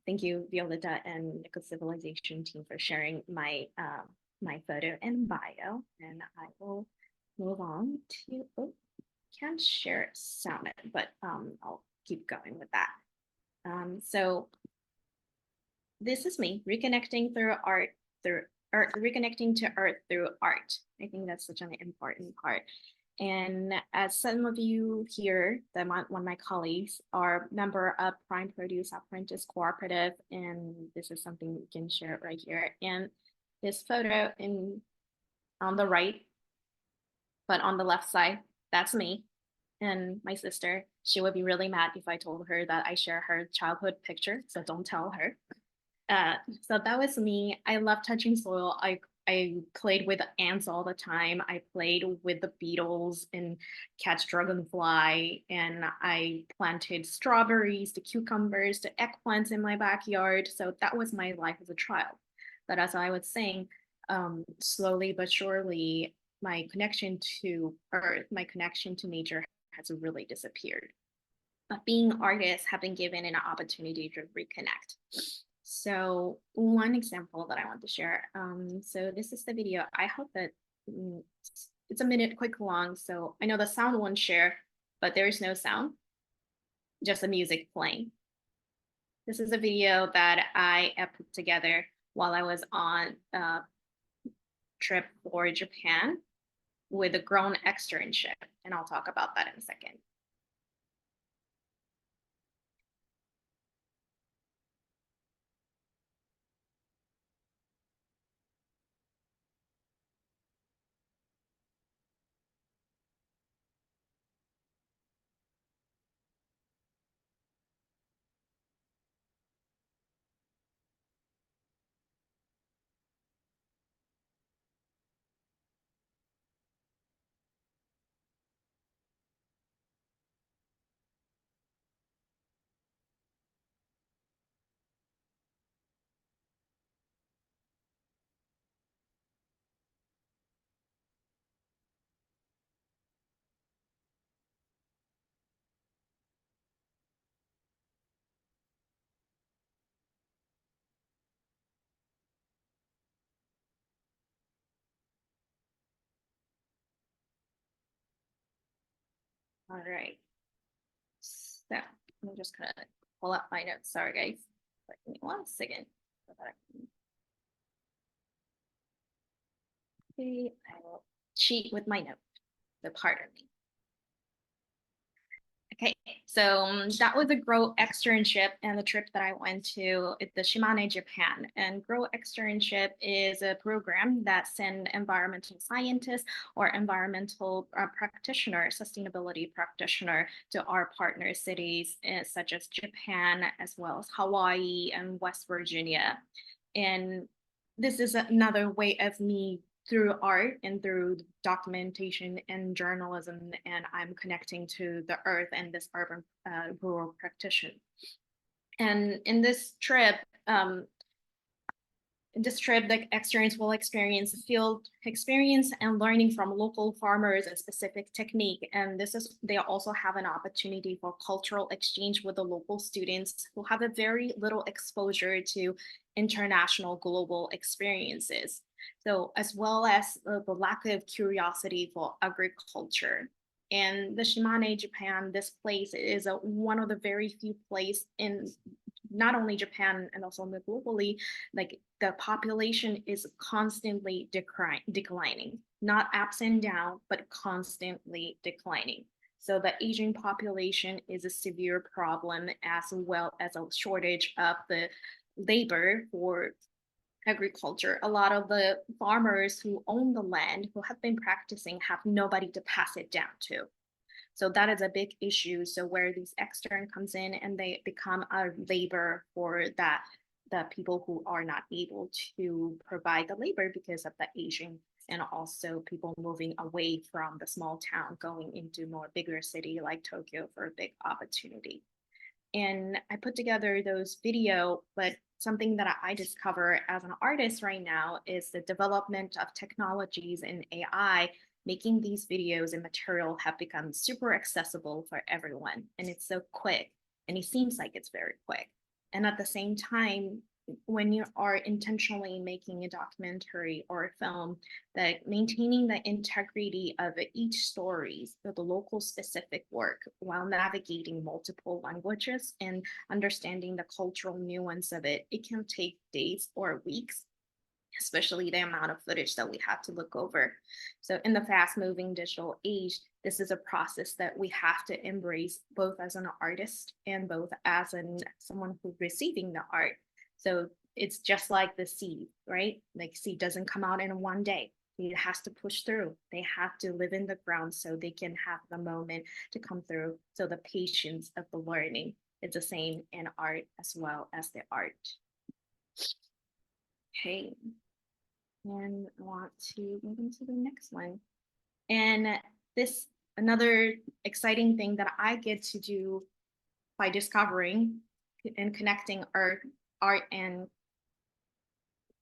thank you, Violeta and Ecocivilisation team for sharing my my photo and bio, and I will move on to, oh, can't share sound, but I'll keep going with that. So this is me reconnecting through art, reconnecting to earth through art. I think that's such an important part. And as some of you here, one of my colleagues are member of Prime Produce Apprentice Cooperative, and this is something we can share right here. And this photo on the right, but on the left side, that's me and my sister. She would be really mad if I told her that I share her childhood picture, so don't tell her. So that was me. I love touching soil. I played with ants all the time. I played with the beetles and catch dragonfly, and I planted strawberries, the cucumbers, the eggplants in my backyard. So that was my life as a child. But as I was saying, slowly but surely, my connection to earth, my connection to nature has really disappeared. But being artists have been given an opportunity to reconnect. So one example that I want to share. So this is the video. I hope that it's a minute quick long. So I know the sound won't share, but there is no sound, just the music playing. This is a video that I put together while I was on a trip for Japan with a grown externship. And I'll talk about that in a second. All right. So I'm just gonna pull up my notes. Sorry, guys. Give me 1 second. Okay, I will cheat with my note. So pardon me. Okay, so that was a Grow externship and the trip that I went to the Shimane, Japan. And Grow externship is a program that sends environmental scientists or environmental practitioner, sustainability practitioner to our partner cities such as Japan, as well as Hawaii and West Virginia. And this is another way of me through art and through documentation and journalism, and I'm connecting to the earth and this urban rural practitioner. And in this trip, the externals will experience field experience and learning from local farmers a specific technique. And they also have an opportunity for cultural exchange with the local students who have a very little exposure to international global experiences. So as well as the lack of curiosity for agriculture. And the Shimane, Japan, this place is one of the very few places in not only Japan and also globally, like the population is constantly declining, not ups and down, but constantly declining. So the aging population is a severe problem, as well as a shortage of the labor for agriculture. A lot of the farmers who own the land, who have been practicing, have nobody to pass it down to. So that is a big issue. So where these extern comes in and they become a labor for the people who are not able to provide the labor because of the aging, and also people moving away from the small town, going into more bigger city like Tokyo for a big opportunity. And I put together those video, but something that I discover as an artist right now is the development of technologies in AI, making these videos and material have become super accessible for everyone. And it's so quick, and it seems like it's very quick. And at the same time, when you are intentionally making a documentary or a film, that maintaining the integrity of each story, so the local specific work, while navigating multiple languages and understanding the cultural nuance of it, it can take days or weeks, especially the amount of footage that we have to look over. So in the fast-moving digital age, this is a process that we have to embrace both as an artist and both as someone who's receiving the art. So it's just like the seed, right? Like seed doesn't come out in one day. It has to push through. They have to live in the ground so they can have the moment to come through. So the patience of the learning is the same in art as well as the art. Okay. And I want to move into the next one. And this, another exciting thing that I get to do by discovering and connecting art and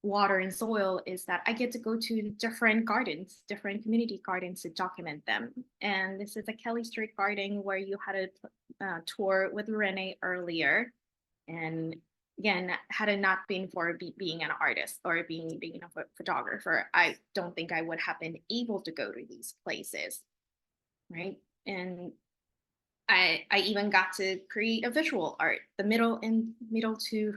water and soil, is that I get to go to different gardens, different community gardens, to document them. And this is a Kelly Street Garden where you had a tour with Renee earlier. And again, had it not been for being an artist or being a photographer, I don't think I would have been able to go to these places, right? And I even got to create a visual art. The middle two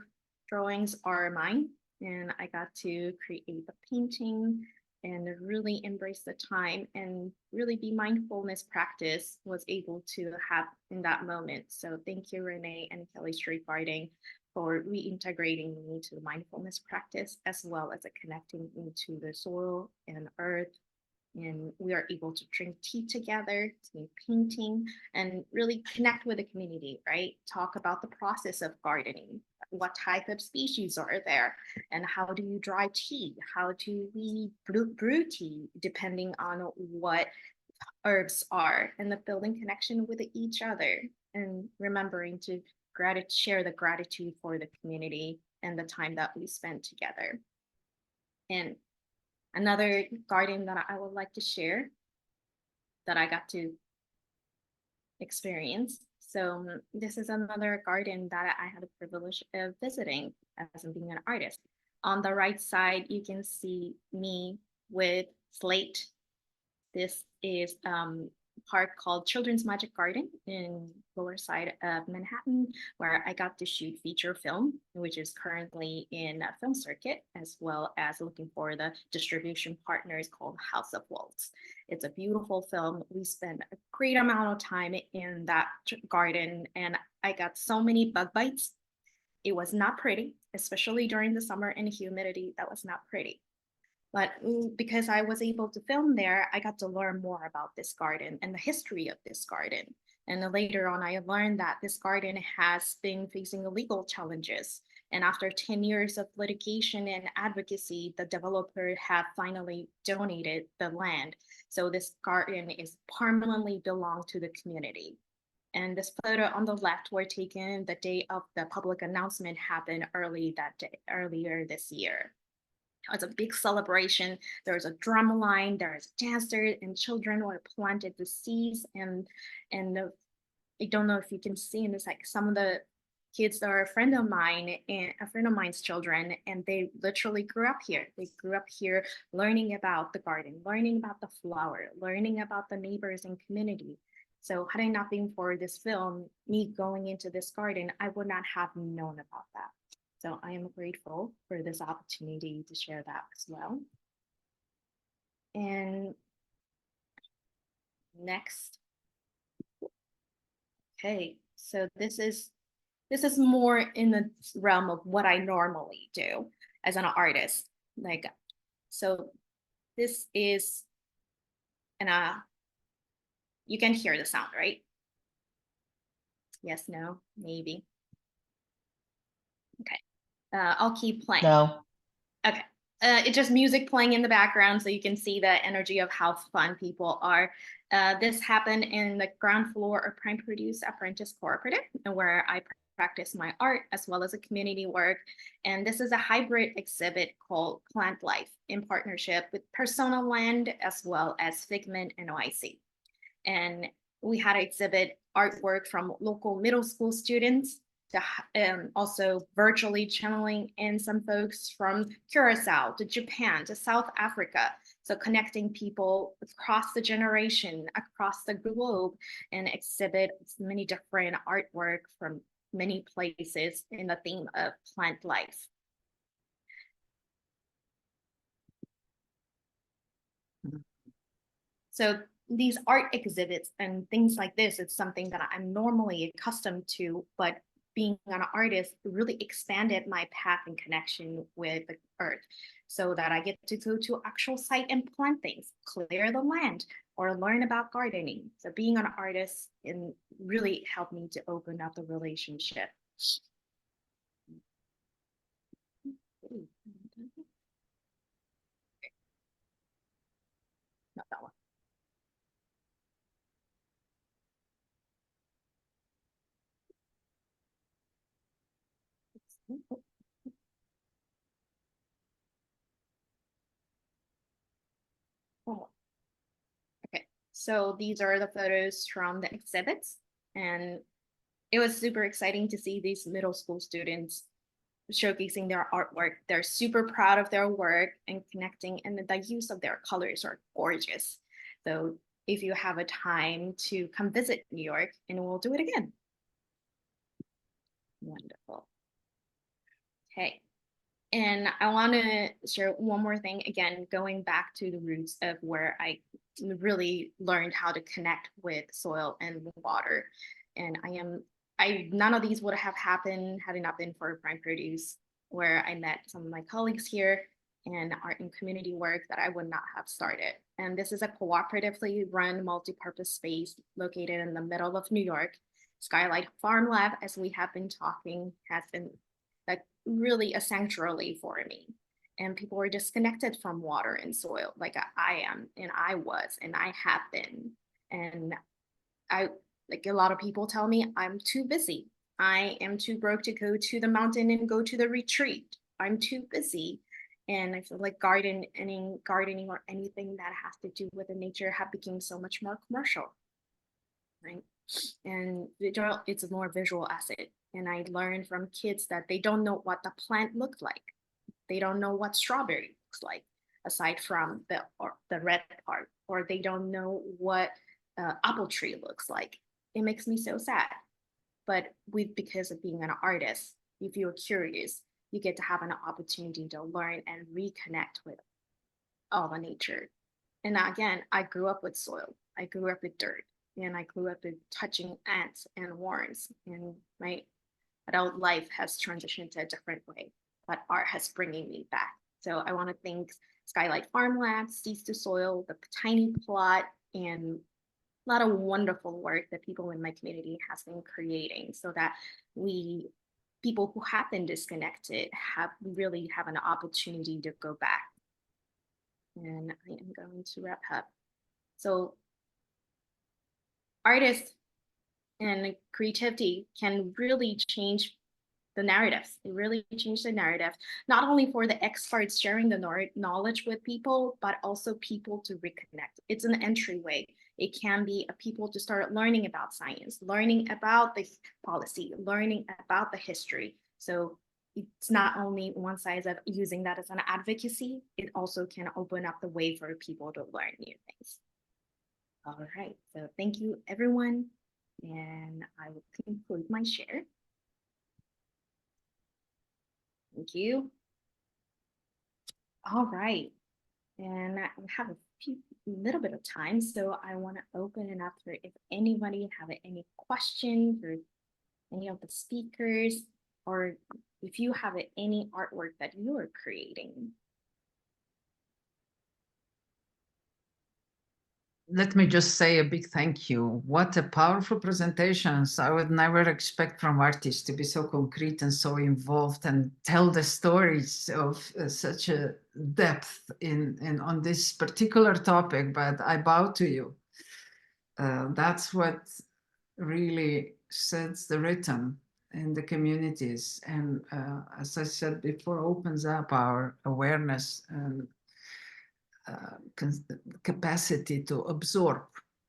drawings are mine, and I got to create the painting and really embrace the time and really be mindfulness practice was able to have in that moment. So thank you, Renee and Kelly Street Garden, for reintegrating me into the mindfulness practice, as well as connecting into the soil and earth. And we are able to drink tea together, to make painting, and really connect with the community, right? Talk about the process of gardening. What type of species are there? And how do you dry tea? How do we brew tea, depending on what herbs are? And the building connection with each other, and remembering to share the gratitude for the community and the time that we spent together. And another garden that I would like to share that I got to experience. So this is another garden that I had the privilege of visiting as being an artist. On the right side, you can see me with slate. This is park called Children's Magic Garden in lower side of Manhattan, where I got to shoot feature film, which is currently in a film circuit, as well as looking for the distribution partners called House of Wolves. It's a beautiful film. We spent a great amount of time in that garden, and I got so many bug bites. It was not pretty, especially during the summer and humidity. That was not pretty. But because I was able to film there, I got to learn more about this garden and the history of this garden. And then later on, I learned that this garden has been facing legal challenges. And after 10 years of litigation and advocacy, the developer have finally donated the land. So this garden is permanently belong to the community. And this photo on the left were taken the day of the public announcement happened earlier this year. It was a big celebration. There was a drum line, there was dancers, and children were planted the seeds. And I don't know if you can see in this, like some of the kids that are a friend of mine and a friend of mine's children, and they literally grew up here. They grew up here learning about the garden, learning about the flower, learning about the neighbors and community. So had it not been for this film, me going into this garden, I would not have known about that. So I am grateful for this opportunity to share that as well. And next. Okay, so this is more in the realm of what I normally do as an artist. Like, so this is you can hear the sound, right? Yes, no, maybe. Okay. I'll keep playing. No. Okay. It's just music playing in the background so you can see the energy of how fun people are. This happened in the ground floor of Prime Produce Apprentice Cooperative, where I practice my art as well as a community work. And this is a hybrid exhibit called Plant Life in partnership with Persona Land as well as Figment NYC. And we had to exhibit artwork from local middle school students also virtually channeling in some folks from Curacao to Japan to South Africa. So connecting people across the generation, across the globe, and exhibit many different artwork from many places in the theme of plant life. So these art exhibits and things like this, it's something that I'm normally accustomed to, but being an artist really expanded my path and connection with the earth so that I get to go to actual site and plant things, clear the land, or learn about gardening. So being an artist really helped me to open up the relationship. Not that one. Oh. Okay, so these are the photos from the exhibits, and it was super exciting to see these middle school students showcasing their artwork. They're super proud of their work and connecting, and the use of their colors are gorgeous. So if you have a time to come visit New York, and we'll do it again. Wonderful. Okay. And I want to share one more thing, again, going back to the roots of where I really learned how to connect with soil and water. And none of these would have happened had it not been for Prime Produce, where I met some of my colleagues here and art and community work that I would not have started. And this is a cooperatively run multi-purpose space located in the middle of New York. Skylight Farm Lab, as we have been talking, has been like really a sanctuary for me. And people are disconnected from water and soil, like I am, and I was, and I have been. And like a lot of people tell me I'm too busy. I am too broke to go to the mountain and go to the retreat. I'm too busy. And I feel like gardening or anything that has to do with the nature have become so much more commercial, right? And it's a more visual asset. And I learned from kids that they don't know what the plant looked like. They don't know what strawberry looks like, aside from the red part, or they don't know what apple tree looks like. It makes me so sad. But because of being an artist, if you're curious, you get to have an opportunity to learn and reconnect with all the nature. And again, I grew up with soil. I grew up with dirt. And I grew up with touching ants and worms. And my adult life has transitioned to a different way, but art has bringing me back. So I want to thank Skylight Farm Lab, Seeds to Soil, the Tiny Plot, and a lot of wonderful work that people in my community has been creating so that people who have been disconnected really have an opportunity to go back. And I am going to wrap up. So artists and creativity can really change the narratives. It really changed the narrative, not only for the experts sharing the knowledge with people, but also people to reconnect. It's an entryway. It can be a people to start learning about science, learning about the policy, learning about the history. So it's not only one side of using that as an advocacy, it also can open up the way for people to learn new things. All right, so thank you everyone. And I will conclude my share. Thank you. All right, and we have a little bit of time, so I want to open it up for if anybody have any questions for any of the speakers, or if you have any artwork that you are creating. Let me just say a big thank you. What a powerful presentations. I would never expect from artists to be so concrete and so involved and tell the stories of such a depth on this particular topic, but I bow to you. That's what really sets the rhythm in the communities. And as I said before, opens up our awareness and capacity to absorb.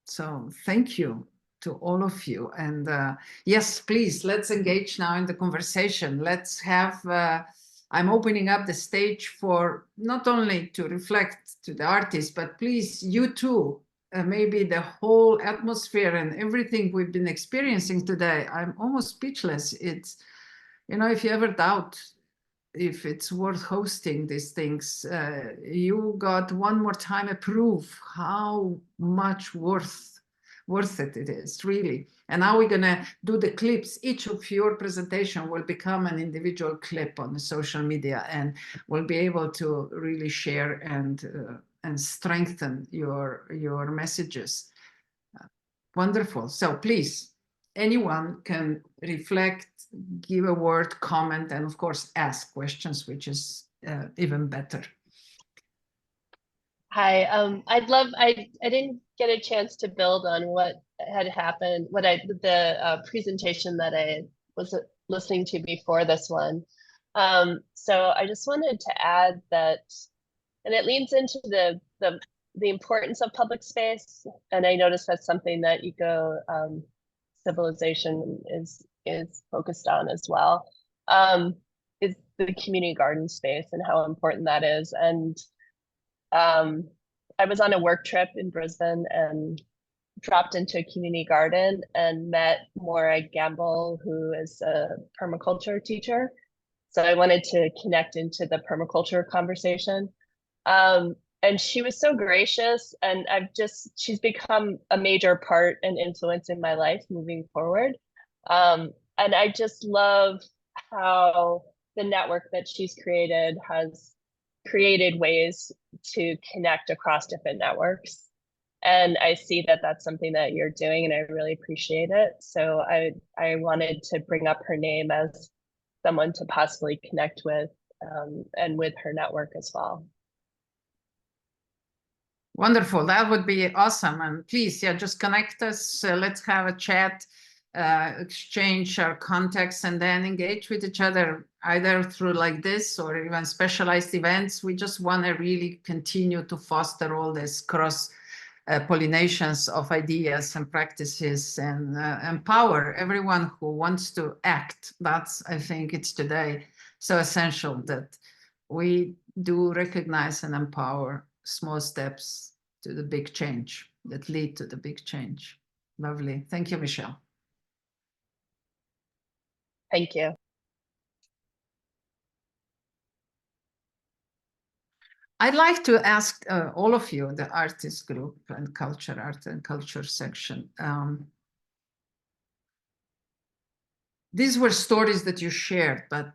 So thank you to all of you. And yes, please, let's engage now in the conversation. Let's have, I'm opening up the stage for not only to reflect to the artists, but please, you too, maybe the whole atmosphere and everything we've been experiencing today. I'm almost speechless. It's, you know, if you ever doubt if it's worth hosting these things, you got one more time a proof how much worth it is, really. And now we're gonna do the clips. Each of your presentation will become an individual clip on the social media, and we'll be able to really share and strengthen your messages. Wonderful. So please, anyone can reflect, give a word, comment, and of course ask questions, which is even better. Hi, I didn't get a chance to build on what had happened, the presentation that I was listening to before this one. So I just wanted to add that, and it leans into the importance of public space. And I noticed that's something that Ecocivilisation is focused on as well, is the community garden space and how important that is. And I was on a work trip in Brisbane and dropped into a community garden and met Maura Gamble, who is a permaculture teacher. So I wanted to connect into the permaculture conversation. And she was so gracious, and she's become a major part and influence in my life moving forward. And I just love how the network that she's created has created ways to connect across different networks. And I see that that's something that you're doing, and I really appreciate it. So I wanted to bring up her name as someone to possibly connect with, and with her network as well. Wonderful. That would be awesome. And please, yeah, just connect us. Let's have a chat, exchange our contacts, and then engage with each other, either through like this or even specialized events. We just want to really continue to foster all this cross pollinations of ideas and practices, and empower everyone who wants to act. That's, I think it's today so essential that we do recognize and empower small steps to the big change that lead to the big change. Lovely. Thank you, Michelle. Thank you. I'd like to ask all of you, the artist group and art and culture section. These were stories that you shared, but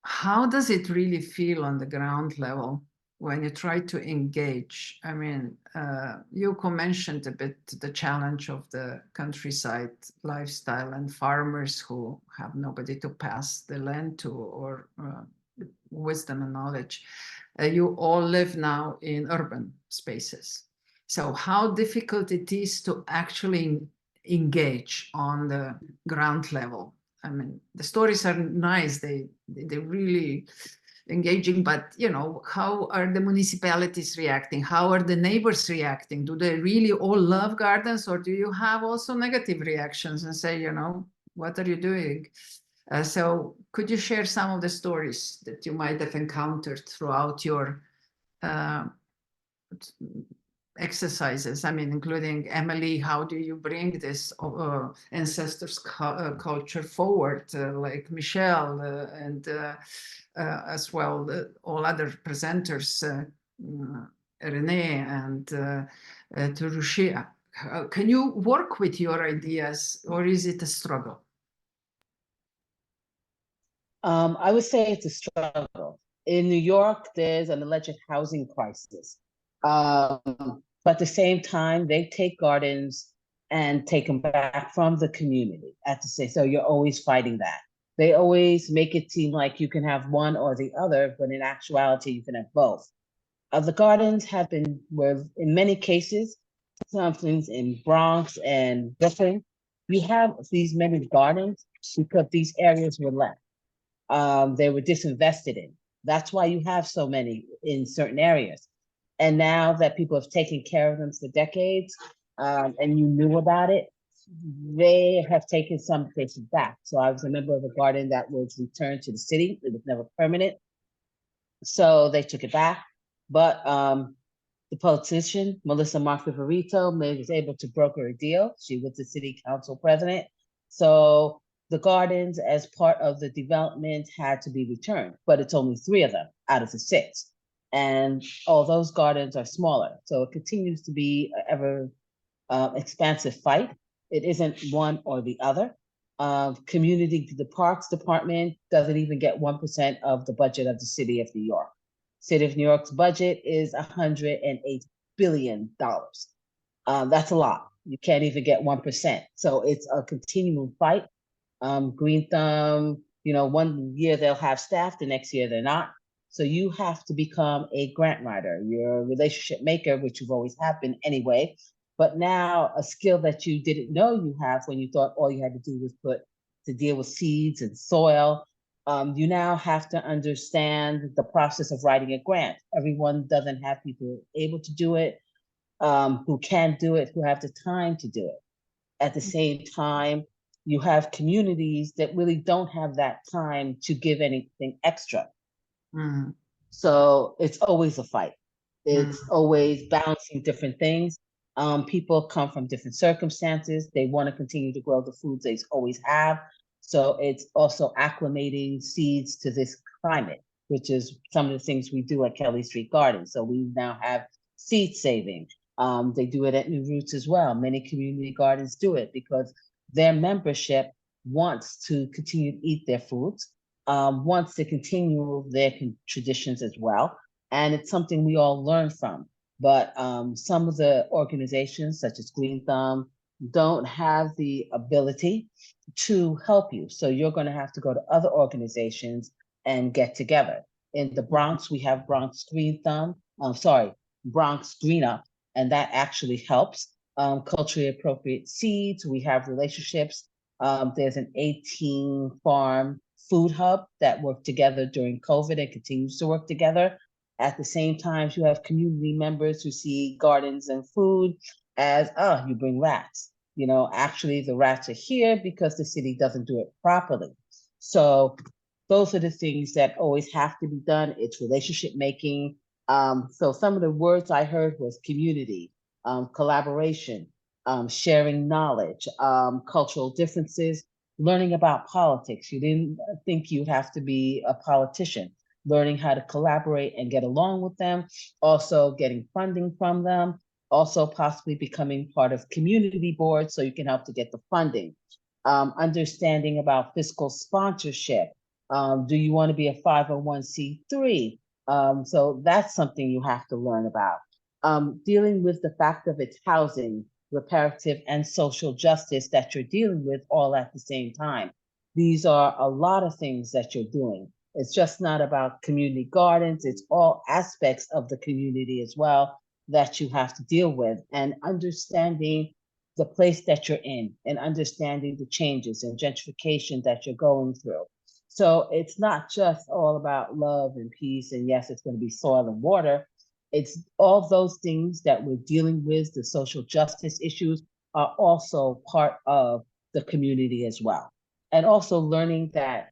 how does it really feel on the ground level when you try to engage? I mean, Yuko mentioned a bit the challenge of the countryside lifestyle and farmers who have nobody to pass the land to, or wisdom and knowledge. You all live now in urban spaces. So how difficult it is to actually engage on the ground level. I mean, the stories are nice, they're really engaging, but you know, how are the municipalities reacting? How are the neighbors reacting? Do they really all love gardens, or do you have also negative reactions and say, you know, what are you doing? So could you share some of the stories that you might have encountered throughout your exercises? I mean, including Emily, how do you bring this ancestors culture forward, like Michelle and as well all other presenters, Renee and Turushia. Can you work with your ideas, or is it a struggle? I would say it's a struggle. In New York, there's an alleged housing crisis. But at the same time, they take gardens and take them back from the community. I have to say, so you're always fighting that. They always make it seem like you can have one or the other, but in actuality, you can have both. The gardens have been, where in many cases, something in Bronx and Brooklyn, we have these many gardens because these areas were left. They were disinvested in. That's why you have so many in certain areas. And now that people have taken care of them for decades, and you knew about it, they have taken some places back. So I was a member of a garden that was returned to the city. It was never permanent. So they took it back. But the politician, Melissa Mark-Viverito, was able to broker a deal. She was the city council president. So the gardens, as part of the development, had to be returned, but it's only 3 of them out of the 6. And all those gardens are smaller. So it continues to be an ever expansive fight. It isn't one or the other. The Parks Department doesn't even get 1% of the budget of the city of New York. City of New York's budget is $108 billion. That's a lot. You can't even get 1%. So it's a continual fight. Green Thumb, one year they'll have staff, the next year they're not. So you have to become a grant writer. You're a relationship maker, which you've always have been anyway. But now a skill that you didn't know you have when you thought all you had to do was to deal with seeds and soil. You now have to understand the process of writing a grant. Everyone doesn't have people able to do it, who can do it, who have the time to do it. At the same time, you have communities that really don't have that time to give anything extra. Mm. So it's always a fight. It's always balancing different things. People come from different circumstances. They want to continue to grow the foods they always have. So it's also acclimating seeds to this climate, which is some of the things we do at Kelly Street Garden. So we now have seed saving. They do it at New Roots as well. Many community gardens do it because their membership wants to continue to eat their foods, wants to continue their traditions as well. And it's something we all learn from. But some of the organizations, such as Green Thumb, don't have the ability to help you. So you're going to have to go to other organizations and get together. In the Bronx, we have Bronx Green Up, and that actually helps. Culturally appropriate seeds, we have relationships. There's an 18-farm food hub that worked together during COVID and continues to work together. At the same time, you have community members who see gardens and food as, you bring rats. Actually the rats are here because the city doesn't do it properly. So those are the things that always have to be done. It's relationship making. So some of the words I heard was community, collaboration, sharing knowledge, cultural differences, learning about politics. You didn't think you'd have to be a politician. Learning how to collaborate and get along with them, also getting funding from them, also possibly becoming part of community boards so you can help to get the funding. Understanding about fiscal sponsorship. Do you want to be a 501c3? So that's something you have to learn about. Dealing with the fact of its housing, reparative, and social justice that you're dealing with all at the same time. These are a lot of things that you're doing. It's just not about community gardens. It's all aspects of the community as well that you have to deal with, and understanding the place that you're in and understanding the changes and gentrification that you're going through. So it's not just all about love and peace, and yes, it's going to be soil and water. It's all those things that we're dealing with. The social justice issues are also part of the community as well. And also learning that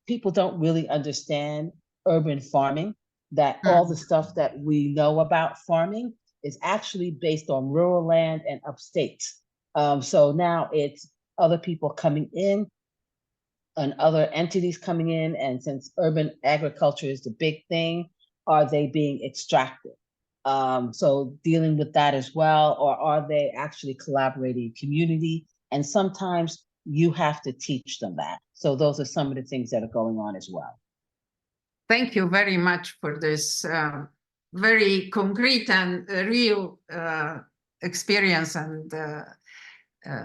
people don't really understand urban farming, that all the stuff that we know about farming is actually based on rural land and upstate. So now it's other people coming in and other entities coming in. And since urban agriculture is the big thing, are they being extracted? So dealing with that as well, or are they actually collaborating community? And sometimes you have to teach them that. So those are some of the things that are going on as well. Thank you very much for this very concrete and real experience and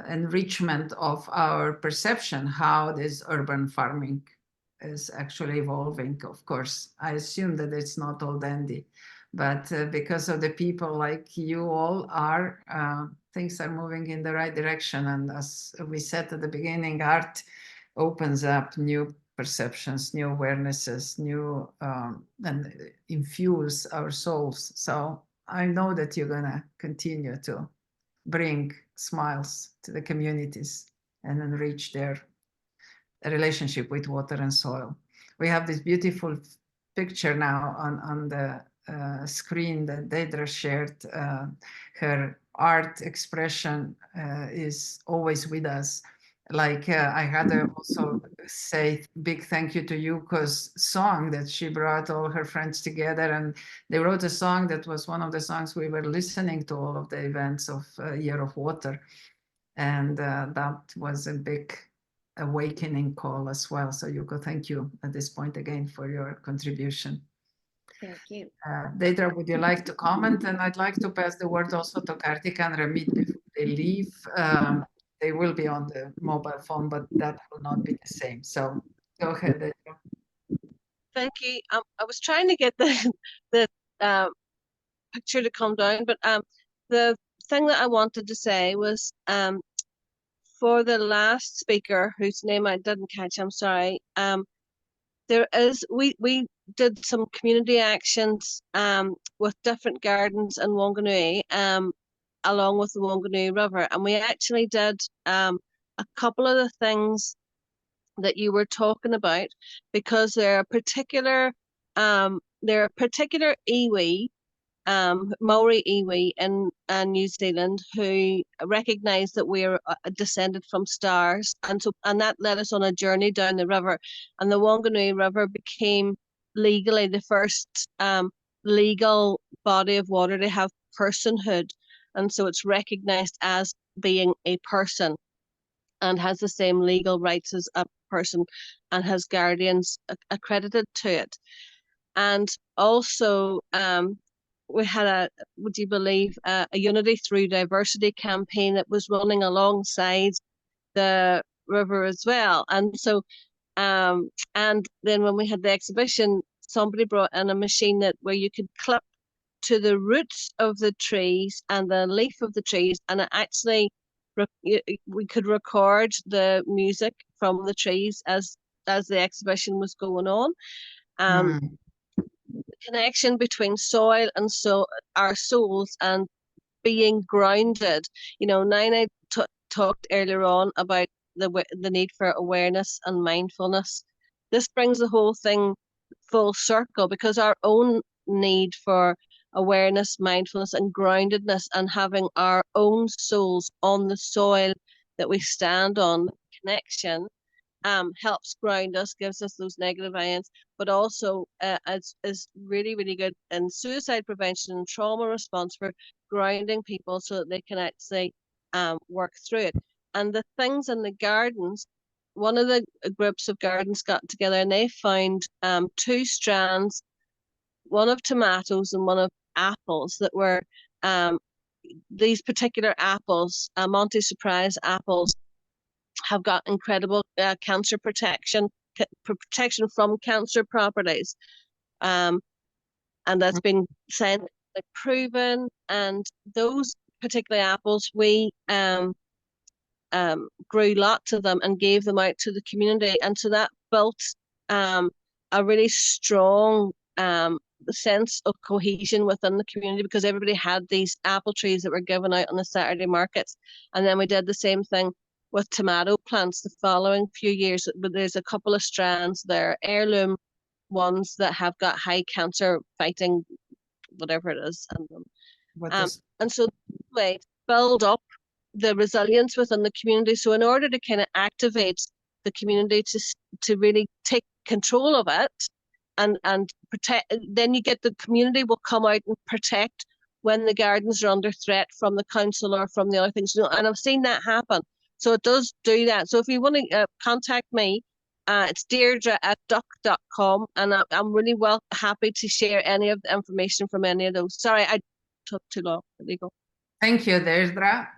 enrichment of our perception, how this urban farming is actually evolving. Of course, I assume that it's not all dandy, but because of the people like you all are, things are moving in the right direction. And as we said at the beginning, art opens up new perceptions, new awarenesses, new and infuels our souls. So I know that you're gonna continue to bring smiles to the communities and enrich their relationship with water and soil. We have this beautiful picture now on the screen that Deidre shared. Her art expression is always with us. Like I had to also say big thank you to Yuko's song that she brought all her friends together, and they wrote a song that was one of the songs we were listening to all of the events of Year of Water. And that was a big awakening call as well. So Yuko, thank you at this point again for your contribution. Thank you. Deidre, would you like to comment? And I'd like to pass the word also to Kartika and Ramit before they leave. They will be on the mobile phone, but that will not be the same. So go ahead, Deidre. Thank you. I was trying to get the picture to come down, but the thing that I wanted to say was for the last speaker, whose name I didn't catch, I'm sorry. We did some community actions with different gardens in Wanganui, along with the Wanganui River, and we actually did a couple of the things that you were talking about, because there are particular iwi, Maori iwi in New Zealand, who recognise that we are descended from stars, and that led us on a journey down the river, and the Wanganui River became legally the first legal body of water to have personhood, and so it's recognised as being a person and has the same legal rights as a person and has guardians accredited to it. And also we had would you believe, a Unity Through Diversity campaign that was running alongside the river as well. And so and then when we had the exhibition, somebody brought in a machine where you could clip to the roots of the trees and the leaf of the trees, and it actually we could record the music from the trees as the exhibition was going on. The connection between soil and our souls and being grounded. Naina talked earlier on about the need for awareness and mindfulness. This brings the whole thing full circle, because our own need for awareness, mindfulness, and groundedness, and having our own souls on the soil that we stand on, connection, helps ground us, gives us those negative ions, but also is really, really good in suicide prevention and trauma response for grounding people so that they can actually work through it. And the things in the gardens, one of the groups of gardens got together and they found 2 strands, one of tomatoes and one of apples, that were these particular apples, Monty Surprise apples, have got incredible cancer protection from cancer properties, and that's been scientifically proven. And those particular apples, we grew lots of them and gave them out to the community, and so that built a really strong sense of cohesion within the community, because everybody had these apple trees that were given out on the Saturday markets. And then we did the same thing with tomato plants the following few years, but there's a couple of strands there, heirloom ones that have got high cancer fighting, whatever it is, and so way build up the resilience within the community. So in order to kind of activate the community to really take control of it and protect, then you get the community will come out and protect when the gardens are under threat from the council or from the other things, and I've seen that happen. So it does do that. So if you want to contact me, it's deirdre@duck.com, and I'm really happy to share any of the information from any of those. Sorry, I took too long. There you go. Thank you, Deirdre.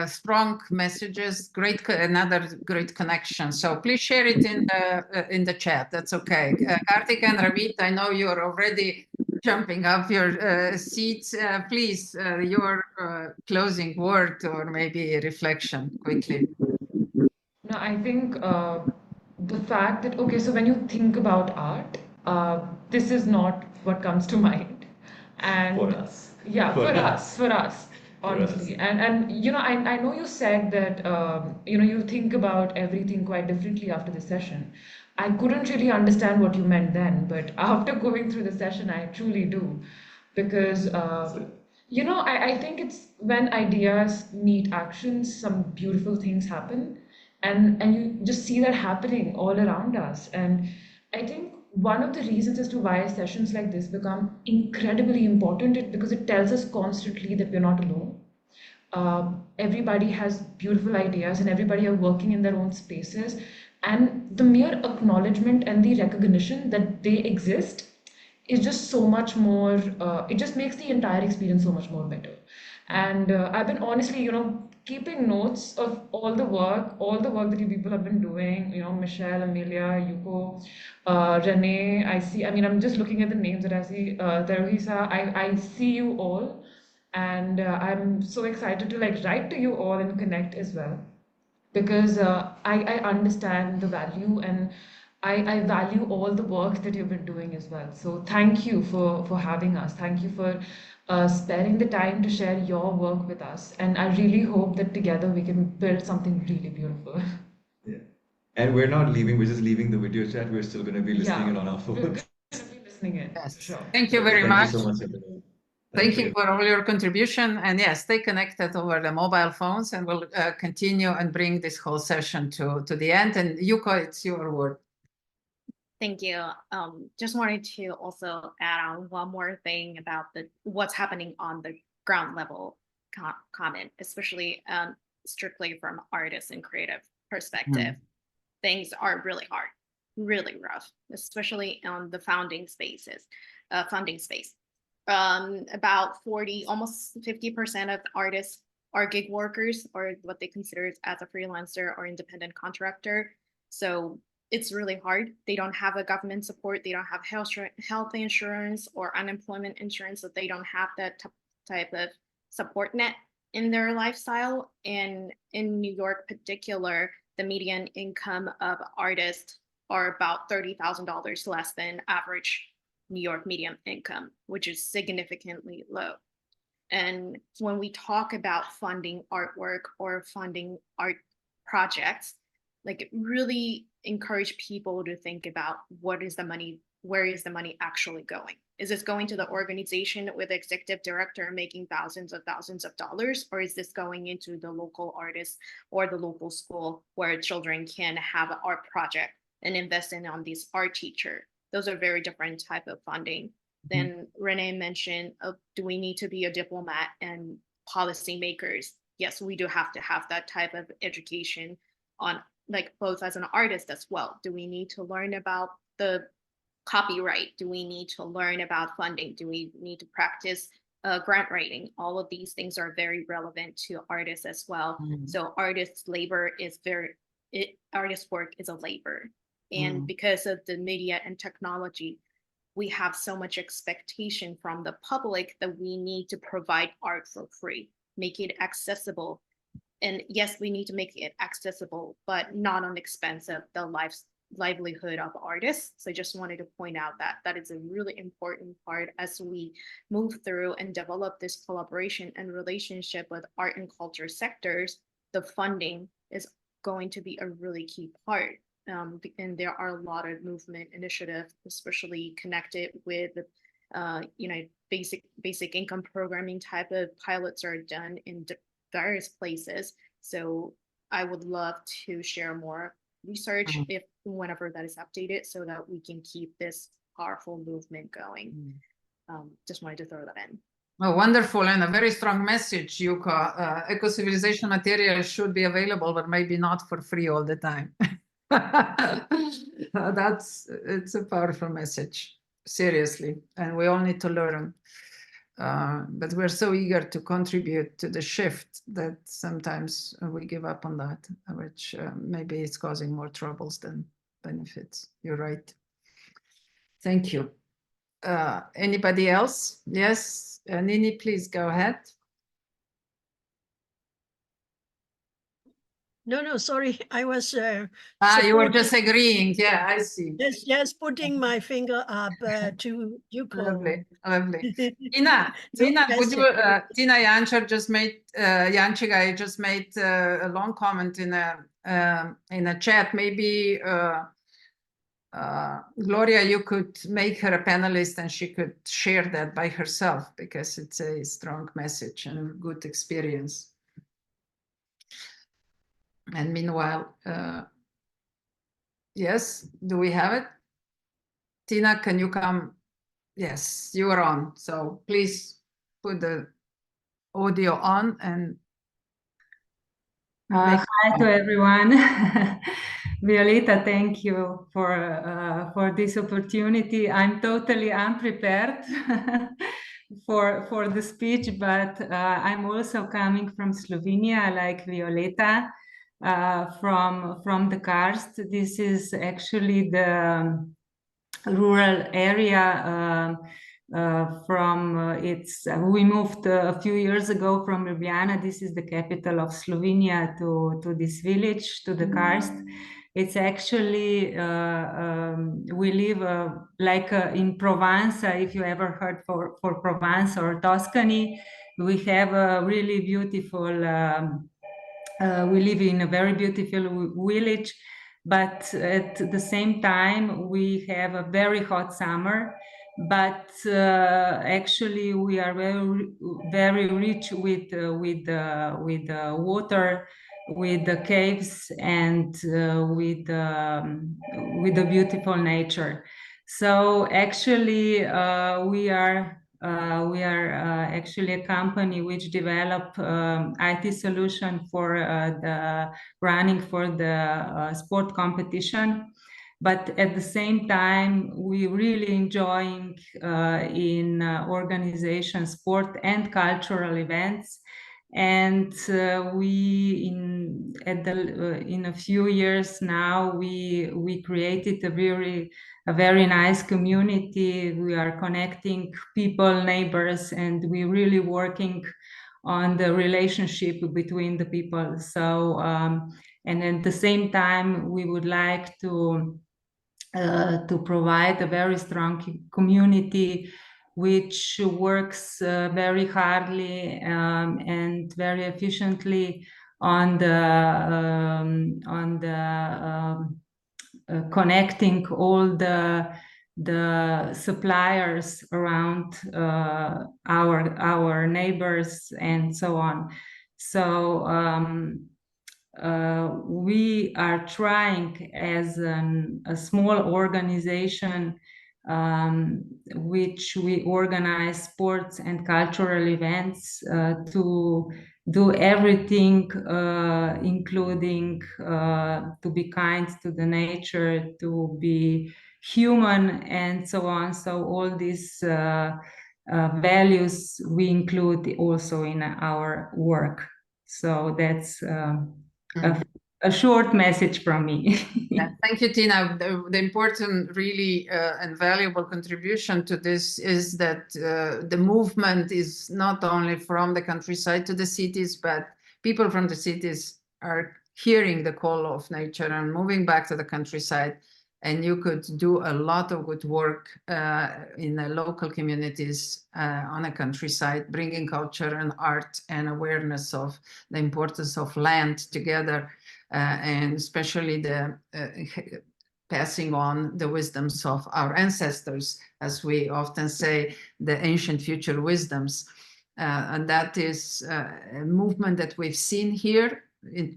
Strong messages, another great connection. So please share it in the chat. That's okay. Kartik and Ramit, I know you're already jumping up your seats. Please, your closing word or maybe a reflection quickly. No, I think the fact that, okay, so when you think about art, this is not what comes to mind. And For us. yeah, for us. Honestly, and you know, I know you said that you know, you think about everything quite differently after the session. I couldn't really understand what you meant then, but after going through the session, I truly do, because you know, I think it's when ideas meet actions, some beautiful things happen, and you just see that happening all around us. And I think one of the reasons as to why sessions like this become incredibly important is because it tells us constantly that we're not alone. Everybody has beautiful ideas and everybody are working in their own spaces. And the mere acknowledgement and the recognition that they exist is just so much more, it just makes the entire experience so much more better. And I've been honestly, you know, keeping notes of all the work that you people have been doing, you know, Michelle, Amelia, Yuko, Renee, I mean, I'm just looking at the names that I see, Teresa, I see you all. And I'm so excited to like write to you all and connect as well, because I understand the value, and I value all the work that you've been doing as well. So thank you for having us. Thank you for sparing the time to share your work with us. And I really hope that together we can build something really beautiful. Yeah. And we're not leaving, we're just leaving the video chat. We're still going to be listening in on our phones. Listening in, for sure. Thank you Okay, very thank much. you so much, everyone. Thank you for all your contribution. And yes, stay connected over the mobile phones, and we'll continue and bring this whole session to the end. And Yuko, it's your word. Thank you. Just wanted to also add on one more thing about what's happening on the ground level comment, especially strictly from artists and creative perspective. Things are really hard, really rough, especially on the funding space. About 40, almost 50% of artists are gig workers, or what they consider as a freelancer or independent contractor. So it's really hard. They don't have a government support. They don't have health insurance or unemployment insurance. So they don't have that type of support net in their lifestyle. And in New York particular, the median income of artists are about $30,000 less than average New York median income, which is significantly low. And when we talk about funding artwork or funding art projects, like really encourage people to think about where is the money actually going? Is this going to the organization with the executive director making thousands of dollars, or is this going into the local artist or the local school where children can have an art project and invest in on this art teacher? Those are very different type of funding. Then Renee mentioned, do we need to be a diplomat and policymakers? Yes, we do have to have that type of education on, like, both as an artist as well. Do we need to learn about the copyright? Do we need to learn about funding? Do we need to practice grant writing? All of these things are very relevant to artists as well. So artists' labor is artist work is a labor. And because of the media and technology, we have so much expectation from the public that we need to provide art for free, make it accessible. And yes, we need to make it accessible, but not on the expense of the livelihood of artists. So I just wanted to point out that that is a really important part as we move through and develop this collaboration and relationship with art and culture sectors. The funding is going to be a really key part. And there are a lot of movement initiatives, especially connected with, basic income programming type of pilots are done in various places. So I would love to share more research whenever that is updated, so that we can keep this powerful movement going. Just wanted to throw that in. Oh, wonderful, and a very strong message, Yuko. Eco-civilization material should be available, but maybe not for free all the time. It's a powerful message, seriously, and we all need to learn. But we're so eager to contribute to the shift that sometimes we give up on that, which maybe is causing more troubles than benefits. You're right. Thank you. Anybody else? Yes, Nini, please go ahead. No, sorry. I was you were just supporting- agreeing. Yeah, I see. Yes, putting my finger up to Yuko. Lovely, lovely. Tina, would you, yes. Tina Jančar just made, Jančiga just made a long comment in a chat. Maybe Gloria, you could make her a panelist and she could share that by herself, because it's a strong message and a good experience. And meanwhile, yes, do we have it? Tina, can you come? Yes, you are on. So please put the audio on and hi to everyone. Violeta, thank you for this opportunity. I'm totally unprepared for the speech, but I'm also coming from Slovenia, like Violeta, from the karst. This is actually the rural area. We moved a few years ago from Ljubljana. This is the capital of Slovenia, to this village, to the karst. It's actually we live like in Provence. If you ever heard for Provence or Tuscany, we have a really beautiful. We live in a very beautiful village, but at the same time we have a very hot summer. But actually we are very rich with water, with the caves, and with the beautiful nature. So actually we are actually a company which develop IT solution for the running for the sport competition. But at the same time, we really enjoying in organization sport and cultural events. And in a few years now, we created a very nice community. We are connecting people, neighbors, and we really working on the relationship between the people. So, and at the same time, we would like to provide a very strong community which works very hardly and very efficiently on connecting all the suppliers around our neighbors and so on. So we are trying as a small organization which we organize sports and cultural events to do everything, including to be kind to the nature, to be human, and so on. So all these values we include also in our work. So that's a short message from me. Yeah, thank you, Tina. The important, really, and valuable contribution to this is that the movement is not only from the countryside to the cities, but people from the cities are hearing the call of nature and moving back to the countryside. And you could do a lot of good work in the local communities on a countryside, bringing culture and art and awareness of the importance of land together. And especially the passing on the wisdoms of our ancestors, as we often say, the ancient future wisdoms. And that is a movement that we've seen here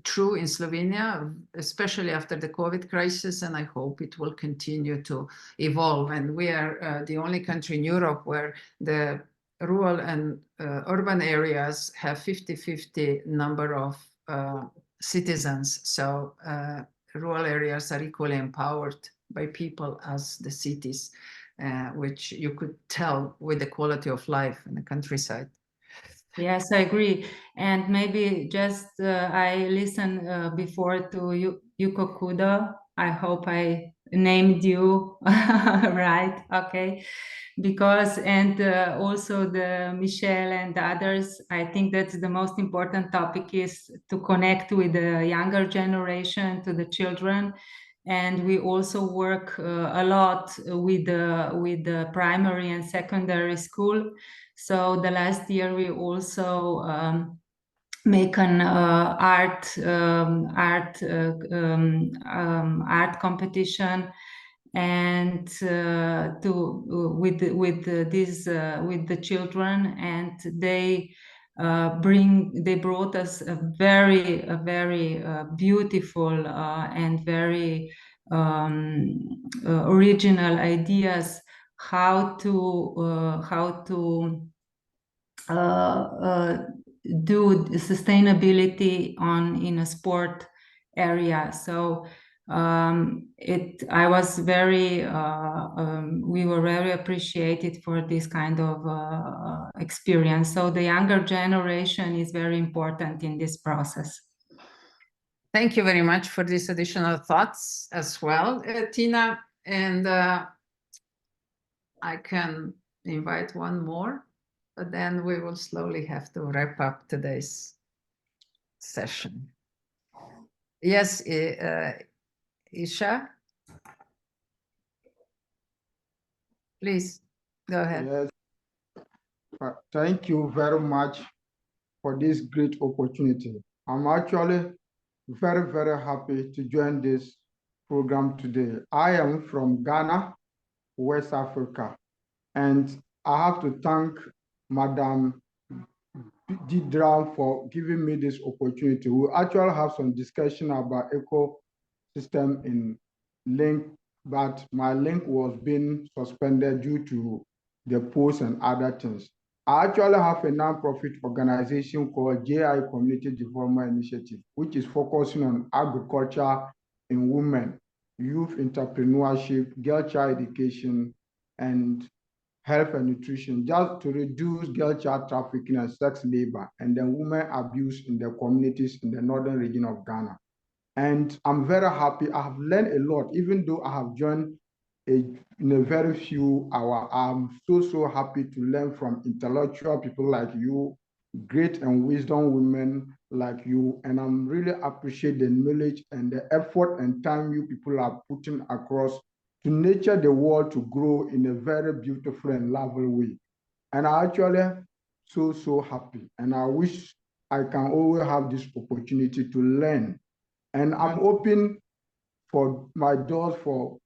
true in Slovenia, especially after the COVID crisis, and I hope it will continue to evolve. And we are the only country in Europe where the rural and urban areas have 50-50 number of citizens. So rural areas are equally empowered by people as the cities, which you could tell with the quality of life in the countryside. Yes, I agree. And maybe just I listened before to Yuko Kudo. I hope I named you, right? Okay. Because, and also the Michelle and the others, I think that's the most important topic, is to connect with the younger generation, to the children. And we also work a lot with the primary and secondary school. So the last year we also make an art competition, and with the children, and they brought us a very beautiful and very original ideas how to do sustainability in a sport area. So I was very we were very appreciated for this kind of experience. So the younger generation is very important in this process. Thank you very much for these additional thoughts as well, Tina. And I can invite one more, but then we will slowly have to wrap up today's session. Yes, Isha, please go ahead. Yes. Thank you very much for this great opportunity. I'm actually very, very happy to join this program today. I am from Ghana, West Africa, and I have to thank Madam Didra for giving me this opportunity. We actually have some discussion about ecosystem in link, but my link was being suspended due to the post and other things. I actually have a non-profit organization called JI Community Development Initiative, which is focusing on agriculture in women, youth entrepreneurship, girl child education, and health and nutrition, just to reduce girl child trafficking and sex labor, and then women abuse in the communities in the northern region of Ghana. And I'm very happy. I have learned a lot, even though I have joined in a very few hours. I'm so happy to learn from intellectual people like you, great and wisdom women like you, and I'm really appreciate the knowledge and the effort and time you people are putting across to nurture the world to grow in a very beautiful and lovely way. And I actually so happy, and I wish I can always have this opportunity to learn. And I'm open for my doors for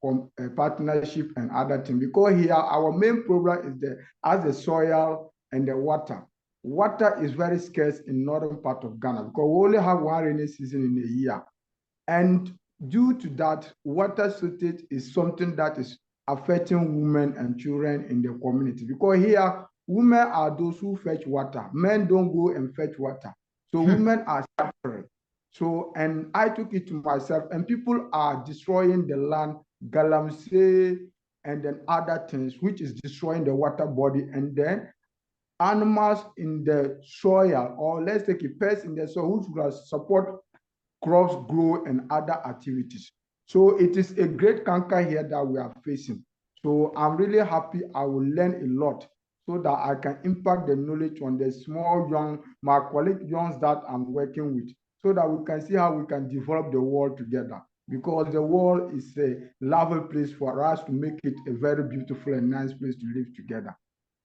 partnership and other things, because here our main problem is the soil and the water. Water is very scarce in northern part of Ghana because we only have one rainy season in a year. And due to that, water shortage is something that is affecting women and children in the community, because here women are those who fetch water. Men don't go and fetch water. So women are suffering. So, and I took it to myself, and people are destroying the land, galamsey, and then other things, which is destroying the water body, and then animals in the soil, or let's take a pest in the soil, which will support crops grow and other activities. So it is a great canker here that we are facing. So I'm really happy. I will learn a lot so that I can impact the knowledge on the small young, my colleague youngs that I'm working with, so that we can see how we can develop the world together. Because the world is a lovely place for us to make it a very beautiful and nice place to live together.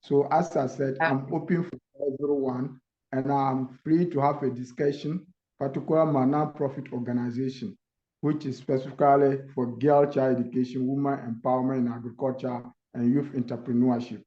So as I said, I'm open for everyone, and I'm free to have a discussion, particularly my non-profit organization, which is specifically for girl child education, women empowerment in agriculture, and youth entrepreneurship.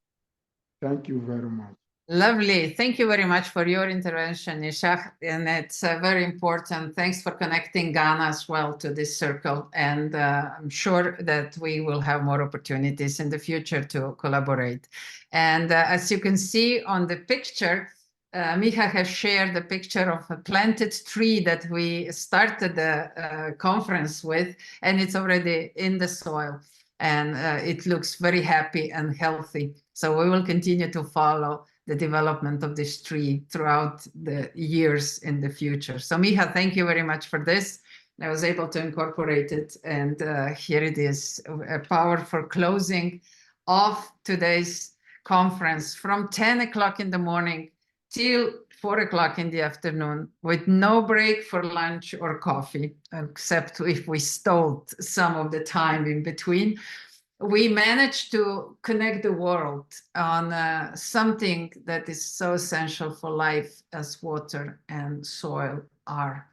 Thank you very much. Lovely. Thank you very much for your intervention, Ishak. And it's very important. Thanks for connecting Ghana as well to this circle. And I'm sure that we will have more opportunities in the future to collaborate. And as you can see on the picture, Miha has shared the picture of a planted tree that we started the conference with, and it's already in the soil. And it looks very happy and healthy. So we will continue to follow the development of this tree throughout the years in the future. So Miha, thank you very much for this. I was able to incorporate it, and here it is, a powerful closing of today's conference from 10 o'clock in the morning till 4 o'clock in the afternoon, with no break for lunch or coffee, except if we stole some of the time in between. We managed to connect the world on something that is so essential for life as water and soil are.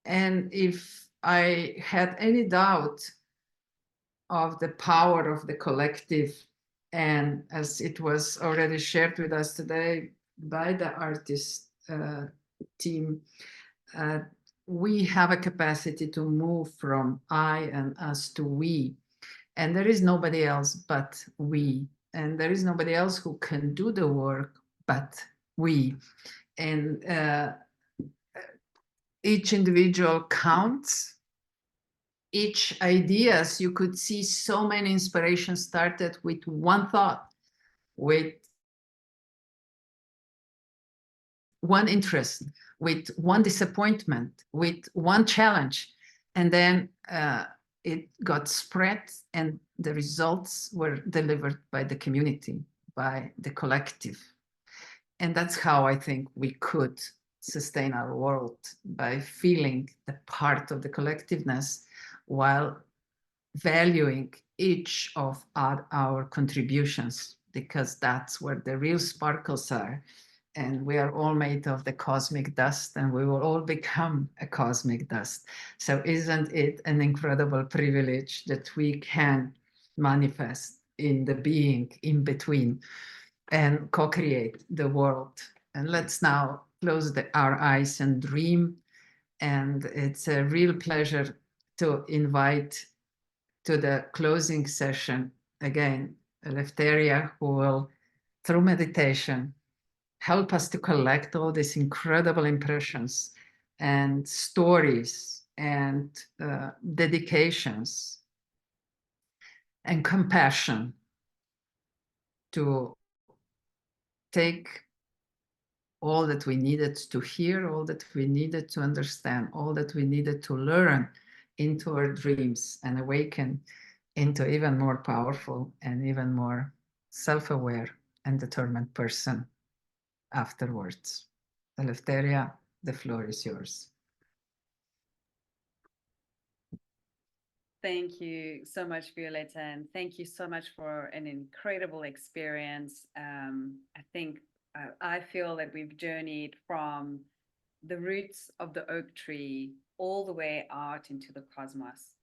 And if I had any doubt of the power of the collective, and as it was already shared with us today by the artist team, we have a capacity to move from I and us to we. And there is nobody else but we. And there is nobody else who can do the work but we. And each individual counts. Each ideas, you could see so many inspirations started with one thought, with one interest, with one disappointment, with one challenge. And then it got spread, and the results were delivered by the community, by the collective. And that's how I think we could sustain our world, by feeling the part of the collectiveness while valuing each of our contributions, because that's where the real sparkles are. And we are all made of the cosmic dust, and we will all become a cosmic dust. So isn't it an incredible privilege that we can manifest in the being in between and co-create the world? And let's now close our eyes and dream. And it's a real pleasure to invite to the closing session again Eleftheria, who will, through meditation, help us to collect all these incredible impressions and stories and dedications and compassion to take all that we needed to hear, all that we needed to understand, all that we needed to learn into our dreams and awaken into even more powerful and even more self-aware and determined person afterwards. Eleftheria, the floor is yours. Thank you so much, Violetta, and thank you so much for an incredible experience. I feel that we've journeyed from the roots of the oak tree all the way out into the cosmos.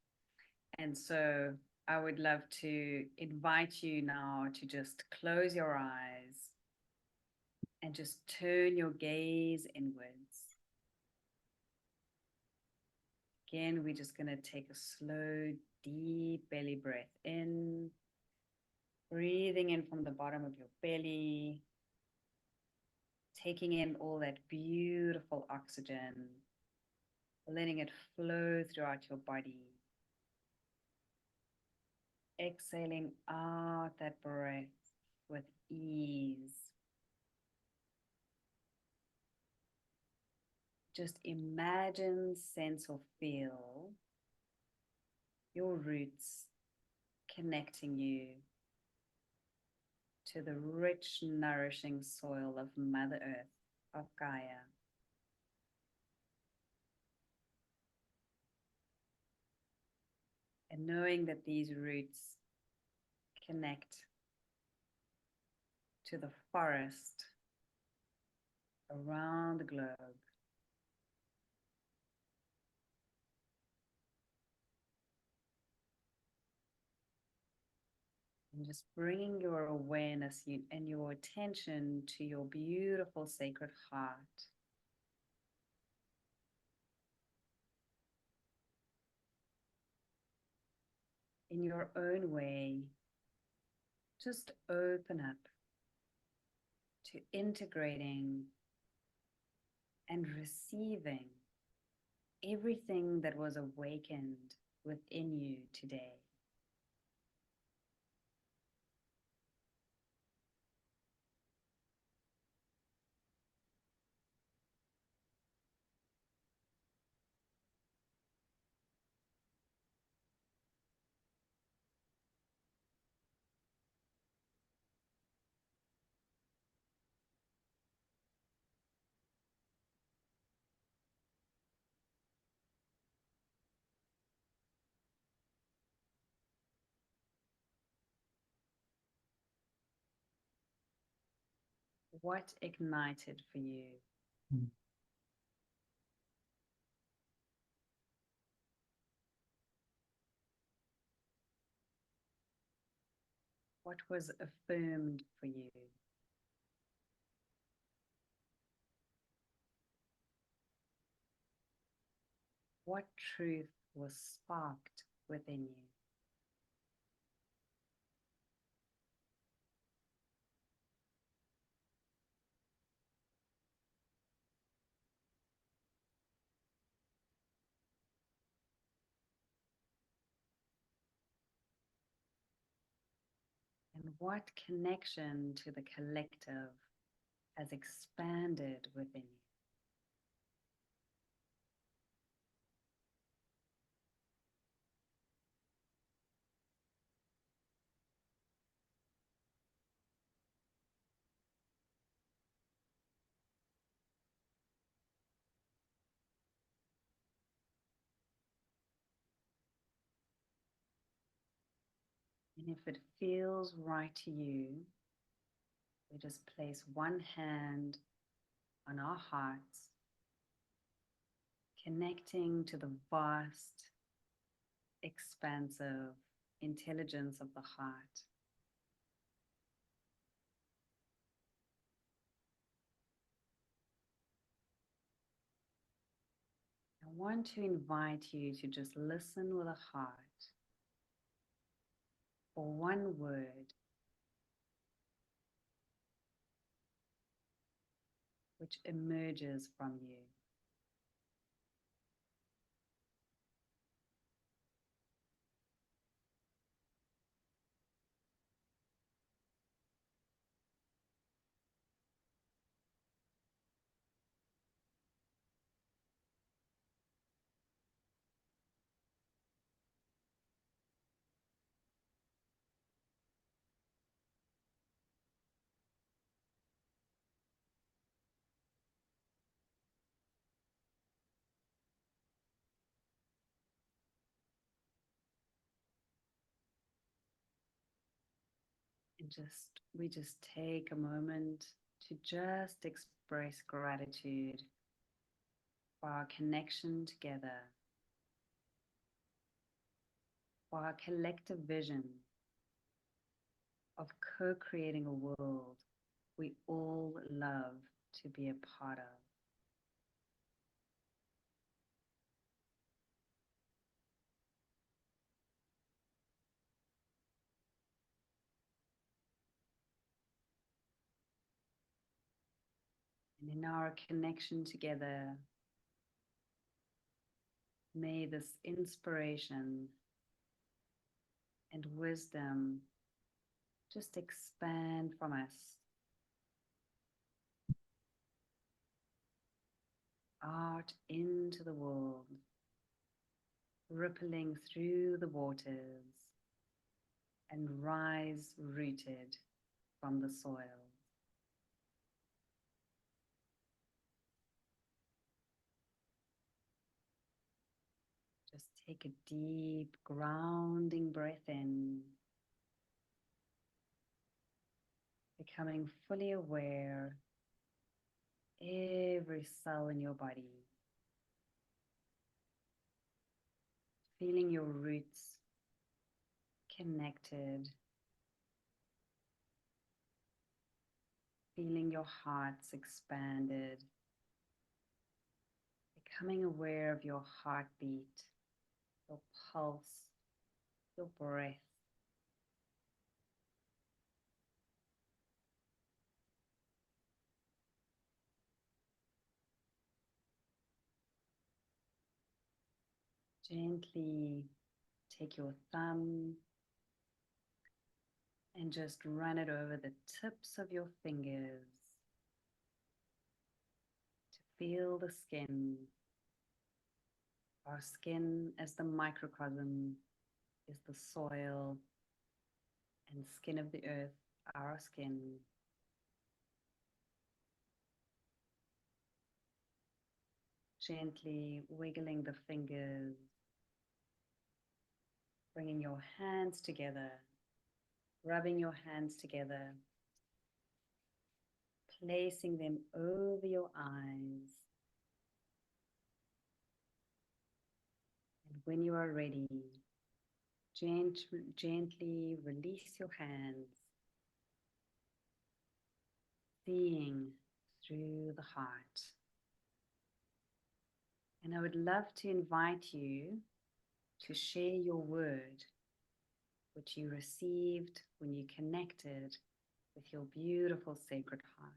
And so I would love to invite you now to just close your eyes and just turn your gaze inwards. Again, we're just going to take a slow, deep belly breath in, breathing in from the bottom of your belly, taking in all that beautiful oxygen, letting it flow throughout your body. Exhaling out that breath with ease. Just imagine, sense, or feel your roots connecting you to the rich, nourishing soil of Mother Earth, of Gaia. And knowing that these roots connect to the forest around the globe. And just bringing your awareness and your attention to your beautiful sacred heart. In your own way, just open up to integrating and receiving everything that was awakened within you today. What ignited for you? What was affirmed for you? What truth was sparked within you? And what connection to the collective has expanded within you? And if it feels right to you, we just place one hand on our hearts, connecting to the vast, expansive intelligence of the heart. I want to invite you to just listen with a heart for one word which emerges from you. And we just take a moment to just express gratitude for our connection together, for our collective vision of co-creating a world we all love to be a part of. And in our connection together, may this inspiration and wisdom just expand from us out into the world, rippling through the waters and rise rooted from the soil. Just take a deep grounding breath in, becoming fully aware every cell in your body, feeling your roots connected, feeling your hearts expanded, becoming aware of your heartbeat, your pulse, your breath. Gently take your thumb and just run it over the tips of your fingers to feel the skin. Our skin as the microcosm is the soil, and skin of the earth, our skin. Gently wiggling the fingers, bringing your hands together, rubbing your hands together, placing them over your eyes. And when you are ready, gently release your hands, seeing through the heart. And I would love to invite you to share your word, which you received when you connected with your beautiful sacred heart.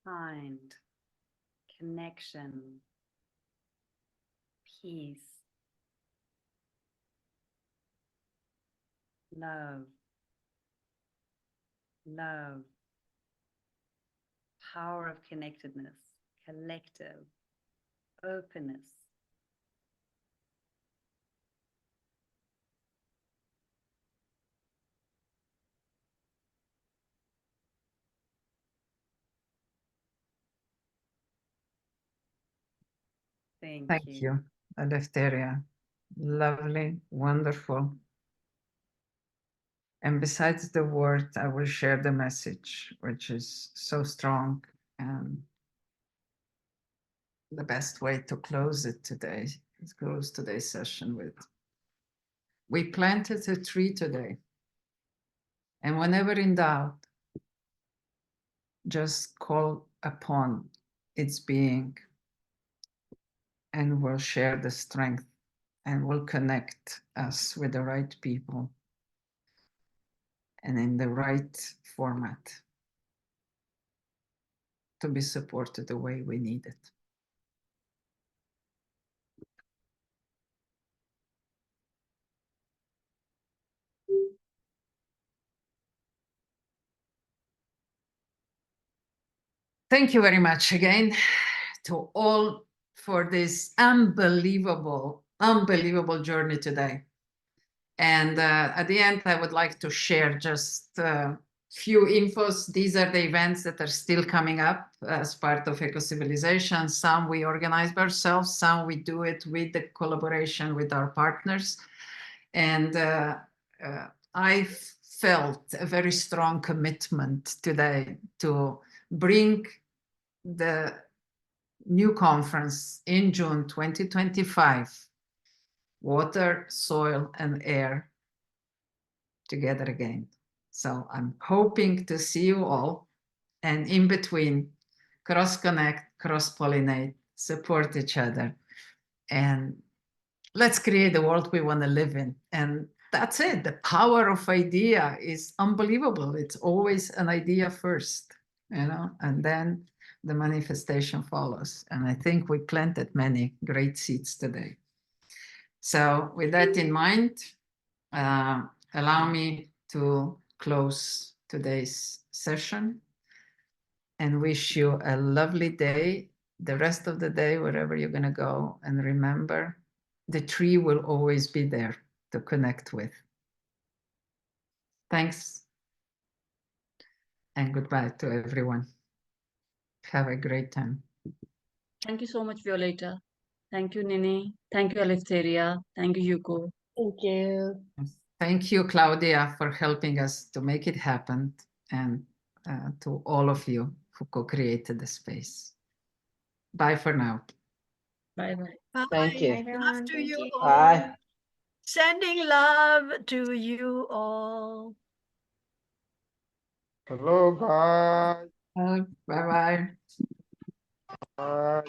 Find connection, peace, love, power of connectedness, collective, openness. Thank you, Eleftheria. Lovely, wonderful. And besides the word, I will share the message, which is so strong and the best way to close it today, close today's session with. We planted a tree today, and whenever in doubt, just call upon its being and we'll share the strength and will connect us with the right people and in the right format to be supported the way we need it. Thank you very much again to all for this unbelievable journey today. And at the end, I would like to share just a few infos. These are the events that are still coming up as part of Ecocivilisation. Some we organize by ourselves, some we do it with the collaboration with our partners. And I felt a very strong commitment today to bring the new conference in June 2025, Water, Soil, and Air together again. So I'm hoping to see you all, and in between, cross-connect, cross-pollinate, support each other, and let's create the world we want to live in. And that's it. The power of idea is unbelievable. It's always an idea first, you know, and then the manifestation follows. And I think we planted many great seeds today. So with that in mind, allow me to close today's session and wish you a lovely day, the rest of the day, wherever you're going to go. And remember, the tree will always be there to connect with. Thanks. And goodbye to everyone. Have a great time. Thank you so much, Violeta. Thank you, Nini. Thank you, Eleftheria. Thank you, Yuko. Thank you. Thank you, Claudia, for helping us to make it happen, and to all of you who co-created the space. Bye for now. Bye-bye. Bye. Thank you. Love to you all. Bye. Sending love to you all. Hello, guys. Bye-bye. Bye.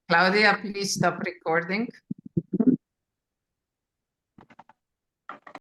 Claudia, please stop recording.